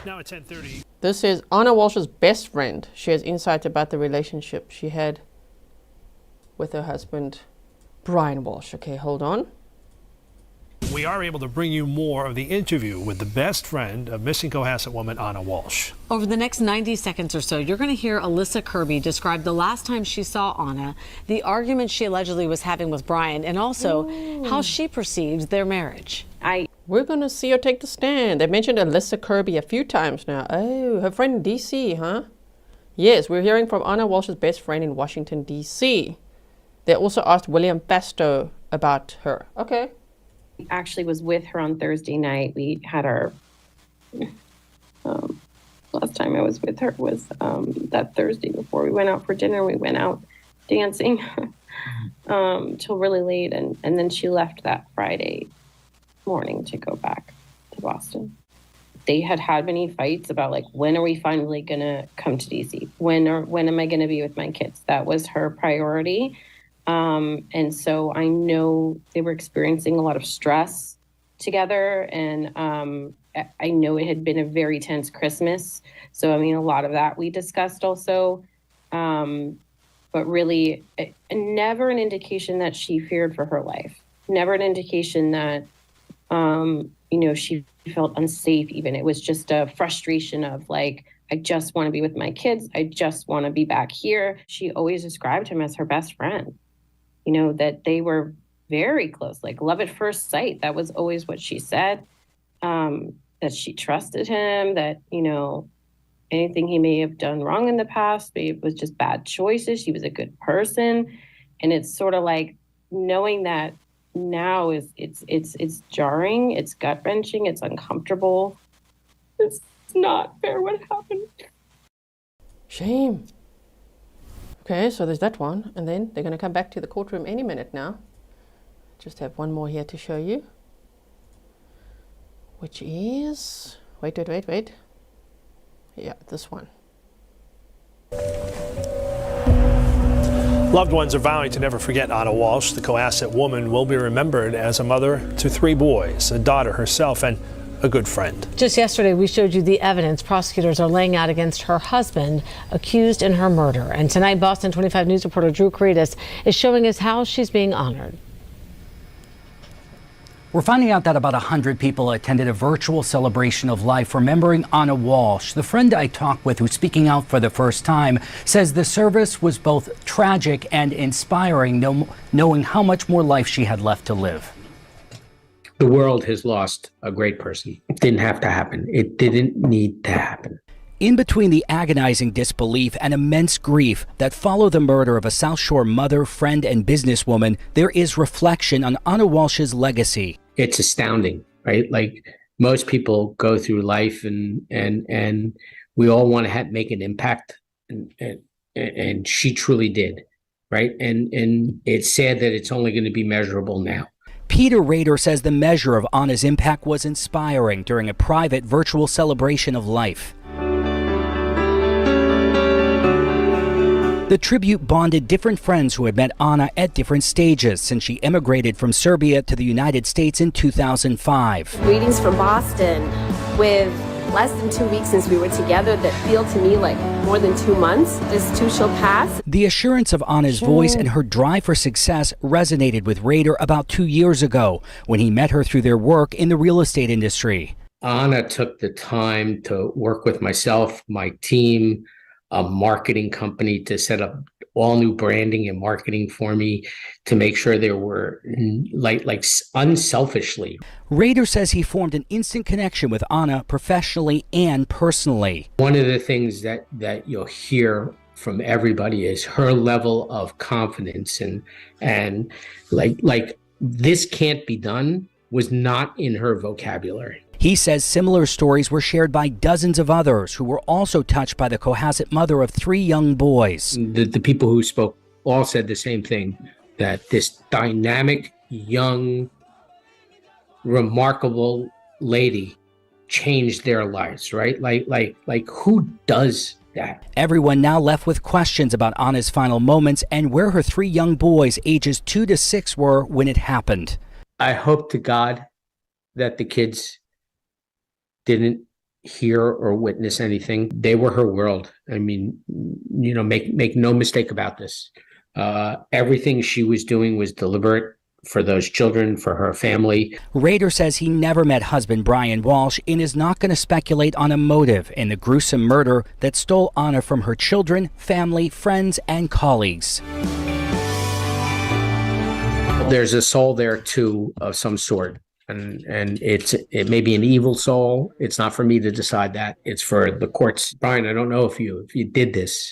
Now at 10:30. This is Ana Walsh's best friend. Shares insights about the relationship she had with her husband, Brian Walshe. Okay, hold on. We are able to bring you more of the interview with the best friend of missing Cohasset woman Ana Walshe. Over the next 90 seconds or so, you're going to hear Alyssa Kirby describe the last time she saw Ana, the argument she allegedly was having with Brian, and also how she perceived their marriage. We're going to see her take the stand. They mentioned Alyssa Kirby a few times now. Oh, her friend in D.C., huh? Yes, we're hearing from Ana Walsh's best friend in Washington, D.C. They also asked William Fastow about her. Okay. Actually was with her on Thursday night. We had our last time I was with her was that Thursday before we went out for dinner. We went out dancing till really late, and then she left that Friday morning to go back to Boston. They had many fights about, like, when are we finally gonna come to DC? When am I gonna be with my kids? That was her priority. And so I know they were experiencing a lot of stress together, and I know it had been a very tense Christmas. So, I mean, a lot of that we discussed also, but really never an indication that she feared for her life. Never an indication that, she felt unsafe even. It was just a frustration of, like, I just want to be with my kids. I just want to be back here. She always described him as her best friend. That they were very close, like love at first sight. That was always what she said, that she trusted him, that, anything he may have done wrong in the past, maybe it was just bad choices. She was a good person. And it's sort of like knowing that now it's jarring, it's gut wrenching, it's uncomfortable. It's not fair what happened. Shame. Okay, so there's that one, and then they're going to come back to the courtroom any minute now. Just have one more here to show you, which is, wait. Yeah, this one. Loved ones are vowing to never forget Ana Walshe. The Cohasset woman will be remembered as a mother to 3 boys, a daughter herself, and a good friend. Just yesterday, we showed you the evidence prosecutors are laying out against her husband, accused in her murder. And tonight, Boston 25 News reporter Drew Caritas is showing us how she's being honored. We're finding out that about 100 people attended a virtual celebration of life remembering Ana Walshe. The friend I talked with who's speaking out for the first time says the service was both tragic and inspiring, knowing how much more life she had left to live. The world has lost a great person. It didn't have to happen. It didn't need to happen. In between the agonizing disbelief and immense grief that follow the murder of a South Shore mother, friend, and businesswoman, there is reflection on Ana Walshe's legacy. It's astounding, right? Like, most people go through life and we all want to make an impact, and she truly did, right? And it's sad that it's only going to be measurable now. Peter rder says the measure of Ana's impact was inspiring during a private virtual celebration of life. The tribute bonded different friends who had met Ana at different stages since she immigrated from Serbia to the United States in 2005. Greetings from Boston. With less than 2 weeks since we were together that feel to me like more than 2 months, this too shall pass. The assurance of Ana's voice and her drive for success resonated with rder about 2 years ago when he met her through their work in the real estate industry. Ana took the time to work with myself, my team, a marketing company, to set up all new branding and marketing for me, to make sure there were like unselfishly. Rder says he formed an instant connection with Ana professionally and personally. One of the things that you'll hear from everybody is her level of confidence and like this can't be done was not in her vocabulary. He says similar stories were shared by dozens of others who were also touched by the Cohasset mother of 3 young boys. The people who spoke all said the same thing, that this dynamic, young, remarkable lady changed their lives, right? Like who does that? Everyone now left with questions about Ana's final moments and where her 3 young boys, ages 2 to 6, were when it happened. I hope to God that the kids didn't hear or witness anything. They were her world. I mean, make no mistake about this. Everything she was doing was deliberate for those children, for her family. Rder says he never met husband Brian Walshe and is not going to speculate on a motive in the gruesome murder that stole Ana from her children, family, friends, and colleagues. There's a soul there too of some sort. And it may be an evil soul. It's not for me to decide that. It's for the courts. Brian, I don't know if you did this,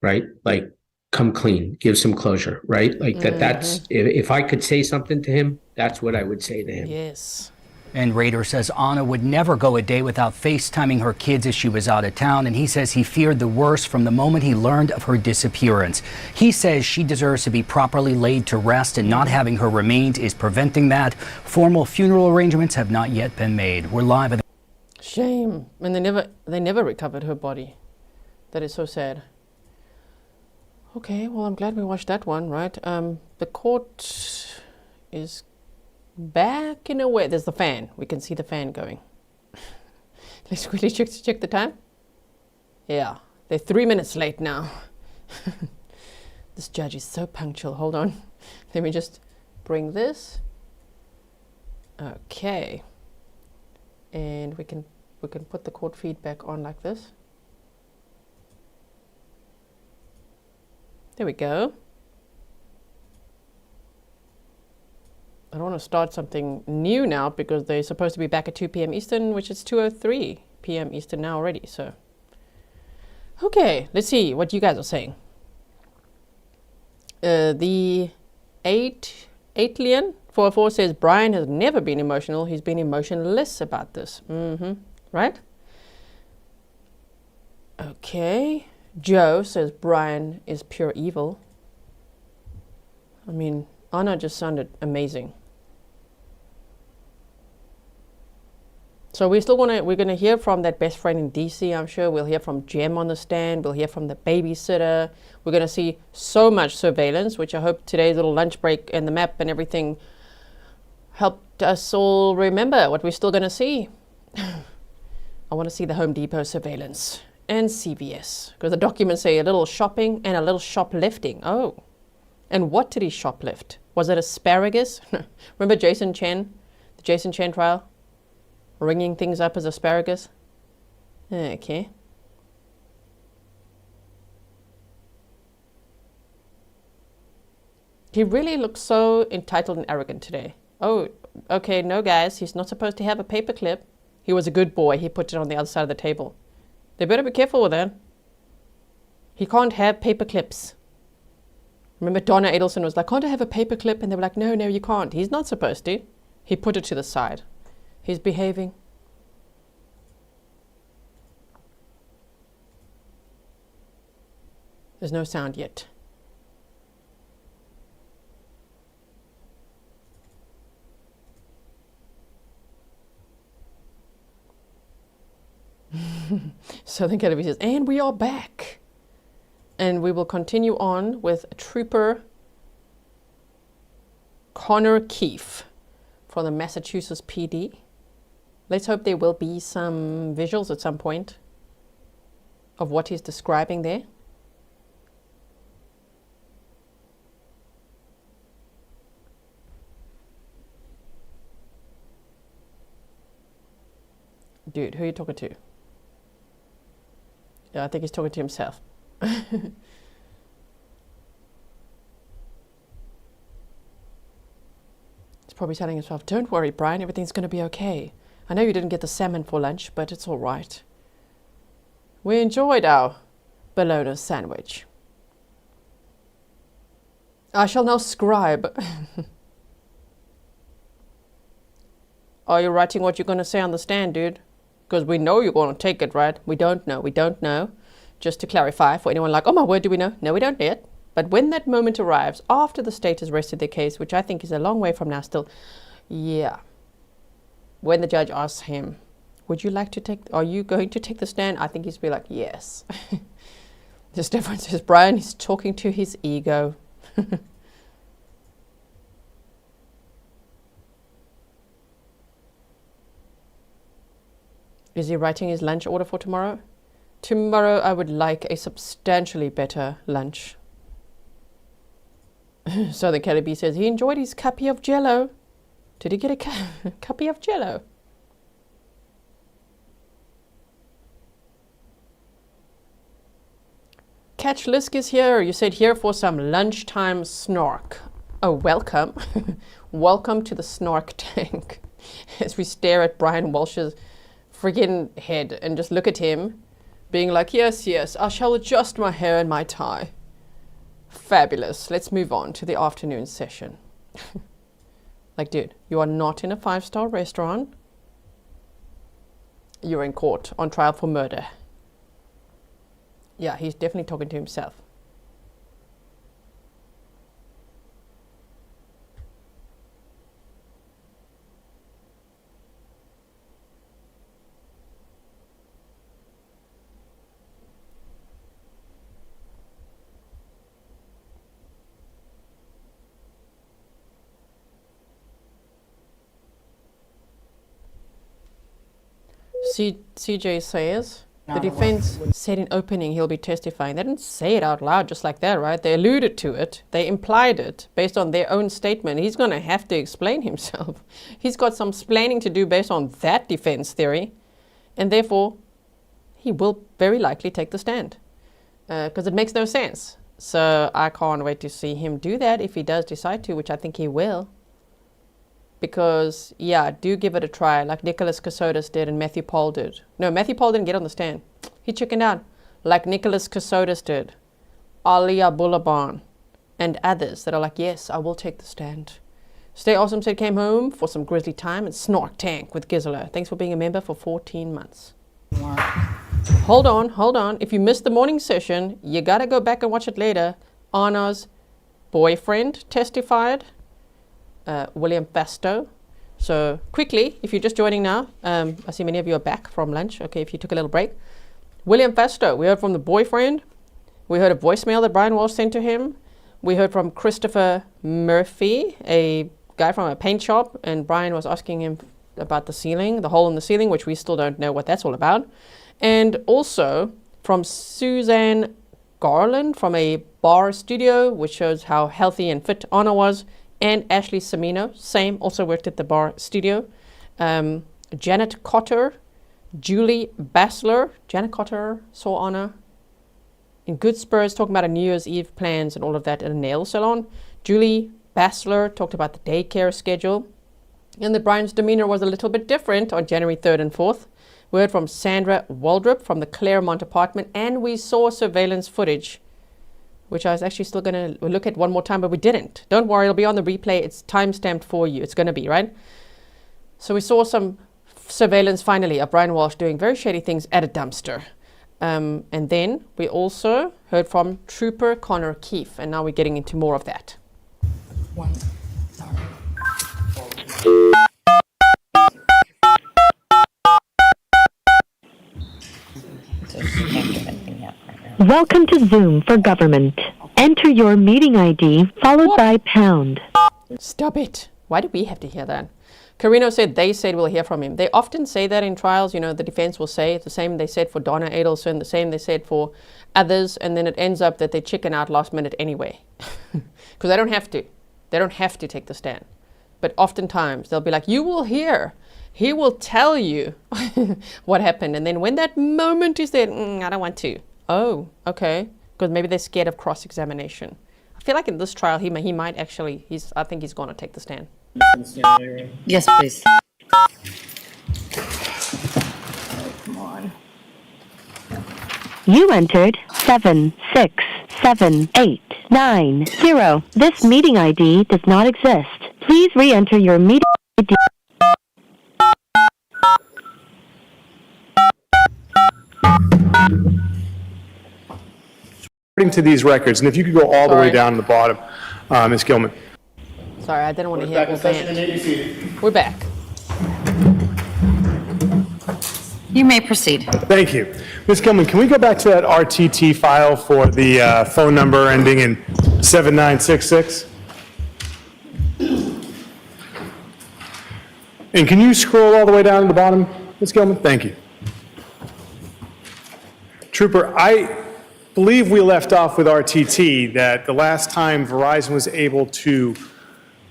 right? Like, come clean, give some closure, right? Like that's, if I could say something to him, that's what I would say to him. Yes. And rder says Ana would never go a day without FaceTiming her kids as she was out of town, and he says he feared the worst from the moment he learned of her disappearance. He says she deserves to be properly laid to rest, and not having her remains is preventing that. Formal funeral arrangements have not yet been made. We're live at Shame. And they never recovered her body. That is so sad. Okay, well, I'm glad we watched that one, right? The court is back in a way. There's the fan. We can see the fan going. Let's quickly check the time. Yeah, they're 3 minutes late now. This judge is so punctual. Hold on. Let me just bring this. Okay. And we can put the court feedback on like this. There we go. I don't want to start something new now because they're supposed to be back at 2 p.m. Eastern, which is 2:03 p.m. Eastern now already. So, okay, let's see what you guys are saying. The 8-Lian 404 says Brian has never been emotional. He's been emotionless about this. Right? Okay. Joe says Brian is pure evil. I mean, Ana just sounded amazing. So we're gonna hear from that best friend in DC, I'm sure. We'll hear from Jem on the stand. We'll hear from the babysitter. We're gonna see so much surveillance, which I hope today's little lunch break and the map and everything helped us all remember what we're still gonna see. I wanna see the Home Depot surveillance and CVS, because the documents say a little shopping and a little shoplifting. Oh, And what did he shoplift? Was it asparagus? Remember Jason Chen? The Jason Chen trial? Ringing things up as asparagus? Okay. He really looks so entitled and arrogant today. Oh, okay, no guys, he's not supposed to have a paperclip. He was a good boy, he put it on the other side of the table. They better be careful with that. He can't have paper clips. Remember Donna Adelson was like, can't I have a paper clip? And they were like, no, you can't. He's not supposed to. He put it to the side. He's behaving. There's no sound yet. Southern California says, and we are back. And we will continue on with Trooper Keefe from the Massachusetts PD. Let's hope there will be some visuals at some point of what he's describing there. Dude, who are you talking to? Yeah, I think he's talking to himself. He's probably telling himself, don't worry, Brian, everything's going to be okay. I know you didn't get the salmon for lunch, but it's all right. We enjoyed our bologna sandwich. I shall now scribe. Are you writing what you're going to say on the stand, dude? Because we know you're going to take it, right? We don't know. Just to clarify for anyone like, oh my word, do we know? No, we don't yet. But when that moment arrives, after the state has rested their case, which I think is a long way from now still, yeah. When the judge asks him, are you going to take the stand? I think he's be like, yes. This difference is Brian, he's talking to his ego. Is he writing his lunch order for tomorrow? Tomorrow I would like a substantially better lunch. So the Kelly says he enjoyed his cuppy of jello. Did he get a cuppy of jello? Catch Lisk is here. You said here for some lunchtime snark. Oh, welcome. Welcome to the snark tank. As we stare at Brian Walshe's friggin' head and just look at him being like, yes, I shall adjust my hair and my tie. Fabulous. Let's move on to the afternoon session. Like, dude, you are not in a 5-star restaurant. You're in court on trial for murder. Yeah, he's definitely talking to himself. CJ says, the defense said in opening he'll be testifying. They didn't say it out loud just like that, right? They alluded to it. They implied it based on their own statement. He's going to have to explain himself. He's got some splaining to do based on that defense theory. And therefore, he will very likely take the stand. Because it makes no sense. So I can't wait to see him do that if he does decide to, which I think he will. Because, yeah, do give it a try, like Nicholas Casotis did and Matthew Paul did. No, Matthew Paul didn't get on the stand. He chickened out, like Nicholas Casotis did, Ali Abulaban, and others that are like, yes, I will take the stand. Stay Awesome said came home for some Grizzly time and Snark Tank with Gizler. Thanks for being a member for 14 months. Hold on. If you missed the morning session, you got to go back and watch it later. Ana's boyfriend testified. William Fastow. So quickly, if you're just joining now, I see many of you are back from lunch. Okay, if you took a little break. William Fastow, we heard from the boyfriend. We heard a voicemail that Brian Walshe sent to him. We heard from Christopher Murphy, a guy from a paint shop, and Brian was asking him about the ceiling, the hole in the ceiling, which we still don't know what that's all about. And also from Suzanne Garland from a bar studio, which shows how healthy and fit Ana was, and Ashley Cimmino, same, also worked at the bar studio. Janet Cotter, Julie Basler. Janet Cotter saw Ana in good spurs, talking about a New Year's Eve plans and all of that at a nail salon. Julie Basler talked about the daycare schedule, and that Brian's demeanor was a little bit different on January 3rd and 4th. We heard from Sandra Waldrup from the Claremont apartment, and we saw surveillance footage, which I was actually still going to look at one more time, but we didn't. Don't worry, it'll be on the replay. It's time-stamped for you. It's going to be, right? So we saw some surveillance, finally, of Brian Walshe doing very shady things at a dumpster. And then we also heard from Trooper Keefe, and now we're getting into more of that. Welcome to Zoom for Government. Enter your meeting ID followed by pound. Stop it. Why do we have to hear that? Carino said they said we'll hear from him. They often say that in trials. You know, the defense will say the same they said for Donna Adelson, the same they said for others, and then it ends up that they chicken out last minute anyway. Because they don't have to. They don't have to take the stand. But oftentimes they'll be like, you will hear. He will tell you what happened. And then when that moment is there, I don't want to. Oh, okay. Because maybe they're scared of cross-examination. I feel like in this trial, he might actually, I think he's going to take the stand. Yes, please. Oh, come on. You entered 76789. This meeting ID does not exist. Please re-enter your meeting ID. According to these records, and if you could go all the way down to the bottom, Ms. Gilman. Sorry, I didn't want to hear it. We're back. You may proceed. Thank you. Ms. Gilman, can we go back to that RTT file for the phone number ending in 7966? And can you scroll all the way down to the bottom, Ms. Gilman? Thank you. Trooper, I believe we left off with RTT that the last time Verizon was able to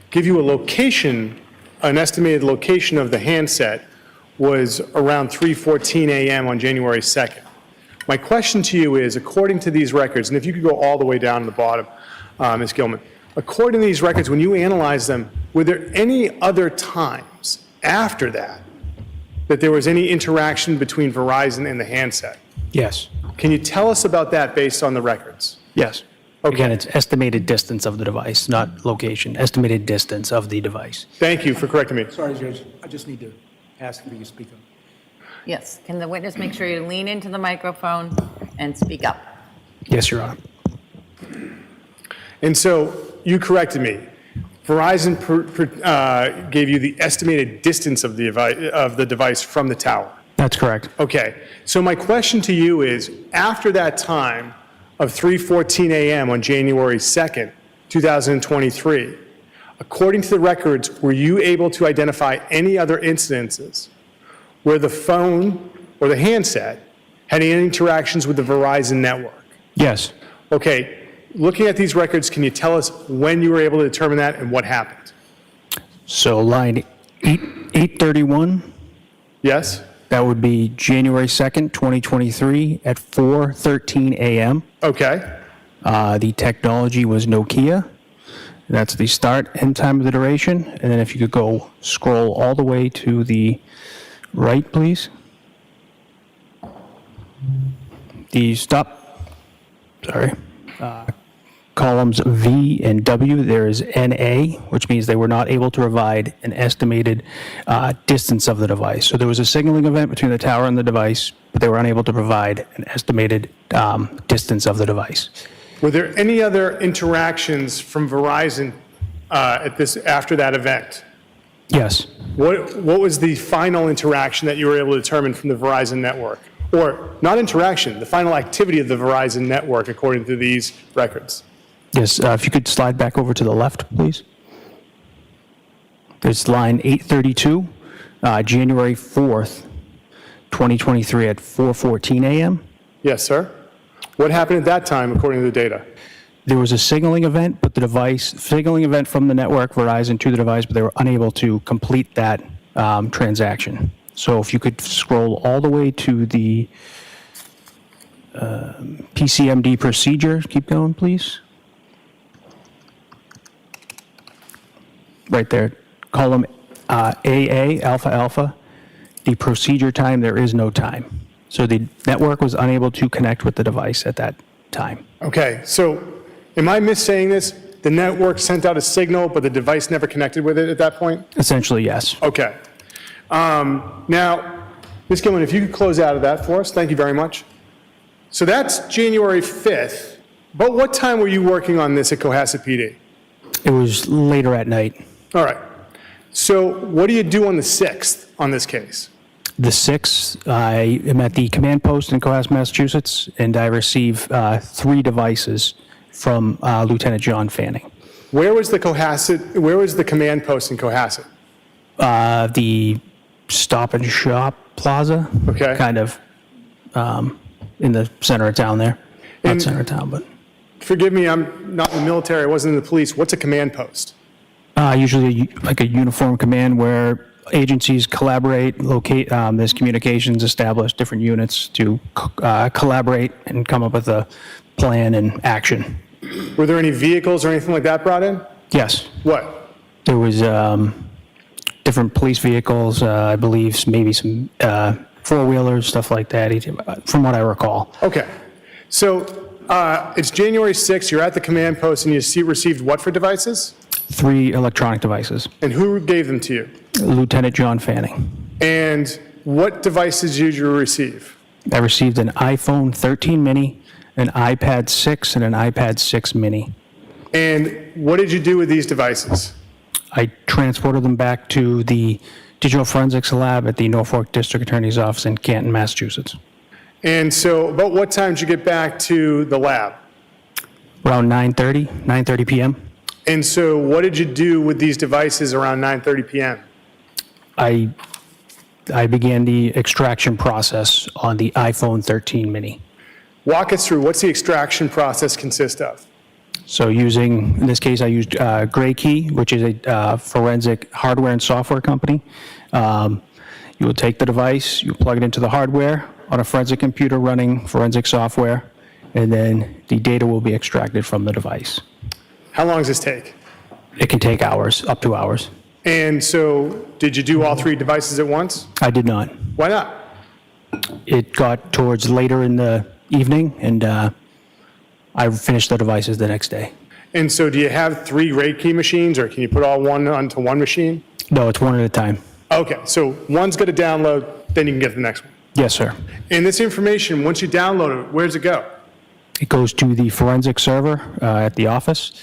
give you a location, an estimated location of the handset was around 3:14 a.m. on January 2nd. My question to you is, according to these records, and if you could go all the way down to the bottom, Ms. Gilman, according to these records, when you analyze them, were there any other times after that there was any interaction between Verizon and the handset? Yes. Can you tell us about that based on the records? Yes. Okay. Again, it's estimated distance of the device, not location, estimated distance of the device. Thank you for correcting me. Sorry, Judge, I just need to ask for you to speak up. Yes. Can the witness make sure you lean into the microphone and speak up? Yes, Your Honor. And so you corrected me. Verizon gave you the estimated distance of the device from the tower. That's correct. Okay. So my question to you is, after that time of 3:14 a.m. on January 2nd, 2023, according to the records, were you able to identify any other incidences where the phone or the handset had any interactions with the Verizon network? Yes. Okay. Looking at these records, can you tell us when you were able to determine that and what happened? So line 831. Yes. That would be January 2nd, 2023 at 4:13 a.m. Okay. The technology was Nokia. That's the start and time of the duration. And then if you could go scroll all the way to the right, please. The columns V and W, there is NA, which means they were not able to provide an estimated distance of the device. So there was a signaling event between the tower and the device, but they were unable to provide an estimated distance of the device. Were there any other interactions from Verizon after that event? Yes. What was the final interaction that you were able to determine from the Verizon network? Or not interaction, the final activity of the Verizon network according to these records? Yes, if you could slide back over to the left, please. There's line 832, January 4th, 2023 at 4:14 a.m. Yes, sir. What happened at that time, according to the data? There was a signaling event, but signaling event from the network, Verizon, to the device, but they were unable to complete that transaction. So if you could scroll all the way to the PCMD procedure, keep going, please. Right there, column AA, alpha, alpha, the procedure time, there is no time. So the network was unable to connect with the device at that time. Okay, so am I missaying this? The network sent out a signal, but the device never connected with it at that point? Essentially, yes. Okay. Now, Ms. Gilman, if you could close out of that for us, thank you very much. So that's January 5th, but what time were you working on this at Cohasset PD? It was later at night. All right. So what do you do on the 6th on this case? The 6th, I am at the command post in Cohasset, Massachusetts, and I receive 3 devices from Lieutenant John Fanning. Where was the command post in Cohasset? The Stop and Shop Plaza. Okay. Kind of in the center of town there. Not center of town, but. Forgive me, I'm not in the military, I wasn't in the police. What's a command post? Usually like a uniform command where agencies collaborate, locate, there's communications, establish different units to collaborate and come up with a plan and action. Were there any vehicles or anything like that brought in? Yes. What? There was different police vehicles, I believe, maybe some four-wheelers, stuff like that, from what I recall. Okay. So it's January 6th, you're at the command post and you received what for devices? 3 electronic devices. And who gave them to you? Lieutenant John Fanning. And what devices did you receive? I received an iPhone 13 mini, an iPad 6, and an iPad 6 mini. And what did you do with these devices? I transported them back to the Digital Forensics Lab at the Norfolk District Attorney's Office in Canton, Massachusetts. And so about what time did you get back to the lab? Around 9:30 p.m. And so what did you do with these devices around 9:30 p.m.? I began the extraction process on the iPhone 13 mini. Walk us through, what's the extraction process consist of? So in this case, I used Gray Key, which is a forensic hardware and software company. You will take the device, you plug it into the hardware on a forensic computer running forensic software, and then the data will be extracted from the device. How long does this take? It can take hours, up to hours. And so did you do all 3 devices at once? I did not. Why not? It got towards later in the evening, and I finished the devices the next day. And so do you have 3 Gray Key machines, or can you put all one onto one machine? No, it's one at a time. Okay, so one's going to download, then you can get to the next one. Yes, sir. And this information, once you download it, where does it go? It goes to the forensic server at the office.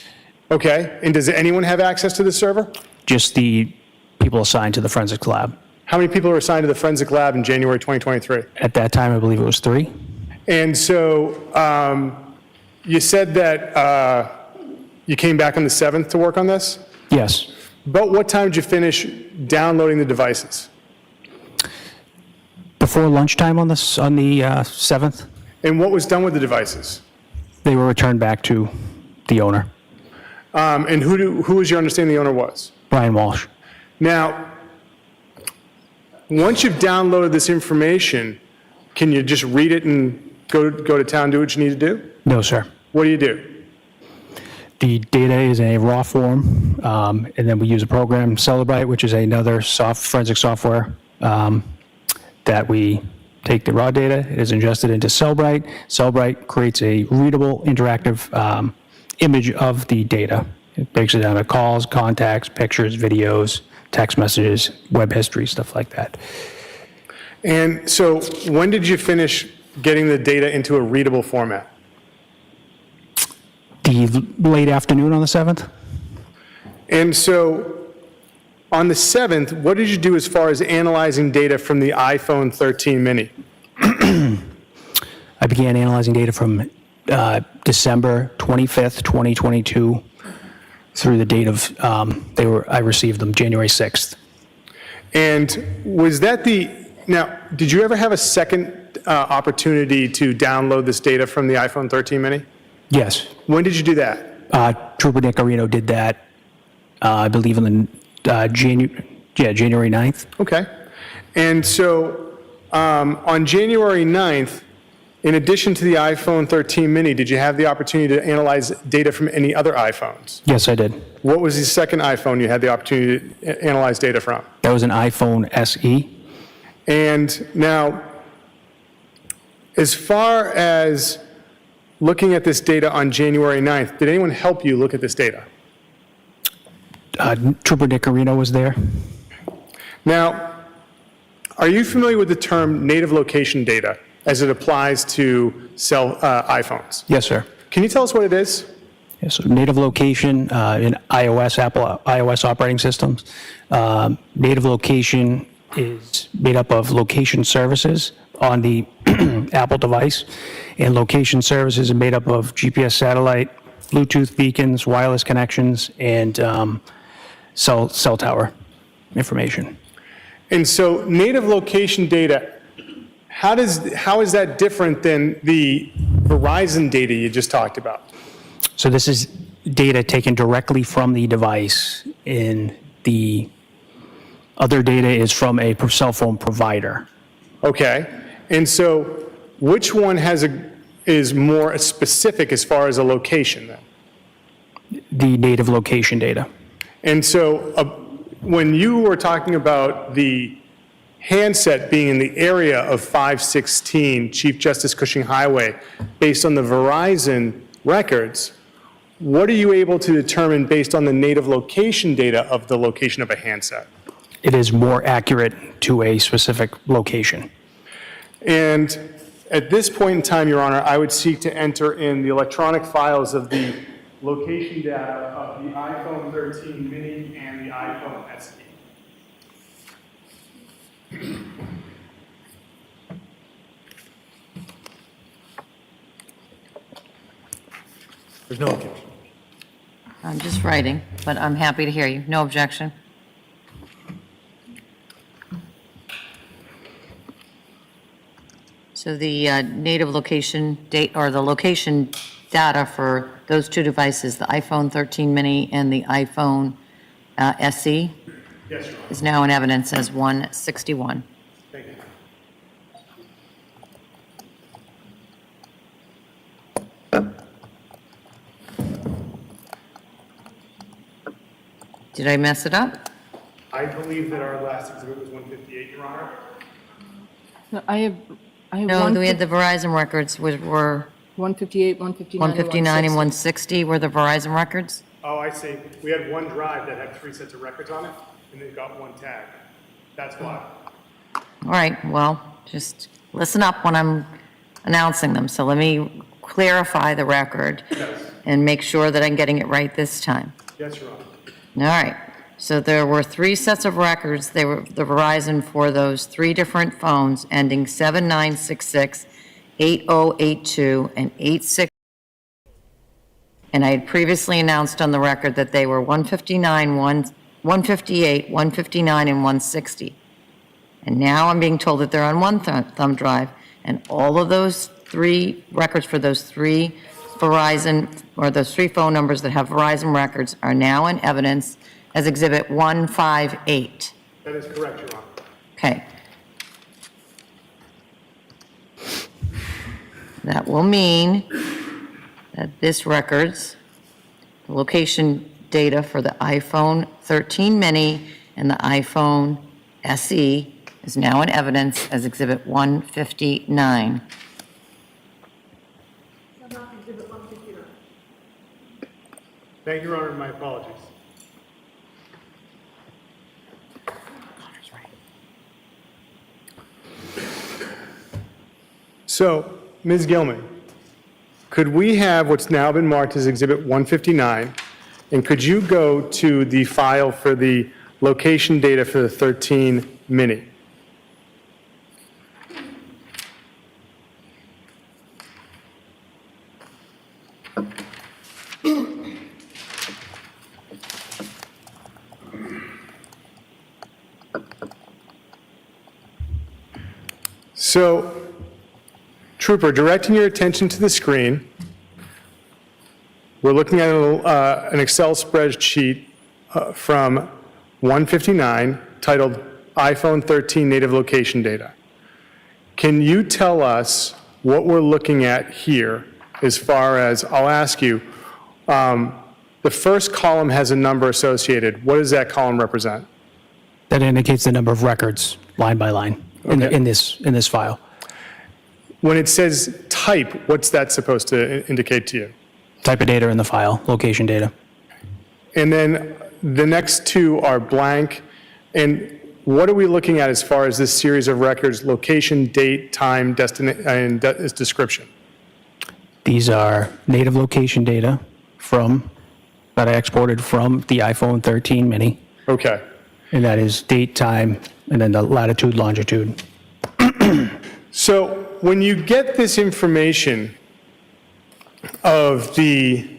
Okay, and does anyone have access to the server? Just the people assigned to the forensics lab. How many people were assigned to the forensic lab in January 2023? At that time, I believe it was 3. And so you said that you came back on the 7th to work on this? Yes. About what time did you finish downloading the devices? Before lunchtime on the 7th. And what was done with the devices? They were returned back to the owner. And who was your understanding the owner was? Brian Walshe. Now, once you've downloaded this information, can you just read it and go to town, do what you need to do? No, sir. What do you do? The data is in a raw form, and then we use a program, Cellphone, which is another forensic software that we take the raw data, it is ingested into Cellphone. Cellphone creates a readable, interactive image of the data. It breaks it down to calls, contacts, pictures, videos, text messages, web history, stuff like that. And so when did you finish getting the data into a readable format? The late afternoon on the 7th. And so on the 7th, what did you do as far as analyzing data from the iPhone 13 mini? I began analyzing data from December 25th, 2022 through the date of, I received them January 6th. And was that now, did you ever have a second opportunity to download this data from the iPhone 13 mini? Yes. When did you do that? Trooper Nicarino did that, I believe, in the January 9th. Okay. And so on January 9th, in addition to the iPhone 13 mini, did you have the opportunity to analyze data from any other iPhones? Yes, I did. What was the second iPhone you had the opportunity to analyze data from? That was an iPhone SE. And now, as far as looking at this data on January 9th, did anyone help you look at this data? Trooper Nicarino was there. Now, are you familiar with the term native location data as it applies to iPhones? Yes, sir. Can you tell us what it is? Yes, so native location in Apple iOS operating systems. Native location is made up of location services on the Apple device, and location services are made up of GPS satellite, Bluetooth beacons, wireless connections, and cell tower information. And so native location data, how is that different than the Verizon data you just talked about? So this is data taken directly from the device, and the other data is from a cell phone provider. Okay. And so which one is more specific as far as a location then? The native location data. And so when you were talking about the handset being in the area of 516 Chief Justice Cushing Highway, based on the Verizon records, what are you able to determine based on the native location data of the location of a handset? It is more accurate to a specific location. And at this point in time, Your Honor, I would seek to enter in the electronic files of the location data of the iPhone 13 mini and the iPhone SE. There's no objection. I'm just writing, but I'm happy to hear you. No objection. So the native location date, or the location data for those two devices, the iPhone 13 mini and the iPhone SE, Yes, Your Honor. is now in evidence as 161. Thank you. Did I mess it up? I believe that our last exhibit was 158, Your Honor. No, I have No, we had the Verizon records, which were 158, 159, 159 and 160 were the Verizon records? Oh, I see. We had one drive that had 3 sets of records on it, and it got one tag. That's why. All right, well, just listen up when I'm announcing them. So let me clarify the record and make sure that I'm getting it right this time. Yes, Your Honor. All right, so there were 3 sets of records. They were the Verizon for those 3 different phones ending 7966, 8082, and 86. And I had previously announced on the record that they were 159, 158, 159, and 160. And now I'm being told that they're on one thumb drive, and all of those 3 records for those 3 Verizon, or those 3 phone numbers that have Verizon records are now in evidence as Exhibit 158. That is correct, Your Honor. Okay. That will mean that this records, the location data for the iPhone 13 mini and the iPhone SE is now in evidence as Exhibit 159. Thank you, Your Honor. My apologies. So, Ms. Gilman, could we have what's now been marked as Exhibit 159, and could you go to the file for the location data for the 13 mini? So Trooper, directing your attention to the screen, we're looking at an Excel spreadsheet from 159 titled iPhone 13 Native Location Data. Can you tell us what we're looking at here as far as, I'll ask you, the first column has a number associated. What does that column represent? That indicates the number of records, line by line, in this file. When it says type, what's that supposed to indicate to you? Type of data in the file, location data. And then the next two are blank. And what are we looking at as far as this series of records, location, date, time, destination, and description? These are native location data that I exported from the iPhone 13 mini. Okay. And that is date, time, and then the latitude, longitude. So when you get this information of the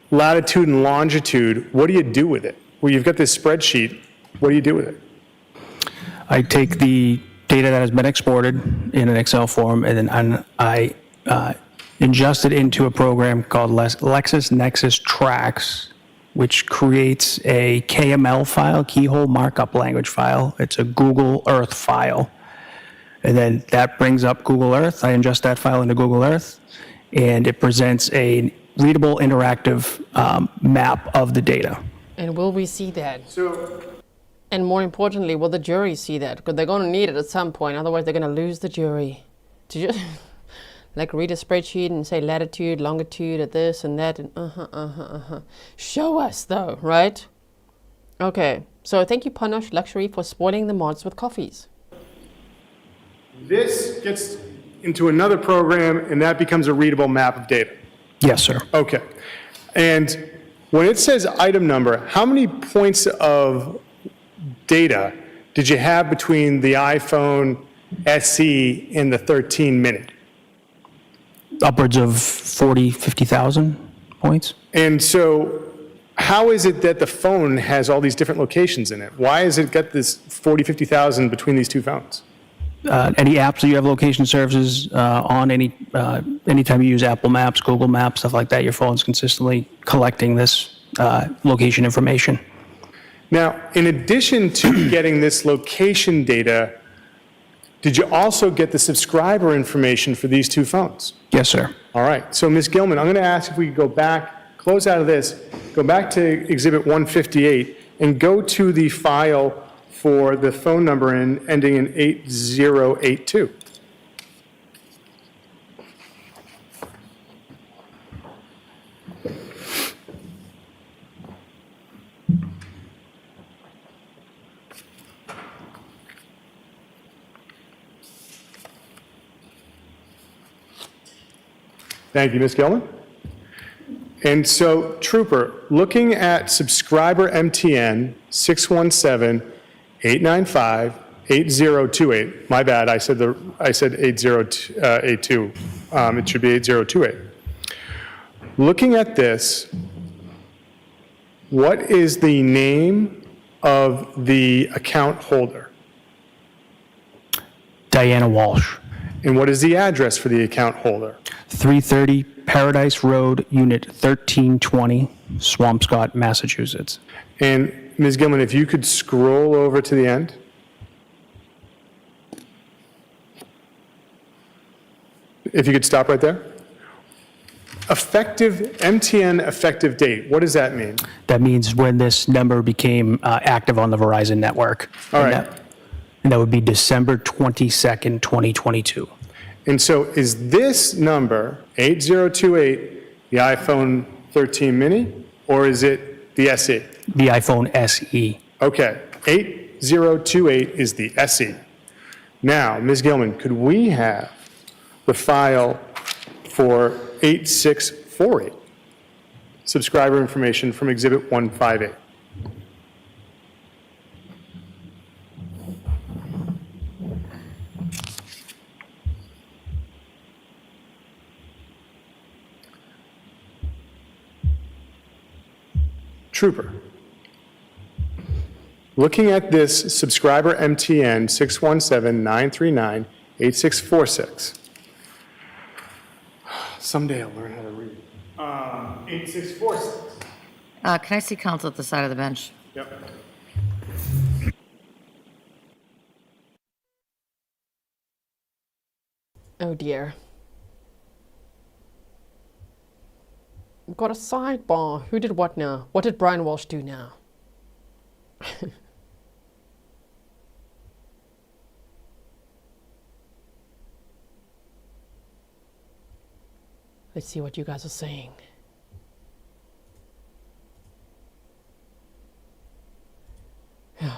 latitude and longitude, what do you do with it? Well, you've got this spreadsheet. What do you do with it? I take the data that has been exported in an Excel form, and then I ingest it into a program called LexisNexis Tracks, which creates a KML file, keyhole markup language file. It's a Google Earth file. And then that brings up Google Earth. I ingest that file into Google Earth, and it presents a readable, interactive map of the data. And will we see that? And more importantly, will the jury see that? Because they're going to need it at some point. Otherwise, they're going to lose the jury. To just like read a spreadsheet and say latitude, longitude, at this and that, and Show us, though, right? Okay. So thank you, Panache Luxury, for spoiling the mods with coffees. This gets into another program, and that becomes a readable map of data. Yes, sir. Okay. And when it says item number, how many points of data did you have between the iPhone SE and the 13 mini? Upwards of 40, 50,000 points. And so how is it that the phone has all these different locations in it? Why has it got this 40, 50,000 between these two phones? Any apps that you have location services on, anytime you use Apple Maps, Google Maps, stuff like that, your phone's consistently collecting this location information. Now, in addition to getting this location data, did you also get the subscriber information for these two phones? Yes, sir. All right. So, Ms. Gilman, I'm going to ask if we could go back, close out of this, go back to Exhibit 158, and go to the file for the phone number ending in 8082. Thank you, Ms. Gilman. And so, Trooper, looking at subscriber MTN 617-895-8028. My bad, I said 8082. It should be 8028. Looking at this, what is the name of the account holder? Diana Walshe. And what is the address for the account holder? 330 Paradise Road, Unit 1320, Swampscott, Massachusetts. And Ms. Gilman, if you could scroll over to the end. If you could stop right there. MTN effective date, what does that mean? That means when this number became active on the Verizon network. All right. And that would be December 22nd, 2022. And so is this number, 8028, the iPhone 13 mini, or is it the SE? The iPhone SE. Okay, 8028 is the SE. Now, Ms. Gilman, could we have the file for 8648, subscriber information from Exhibit 158? Trooper, looking at this subscriber MTN 617-939-8646, Someday I'll learn how to read. 8646. Can I see counsel at the side of the bench? Yep. Oh dear. We've got a sidebar. Who did what now? What did Brian Walshe do now? Let's see what you guys are saying.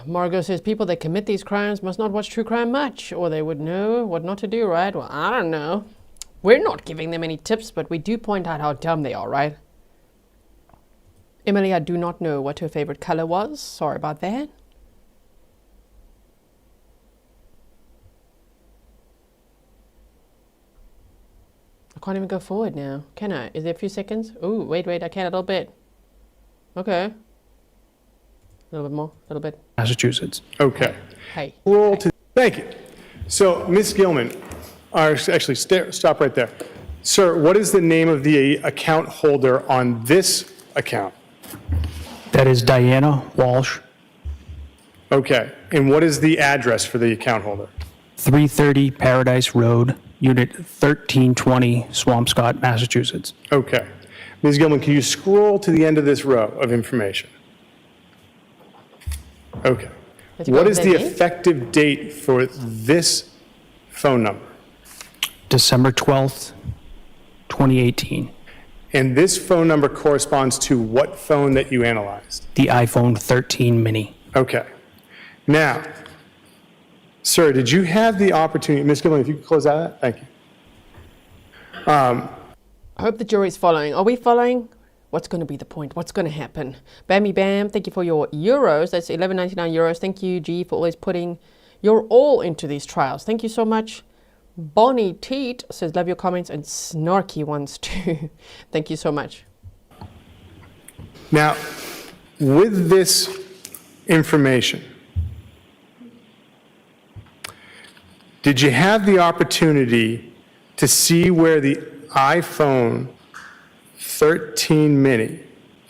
Margot says people that commit these crimes must not watch true crime much, or they would know what not to do, right? Well, I don't know. We're not giving them any tips, but we do point out how dumb they are, right? Emily, I do not know what her favorite color was. Sorry about that. I can't even go forward now, can I? Is there a few seconds? Oh, wait, I can a little bit. Okay. A little bit more, a little bit. Massachusetts. Okay. Hey. Thank you. So, Ms. Gilman, actually, stop right there. Sir, what is the name of the account holder on this account? That is Diana Walshe. Okay. And what is the address for the account holder? 330 Paradise Road, Unit 1320, Swampscott, Massachusetts. Okay. Ms. Gilman, can you scroll to the end of this row of information? Okay. What is the effective date for this phone number? December 12th, 2018. And this phone number corresponds to what phone that you analyzed? The iPhone 13 mini. Okay. Now, sir, did you have the opportunity, Ms. Gilman, if you could close out of that? Thank you. I hope the jury's following. Are we following? What's going to be the point? What's going to happen? Bammy Bam, thank you for your euros. That's 11.99 euros. Thank you, G, for always putting your all into these trials. Thank you so much. Bonnie Teet says, love your comments, and snarky ones too. Thank you so much. Now, with this information, did you have the opportunity to see where the iPhone 13 mini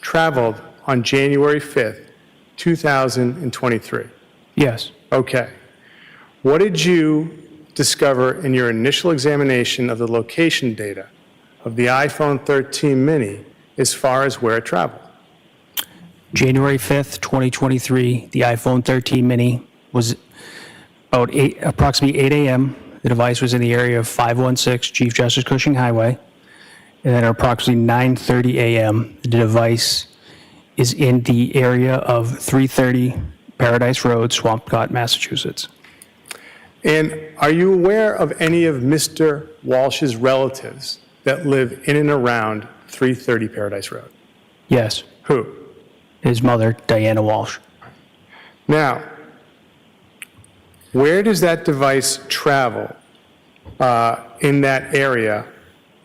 traveled on January 5th, 2023? Yes. Okay. What did you discover in your initial examination of the location data of the iPhone 13 mini as far as where it traveled? January 5th, 2023, the iPhone 13 mini was about approximately 8 a.m. The device was in the area of 516 Chief Justice Cushing Highway. And then at approximately 9:30 a.m., the device is in the area of 330 Paradise Road, Swampscott, Massachusetts. And are you aware of any of Mr. Walsh's relatives that live in and around 330 Paradise Road? Yes. Who? His mother, Diana Walshe. Now, where does that device travel in that area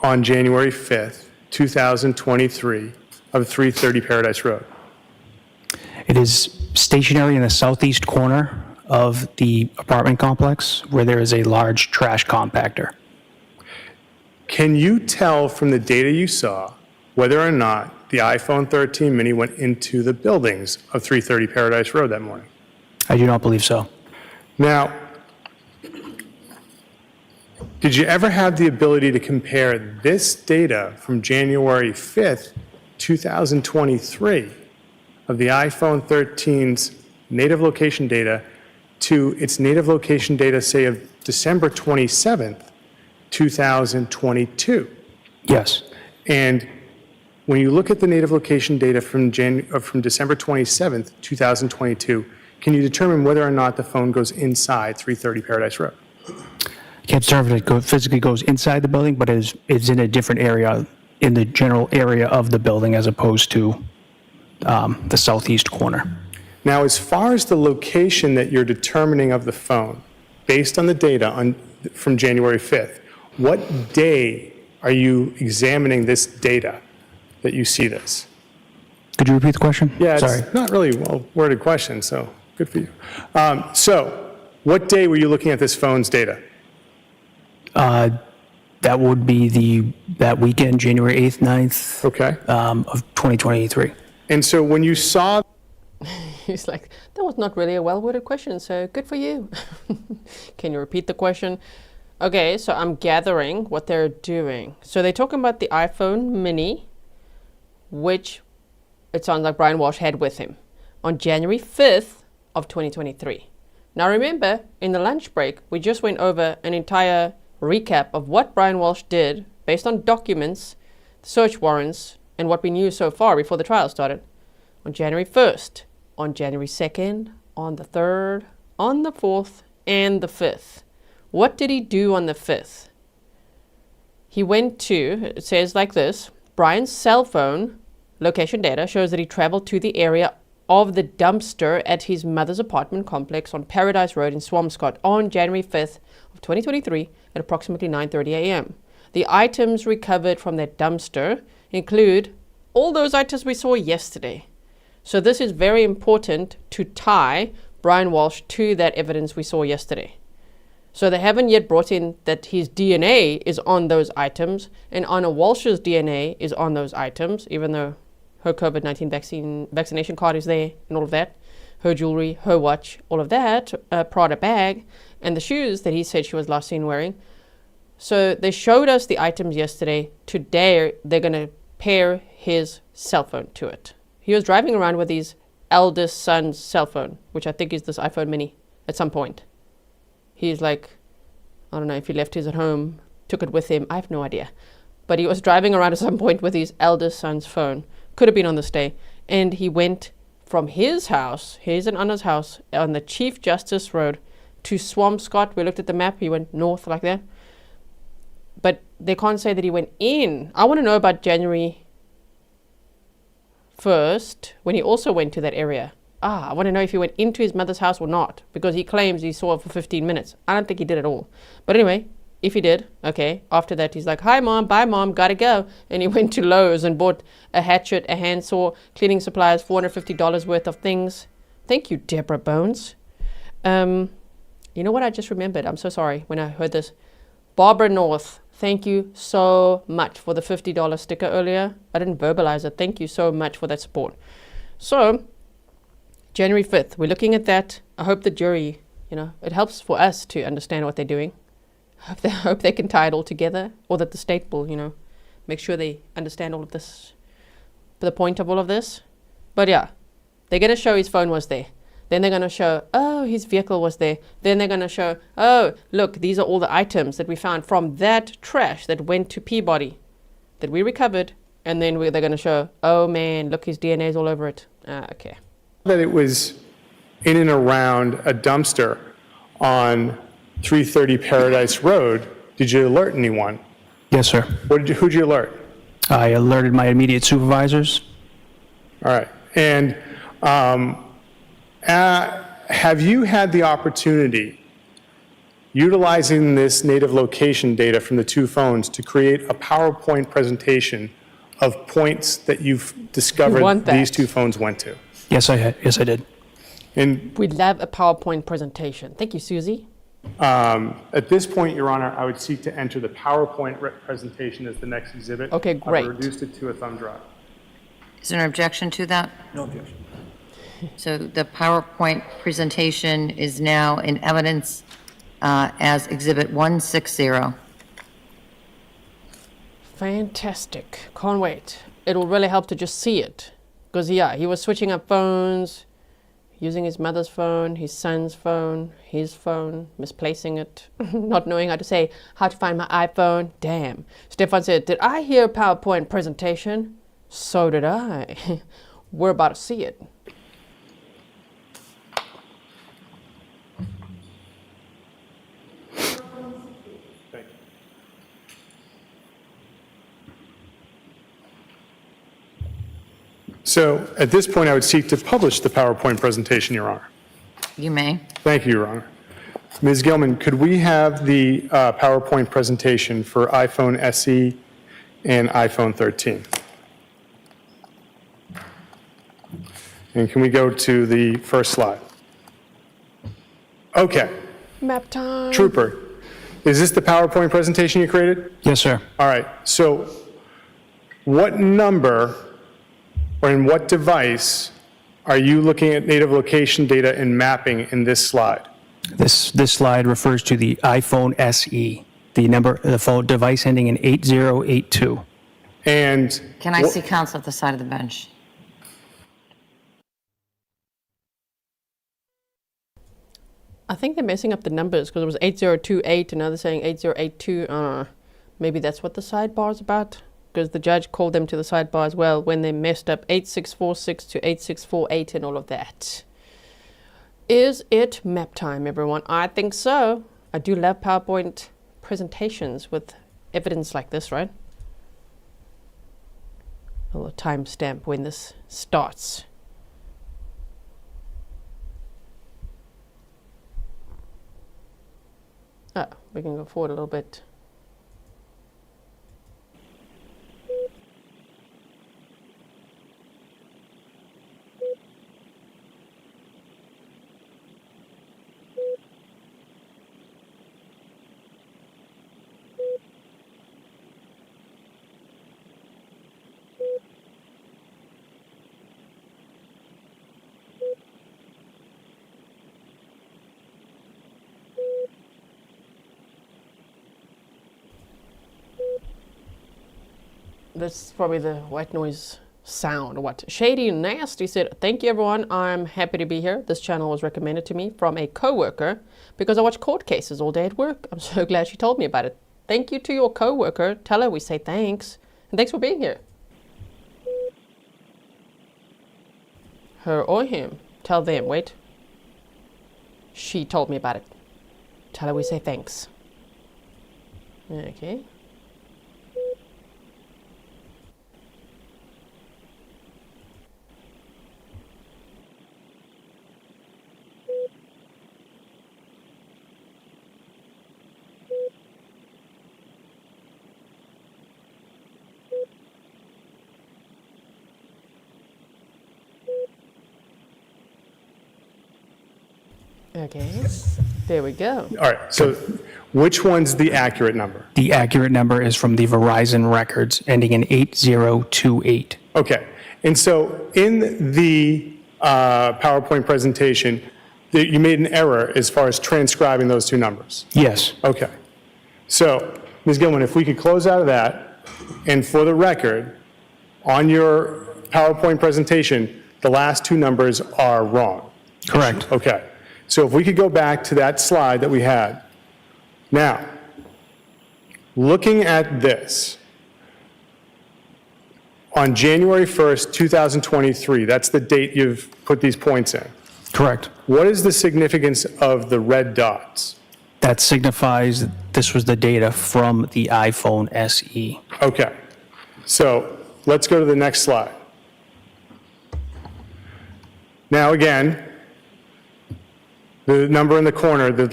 on January 5th, 2023 of 330 Paradise Road? It is stationary in the southeast corner of the apartment complex where there is a large trash compactor. Can you tell from the data you saw whether or not the iPhone 13 mini went into the buildings of 330 Paradise Road that morning? I do not believe so. Now, did you ever have the ability to compare this data from January 5th, 2023 of the iPhone 13's native location data to its native location data, say, of December 27th, 2022? Yes. And when you look at the native location data from December 27th, 2022, can you determine whether or not the phone goes inside 330 Paradise Road? I can't determine if it physically goes inside the building, but it's in a different area, in the general area of the building as opposed to the southeast corner. Now, as far as the location that you're determining of the phone, based on the data from January 5th, what day are you examining this data that you see this? Could you repeat the question? Yeah, Sorry. it's not really a well-worded question, so good for you. So, what day were you looking at this phone's data? That would be that weekend, January 8th, 9th. Okay. Of 2023. And so when you saw... He's like, that was not really a well-worded question, so good for you. Can you repeat the question? Okay, so I'm gathering what they're doing. So they're talking about the iPhone mini, which it sounds like Brian Walshe had with him on January 5th of 2023. Now remember, in the lunch break, we just went over an entire recap of what Brian Walshe did based on documents, search warrants, and what we knew so far before the trial started. On January 1st, on January 2nd, on the 3rd, on the 4th, and the 5th. What did he do on the 5th? He went to, it says like this, Brian's cell phone location data shows that he traveled to the area of the dumpster at his mother's apartment complex on Paradise Road in Swampscott on January 5th of 2023 at approximately 9:30 a.m. The items recovered from that dumpster include all those items we saw yesterday. So this is very important to tie Brian Walshe to that evidence we saw yesterday. So they haven't yet brought in that his DNA is on those items, and Ana Walshe's DNA is on those items, even though her COVID-19 vaccination card is there and all of that, her jewelry, her watch, all of that, Prada bag, and the shoes that he said she was last seen wearing. So they showed us the items yesterday. Today, they're going to pair his cell phone to it. He was driving around with his eldest son's cell phone, which I think is this iPhone mini at some point. He's like, I don't know if he left his at home, took it with him, I have no idea. But he was driving around at some point with his eldest son's phone. Could have been on this day. And he went from his house, his and Anna's house, on the Chief Justice Road to Swampscott. We looked at the map, he went north like that. But they can't say that he went in. I want to know about January 1st, when he also went to that area. I want to know if he went into his mother's house or not, because he claims he saw her for 15 minutes. I don't think he did at all. But anyway, if he did, okay, after that he's like, hi mom, bye mom, gotta go. And he went to Lowe's and bought a hatchet, a handsaw, cleaning supplies, $450 worth of things. Thank you, Deborah Bones. You know what I just remembered? I'm so sorry when I heard this. Barbara North, thank you so much for the $50 sticker earlier. I didn't verbalize it. Thank you so much for that support. So, January 5th, we're looking at that. I hope the jury, it helps for us to understand what they're doing. I hope they can tie it all together, or that the state will, make sure they understand all of this, the point of all of this. But yeah, they're going to show his phone was there. Then they're going to show, oh, his vehicle was there. Then they're going to show, oh, look, these are all the items that we found from that trash that went to Peabody that we recovered. And then they're going to show, oh man, look, his DNA is all over it. Okay. That it was in and around a dumpster on 330 Paradise Road. Did you alert anyone? Yes, sir. Who'd you alert? I alerted my immediate supervisors. All right. And have you had the opportunity, utilizing this native location data from the two phones, to create a PowerPoint presentation of points that you've discovered these two phones went to? Yes, I had. Yes, I did. And we'd love a PowerPoint presentation. Thank you, Susie. At this point, Your Honor, I would seek to enter the PowerPoint presentation as the next exhibit. Okay, great. I've reduced it to a thumb drive. Is there an objection to that? No objection. So the PowerPoint presentation is now in evidence as Exhibit 160. Fantastic. Can't wait. It'll really help to just see it. Because, yeah, he was switching up phones, using his mother's phone, his son's phone, his phone, misplacing it, not knowing how to find my iPhone. Damn. Stefan said, did I hear a PowerPoint presentation? So did I. We're about to see it. So at this point, I would seek to publish the PowerPoint presentation, Your Honor. You may. Thank you, Your Honor. Ms. Gilman, could we have the PowerPoint presentation for iPhone SE and iPhone 13? And can we go to the first slide? Okay. Map time. Trooper, Is this the PowerPoint presentation you created? Yes, sir. All right. So what number or in what device are you looking at native location data and mapping in this slide? This slide refers to the iPhone SE, the phone device ending in 8082. And Can I see counsel at the side of the bench? I think they're messing up the numbers because it was 8028 and now they're saying 8082. Maybe that's what the sidebar is about, because the judge called them to the sidebar as well when they messed up 8646 to 8648 and all of that. Is it map time, everyone? I think so. I do love PowerPoint presentations with evidence like this, right? A little timestamp when this starts. Oh, we can go forward a little bit. That's probably the white noise sound or what. Shady and Nasty said, thank you everyone, I'm happy to be here. This channel was recommended to me from a co-worker because I watch court cases all day at work. I'm so glad she told me about it. Thank you to your co-worker. Tell her we say thanks. And thanks for being here. Her or him. Tell them, wait. She told me about it. Tell her we say thanks. Okay. Okay, there we go. All right, so which one's the accurate number? The accurate number is from the Verizon records ending in 8028. Okay, and so in the PowerPoint presentation, you made an error as far as transcribing those two numbers. Yes. Okay, so Ms. Gilman, if we could close out of that, and for the record, on your PowerPoint presentation, the last two numbers are wrong. Correct. Okay. So if we could go back to that slide that we had. Now, looking at this, on January 1st, 2023, that's the date you've put these points in. Correct. What is the significance of the red dots? That signifies this was the data from the iPhone SE. Okay. So let's go to the next slide. Now again, the number in the corner, the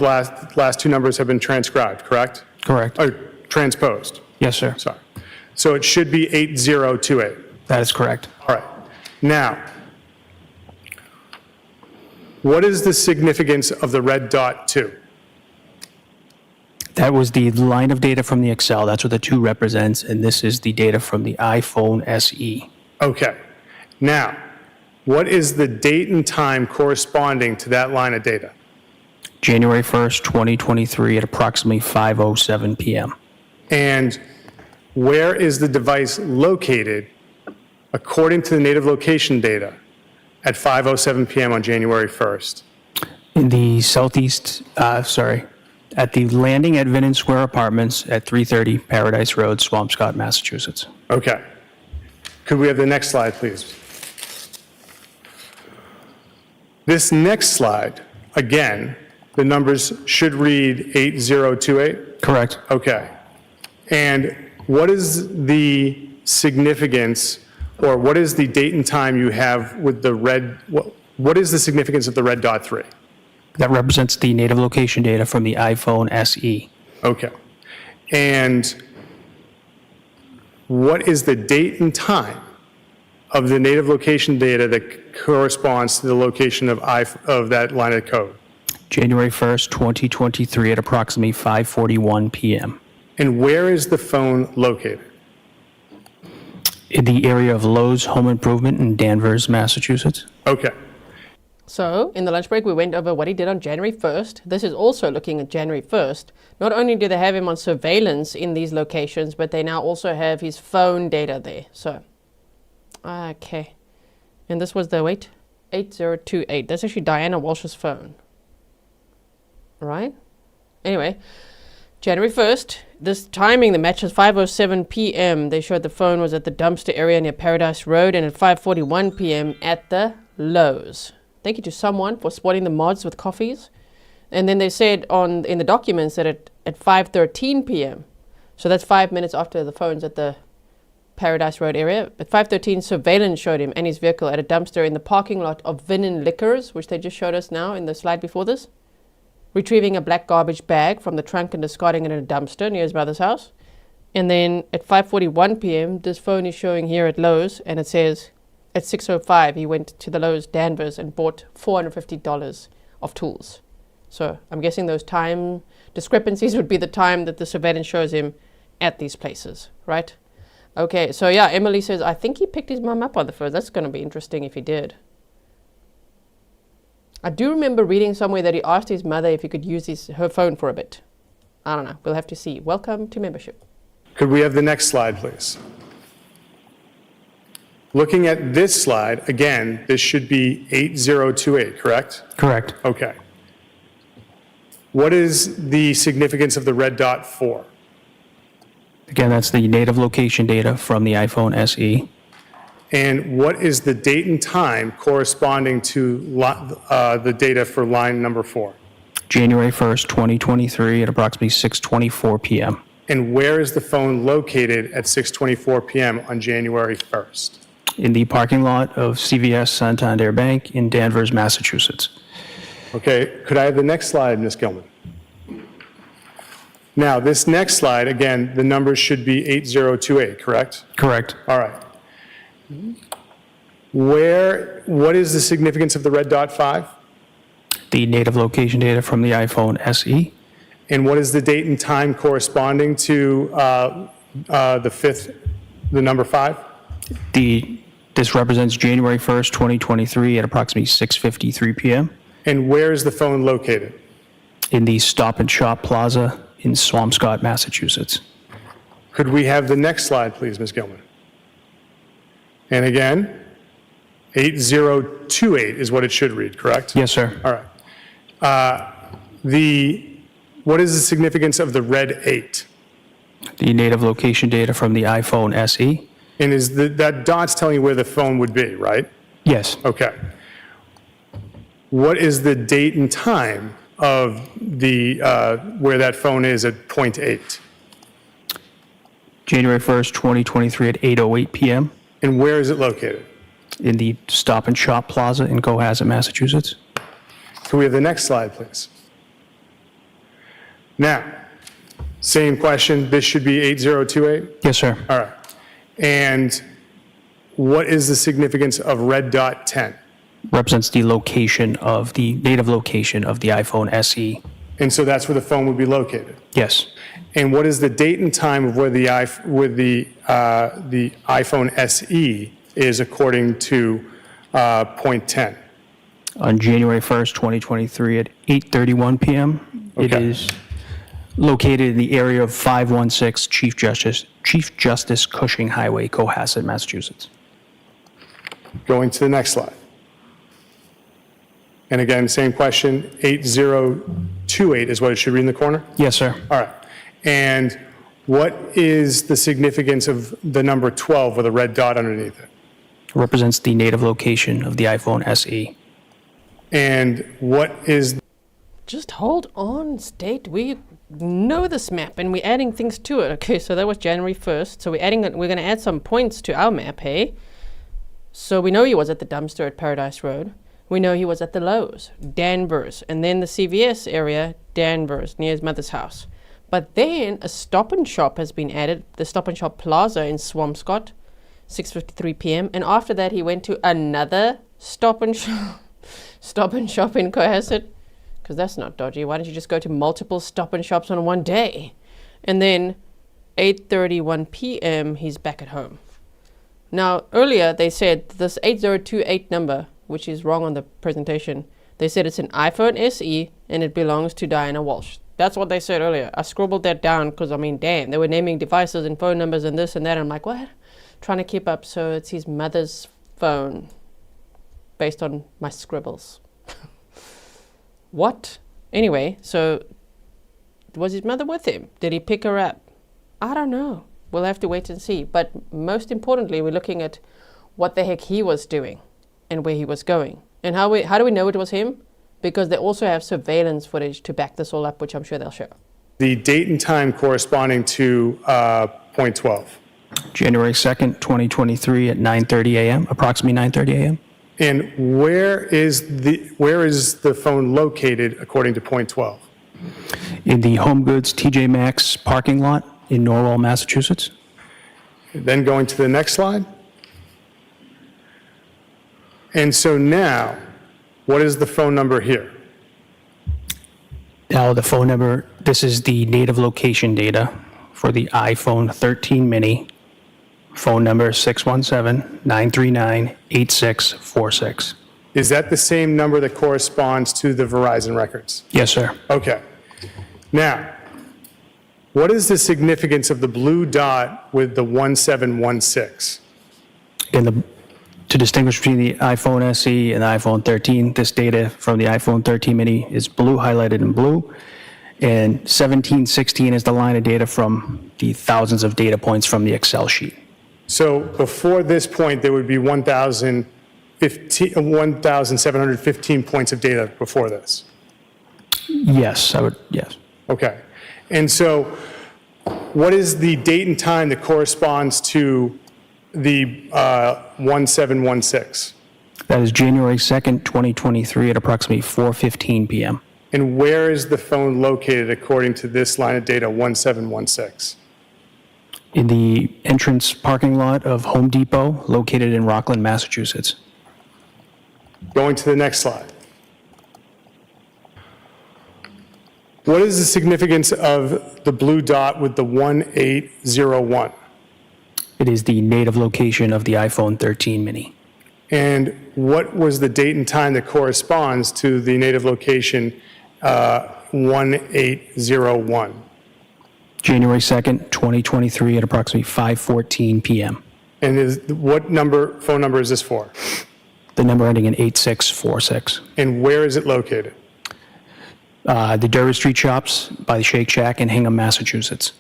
last two numbers have been transcribed, correct? Correct. Or transposed. Yes, sir. Sorry. So it should be 8028. That is correct. All right. Now, what is the significance of the red dot 2? That was the line of data from the Excel. That's what the 2 represents, and this is the data from the iPhone SE. Okay. Now, what is the date and time corresponding to that line of data? January 1st, 2023 at approximately 5:07 p.m. And where is the device located according to the native location data at 5:07 p.m. on January 1st? In the southeast, at the landing at Vinnon Square Apartments at 330 Paradise Road, Swampscott, Massachusetts. Okay. Could we have the next slide, please? This next slide, again, the numbers should read 8028? Correct. Okay. And what is the significance, or what is the date and time you have with the red, what is the significance of the red dot 3? That represents the native location data from the iPhone SE. Okay. And what is the date and time of the native location data that corresponds to the location of that line of code? January 1st, 2023 at approximately 5:41 p.m. And where is the phone located? In the area of Lowe's Home Improvement in Danvers, Massachusetts. Okay. So, in the lunch break, we went over what he did on January 1st. This is also looking at January 1st. Not only do they have him on surveillance in these locations, but they now also have his phone data there. So, okay. And this was the, 8028. That's actually Ana Walshe's phone. Right? Anyway, January 1st, this timing, the match was 5:07 p.m. They showed the phone was at the dumpster area near Paradise Road, and at 5:41 p.m. at the Lowe's. Thank you to someone for spotting the mods with coffees. And then they said in the documents that at 5:13 p.m., so that's 5 minutes after the phone's at the Paradise Road area, at 5:13, surveillance showed him and his vehicle at a dumpster in the parking lot of Vinin Liquors, which they just showed us now in the slide before this, retrieving a black garbage bag from the trunk and discarding it in a dumpster near his brother's house. And then at 5:41 p.m., this phone is showing here at Lowe's, and it says at 6:05 he went to the Lowe's Danvers and bought $450 of tools. So I'm guessing those time discrepancies would be the time that the surveillance shows him at these places, right? Okay, so yeah, Emily says, I think he picked his mum up on the phone. That's going to be interesting if he did. I do remember reading somewhere that he asked his mother if he could use her phone for a bit. I don't know. We'll have to see. Welcome to membership. Could we have the next slide, please? Looking at this slide, again, this should be 8028, correct? Correct. Okay. What is the significance of the red dot for? Again, that's the native location data from the iPhone SE. And what is the date and time corresponding to the data for line number 4? January 1st, 2023 at approximately 6:24 p.m. And where is the phone located at 6:24 p.m. on January 1st? In the parking lot of CVS Santander Bank in Danvers, Massachusetts. Okay, could I have the next slide, Ms. Gilman? Now, this next slide, again, the numbers should be 8028, correct? Correct. All right. What is the significance of the red dot 5? The native location data from the iPhone SE. And what is the date and time corresponding to the number 5? This represents January 1st, 2023 at approximately 6:53 p.m. And where is the phone located? In the Stop and Shop Plaza in Swampscott, Massachusetts. Could we have the next slide, please, Ms. Gilman? And again, 8028 is what it should read, correct? Yes, sir. All right. What is the significance of the red 8? The native location data from the iPhone SE. And is that dot's telling you where the phone would be, right? Yes. Okay. What is the date and time of where that phone is at 0.8? January 1st, 2023 at 8:08 p.m. And where is it located? In the Stop and Shop Plaza in Cohasset, Massachusetts. Can we have the next slide, please? Now, same question. This should be 8028? Yes, sir. All right. And what is the significance of red dot 10? Represents the location of the native location of the iPhone SE. And so that's where the phone would be located? Yes. And what is the date and time of where the iPhone SE is according to point 10? On January 1st, 2023 at 8:31 p.m. Okay. It is located in the area of 516 Chief Justice Cushing Highway, Cohasset, Massachusetts. Going to the next slide. And again, same question, 8028 is what it should read in the corner? Yes, sir. All right. And what is the significance of the number 12 with a red dot underneath it? Represents the native location of the iPhone SE. And what is... Just hold on, State. We know this map and we're adding things to it. Okay, so that was January 1st. So we're going to add some points to our map, hey? So we know he was at the dumpster at Paradise Road. We know he was at the Lowe's, Danvers, and then the CVS area, Danvers, near his mother's house. But then a Stop and Shop has been added, the Stop and Shop Plaza in Swampscott, 6:53 p.m. And after that, he went to another Stop and Shop in Cohasset, because that's not dodgy. Why don't you just go to multiple Stop and Shops on one day? And then 8:31 p.m. he's back at home. Now, earlier they said this 8028 number, which is wrong on the presentation, they said it's an iPhone SE and it belongs to Diana Walshe. That's what they said earlier. I scribbled that down because, I mean, damn, they were naming devices and phone numbers and this and that. And I'm like, what? Trying to keep up. So it's his mother's phone based on my scribbles. What? Anyway, so was his mother with him? Did he pick her up? I don't know. We'll have to wait and see. But most importantly, we're looking at what the heck he was doing and where he was going. And how do we know it was him? Because they also have surveillance footage to back this all up, which I'm sure they'll show. The date and time corresponding to point 12. January 2nd, 2023 at 9:30 a.m., approximately 9:30 a.m. And where is the phone located according to point 12? In the Home Goods TJ Maxx parking lot in Norwell, Massachusetts. Then going to the next slide. And so now, what is the phone number here? Now the phone number, this is the native location data for the iPhone 13 mini. Phone number 617-939-8646. Is that the same number that corresponds to the Verizon records? Yes, sir. Okay. Now, what is the significance of the blue dot with the 1716? To distinguish between the iPhone SE and the iPhone 13, this data from the iPhone 13 mini is blue, highlighted in blue, and 1716 is the line of data from the thousands of data points from the Excel sheet. So before this point, there would be 1,715 points of data before this? Yes, yes. Okay. And so what is the date and time that corresponds to the 1716? That is January 2nd, 2023 at approximately 4:15 p.m. And where is the phone located according to this line of data, 1716? In the entrance parking lot of Home Depot, located in Rockland, Massachusetts. Going to the next slide. What is the significance of the blue dot with the 1801? It is the native location of the iPhone 13 mini. And what was the date and time that corresponds to the native location 1801? January 2nd, 2023 at approximately 5:14 p.m. And what phone number is this for? The number ending in 8646. And where is it located? The Derby Street Shops by the Shake Shack in Hingham, Massachusetts.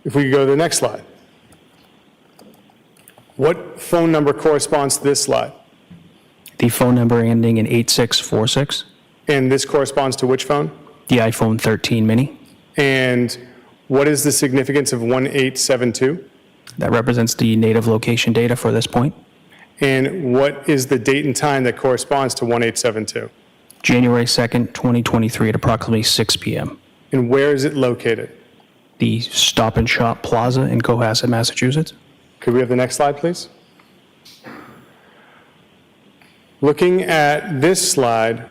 If we go to the next slide. What phone number corresponds to this slide? The phone number ending in 8646. And this corresponds to which phone? The iPhone 13 mini. And what is the significance of 1872? That represents the native location data for this point. And what is the date and time that corresponds to 1872? January 2nd, 2023 at approximately 6 p.m. And where is it located? The Stop and Shop Plaza in Cohasset, Massachusetts. Could we have the next slide, please? Looking at this slide,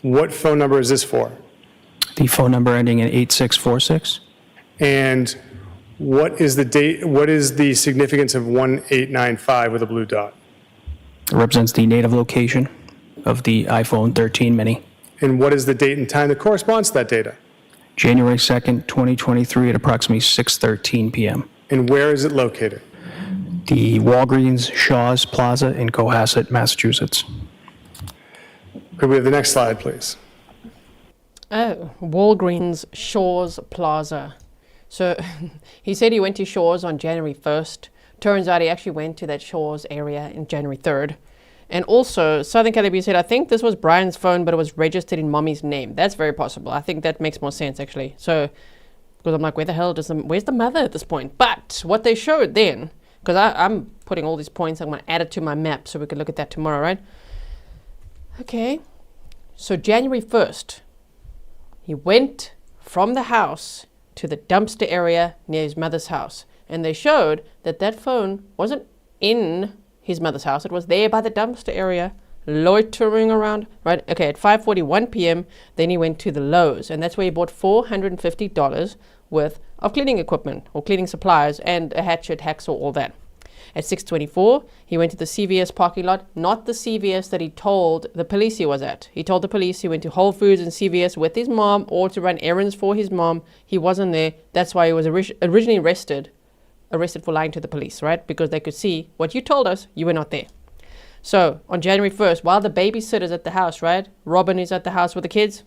what phone number is this for? The phone number ending in 8646. And what is the significance of 1895 with a blue dot? It represents the native location of the iPhone 13 mini. And what is the date and time that corresponds to that data? January 2nd, 2023 at approximately 6:13 p.m. And where is it located? The Walgreens Shaw's Plaza in Cohasset, Massachusetts. Could we have the next slide, please? Oh, Walgreens Shaw's Plaza. So he said he went to Shaw's on January 1st. Turns out he actually went to that Shaw's area in January 3rd. And also, Southern Calibre said, I think this was Brian's phone, but it was registered in mommy's name. That's very possible. I think that makes more sense, actually. So, because I'm like, where's the mother at this point? But what they showed then, because I'm putting all these points, I'm going to add it to my map so we can look at that tomorrow, right? Okay. So January 1st, he went from the house to the dumpster area near his mother's house. And they showed that that phone wasn't in his mother's house. It was there by the dumpster area, loitering around, right? Okay, at 5:41 p.m., then he went to the Lowe's, and that's where he bought $450 worth of cleaning equipment or cleaning supplies and a hatchet, hacksaw, all that. At 6:24, he went to the CVS parking lot, not the CVS that he told the police he was at. He told the police he went to Whole Foods and CVS with his mom or to run errands for his mom. He wasn't there. That's why he was originally arrested for lying to the police, right? Because they could see what you told us, you were not there. So on January 1st, while the babysitter's at the house, right? Robin is at the house with the kids.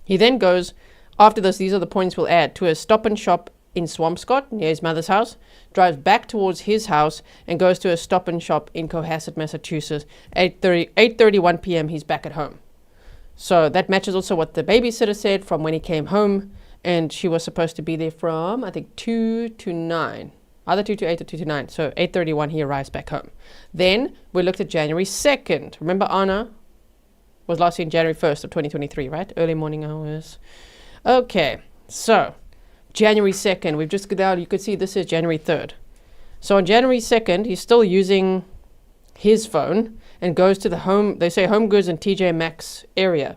He then goes, after this, these are the points we'll add, to a Stop and Shop in Swampscott, near his mother's house, drives back towards his house and goes to a Stop and Shop in Cohasset, Massachusetts. 8:31 p.m. he's back at home. So that matches also what the babysitter said from when he came home, and she was supposed to be there from, I think, 2 to 9. Either 2 to 8 or 2 to 9. So 8:31 he arrives back home. Then we looked at January 2nd. Remember Ana was last seen January 1st of 2023, right? Early morning hours. Okay, so January 2nd, we've just got out, you could see this is January 3rd. So on January 2nd, he's still using his phone and goes to the home, they say Home Goods and TJ Maxx area.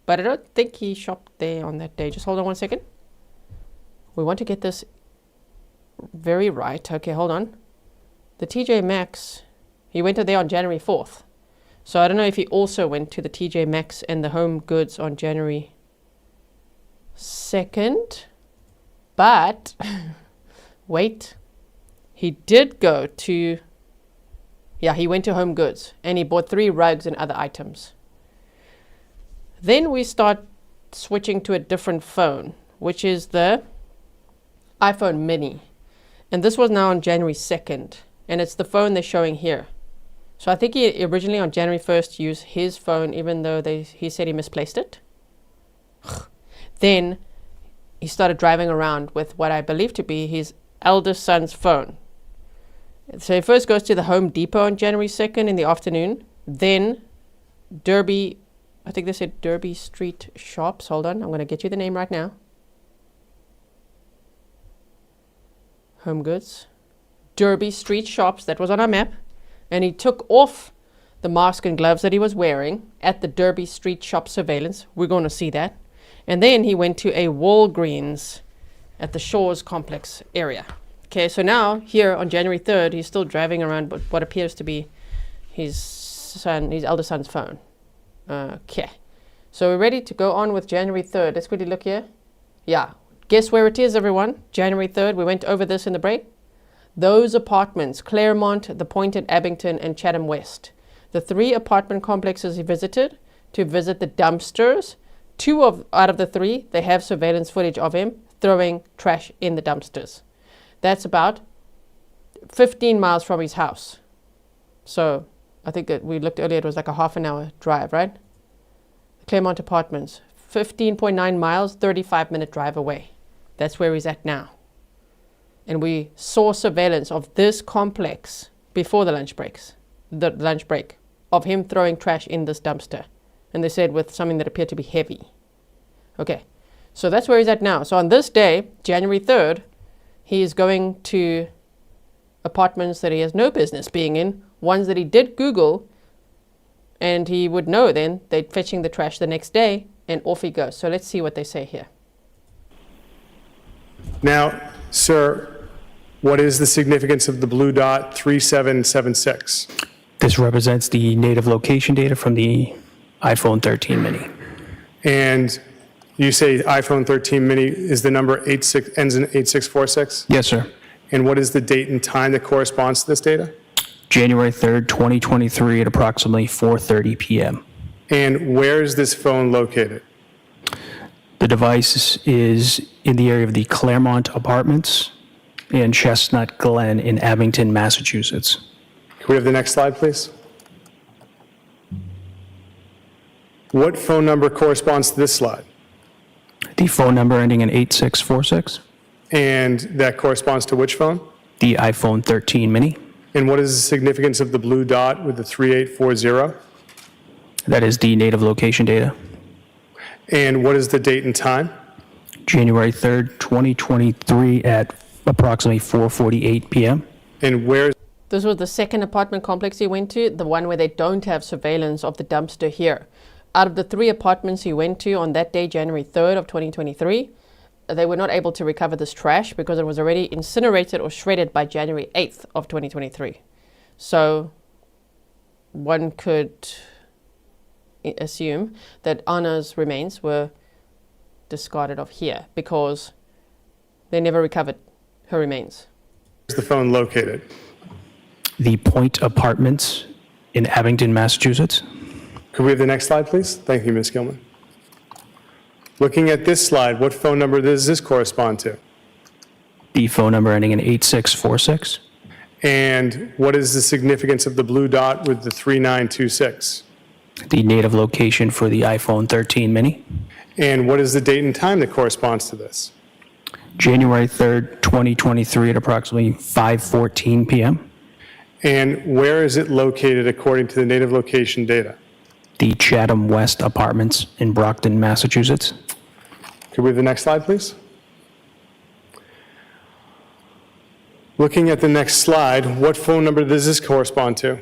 But I don't think he shopped there on that day. Just hold on one second. We want to get this very right. Okay, hold on. The TJ Maxx, he went there on January 4th. So I don't know if he also went to the TJ Maxx and the Home Goods on January 2nd. But, wait, he did go to, he went to Home Goods and he bought 3 rugs and other items. Then we start switching to a different phone, which is the iPhone mini. And this was now on January 2nd, and it's the phone they're showing here. So I think he originally on January 1st used his phone, even though he said he misplaced it. Then he started driving around with what I believe to be his eldest son's phone. So he first goes to the Home Depot on January 2nd in the afternoon. Then Derby, I think they said Derby Street Shops. Hold on, I'm going to get you the name right now. Home Goods. Derby Street Shops, that was on our map. And he took off the mask and gloves that he was wearing at the Derby Street Shop surveillance. We're going to see that. And then he went to a Walgreens at the Shores Complex area. Okay, so now here on January 3rd, he's still driving around with what appears to be his eldest son's phone. Okay, so we're ready to go on with January 3rd. Let's quickly look here. Yeah, guess where it is, everyone? January 3rd, we went over this in the break. Those apartments, Claremont, The Point at Abington, and Chatham West. The 3 apartment complexes he visited to visit the dumpsters. 2 out of the 3, they have surveillance footage of him throwing trash in the dumpsters. That's about 15 miles from his house. So I think that we looked earlier, it was like a half an hour drive, right? Claremont Apartments, 15.9 miles, 35-minute drive away. That's where he's at now. And we saw surveillance of this complex before the lunch break of him throwing trash in this dumpster. And they said with something that appeared to be heavy. Okay, so that's where he's at now. So on this day, January 3rd, he is going to apartments that he has no business being in, ones that he did Google, and he would know then they're fetching the trash the next day, and off he goes. So let's see what they say here. Now, sir, what is the significance of the blue dot 3776? This represents the native location data from the iPhone 13 mini. And you say iPhone 13 mini is the number ends in 8646? Yes, sir. And what is the date and time that corresponds to this data? January 3rd, 2023 at approximately 4:30 p.m. And where is this phone located? The device is in the area of the Claremont Apartments and Chestnut Glen in Abington, Massachusetts. Can we have the next slide, please? What phone number corresponds to this slide? The phone number ending in 8646. And that corresponds to which phone? The iPhone 13 mini. And what is the significance of the blue dot with the 3840? That is the native location data. And what is the date and time? January 3rd, 2023 at approximately 4:48 p.m. And where? This was the second apartment complex he went to, the one where they don't have surveillance of the dumpster here. Out of the 3 apartments he went to on that day, January 3rd of 2023, they were not able to recover this trash because it was already incinerated or shredded by January 8th of 2023. So one could assume that Ana's remains were discarded off here because they never recovered her remains. Where's the phone located? The Point Apartments in Abington, Massachusetts. Could we have the next slide, please? Thank you, Ms. Gilman. Looking at this slide, what phone number does this correspond to? The phone number ending in 8646. And what is the significance of the blue dot with the 3926? The native location for the iPhone 13 mini. And what is the date and time that corresponds to this? January 3rd, 2023 at approximately 5:14 p.m. And where is it located according to the native location data? The Chatham West Apartments in Brockton, Massachusetts. Could we have the next slide, please? Looking at the next slide, what phone number does this correspond to?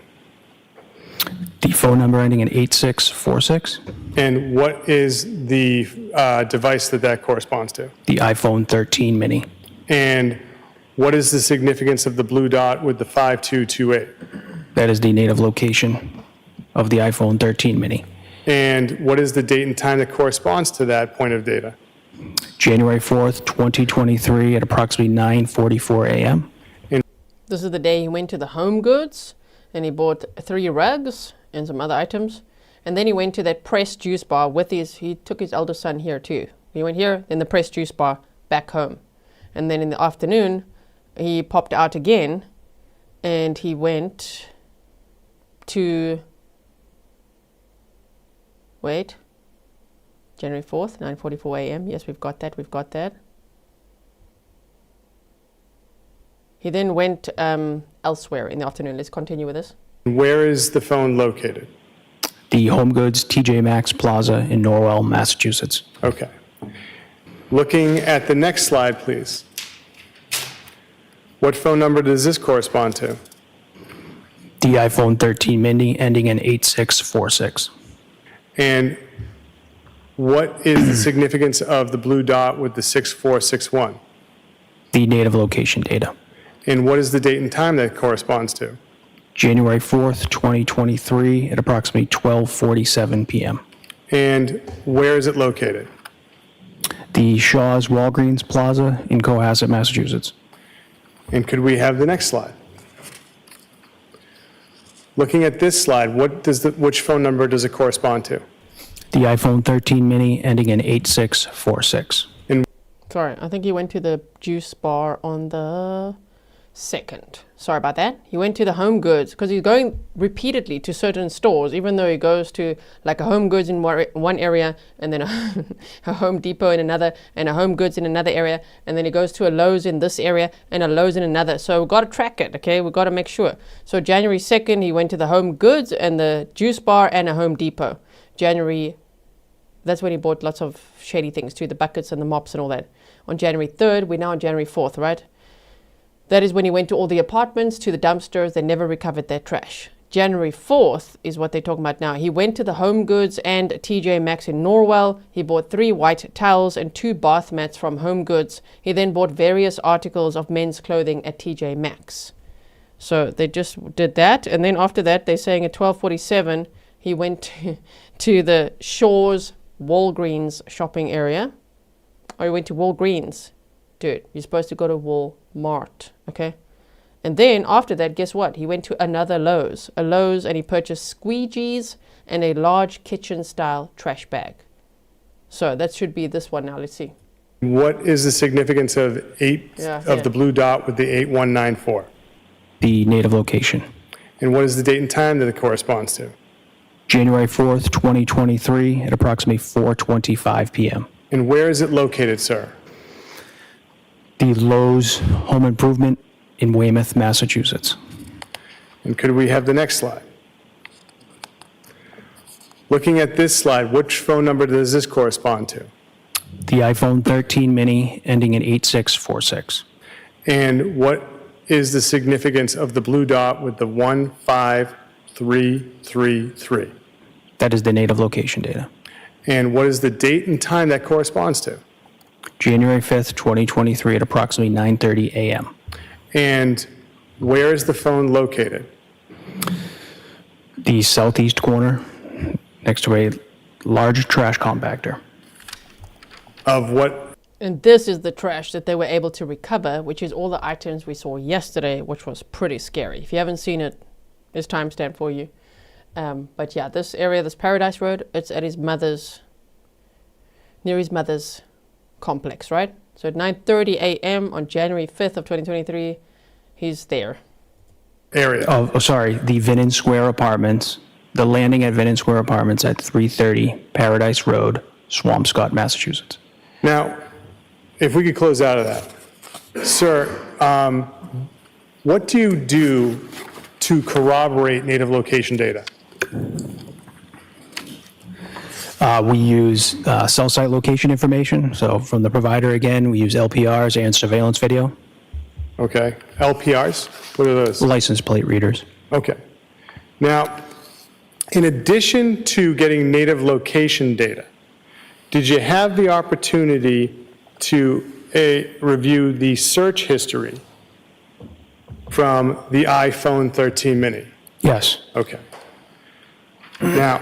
The phone number ending in 8646. And what is the device that corresponds to? The iPhone 13 mini. And what is the significance of the blue dot with the 5228? That is the native location of the iPhone 13 mini. And what is the date and time that corresponds to that point of data? January 4th, 2023 at approximately 9:44 a.m. This is the day he went to the Home Goods and he bought 3 rugs and some other items. And then he went to that pressed juice bar with he took his elder son here too. He went here, then the pressed juice bar back home. And then in the afternoon, he popped out again and he went to, January 4th, 9:44 a.m. Yes, we've got that. He then went elsewhere in the afternoon. Let's continue with this. Where is the phone located? The Home Goods TJ Maxx Plaza in Norwell, Massachusetts. Okay. Looking at the next slide, please. What phone number does this correspond to? The iPhone 13 mini ending in 8646. And what is the significance of the blue dot with the 6461? The native location data. And what is the date and time that corresponds to? January 4th, 2023 at approximately 12:47 p.m. And where is it located? The Shaw's Walgreens Plaza in Cohasset, Massachusetts. And could we have the next slide? Looking at this slide, which phone number does it correspond to? The iPhone 13 mini ending in 8646. Sorry, I think he went to the juice bar on the 2nd. Sorry about that. He went to the Home Goods because he's going repeatedly to certain stores, even though he goes to like a Home Goods in one area and then a Home Depot in another and a Home Goods in another area. And then he goes to a Lowe's in this area and a Lowe's in another. So we've got to track it, okay? We've got to make sure. So January 2nd, he went to the Home Goods and the juice bar and a Home Depot. That's when he bought lots of shady things too, the buckets and the mops and all that. On January 3rd, we're now on January 4th, right? That is when he went to all the apartments, to the dumpsters. They never recovered their trash. January 4th is what they're talking about now. He went to the Home Goods and TJ Maxx in Norwell. He bought 3 white towels and 2 bath mats from Home Goods. He then bought various articles of men's clothing at TJ Maxx. So they just did that. And then after that, they're saying at 12:47, he went to the Shaw's Walgreens shopping area. Or he went to Walgreens. Dude, you're supposed to go to Walmart, okay? And then after that, guess what? He went to another Lowe's, and he purchased squeegees and a large kitchen-style trash bag. So that should be this one now. Let's see. What is the significance of the blue dot with the 8194? The native location. And what is the date and time that it corresponds to? January 4th, 2023 at approximately 4:25 p.m. And where is it located, sir? The Lowe's Home Improvement in Weymouth, Massachusetts. And could we have the next slide? Looking at this slide, which phone number does this correspond to? The iPhone 13 mini ending in 8646. And what is the significance of the blue dot with the 15333? That is the native location data. And what is the date and time that corresponds to? January 5th, 2023 at approximately 9:30 a.m. And where is the phone located? The southeast corner, next to a large trash compactor. Of what? And this is the trash that they were able to recover, which is all the items we saw yesterday, which was pretty scary. If you haven't seen it, it's timestamp for you. But yeah, this area, this Paradise Road, it's at his mother's, near his mother's complex, right? So at 9:30 a.m. on January 5th of 2023, he's there. Area. Oh, sorry, the Vinnon Square Apartments, the landing at Vinnon Square Apartments at 330 Paradise Road, Swampscott, Massachusetts. Now, if we could close out of that. Sir, what do you do to corroborate native location data? We use cell site location information. So from the provider, again, we use LPRs and surveillance video. Okay. LPRs? What are those? License plate readers. Okay. Now, in addition to getting native location data, did you have the opportunity to review the search history from the iPhone 13 mini? Yes. Okay. Now,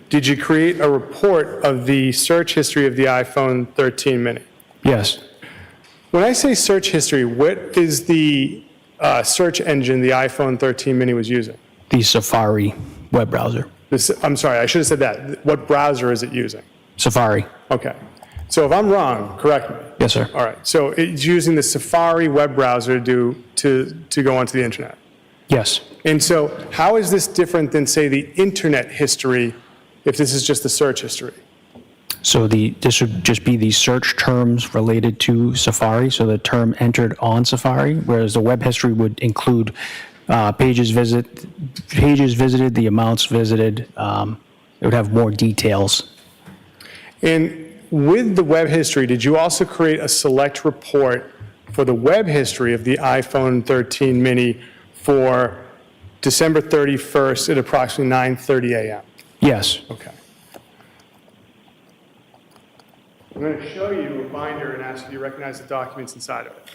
did you create a report of the search history of the iPhone 13 mini? Yes. When I say search history, what is the search engine the iPhone 13 mini was using? The Safari web browser. I'm sorry, I should have said that. What browser is it using? Safari. Okay. So if I'm wrong, correct me. Yes, sir. All right. So it's using the Safari web browser to go onto the internet. Yes. And so how is this different than, say, the internet history if this is just the search history? So this would just be the search terms related to Safari, so the term entered on Safari, whereas the web history would include pages visited, the amounts visited. It would have more details. And with the web history, did you also create a select report for the web history of the iPhone 13 mini for December 31st at approximately 9:30 a.m.? Yes. Okay. I'm going to show you a binder and ask you to recognize the documents inside of it.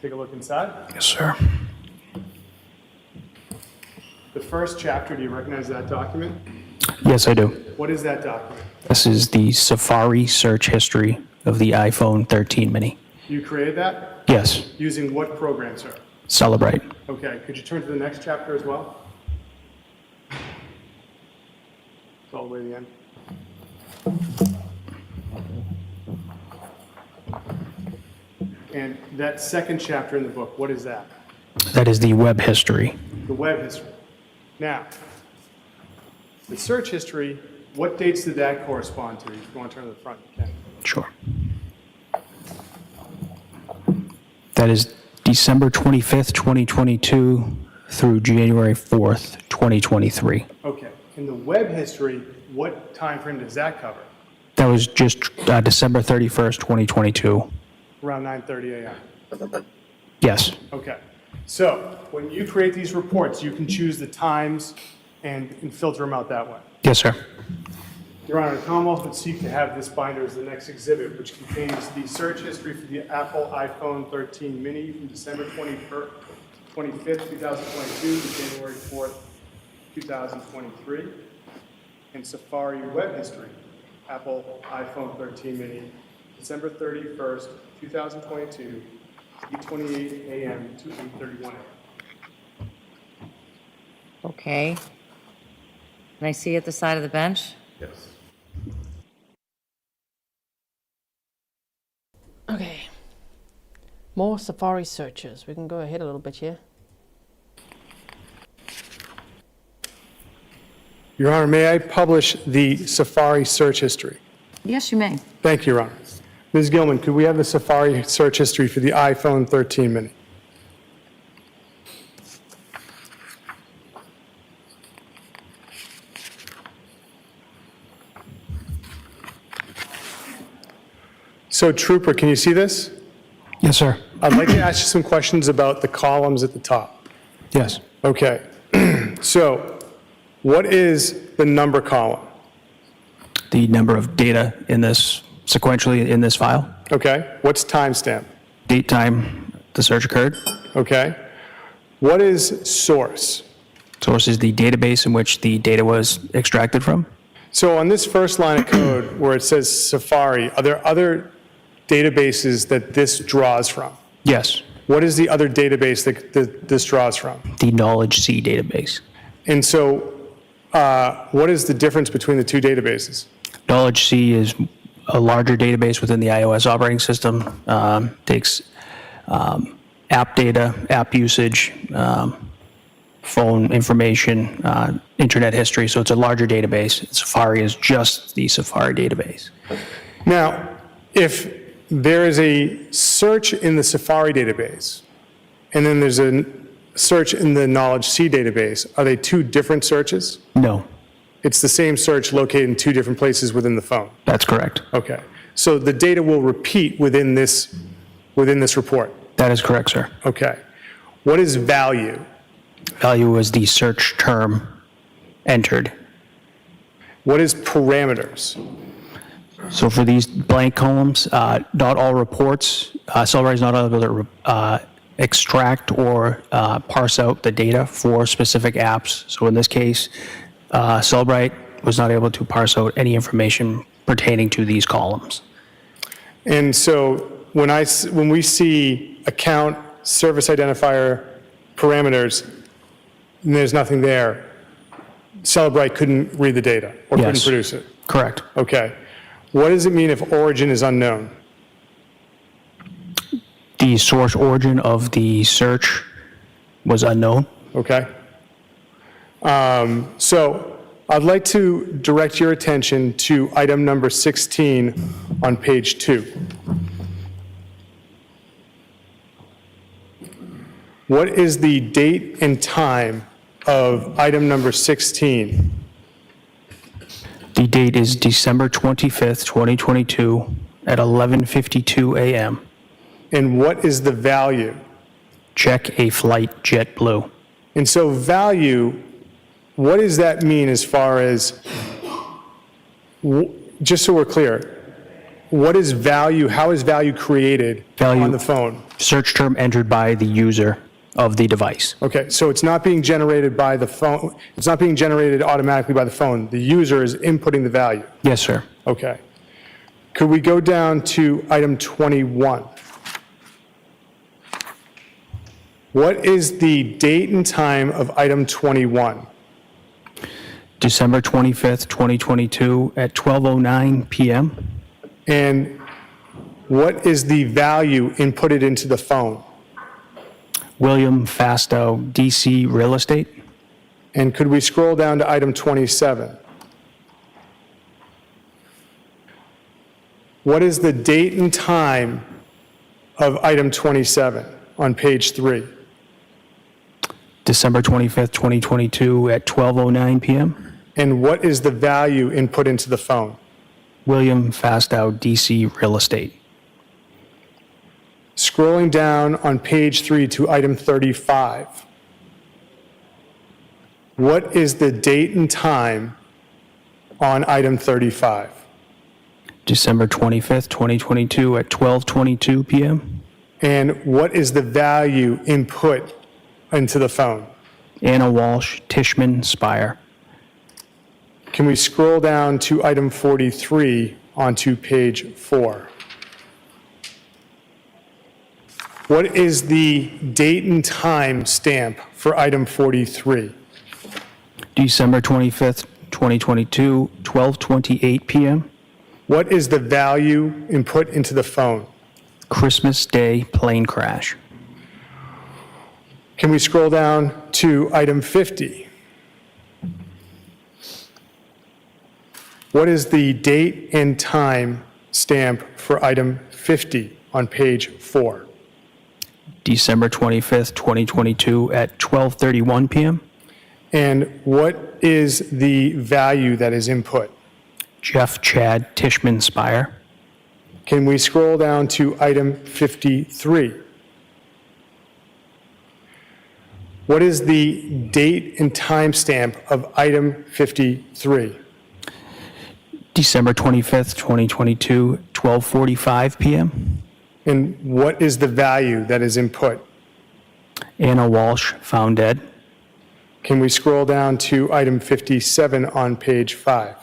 Take a look inside. Yes, sir. The first chapter, do you recognize that document? Yes, I do. What is that document? This is the Safari search history of the iPhone 13 mini. You created that? Yes. Using what program, sir? Celebrate. Okay, could you turn to the next chapter as well? It's all the way to the end. And that second chapter in the book, what is that? That is the web history. The web history. Now, the search history, what dates did that correspond to? If you want to turn to the front, you can. Sure. That is December 25th, 2022 through January 4th, 2023. Okay. In the web history, what time frame does that cover? That was just December 31st, 2022. Around 9:30 a.m. Yes. Okay. So when you create these reports, you can choose the times and filter them out that way. Yes, sir. Your Honor, the Commonwealth would seek to have this binder as the next exhibit, which contains the search history for the Apple iPhone 13 mini from December 25th, 2022 to January 4th, 2023, and Safari web history, Apple iPhone 13 mini, December 31st, 2022, 8:28 a.m. to 8:31 a.m. Okay. Can I see at the side of the bench? Yes. Okay. More Safari searches. We can go ahead a little bit here. Your Honor, may I publish the Safari search history? Yes, you may. Thank you, Your Honor. Ms. Gilman, could we have the Safari search history for the iPhone 13 mini? So Trooper, can you see this? Yes, sir. I'd like to ask you some questions about the columns at the top. Yes. Okay. So what is the number column? The number of data in this, sequentially in this file. Okay. What's timestamp? Date, time the search occurred. Okay. What is source? Source is the database in which the data was extracted from. So on this first line of code where it says Safari, are there other databases that this draws from? Yes. What is the other database that this draws from? The Knowledge C database. And so what is the difference between the two databases? Knowledge C is a larger database within the iOS operating system. Takes app data, app usage, phone information, internet history. So it's a larger database. Safari is just the Safari database. Now, if there is a search in the Safari database, and then there's a search in the Knowledge C database, are they two different searches? No. It's the same search located in two different places within the phone? That's correct. Okay. So the data will repeat within this report? That is correct, sir. Okay. What is value? Value is the search term entered. What is parameters? So for these blank columns, not all reports, Cellbrite is not able to extract or parse out the data for specific apps. So in this case, Cellbrite was not able to parse out any information pertaining to these columns. And so when we see account, service identifier, parameters, and there's nothing there, Cellbrite couldn't read the data or couldn't produce it? Correct. Okay. What does it mean if origin is unknown? The source origin of the search was unknown. Okay. So I'd like to direct your attention to item number 16 on page 2. What is the date and time of item number 16? The date is December 25th, 2022 at 11:52 a.m. And what is the value? Check a flight JetBlue. And so value, what does that mean as far as, just so we're clear, what is value, how is value created on the phone? Search term entered by the user of the device. Okay, so it's not being generated by the phone, it's not being generated automatically by the phone. The user is inputting the value. Yes, sir. Okay. Could we go down to item 21? What is the date and time of item 21? December 25th, 2022 at 12:09 p.m. And what is the value inputted into the phone? William Fastow, DC Real Estate. And could we scroll down to item 27? What is the date and time of item 27 on page 3? December 25th, 2022 at 12:09 p.m. And what is the value input into the phone? William Fastow, DC Real Estate. Scrolling down on page 3 to item 35. What is the date and time on item 35? December 25th, 2022 at 12:22 p.m. And what is the value input into the phone? Ana Walshe, Tishman, Spire. Can we scroll down to item 43 onto page 4? What is the date and time stamp for item 43? December 25th, 2022, 12:28 p.m. What is the value input into the phone? Christmas Day plane crash. Can we scroll down to item 50? What is the date and time stamp for item 50 on page 4? December 25th, 2022 at 12:31 p.m. And what is the value that is input? Jeff Chad Tishman Spire. Can we scroll down to item 53? What is the date and timestamp of item 53? December 25th, 2022, 12:45 p.m. And what is the value that is input? Ana Walshe, found dead. Can we scroll down to item 57 on page 5?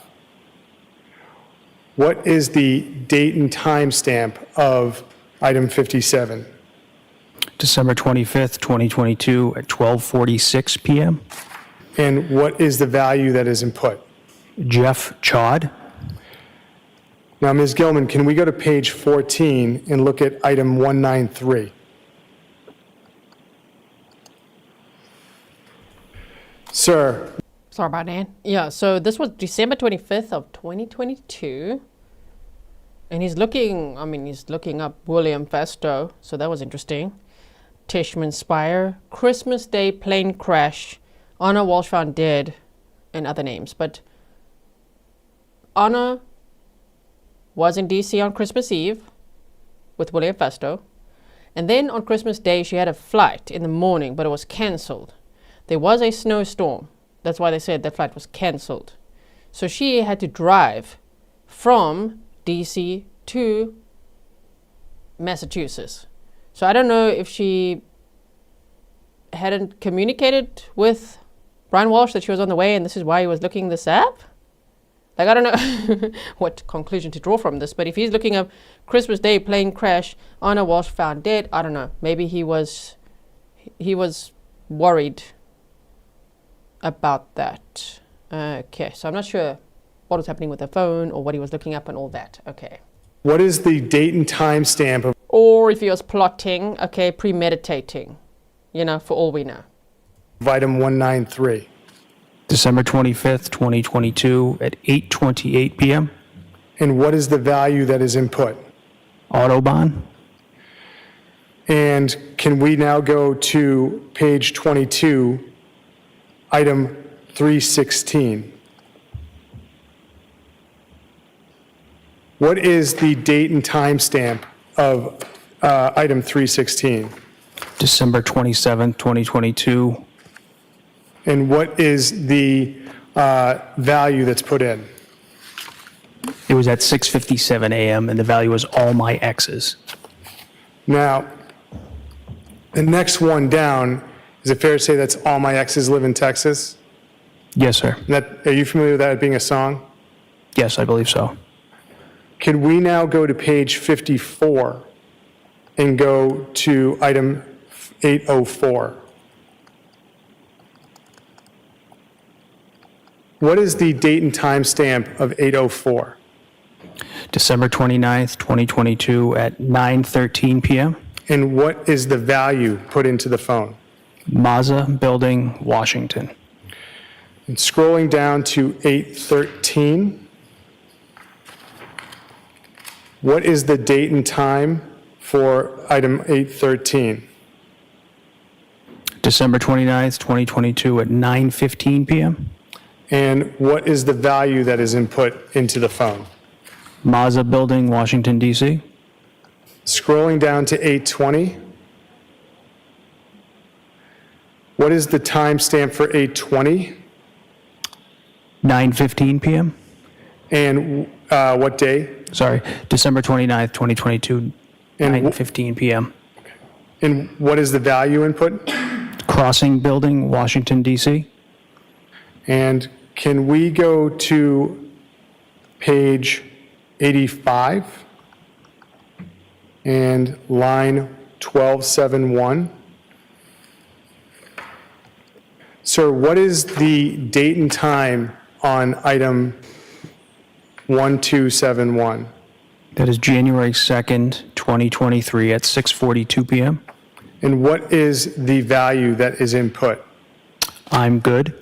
What is the date and timestamp of item 57? December 25th, 2022 at 12:46 p.m. And what is the value that is input? Jeff Chod. Now, Ms. Gilman, can we go to page 14 and look at item 193? Sir. Sorry about that. Yeah, so this was December 25th of 2022. And he's looking up William Fastow, so that was interesting. Tishman Spire, Christmas Day plane crash, Ana Walshe found dead, and other names. But Ana was in DC on Christmas Eve with William Fastow. And then on Christmas Day, she had a flight in the morning, but it was cancelled. There was a snowstorm. That's why they said that flight was cancelled. So she had to drive from DC to Massachusetts. So I don't know if she hadn't communicated with Brian Walshe that she was on the way and this is why he was looking this up. Like, I don't know what conclusion to draw from this, but if he's looking up Christmas Day plane crash, Ana Walshe found dead, I don't know. Maybe he was worried about that. Okay, so I'm not sure what was happening with the phone or what he was looking up and all that. Okay. What is the date and time stamp of... Or if he was plotting, okay, premeditating, for all we know. Item 193. December 25th, 2022 at 8:28 p.m. And what is the value that is input? Autobahn. And can we now go to page 22, item 316? What is the date and time stamp of item 316? December 27th, 2022. And what is the value that's put in? It was at 6:57 a.m. and the value was all my exes. Now, the next one down, is it fair to say that's all my exes live in Texas? Yes, sir. Are you familiar with that being a song? Yes, I believe so. Could we now go to page 54 and go to item 804? What is the date and time stamp of 804? December 29th, 2022 at 9:13 p.m. And what is the value put into the phone? Mazza Building, Washington. And scrolling down to 813, what is the date and time for item 813? December 29th, 2022 at 9:15 p.m. And what is the value that is input into the phone? Mazza Building, Washington, D.C. Scrolling down to 820, what is the timestamp for 820? 9:15 p.m. And what day? Sorry, December 29th, 2022, 9:15 p.m. And what is the value input? Crossing Building, Washington, D.C. And can we go to page 85 and line 1271? Sir, what is the date and time on item 1271? That is January 2nd, 2023 at 6:42 p.m. And what is the value that is input? I'm good.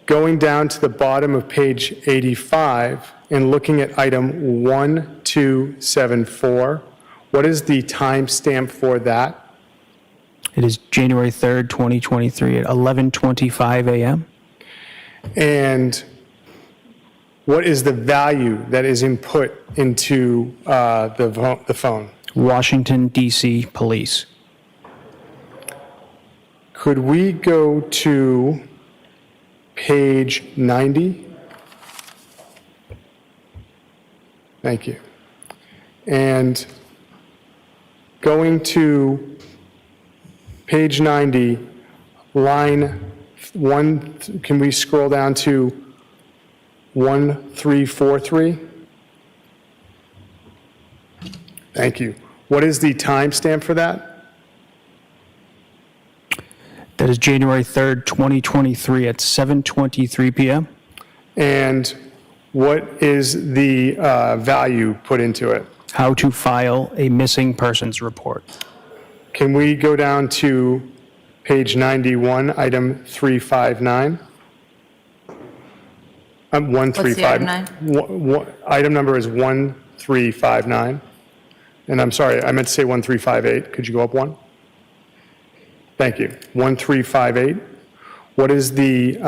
Going down to the bottom of page 85 and looking at item 1274, what is the timestamp for that? It is January 3rd, 2023 at 11:25 a.m. And what is the value that is input into the phone? Washington, D.C. Police. Could we go to page 90? Thank you. And going to page 90, line 1, can we scroll down to 1343? Thank you. What is the timestamp for that? That is January 3rd, 2023 at 7:23 p.m. And what is the value put into it? How to file a missing persons report. Can we go down to page 91, item 359? 1359. Item number is 1359. And I'm sorry, I meant to say 1358. Could you go up one? Thank you. 1358. What is the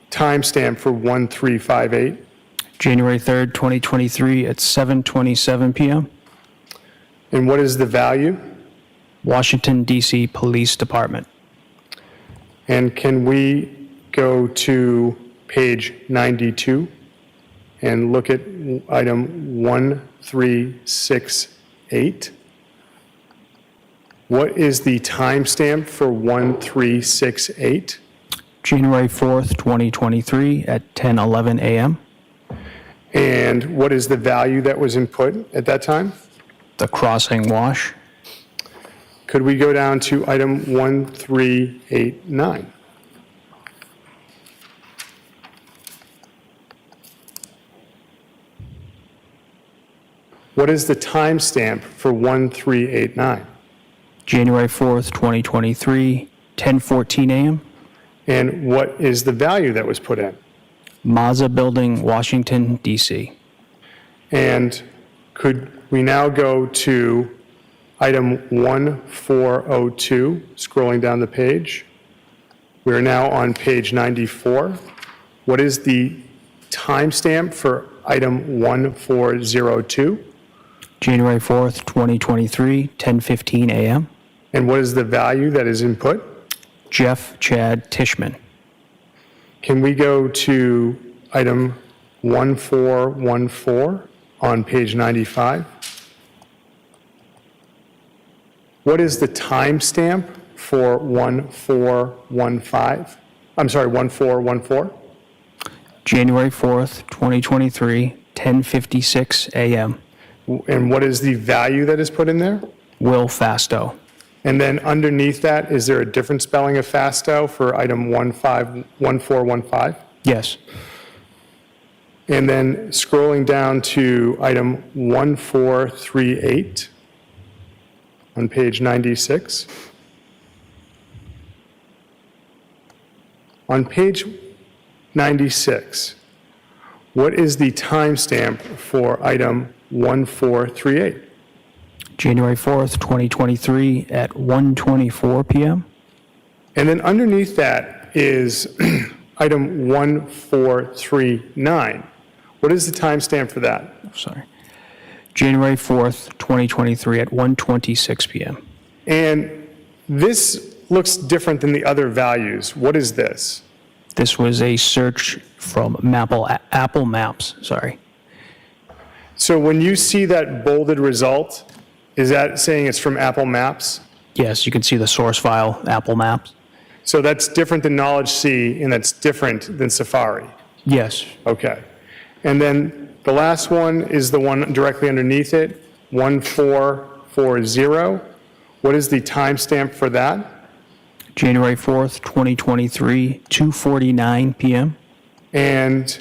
timestamp for 1358? January 3rd, 2023 at 7:27 p.m. And what is the value? Washington, D.C. Police Department. And can we go to page 92 and look at item 1368? What is the timestamp for 1368? January 4th, 2023 at 10:11 a.m. And what is the value that was input at that time? The crossing wash. Could we go down to item 1389? What is the timestamp for 1389? January 4th, 2023, 10:14 a.m. And what is the value that was put in? Mazza Building, Washington, D.C. And could we now go to item 1402, scrolling down the page? We are now on page 94. What is the timestamp for item 1402? January 4th, 2023, 10:15 a.m. And what is the value that is input? Jeff Chad Tishman. Can we go to item 1414 on page 95? What is the timestamp for 1415? I'm sorry, 1414? January 4th, 2023, 10:56 a.m. And what is the value that is put in there? Will Fastow. And then underneath that, is there a different spelling of Fastow for item 1415? Yes. And then scrolling down to item 1438 on page 96. On page 96, what is the timestamp for item 1438? January 4th, 2023 at 1:24 p.m. And then underneath that is item 1439. What is the timestamp for that? Sorry. January 4th, 2023 at 1:26 p.m. And this looks different than the other values. What is this? This was a search from Apple Maps, sorry. So when you see that bolded result, is that saying it's from Apple Maps? Yes, you can see the source file, Apple Maps. So that's different than Knowledge C, and that's different than Safari? Yes. Okay. And then the last one is the one directly underneath it, 1440. What is the timestamp for that? January 4th, 2023, 2:49 p.m. And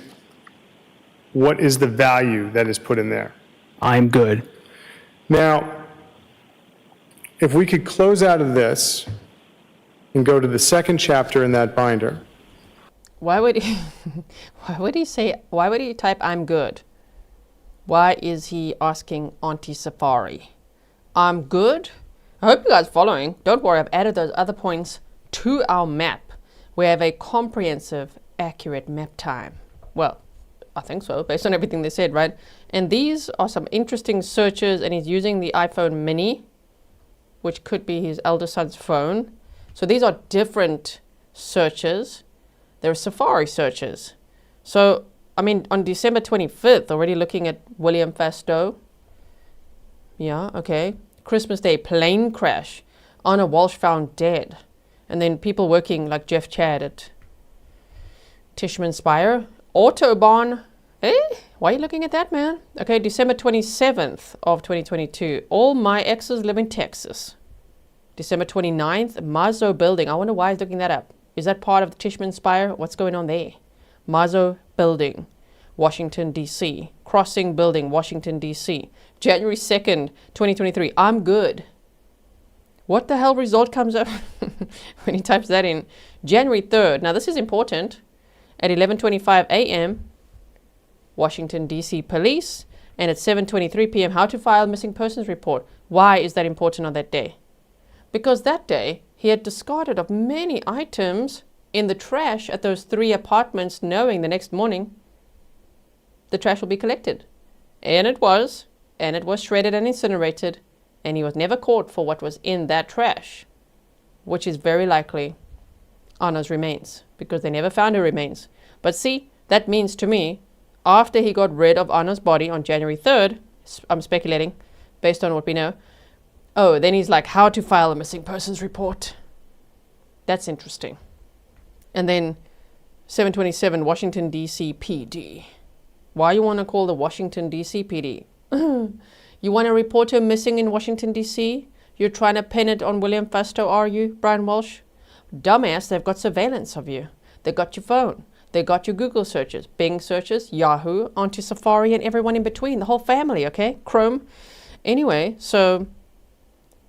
what is the value that is put in there? I'm good. Now, if we could close out of this and go to the second chapter in that binder. Why would he why would he type I'm good? Why is he asking Auntie Safari? I'm good? I hope you guys are following. Don't worry, I've added those other points to our map. We have a comprehensive, accurate map time. Well, I think so, based on everything they said, right? And these are some interesting searches, and he's using the iPhone mini, which could be his elder son's phone. So these are different searches. There are Safari searches. So, I mean, on December 25th, already looking at William Fastow. Yeah, okay. Christmas Day, plane crash. Ana Walshe found dead. And then people working like Jeff Chad at Tishman Spire. Autobahn. Why are you looking at that, man? Okay, December 27th of 2022. All my exes live in Texas. December 29th, Mazo Building. I wonder why he's looking that up. Is that part of the Tishman Spire? What's going on there? Mazo Building, Washington, D.C. Crossing Building, Washington, D.C. January 2nd, 2023. I'm good. What the hell result comes up when he types that in? January 3rd. Now, this is important. At 11:25 a.m., Washington, D.C. Police, and at 7:23 p.m., how to file missing persons report. Why is that important on that day? Because that day, he had discarded of many items in the trash at those 3 apartments, knowing the next morning the trash will be collected. And it was shredded and incinerated, and he was never caught for what was in that trash, which is very likely Ana's remains, because they never found her remains. But see, that means to me, after he got rid of Ana's body on January 3rd, I'm speculating based on what we know, then he's like, how to file a missing persons report. That's interesting. And then 727 Washington, D.C. PD. Why you want to call the Washington, D.C. PD? You want to report her missing in Washington, D.C.? You're trying to pin it on William Fastow, are you, Brian Walshe? Dumbass, they've got surveillance of you. They got your phone. They got your Google searches, Bing searches, Yahoo, onto Safari and everyone in between, the whole family, okay? Chrome. Anyway, so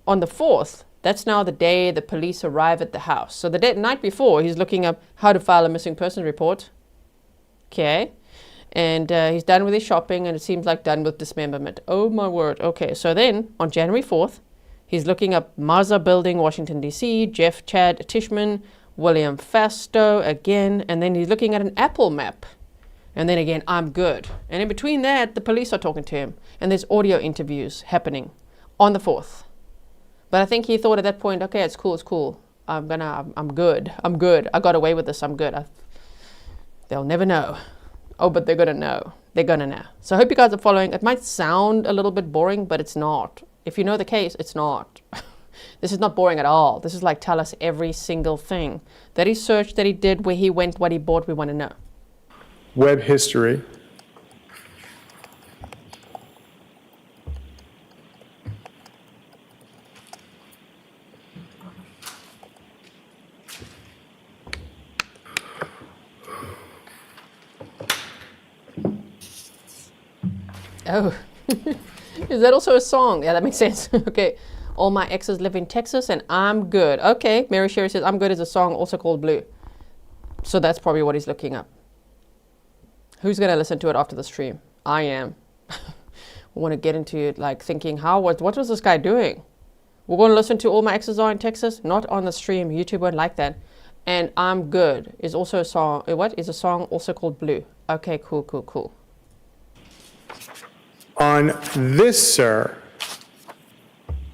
on the 4th, that's now the day the police arrive at the house. So the night before, he's looking up how to file a missing person report. Okay. And he's done with his shopping, and it seems like done with dismemberment. Oh, my word. Okay, so then on January 4th, he's looking up Maza Building, Washington, D.C., Jeff Chad Tishman, William Fastow again, and then he's looking at an Apple map. And then again, I'm good. And in between that, the police are talking to him, and there's audio interviews happening on the 4th. But I think he thought at that point, okay, it's cool. I'm good. I got away with this. I'm good. They'll never know. Oh, but they're gonna know. They're gonna know. So I hope you guys are following. It might sound a little bit boring, but it's not. If you know the case, it's not. This is not boring at all. This is like, tell us every single thing that he searched, that he did, where he went, what he bought. We want to know. Web history. Oh, is that also a song? Yeah, that makes sense. Okay. All my exes live in Texas, and I'm good. Okay, Mary Sherry says, I'm good is a song also called Blue. So that's probably what he's looking up. Who's going to listen to it after the stream? I am. We want to get into it, like thinking, what was this guy doing? We're going to listen to All My Exes Are in Texas? Not on the stream. YouTube won't like that. And I'm good is also a song. What is a song also called Blue? Okay, cool. On this, sir,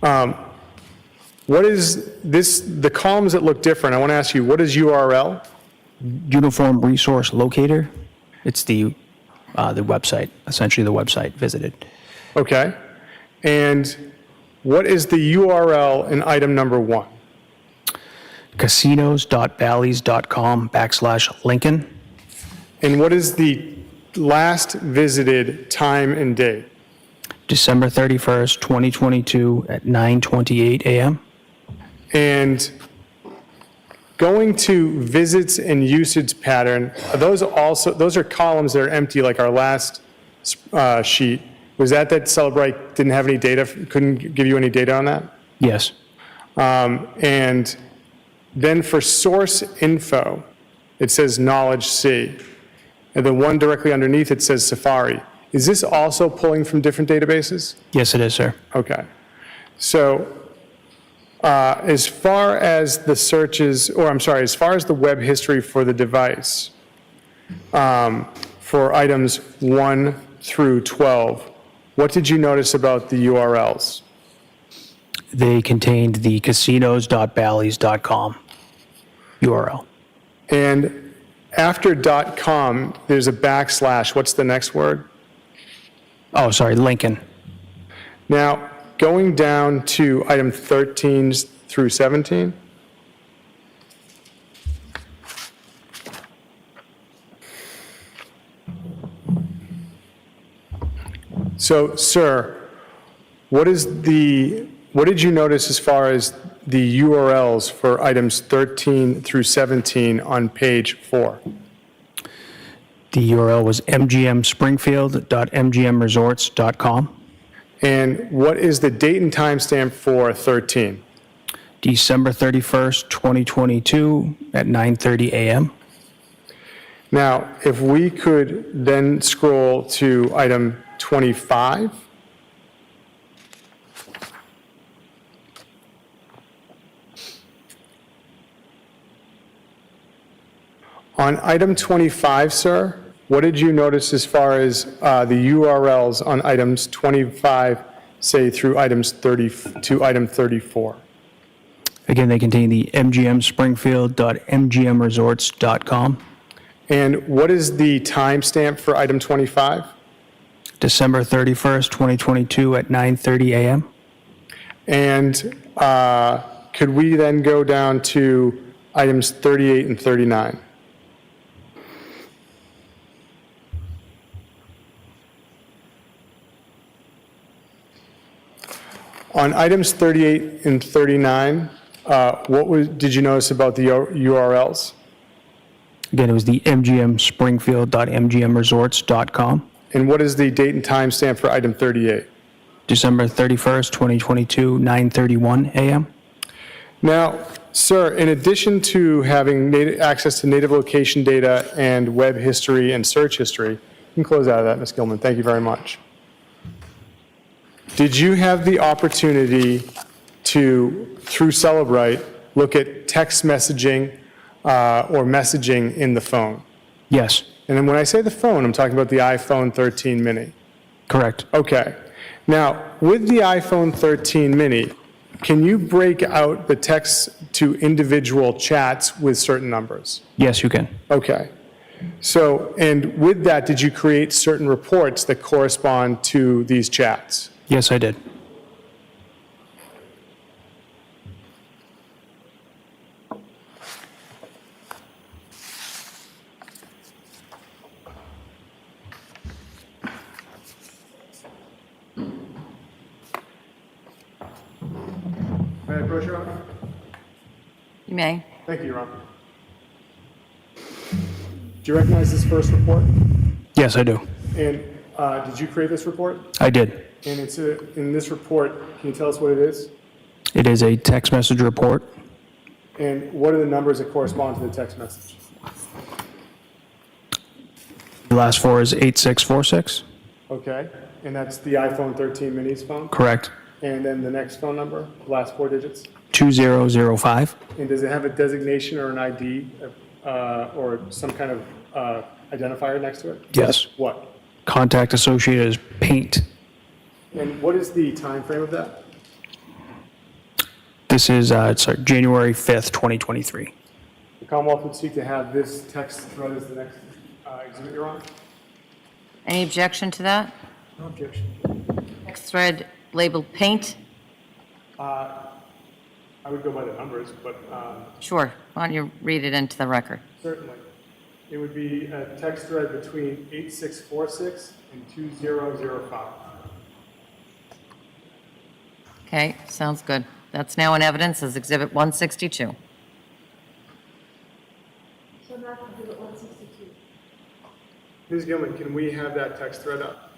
what is this, the columns that look different, I want to ask you, what is URL? Uniform Resource Locator. It's the website, essentially the website visited. Okay. And what is the URL in item number 1? casinos.bally's.com/Lincoln. And what is the last visited time and date? December 31st, 2022 at 9:28 a.m. And going to visits and usage pattern, are those are columns that are empty like our last sheet. Was that Cellbrite didn't have any data, couldn't give you any data on that? Yes. And then for source info, it says knowledge C. And the one directly underneath it says Safari. Is this also pulling from different databases? Yes, it is, sir. Okay. So as far as the searches, as far as the web history for the device, for items 1 through 12, what did you notice about the URLs? They contained the casinos.bally's.com URL. And after .com, there's a backslash. What's the next word? Oh, sorry, Lincoln. Now, going down to item 13 through 17. So, sir, what did you notice as far as the URLs for items 13 through 17 on page 4? The URL was mgmspringfield.mgmresorts.com. And what is the date and time stamp for 13? December 31st, 2022 at 9:30 a.m. Now, if we could then scroll to item 25. On item 25, sir, what did you notice as far as the URLs on items 25, say through items 30 to item 34? Again, they contain the mgmspringfield.mgmresorts.com. And what is the timestamp for item 25? December 31st, 2022 at 9:30 a.m. And could we then go down to items 38 and 39? On items 38 and 39, did you notice about the URLs? Again, it was the mgmspringfield.mgmresorts.com. And what is the date and time stamp for item 38? December 31st, 2022, 9:31 a.m. Now, sir, in addition to having access to native location data and web history and search history, you can close out of that, Ms. Gilman. Thank you very much. Did you have the opportunity to, through Cellbrite, look at text messaging or messaging in the phone? Yes. And then when I say the phone, I'm talking about the iPhone 13 mini. Correct. Okay. Now, with the iPhone 13 mini, can you break out the text to individual chats with certain numbers? Yes, you can. Okay. So, and with that, did you create certain reports that correspond to these chats? Yes, I did. May I approach, Your Honor? You may. Thank you, Your Honor. Do you recognize this first report? Yes, I do. And did you create this report? I did. And it's in this report, can you tell us what it is? It is a text message report. And what are the numbers that correspond to the text message? The last four is 8646. Okay. And that's the iPhone 13 mini's phone? Correct. And then the next phone number, the last four digits? 2005. And does it have a designation or an ID or some kind of identifier next to it? Yes. What? Contact associated as paint. And what is the time frame of that? This is January 5th, 2023. The Commonwealth would seek to have this text thread as the next exhibit, Your Honor. Any objection to that? No objection. Next thread labeled paint? I would go by the numbers, but... Sure. Why don't you read it into the record? Certainly. It would be a text thread between 8646 and 2005. Okay, sounds good. That's now in evidence as Exhibit 162. So now Exhibit 162. Ms. Gilman, can we have that text thread up?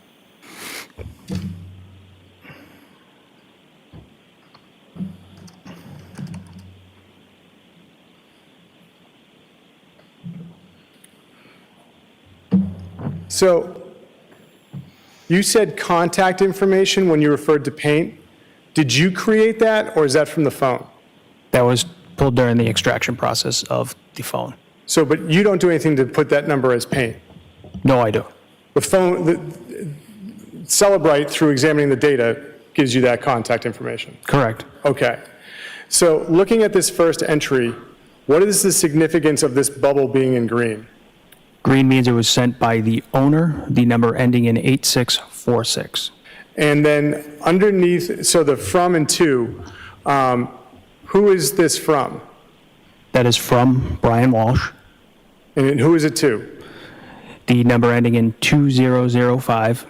So, you said contact information when you referred to paint. Did you create that, or is that from the phone? That was pulled during the extraction process of the phone. So, but you don't do anything to put that number as paint? No, I do. Cellebrite, through examining the data, gives you that contact information. Correct. Okay. So looking at this first entry, what is the significance of this bubble being in green? Green means it was sent by the owner, the number ending in 8646. And then underneath, so the from and to, who is this from? That is from Brian Walshe. And who is it to? The number ending in 2005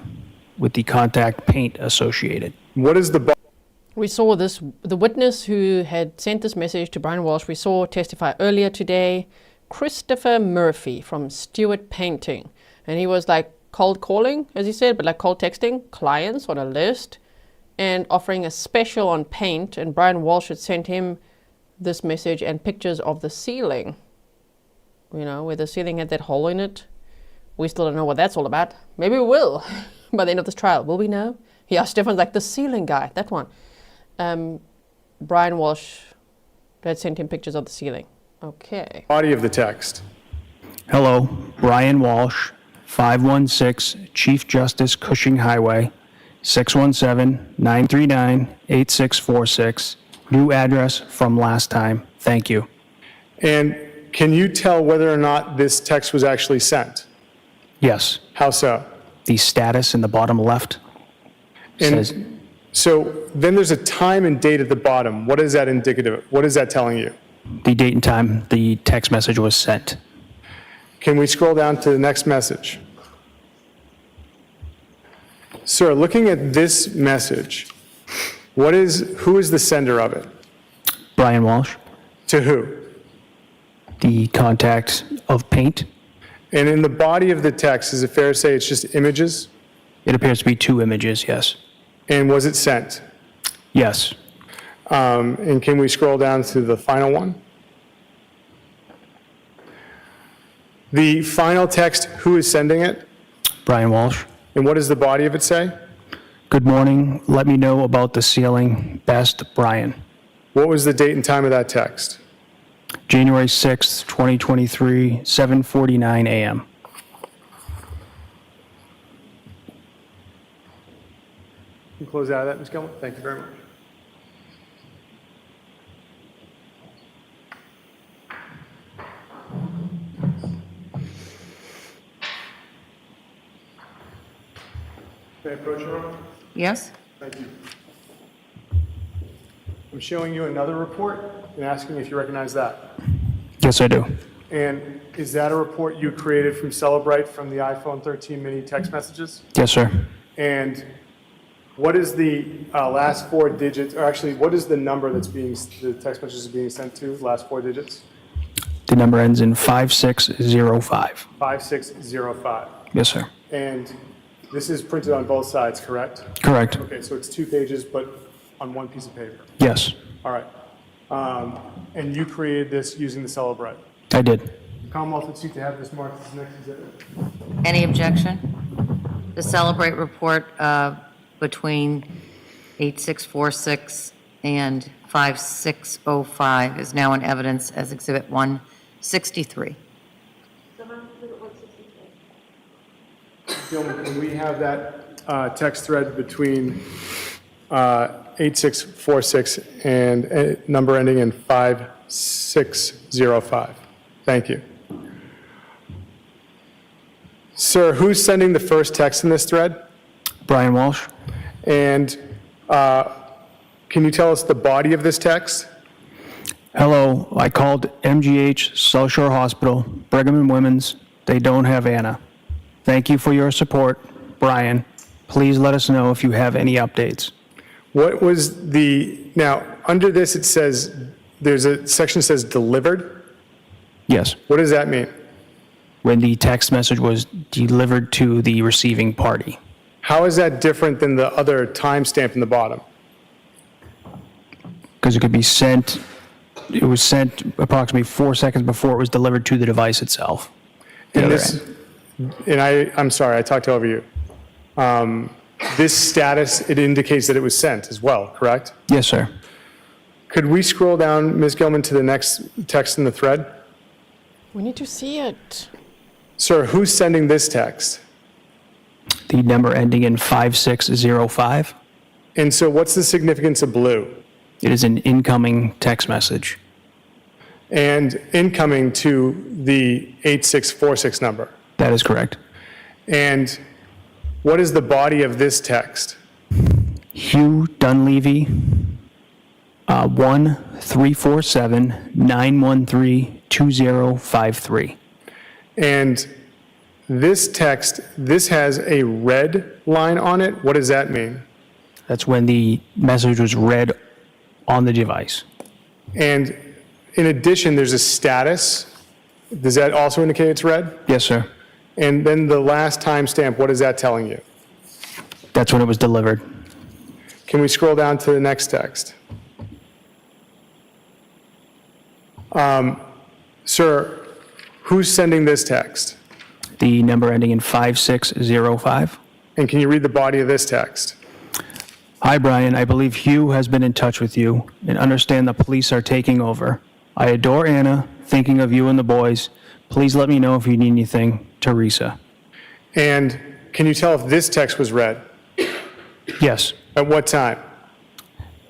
with the contact paint associated. What is the We saw the witness who had sent this message to Brian Walshe, we saw testify earlier today, Christopher Murphy from Steward Painting. And he was like cold calling, as he said, but like cold texting clients on a list and offering a special on paint. And Brian Walshe had sent him this message and pictures of the ceiling, you know, where the ceiling had that hole in it. We still don't know what that's all about. Maybe we will by the end of this trial. Will we know? Yeah, Stefan's like the ceiling guy, that one. Brian Walshe had sent him pictures of the ceiling. Okay. Body of the text. Hello, Brian Walshe, 516 Chief Justice Cushing Highway, 617-939-8646. New address from last time. Thank you. And can you tell whether or not this text was actually sent? Yes. How so? The status in the bottom left says. So then there's a time and date at the bottom. What is that indicative of? What is that telling you? The date and time the text message was sent. Can we scroll down to the next message? Sir, looking at this message, who is the sender of it? Brian Walshe. To who? The contact of paint. And in the body of the text, is it fair to say it's just images? It appears to be 2 images, yes. And was it sent? Yes. And can we scroll down to the final one? The final text, who is sending it? Brian Walshe. And what does the body of it say? Good morning. Let me know about the ceiling. Best, Brian. What was the date and time of that text? January 6th, 2023, 7:49 a.m. You can close out of that, Ms. Gilman. Thank you very much. May I approach your room? Yes? Thank you. I'm showing you another report and asking if you recognize that. Yes, I do. And is that a report you created from Cellebrite from the iPhone 13 mini text messages? Yes, sir. And what is the last 4 digits, or actually, what is the number that's the text message is being sent to, last 4 digits? The number ends in 5605. 5605. Yes, sir. And this is printed on both sides, correct? Correct. Okay, so it's 2 pages, but on 1 piece of paper. Yes, All right. And you created this using the Cellebrite. I did. The Commonwealth would seek to have this marked as next exhibit. Any objection? The Celebrate report between 8646 and 5605 is now in evidence as Exhibit 163. Gilman, can we have that text thread between 8646 and number ending in 5605? Thank you. Sir, who's sending the first text in this thread? Brian Walshe. And can you tell us the body of this text? Hello, I called MGH, South Shore Hospital, Brigham and Women's. They don't have Ana. Thank you for your support, Brian. Please let us know if you have any updates. What was now, under this it says, there's a section that says delivered? Yes. What does that mean? When the text message was delivered to the receiving party. How is that different than the other timestamp in the bottom? Because it could be sent, it was sent approximately 4 seconds before it was delivered to the device itself. I'm sorry, I talked over you. This status, it indicates that it was sent as well, correct? Yes, sir. Could we scroll down, Ms. Gilman, to the next text in the thread? We need to see it. Sir, who's sending this text? The number ending in 5605. And so what's the significance of blue? It is an incoming text message. And incoming to the 8646 number. That is correct. And what is the body of this text? Hugh Dunleavy, 1-347-913-2053. And this text, this has a red line on it. What does that mean? That's when the message was read on the device. And in addition, there's a status. Does that also indicate it's red? Yes, sir. And then the last timestamp, what is that telling you? That's when it was delivered. Can we scroll down to the next text? Sir, who's sending this text? The number ending in 5605. And can you read the body of this text? Hi, Brian. I believe Hugh has been in touch with you and understand the police are taking over. I adore Anna, thinking of you and the boys. Please let me know if you need anything. Teresa. And can you tell if this text was read? Yes. At what time?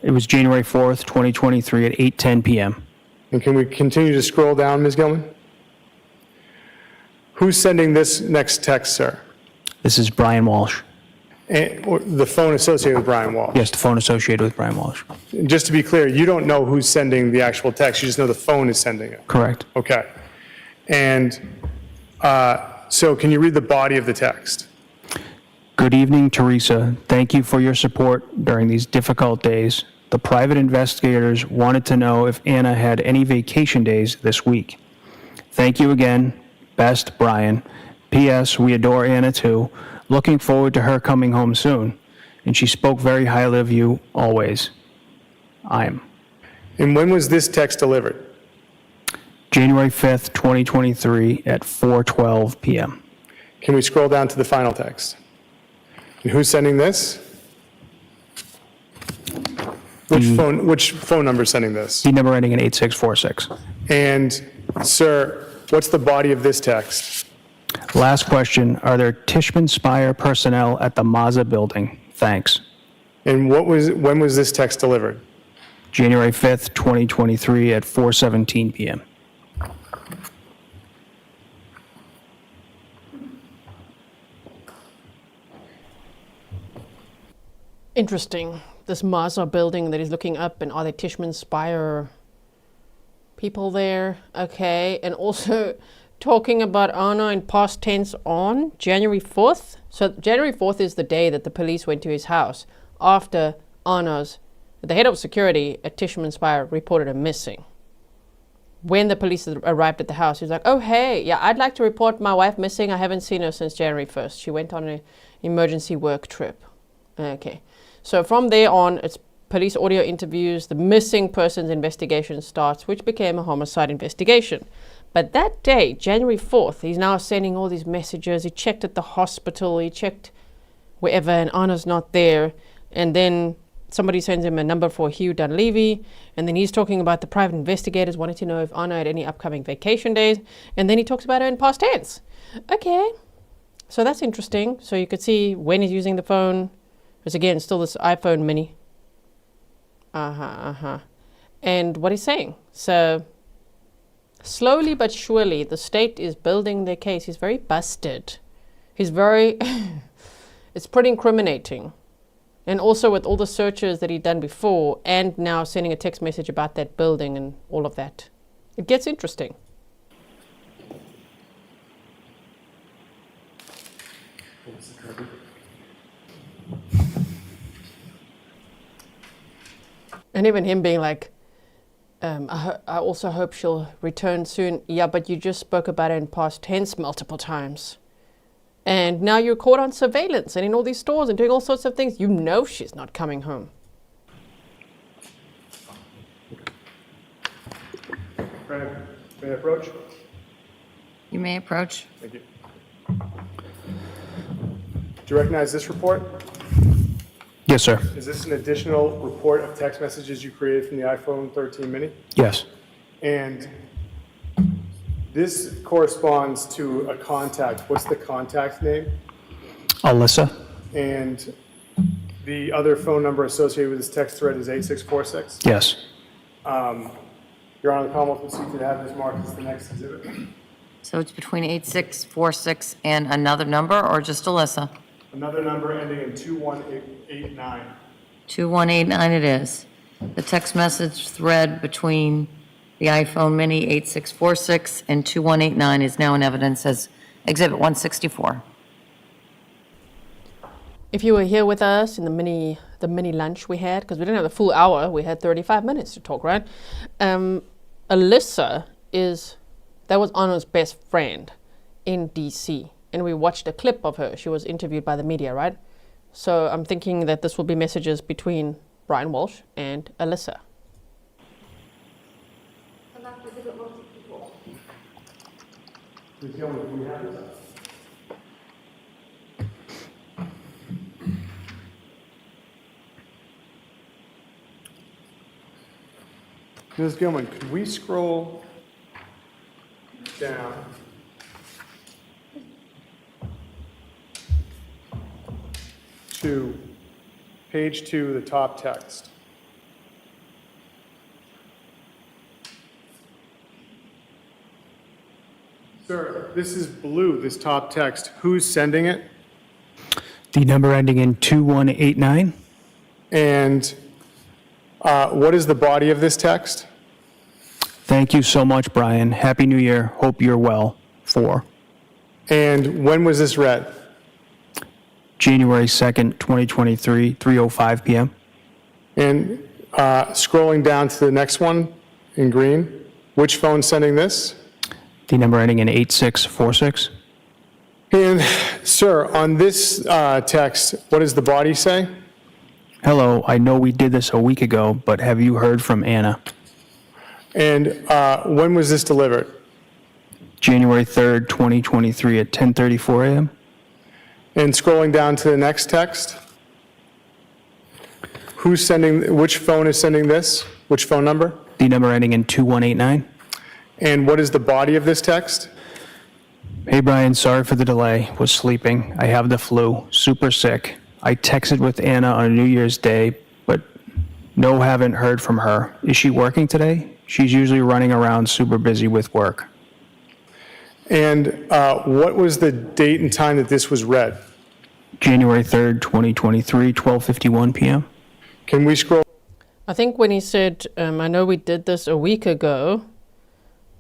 It was January 4th, 2023 at 8:10 p.m. And can we continue to scroll down, Ms. Gilman? Who's sending this next text, sir? This is Brian Walshe. Or the phone associated with Brian Walshe? Yes, the phone associated with Brian Walshe. Just to be clear, you don't know who's sending the actual text, you just know the phone is sending it? Correct. Okay. And so can you read the body of the text? Good evening, Teresa. Thank you for your support during these difficult days. The private investigators wanted to know if Anna had any vacation days this week. Thank you again. Best, Brian. P.S. We adore Anna too. Looking forward to her coming home soon. And she spoke very highly of you always. I am. And when was this text delivered? January 5th, 2023 at 4:12 p.m. Can we scroll down to the final text? And who's sending this? Which phone number is sending this? The number ending in 8646. And, sir, what's the body of this text? Last question. Are there Tishman Spire personnel at the Mazda building? Thanks. And when was this text delivered? January 5th, 2023 at 4:17 p.m. Interesting. This Mazda building that he's looking up, and are there Tishman Spire people there? Okay. And also talking about Anna in past tense on January 4th. So January 4th is the day that the police went to his house after Anna's, the head of security at Tishman Spire reported her missing. When the police arrived at the house, he was like, oh, hey, yeah, I'd like to report my wife missing. I haven't seen her since January 1st. She went on an emergency work trip. Okay. So from there on, it's police audio interviews, the missing persons investigation starts, which became a homicide investigation. But that day, January 4th, he's now sending all these messages. He checked at the hospital, he checked wherever, and Anna's not there. And then somebody sends him a number for Hugh Dunleavy, and then he's talking about the private investigators wanting to know if Anna had any upcoming vacation days, and then he talks about her in past tense. Okay, so that's interesting. So you could see when he's using the phone. It's again still this iPhone mini. And what he's saying. So slowly but surely, the state is building their case. He's very busted. He's very, it's pretty incriminating. And also with all the searches that he'd done before, and now sending a text message about that building and all of that. It gets interesting. And even him being like, I also hope she'll return soon. Yeah, but you just spoke about it in past tense multiple times. And now you're caught on surveillance and in all these stores and doing all sorts of things. You know she's not coming home. May I approach? You may approach. Thank you. Do you recognize this report? Yes, sir. Is this an additional report of text messages you created from the iPhone 13 mini? Yes. And This corresponds to a contact. What's the contact name? Alyssa? And the other phone number associated with this text thread is 8646? Yes. Your Honor, the Commonwealth would seek to have this marked as the next exhibit. So it's between 8646 and another number, or just Alyssa? Another number ending in 2189. 2189 it is. The text message thread between the iPhone mini 8646 and 2189 is now in evidence as Exhibit 164. If you were here with us in the mini lunch we had, because we didn't have the full hour, we had 35 minutes to talk, right? Alyssa that was Ana's best friend in DC, and we watched a clip of her. She was interviewed by the media, right? So I'm thinking that this will be messages between Brian Walshe and Alyssa. Ms. Gilman, could we scroll down to page 2, the top text? Sir, this is blue, this top text. Who's sending it? The number ending in 2189? And what is the body of this text? Thank you so much, Brian. Happy New Year. Hope you're well. 4. And when was this read? January 2nd, 2023, 3:05 p.m. And scrolling down to the next one in green, which phone's sending this? The number ending in 8646. And sir, on this text, what does the body say? Hello, I know we did this a week ago, but have you heard from Ana? And when was this delivered? January 3rd, 2023 at 10:34 a.m. And scrolling down to the next text, which phone is sending this? Which phone number? The number ending in 2189. And what is the body of this text? Hey Brian, sorry for the delay. Was sleeping. I have the flu. Super sick. I texted with Ana on New Year's Day, but no, haven't heard from her. Is she working today? She's usually running around super busy with work. And what was the date and time that this was read? January 3rd, 2023, 12:51 p.m. Can we scroll? I think when he said, I know we did this a week ago,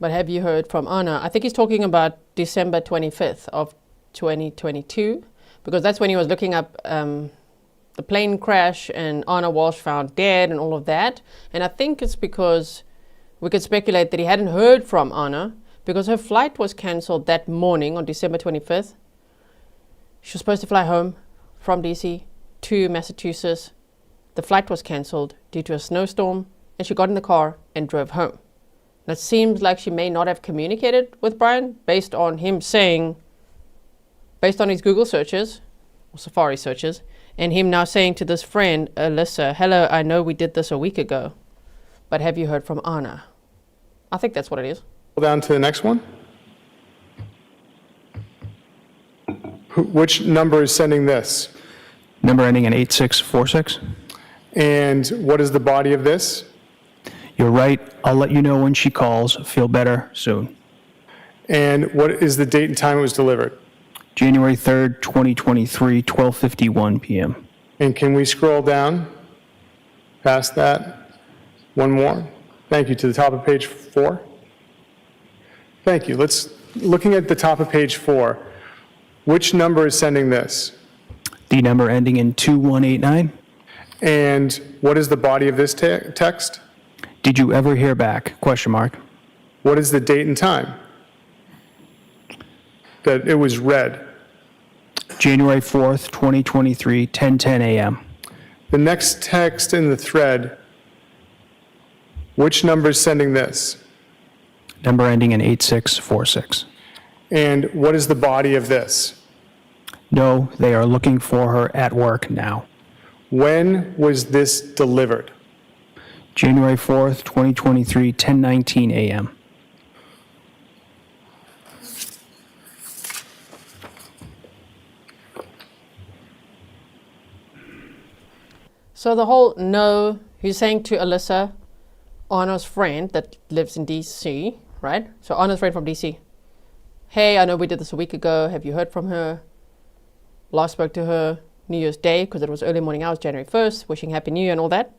but have you heard from Ana? I think he's talking about December 25th of 2022, because that's when he was looking up the plane crash and Ana Walshe found dead and all of that. And I think it's because we could speculate that he hadn't heard from Ana because her flight was cancelled that morning on December 25th. She was supposed to fly home from DC to Massachusetts. The flight was cancelled due to a snowstorm, and she got in the car and drove home. Now, it seems like she may not have communicated with Brian based on him saying, based on his Google searches, or Safari searches, and him now saying to this friend, Alyssa, hello, I know we did this a week ago, but have you heard from Ana? I think that's what it is. Down to the next one. Which number is sending this? Number ending in 8646. And what is the body of this? You're right. I'll let you know when she calls. Feel better soon. And what is the date and time it was delivered? January 3rd, 2023, 12:51 p.m. And can we scroll down past that? One more. Thank you. To the top of page 4. Thank you. Looking at the top of page 4, which number is sending this? The number ending in 2189. And what is the body of this text? Did you ever hear back? Question mark. What is the date and time that it was read? January 4th, 2023, 10:10 a.m. The next text in the thread, which number is sending this? Number ending in 8646. And what is the body of this? No, they are looking for her at work now. When was this delivered? January 4th, 2023, 10:19 a.m. So the whole no, he's saying to Alyssa, Anna's friend that lives in DC, right? So Anna's friend from DC. Hey, I know we did this a week ago. Have you heard from her? Last spoke to her New Year's Day, because it was early morning hours, January 1st, wishing Happy New Year and all that.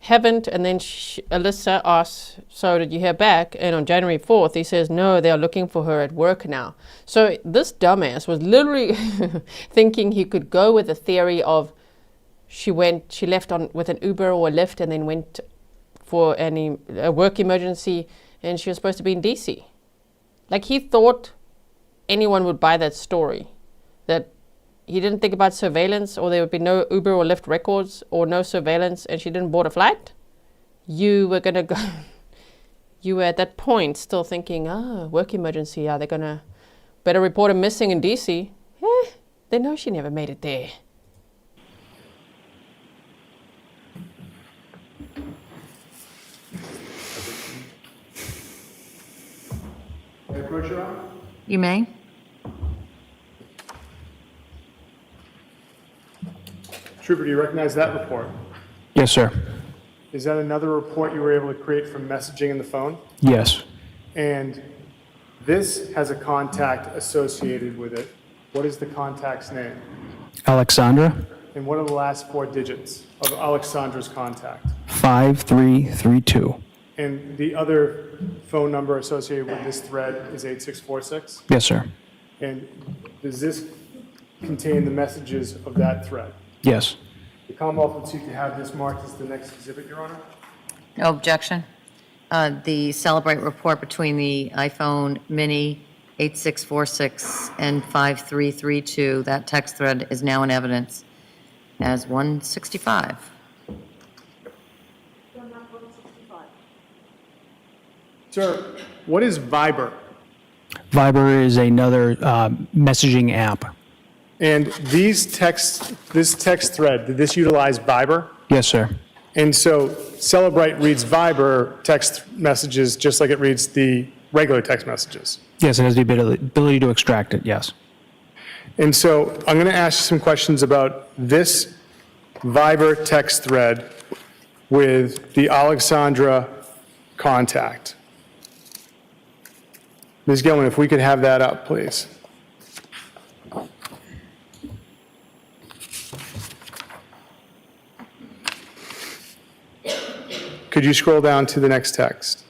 Haven't. And then Alyssa asks, so did you hear back? And on January 4th, he says, no, they are looking for her at work now. So this dumbass was literally thinking he could go with the theory of she left on with an Uber or a Lyft and then went for a work emergency, and she was supposed to be in DC. Like, he thought anyone would buy that story, that he didn't think about surveillance, or there would be no Uber or Lyft records, or no surveillance, and she didn't board a flight. You were gonna go. You were at that point still thinking, work emergency. Are they gonna better report her missing in DC? They know she never made it there. May I approach Your Honor? You may. Trooper, do you recognize that report? Yes, sir. Is that another report you were able to create from messaging in the phone? Yes. And this has a contact associated with it. What is the contact's name? Alexandra, And what are the last 4 digits of Alexandra's contact? 5332. And the other phone number associated with this thread is 8646? Yes, sir. And does this contain the messages of that thread? Yes. The Commonwealth would seek to have this marked as the next exhibit, Your Honor. No objection. The Celebrate report between the iPhone Mini 8646 and 5332, that text thread is now in evidence as 165. Sir, what is Viber? Viber is another messaging app. And this text thread, did this utilize Viber? Yes, sir. And so Celebrate reads Viber text messages just like it reads the regular text messages. Yes, it has the ability to extract it, yes. And so I'm going to ask you some questions about this Viber text thread with the Alexandra contact. Ms. Gilman, if we could have that up, please. Could you scroll down to the next text?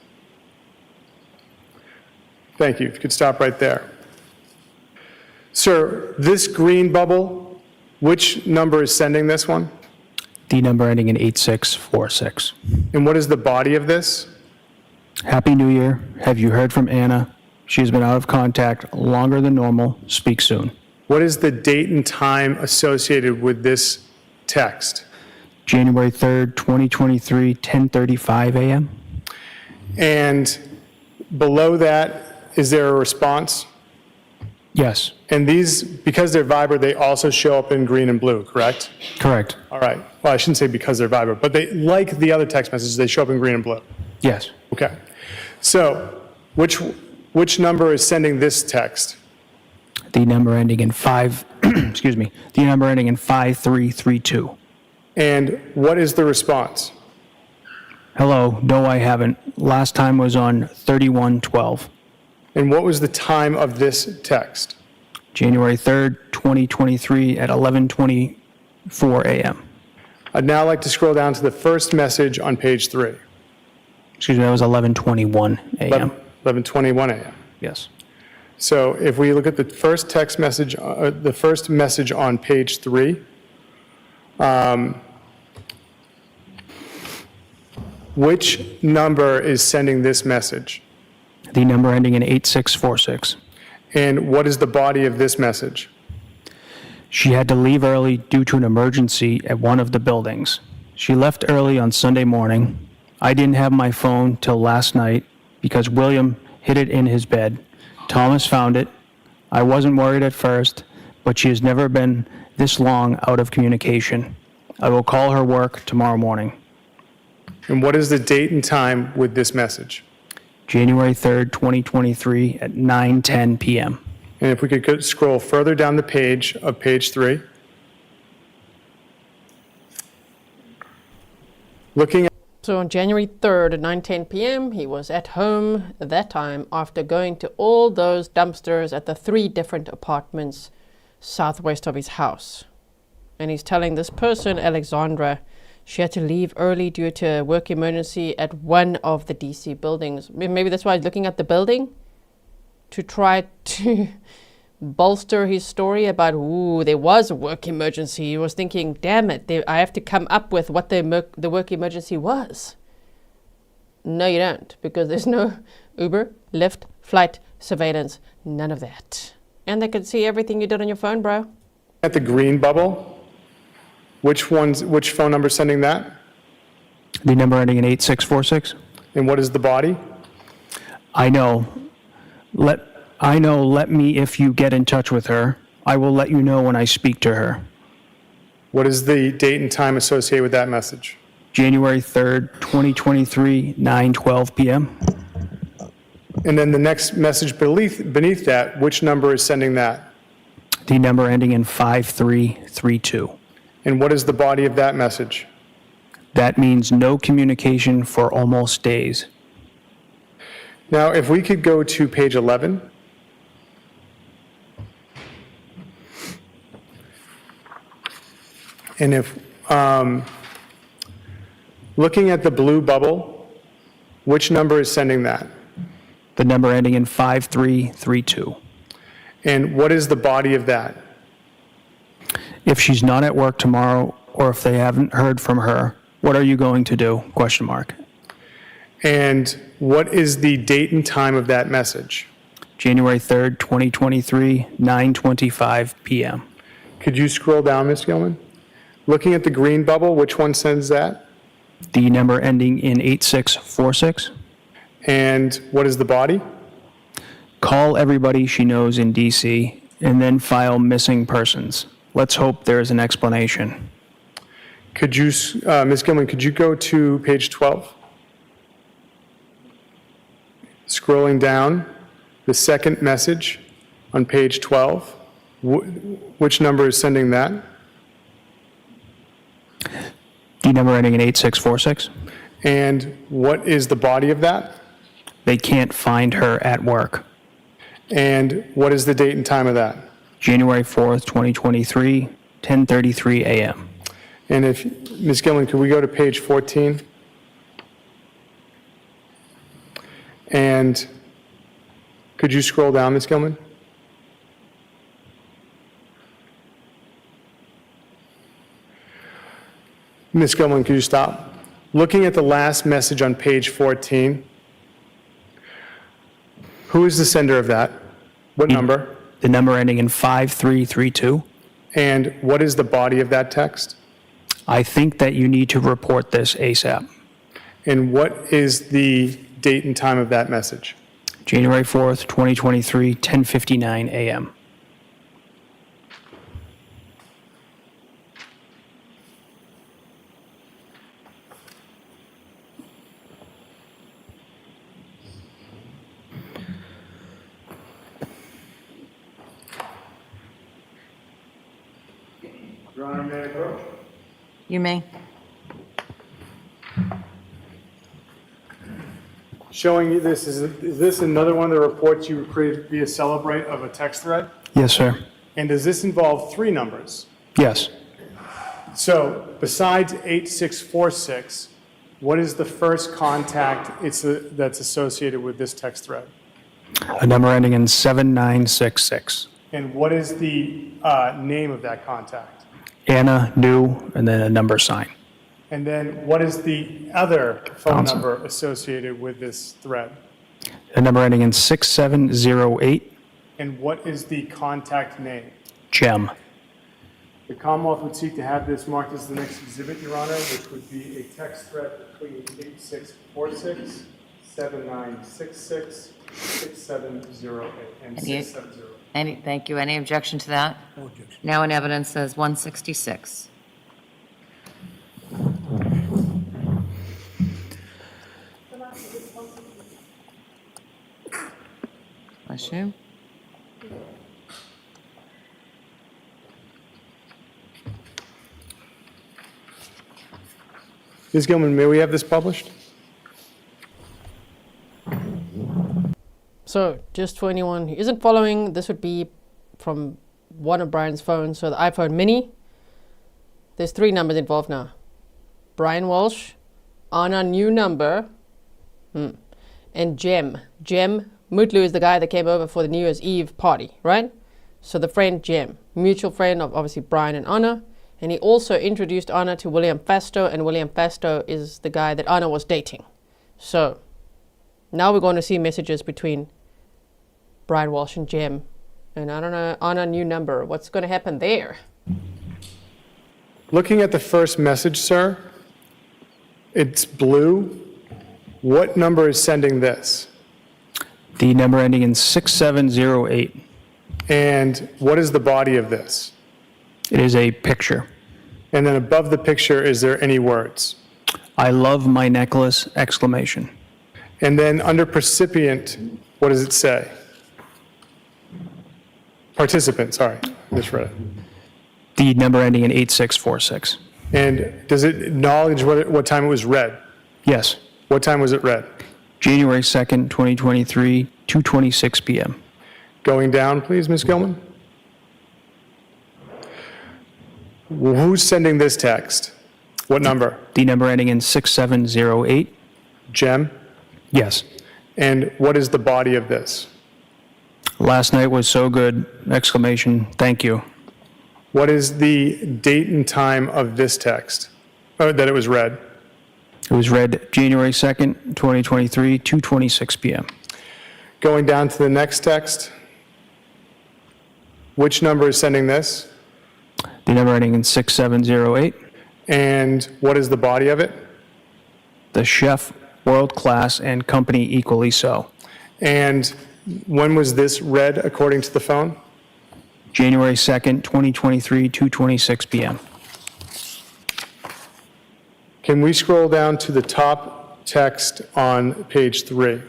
Thank you. If you could stop right there. Sir, this green bubble, which number is sending this one? The number ending in 8646. And what is the body of this? Happy New Year. Have you heard from Anna? She has been out of contact longer than normal. Speak soon. What is the date and time associated with this text? January 3rd, 2023, 10:35 a.m. And below that, is there a response? Yes. And these, because they're Viber, they also show up in green and blue, correct? Correct. All right. Well, I shouldn't say because they're Viber, but they, like the other text messages, they show up in green and blue. Yes. Okay. So which number is sending this text? The number ending in excuse me, the number ending in 5332. And what is the response? Hello, no, I haven't. Last time was on 3112. And what was the time of this text? January 3rd, 2023 at 11:24 a.m. I'd now like to scroll down to the first message on page 3. Excuse me, that was 11:21 a.m. 11:21 a.m. Yes. So if we look at the first text message, the first message on page 3, which number is sending this message? The number ending in 8646. And what is the body of this message? She had to leave early due to an emergency at one of the buildings. She left early on Sunday morning. I didn't have my phone till last night because William hid it in his bed. Thomas found it. I wasn't worried at first, but she has never been this long out of communication. I will call her work tomorrow morning. And what is the date and time with this message? January 3rd, 2023 at 9:10 p.m. And if we could scroll further down the page of page 3. Looking at So on January 3rd at 9:10 p.m., he was at home at that time after going to all those dumpsters at the 3 different apartments southwest of his house. And he's telling this person, Alexandra, she had to leave early due to a work emergency at one of the DC buildings. Maybe that's why he's looking at the building to try to bolster his story about, ooh, there was a work emergency. He was thinking, damn it, I have to come up with what the work emergency was. No, you don't, because there's no Uber, Lyft, flight, surveillance, none of that. And they could see everything you did on your phone, bro. at the green bubble, which phone number is sending that? The number ending in 8646. And what is the body? I know. Let me, if you get in touch with her, I will let you know when I speak to her. What is the date and time associated with that message? January 3rd, 2023, 9:12 p.m. And then the next message beneath that, which number is sending that? The number ending in 5332. And what is the body of that message? That means no communication for almost days. Now, if we could go to page 11. And if, looking at the blue bubble, which number is sending that? The number ending in 5332. And what is the body of that? If she's not at work tomorrow, or if they haven't heard from her, what are you going to do? Question mark. And what is the date and time of that message? January 3rd, 2023, 9:25 p.m. Could you scroll down, Ms. Gilman? Looking at the green bubble, which one sends that? The number ending in 8646. And what is the body? Call everybody she knows in D.C. and then file missing persons. Let's hope there is an explanation. Could you, Ms. Gilman, could you go to page 12? Scrolling down, the second message on page 12. Which number is sending that? The number ending in 8646. And what is the body of that? They can't find her at work. And what is the date and time of that? January 4th, 2023, 10:33 a.m. And if, Ms. Gilman, could we go to page 14? And could you scroll down, Ms. Gilman? Ms. Gilman, could you stop? Looking at the last message on page 14, who is the sender of that? What number? The number ending in 5332. And what is the body of that text? I think that you need to report this ASAP. And what is the date and time of that message? January 4th, 2023, 10:59 a.m. Your Honor, may I approach? You may. Showing you this, is this another one of the reports you created via Celebrate of a text thread? Yes, sir. And does this involve 3 numbers? Yes. So besides 8646, what is the first contact that's associated with this text thread? A number ending in 7966. And what is the name of that contact? Ana, new, and then a number sign. And then what is the other phone Awesome. number associated with this thread? A number ending in 6708. And what is the contact name? Gem. The Commonwealth would seek to have this marked as the next exhibit, Your Honor, which would be a text thread between 8646, 7966, 6708, and 670. Thank you. Any objection to that? Now in evidence says 166. Bless you. Ms. Gilman, may we have this published? So just for anyone who isn't following, this would be from one of Brian's phones. So the iPhone mini, there's 3 numbers involved now. Brian Walshe, Ana new number, and Jem. Jem Mutlu is the guy that came over for the New Year's Eve party, right? So the friend Jem, mutual friend of obviously Brian and Ana. And he also introduced Ana to William Fastow, and William Fastow is the guy that Ana was dating. So now we're going to see messages between Brian Walshe and Jem. And I don't know, Ana new number. What's going to happen there? Looking at the first message, sir, it's blue. What number is sending this? The number ending in 6708. And what is the body of this? It is a picture. And then above the picture, is there any words? I love my necklace, exclamation. And then under recipient, what does it say? Participant, sorry, I misread it. The number ending in 8646. And does it acknowledge what time it was read? Yes. What time was it read? January 2nd, 2023, 2:26 p.m. Going down, please, Ms. Gilman. Who's sending this text? What number? The number ending in 6708. Jem? Yes. And what is the body of this? Last night was so good, exclamation, thank you. What is the date and time of this text that it was read? It was read January 2nd, 2023, 2:26 p.m. Going down to the next text, which number is sending this? The number ending in 6708. And what is the body of it? The chef, world class, and company equally so. And when was this read according to the phone? January 2nd, 2023, 2:26 p.m. Can we scroll down to the top text on page 3?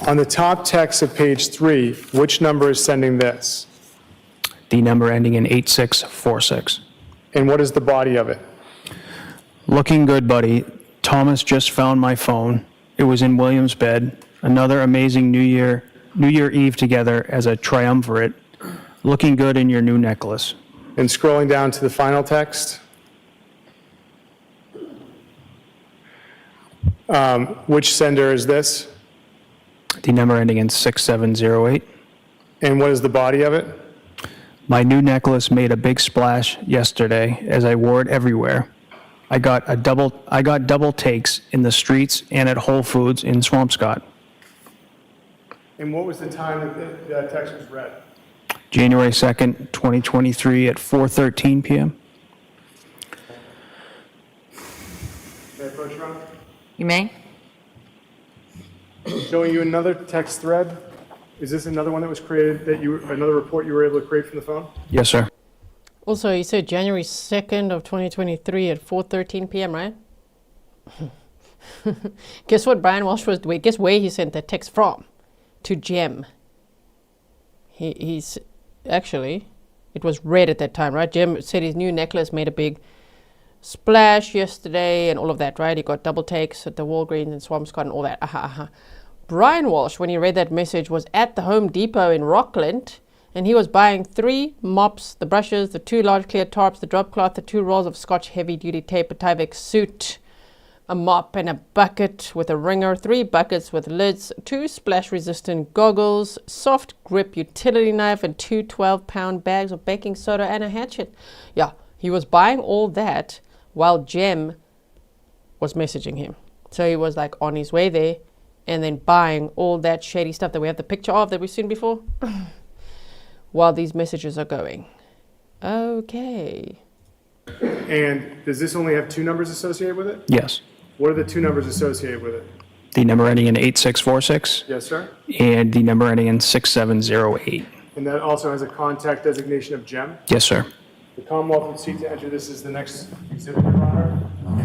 On the top text of page 3, which number is sending this? The number ending in 8646. And what is the body of it? Looking good, buddy. Thomas just found my phone. It was in William's bed. Another amazing New Year Eve together as a triumvirate. Looking good in your new necklace. And scrolling down to the final text. Which sender is this? The number ending in 6708. And what is the body of it? My new necklace made a big splash yesterday as I wore it everywhere. I got double takes in the streets and at Whole Foods in Swampscott. And what was the time that that text was read? January 2nd, 2023 at 4:13 p.m. May I approach, Your Honor? You may. Showing you another text thread. Is this another one that was created, another report you were able to create from the phone? Yes, sir. Also, you said January 2nd of 2023 at 4:13 p.m., right? Guess what Brian Walshe was doing? Guess where he sent that text from? To Jem. He's actually, it was read at that time, right? Jem said his new necklace made a big splash yesterday and all of that, right? He got double takes at the Walgreens and Swampscott and all that. Brian Walshe, when he read that message, was at the Home Depot in Rockland, and he was buying 3 mops, the brushes, the 2 large clear tarps, the drop cloth, the 2 rolls of Scotch heavy-duty tape, a Tyvek suit, a mop and a bucket with a wringer, 3 buckets with lids, 2 splash-resistant goggles, soft grip utility knife, and 2 12-pound bags of baking soda and a hatchet. Yeah, he was buying all that while Jem was messaging him. So he was like on his way there and then buying all that shady stuff that we have the picture of that we've seen before while these messages are going. Okay. And does this only have 2 numbers associated with it? Yes. What are the 2 numbers associated with it? The number ending in 8646. Yes, sir. And the number ending in 6708. And that also has a contact designation of Jem? Yes, sir. The Commonwealth would seek to enter this as the next exhibit, Your Honor.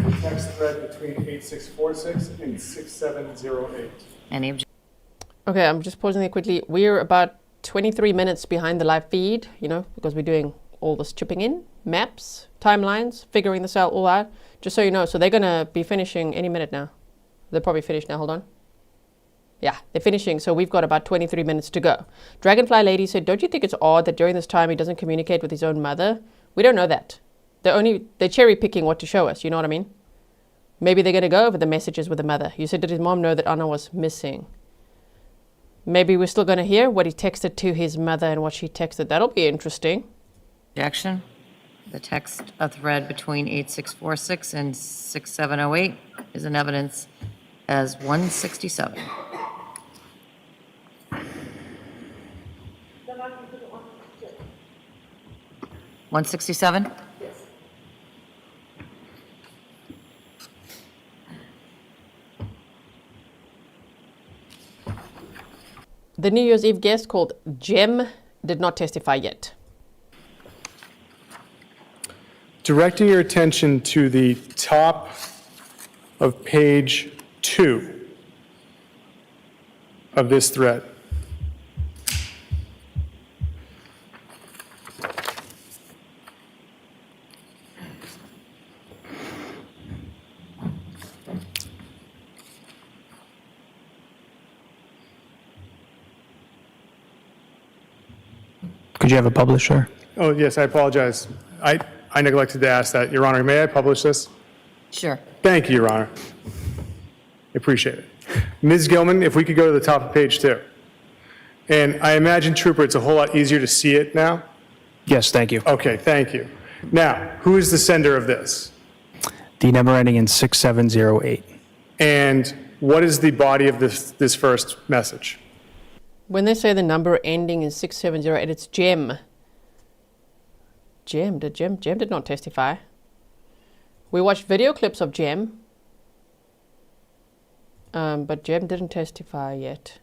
The text thread between 8646 and 6708. Any objection? Okay, I'm just pausing there quickly. We're about 23 minutes behind the live feed, because we're doing all this chipping in, maps, timelines, figuring this out all out, just so you know. So they're going to be finishing any minute now. They're probably finished now, hold on. Yeah, they're finishing, so we've got about 23 minutes to go. Dragonfly Lady said, don't you think it's odd that during this time he doesn't communicate with his own mother? We don't know that. They're cherry picking what to show us, you know what I mean? Maybe they're going to go over the messages with the mother. You said, did his mom know that Ana was missing? Maybe we're still going to hear what he texted to his mother and what she texted. That'll be interesting. Objection. The text, a thread between 8646 and 6708 is in evidence as 167. $167? The New Year's Eve guest called Jem did not testify yet. Directing your attention to the top of page 2 of this thread. Could you have a publisher? Oh, yes, I apologize. I neglected to ask that. Your Honor, may I publish this? Sure. Thank you, Your Honor. I appreciate it. Ms. Gilman, if we could go to the top of page 2. And I imagine, Trooper, it's a whole lot easier to see it now? Yes, thank you. Okay, thank you. Now, who is the sender of this? The number ending in 6708. And what is the body of this first message? When they say the number ending in 6708, it's Jem. Jem did not testify. We watched video clips of Jem, but Jem didn't testify yet.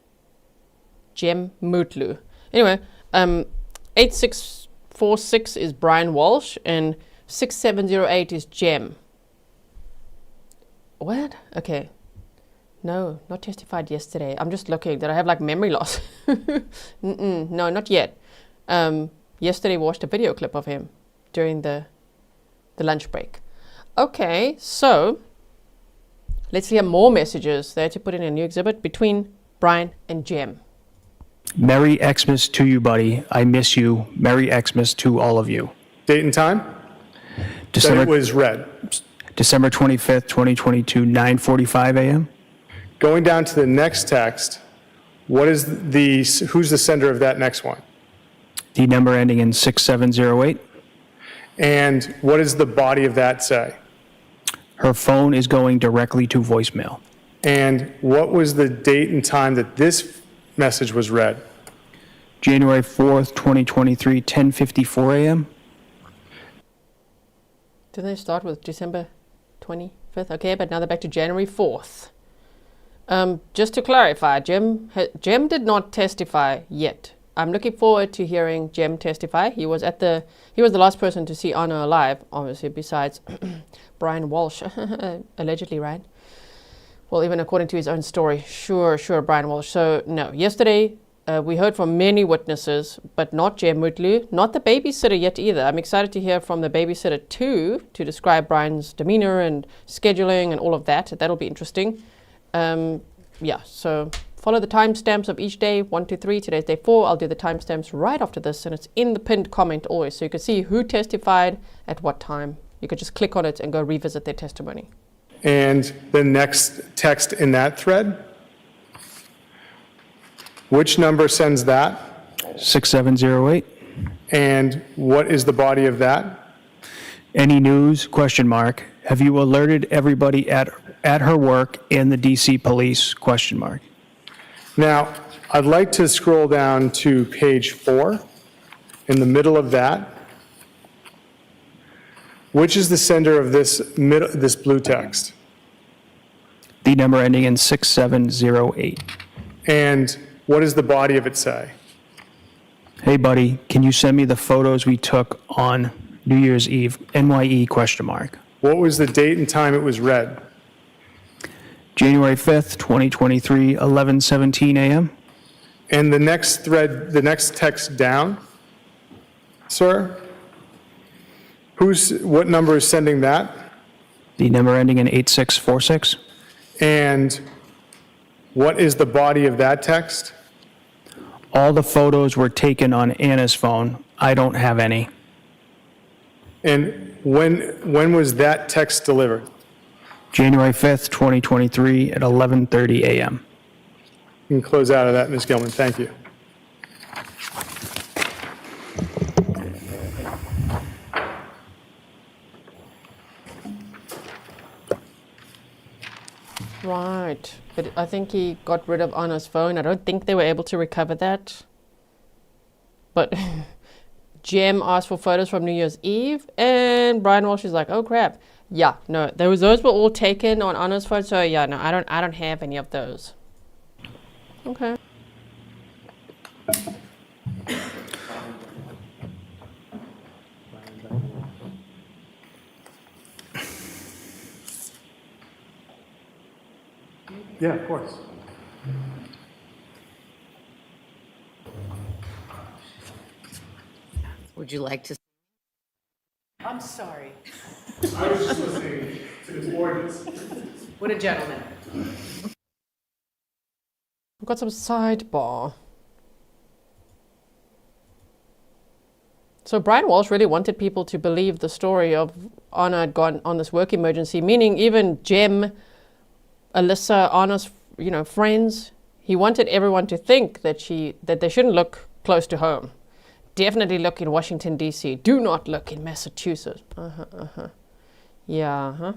Jem Mutlu. Anyway, 8646 is Brian Walshe, and 6708 is Jem. What? Okay. No, not testified yesterday. I'm just looking. Did I have like memory loss? No, not yet. Yesterday watched a video clip of him during the lunch break. Okay, so let's hear more messages. They had to put in a new exhibit between Brian and Jem. Merry Xmas to you, buddy. I miss you. Merry Xmas to all of you. Date and time? That it was read. December 25th, 2022, 9:45 a.m. Going down to the next text, who's the sender of that next one? The number ending in 6708. And what does the body of that say? Her phone is going directly to voicemail. And what was the date and time that this message was read? January 4th, 2023, 10:54 a.m. Didn't they start with December 25th? Okay, but now they're back to January 4th. Just to clarify, Jem did not testify yet. I'm looking forward to hearing Jem testify. He was the last person to see Ana alive, obviously, besides Brian Walshe, allegedly, right? Well, even according to his own story, sure, Brian Walshe. So no, yesterday we heard from many witnesses, but not Jem Mutlu, not the babysitter yet either. I'm excited to hear from the babysitter too, to describe Brian's demeanor and scheduling and all of that. That'll be interesting. Yeah, so follow the timestamps of each day, 1 to 3. Today's day 4. I'll do the timestamps right after this, and it's in the pinned comment always, so you can see who testified at what time. You could just click on it and go revisit their testimony. And the next text in that thread, which number sends that? 6708. And what is the body of that? Any news? Question mark. Have you alerted everybody at her work and the DC police? Question mark. Now, I'd like to scroll down to page 4. In the middle of that, which is the sender of this blue text? The number ending in 6708. And what does the body of it say? Hey, buddy, can you send me the photos we took on New Year's Eve? NYE? Question mark. What was the date and time it was read? January 5th, 2023, 11:17 a.m. And the next thread, the next text down, sir, What number is sending that? The number ending in 8646. And what is the body of that text? All the photos were taken on Anna's phone. I don't have any. And when was that text delivered? January 5th, 2023 at 11:30 a.m. You can close out of that, Ms. Gilman. Thank you. Right. But I think he got rid of Anna's phone. I don't think they were able to recover that. But Jem asked for photos from New Year's Eve, and Brian Walshe is like, oh crap. Yeah, no, those were all taken on Anna's phone, so yeah, no, I don't have any of those. Okay. Yeah, of course. Would you like to? I'm sorry. I was just listening to his ordinance. What a gentleman. We've got some sidebar. So Brian Walshe really wanted people to believe the story of Ana had gone on this work emergency, meaning even Jem, Alyssa, Ana's, friends. He wanted everyone to think that they shouldn't look close to home. Definitely look in Washington, D.C. Do not look in Massachusetts. Yeah,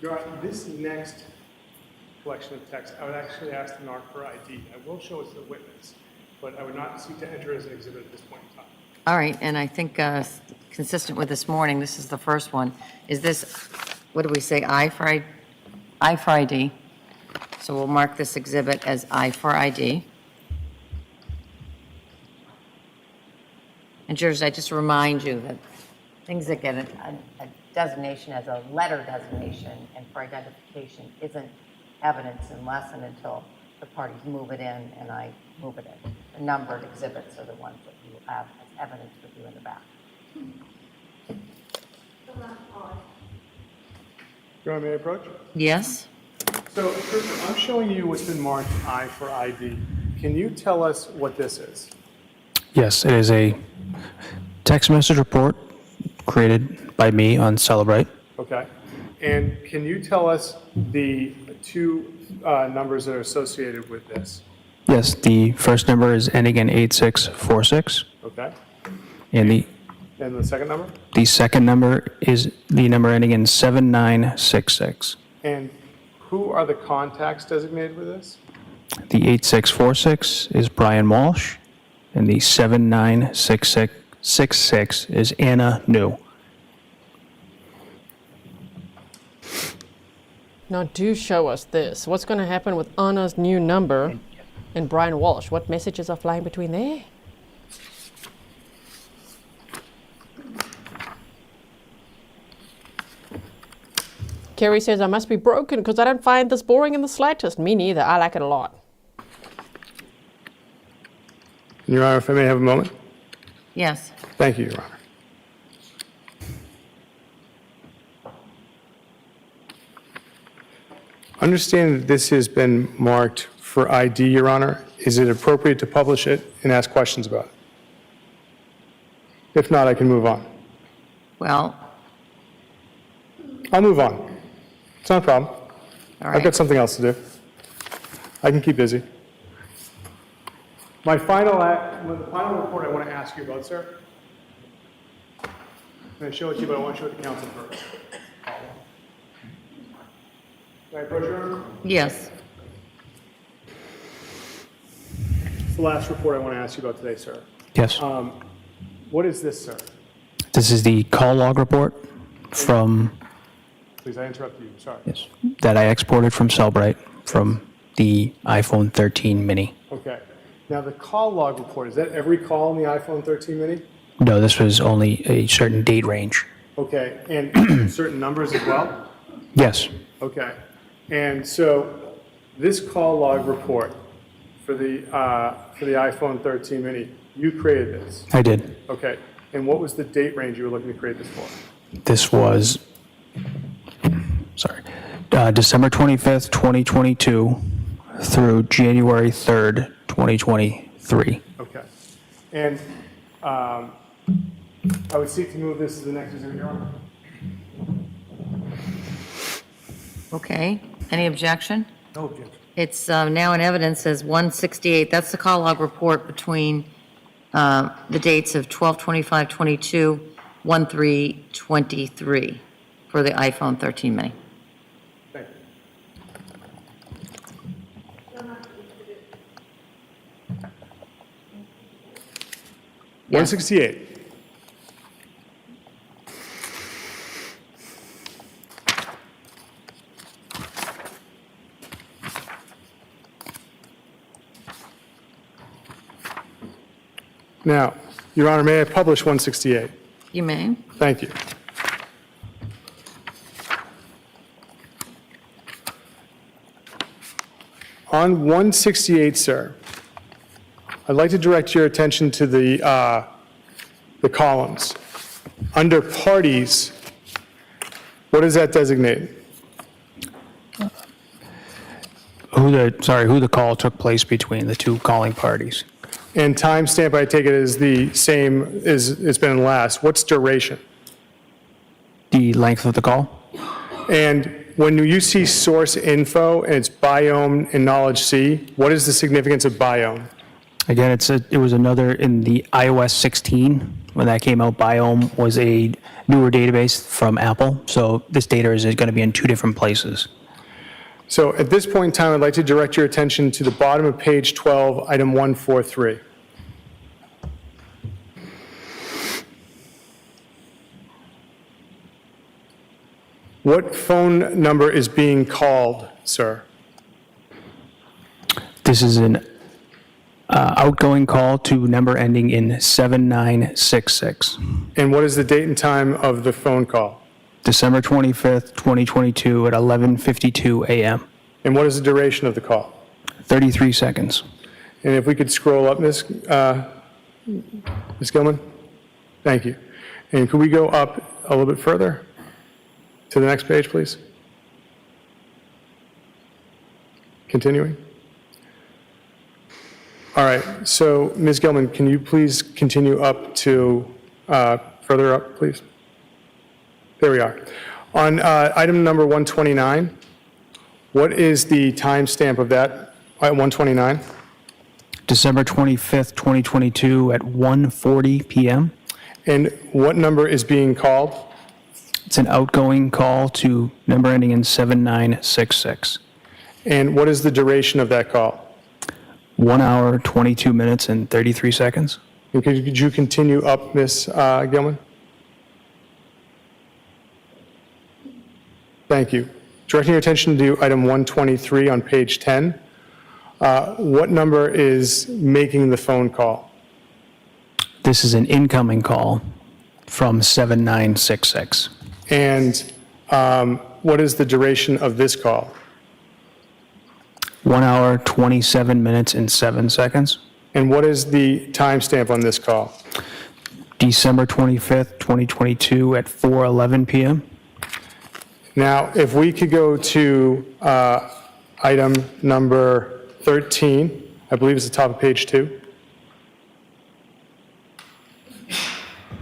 Your Honor, this next collection of text, I would actually ask the NARC for ID. I will show it to the witness, but I would not seek to enter as an exhibit at this point in time. All right, and I think consistent with this morning, this is the first one. Is this, what do we say, I for ID? So we'll mark this exhibit as I for ID. And jurors, I just remind you that things that get a designation as a letter designation and for identification isn't evidence unless and until the parties move it in and I move it in. The numbered exhibits are the ones that you have as evidence with you in the back. Your Honor, may I approach? Yes. So, Trooper, I'm showing you what's been marked I for ID. Can you tell us what this is? Yes, it is a text message report created by me on Cellbrite. Okay. And can you tell us the two numbers that are associated with this? Yes, the first number is ending in 8646. Okay. And the second number? the second number is the number ending in 7966. And who are the contacts designated with this? The 8646 is Brian Walshe, and the 7966 is Ana New. Now do show us this. What's going to happen with Anna's new number and Brian Walshe? What messages are flying between there? Kerry says, I must be broken because I don't find this boring in the slightest. Me neither. I like it a lot. Your Honor, if I may have a moment? Yes. Thank you, Your Honor. Understand that this has been marked for ID, Your Honor. Is it appropriate to publish it and ask questions about it? If not, I can move on. Well, I'll move on. It's not a problem. all I've right. got something else to do. I can keep busy. The final report I want to ask you about, sir. I'm going to show it to you, but I want to show it to counsel first. Can I approach your Honor? Yes. It's the last report I want to ask you about today, sir. Yes. What is this, sir? This is the call log report from Please, I interrupted you. Sorry. yes, that I exported from Cellbrite from the iPhone 13 mini. Okay. Now, the call log report, is that every call on the iPhone 13 mini? No, this was only a certain date range. Okay. And certain numbers as well? Yes. Okay. And so this call log report for the iPhone 13 mini. You created this. I did. Okay. And what was the date range you were looking to create this for? This was, December 25th, 2022 through January 3rd, 2023. Okay. And I would seek to move this as the next exhibit, Your Honor. Okay, any objection? No objection. It's now in evidence as 168. That's the call log report between the dates of 12/25/22, 1/3/23 for the iPhone 13 mini. Thank you. 168. Now, Your Honor, may I publish 168? You may. Thank you. On 168, sir, I'd like to direct your attention to the columns. Under parties, what does that designate? Who the call took place between the two calling parties. And timestamp, I take it, is the same as it's been in the last. What's duration? The length of the call. And when you see source info and it's biome and knowledge C, what is the significance of biome? Again, it was another in the iOS 16 when that came out. Biome was a newer database from Apple, so this data is going to be in two different places. So at this point in time, I'd like to direct your attention to the bottom of page 12, item 143. What phone number is being called, sir? This is an outgoing call to number ending in 7966. And what is the date and time of the phone call? December 25th, 2022 at 11:52 a.m. And what is the duration of the call? 33 seconds. And if we could scroll up, Ms. Gilman? Thank you. And could we go up a little bit further to the next page, please? Continuing. All right, so Ms. Gilman, can you please continue up to, further up, please? There we are. On item number 129, what is the timestamp of that, 129? December 25th, 2022 at 1:40 p.m. And what number is being called? It's an outgoing call to number ending in 7966. And what is the duration of that call? 1 hour, 22 minutes, and 33 seconds. And could you continue up, Ms. Gilman? Thank you. Directing your attention to item 123 on page 10. What number is making the phone call? This is an incoming call from 7966. And what is the duration of this call? 1 hour, 27 minutes, and 7 seconds. And what is the timestamp on this call? December 25th, 2022 at 4:11 p.m. Now, if we could go to item number 13, I believe it's the top of page 2.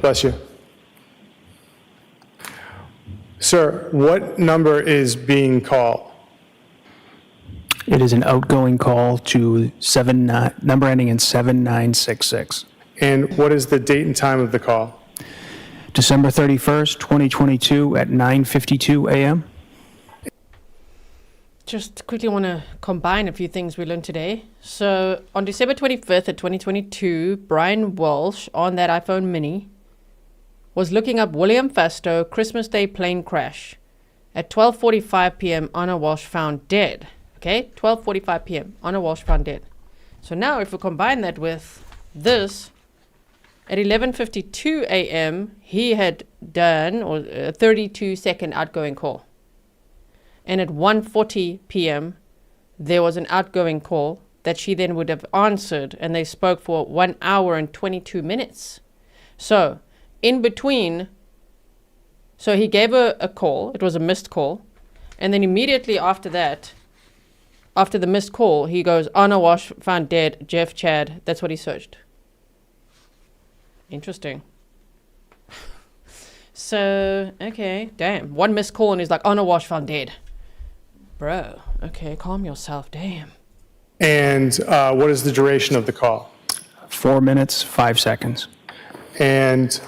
Bless you. Sir, what number is being called? It is an outgoing call to number ending in 7966. And what is the date and time of the call? December 31st, 2022 at 9:52 a.m. Just quickly want to combine a few things we learned today. So on December 25th of 2022, Brian Walshe on that iPhone mini was looking up William Fastow Christmas Day plane crash. At 12:45 p.m., Ana Walshe found dead. Okay, 12:45 p.m., Ana Walshe found dead. So now if we combine that with this, at 11:52 a.m., he had done a 32-second outgoing call. And at 1:40 p.m., there was an outgoing call that she then would have answered, and they spoke for 1 hour and 22 minutes. So, in between, so he gave her a call. It was a missed call. And then immediately after that, after the missed call, he goes, Ana Walshe found dead, Jeff Chad. That's what he searched. Interesting. So, okay, damn. One missed call and he's like, Ana Walshe found dead. Bro, okay, calm yourself, damn. And what is the duration of the call? 4 minutes, 5 seconds. And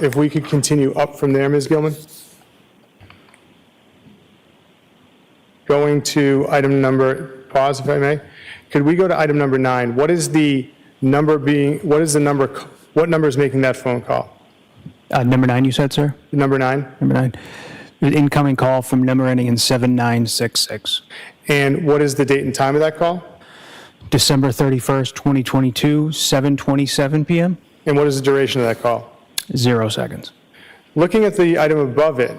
if we could continue up from there, Ms. Gilman? Going to item number, pause if I may. Could we go to item number 9? What is the number being, what is the number, what number is making that phone call? Number 9, you said, sir? Number 9? Number 9. An incoming call from number ending in 7966. And what is the date and time of that call? December 31st, 2022, 7:27 p.m. And what is the duration of that call? 0 seconds. Looking at the item above it,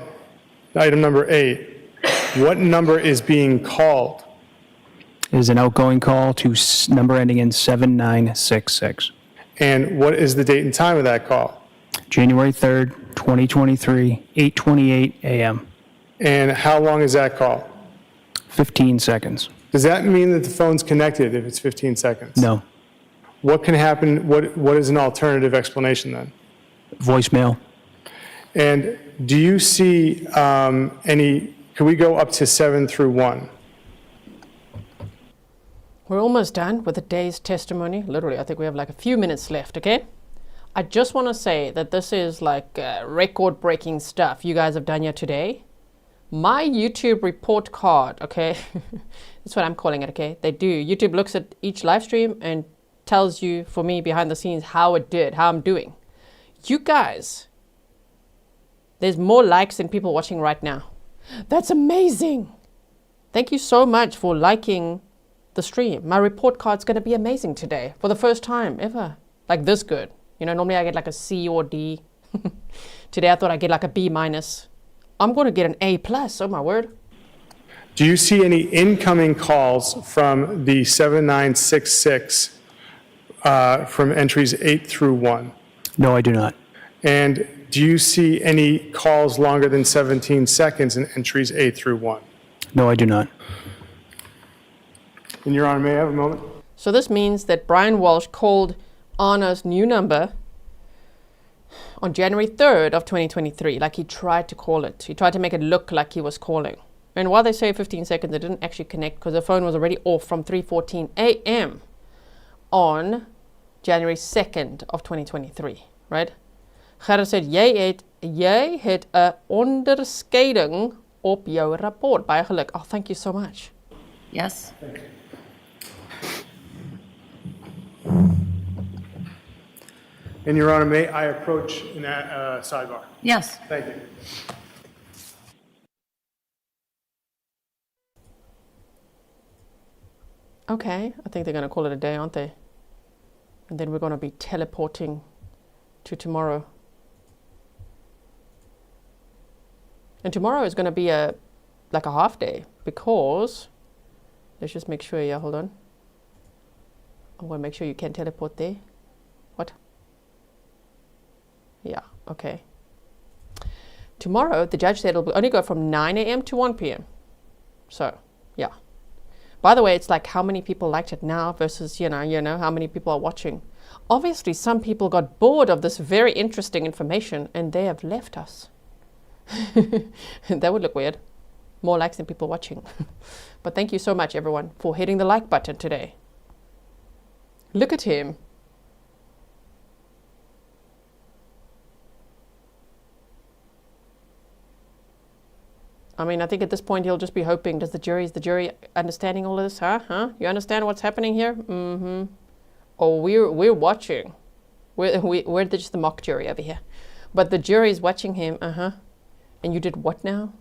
item number 8, what number is being called? It is an outgoing call to number ending in 7966. And what is the date and time of that call? January 3rd, 2023, 8:28 a.m. And how long is that call? 15 seconds. Does that mean that the phone's connected if it's 15 seconds? No. What can happen, what is an alternative explanation then? Voicemail. And do you see any, can we go up to 7 through 1? We're almost done with the day's testimony. Literally, I think we have like a few minutes left, okay? I just want to say that this is like record-breaking stuff you guys have done here today. My YouTube report card, okay? That's what I'm calling it, okay? They do. YouTube looks at each live stream and tells you, for me, behind the scenes, how it did, how I'm doing. You guys, there's more likes than people watching right now. That's amazing. Thank you so much for liking the stream. My report card's going to be amazing today for the first time ever. Like this good. You know, normally I get like a C or D. Today I thought I'd get like a B minus. I'm going to get an A plus, oh my word. Do you see any incoming calls from the 7966 from entries 8 through 1? No, I do not. And do you see any calls longer than 17 seconds in entries 8 through 1? No, I do not. And Your Honor, may I have a moment? So this means that Brian Walshe called Ana's new number on January 3rd of 2023, like he tried to call it. He tried to make it look like he was calling. And while they say 15 seconds, it didn't actually connect because the phone was already off from 3:14 a.m. on January 2nd of 2023, right? Gerrit said, jy het 'n onderskeiding op jou rapport. Baie geluk. Oh, thank you so much. Yes? And Your Honor, may I approach in that sidebar? Yes. Thank you. Okay, I think they're going to call it a day, aren't they? And then we're going to be teleporting to tomorrow. And tomorrow is going to be like a half day because, let's just make sure, yeah, hold on. I want to make sure you can teleport there. What? Yeah, okay. Tomorrow, the judge said it'll only go from 9 a.m. to 1 p.m. So, yeah. By the way, it's like how many people liked it now versus, you know, how many people are watching. Obviously, some people got bored of this very interesting information and they have left us. That would look weird. More likes than people watching. But thank you so much, everyone, for hitting the like button today. Look at him. I mean, I think at this point he'll just be hoping, is the jury understanding all of this? Huh? You understand what's happening here? Mm-hmm. Oh, we're watching. We're just the mock jury over here. But the jury's watching him, And you did what now?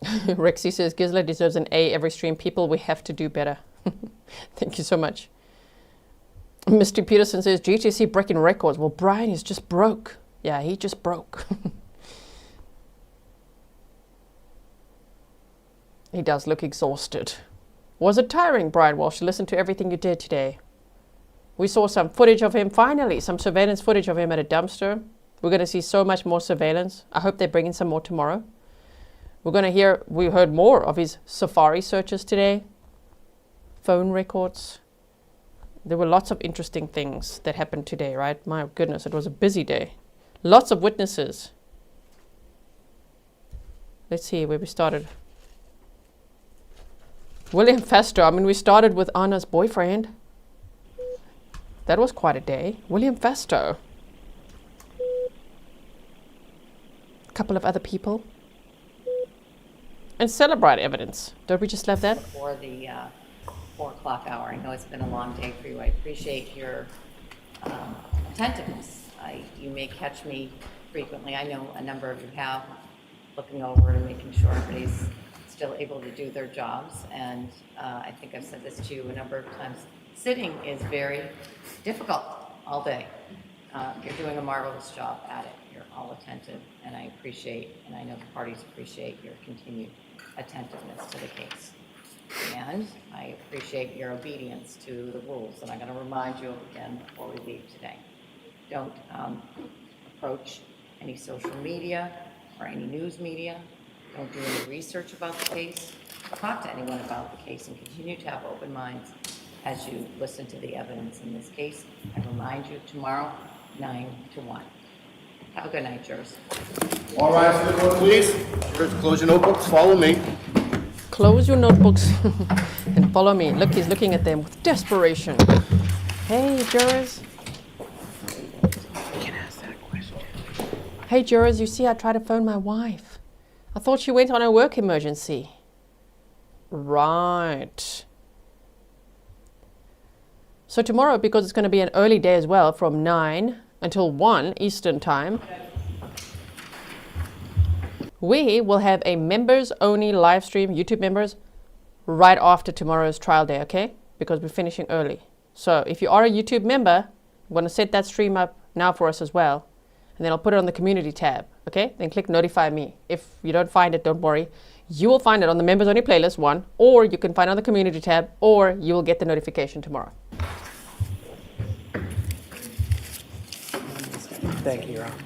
Rexy says, Grizzly deserves an A every stream. People, we have to do better. Thank you so much. Mr. Peterson says, GTC breaking records. Well, Brian is just broke. Yeah, he just broke. He does look exhausted. Was it tiring, Brian Walshe, to listen to everything you did today? We saw some footage of him, finally, some surveillance footage of him at a dumpster. We're going to see so much more surveillance. I hope they bring in some more tomorrow. We heard more of his safari searches today. Phone records. There were lots of interesting things that happened today, right? My goodness, it was a busy day. Lots of witnesses. Let's see where we started. William Fastow. I mean, we started with Ana's boyfriend. That was quite a day. William Fastow. A couple of other people. And celebrate evidence. Don't we just love that? Before the 4 o'clock hour. I know it's been a long day for you. I appreciate your attentiveness. You may catch me frequently. I know a number of you have, looking over and making sure everybody's still able to do their jobs. And I think I've said this to you a number of times. Sitting is very difficult all day. You're doing a marvelous job at it. You're all attentive, and I appreciate, and I know the parties appreciate your continued attentiveness to the case. And I appreciate your obedience to the rules that I'm going to remind you of again before we leave today. Don't approach any social media or any news media. Don't do any research about the case. Talk to anyone about the case and continue to have open minds as you listen to the evidence in this case. I remind you tomorrow, 9 to 1. Have a good night, jurors. All right, everyone, please. Jurors, close your notebooks. Follow me. Close your notebooks and follow me. Look, he's looking at them with desperation. Hey, jurors. You can ask that question. Hey, jurors, you see I tried to phone my wife. I thought she went on a work emergency. Right. So tomorrow, because it's going to be an early day as well, from 9 until 1 Eastern Time, we will have a members-only live stream, YouTube members, right after tomorrow's trial day, okay? Because we're finishing early. So if you are a YouTube member, I'm going to set that stream up now for us as well. And then I'll put it on the community tab, okay? Then click notify me. If you don't find it, don't worry. You will find it on the members-only playlist, one, or you can find it on the community tab, or you will get the notification tomorrow. Thank you, Your Honor.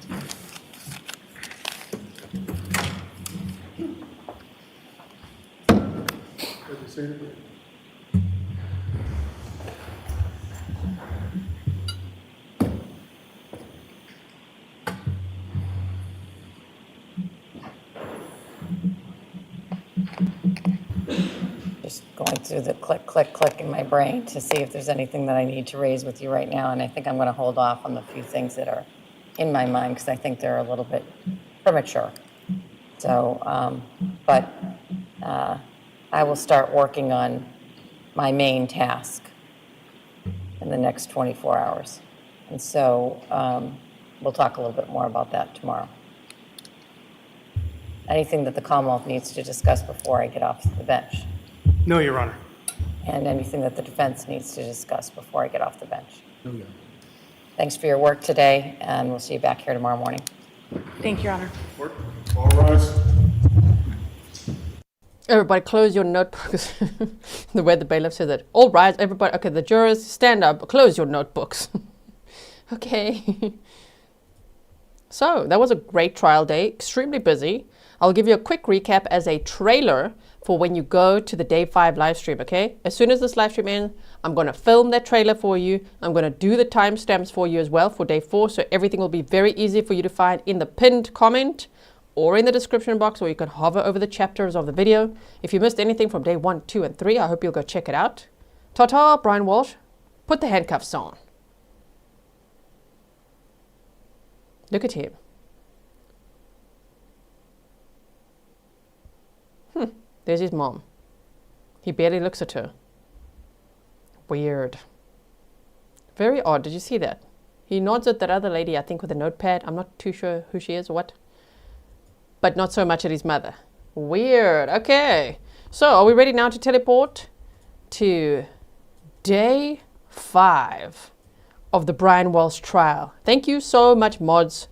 Just going through the click, click, click in my brain to see if there's anything that I need to raise with you right now. And I think I'm going to hold off on the few things that are in my mind because I think they're a little bit premature. So, I will start working on my main task in the next 24 hours. And so we'll talk a little bit more about that tomorrow. Anything that the Commonwealth needs to discuss before I get off the bench? No, Your Honor. And anything that the defense needs to discuss before I get off the bench? No, Your Honor. Thanks for your work today, and we'll see you back here tomorrow morning. Thank you, Your Honor. All rise. Everybody close your notebooks. The way the bailiff said that. All rise, everybody. Okay, the jurors, stand up. Close your notebooks. Okay. So, that was a great trial day. Extremely busy. I'll give you a quick recap as a trailer for when you go to the Day 5 live stream, okay? As soon as this live stream ends, I'm going to film that trailer for you. I'm going to do the timestamps for you as well for Day 4, so everything will be very easy for you to find in the pinned comment or in the description box, or you can hover over the chapters of the video. If you missed anything from Day 1, 2, and 3, I hope you'll go check it out. Ta-ta, Brian Walshe. Put the handcuffs on. Look at him. There's his mom. He barely looks at her. Weird. Very odd. Did you see that? He nods at that other lady, I think, with a notepad. I'm not too sure who she is or what. But not so much at his mother. Weird. Okay. So, are we ready now to teleport to Day 5 of the Brian Walshe trial? Thank you so much, mods,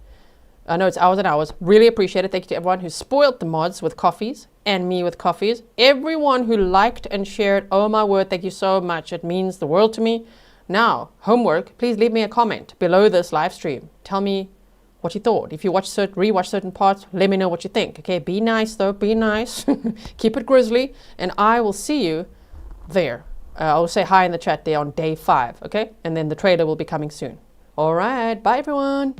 I know it's hours and hours. Really appreciate it. Thank you to everyone who spoiled the mods with coffees and me with coffees. Everyone who liked and shared. Oh my word, thank you so much. It means the world to me. Now, homework. Please leave me a comment below this live stream. Tell me what you thought. If you rewatch certain parts, let me know what you think. Okay, be nice though. Be nice. Keep it grizzly, and I will see you there. I'll say hi in the chat there on day 5. Okay, and then the trailer will be coming soon. All right. Bye, everyone.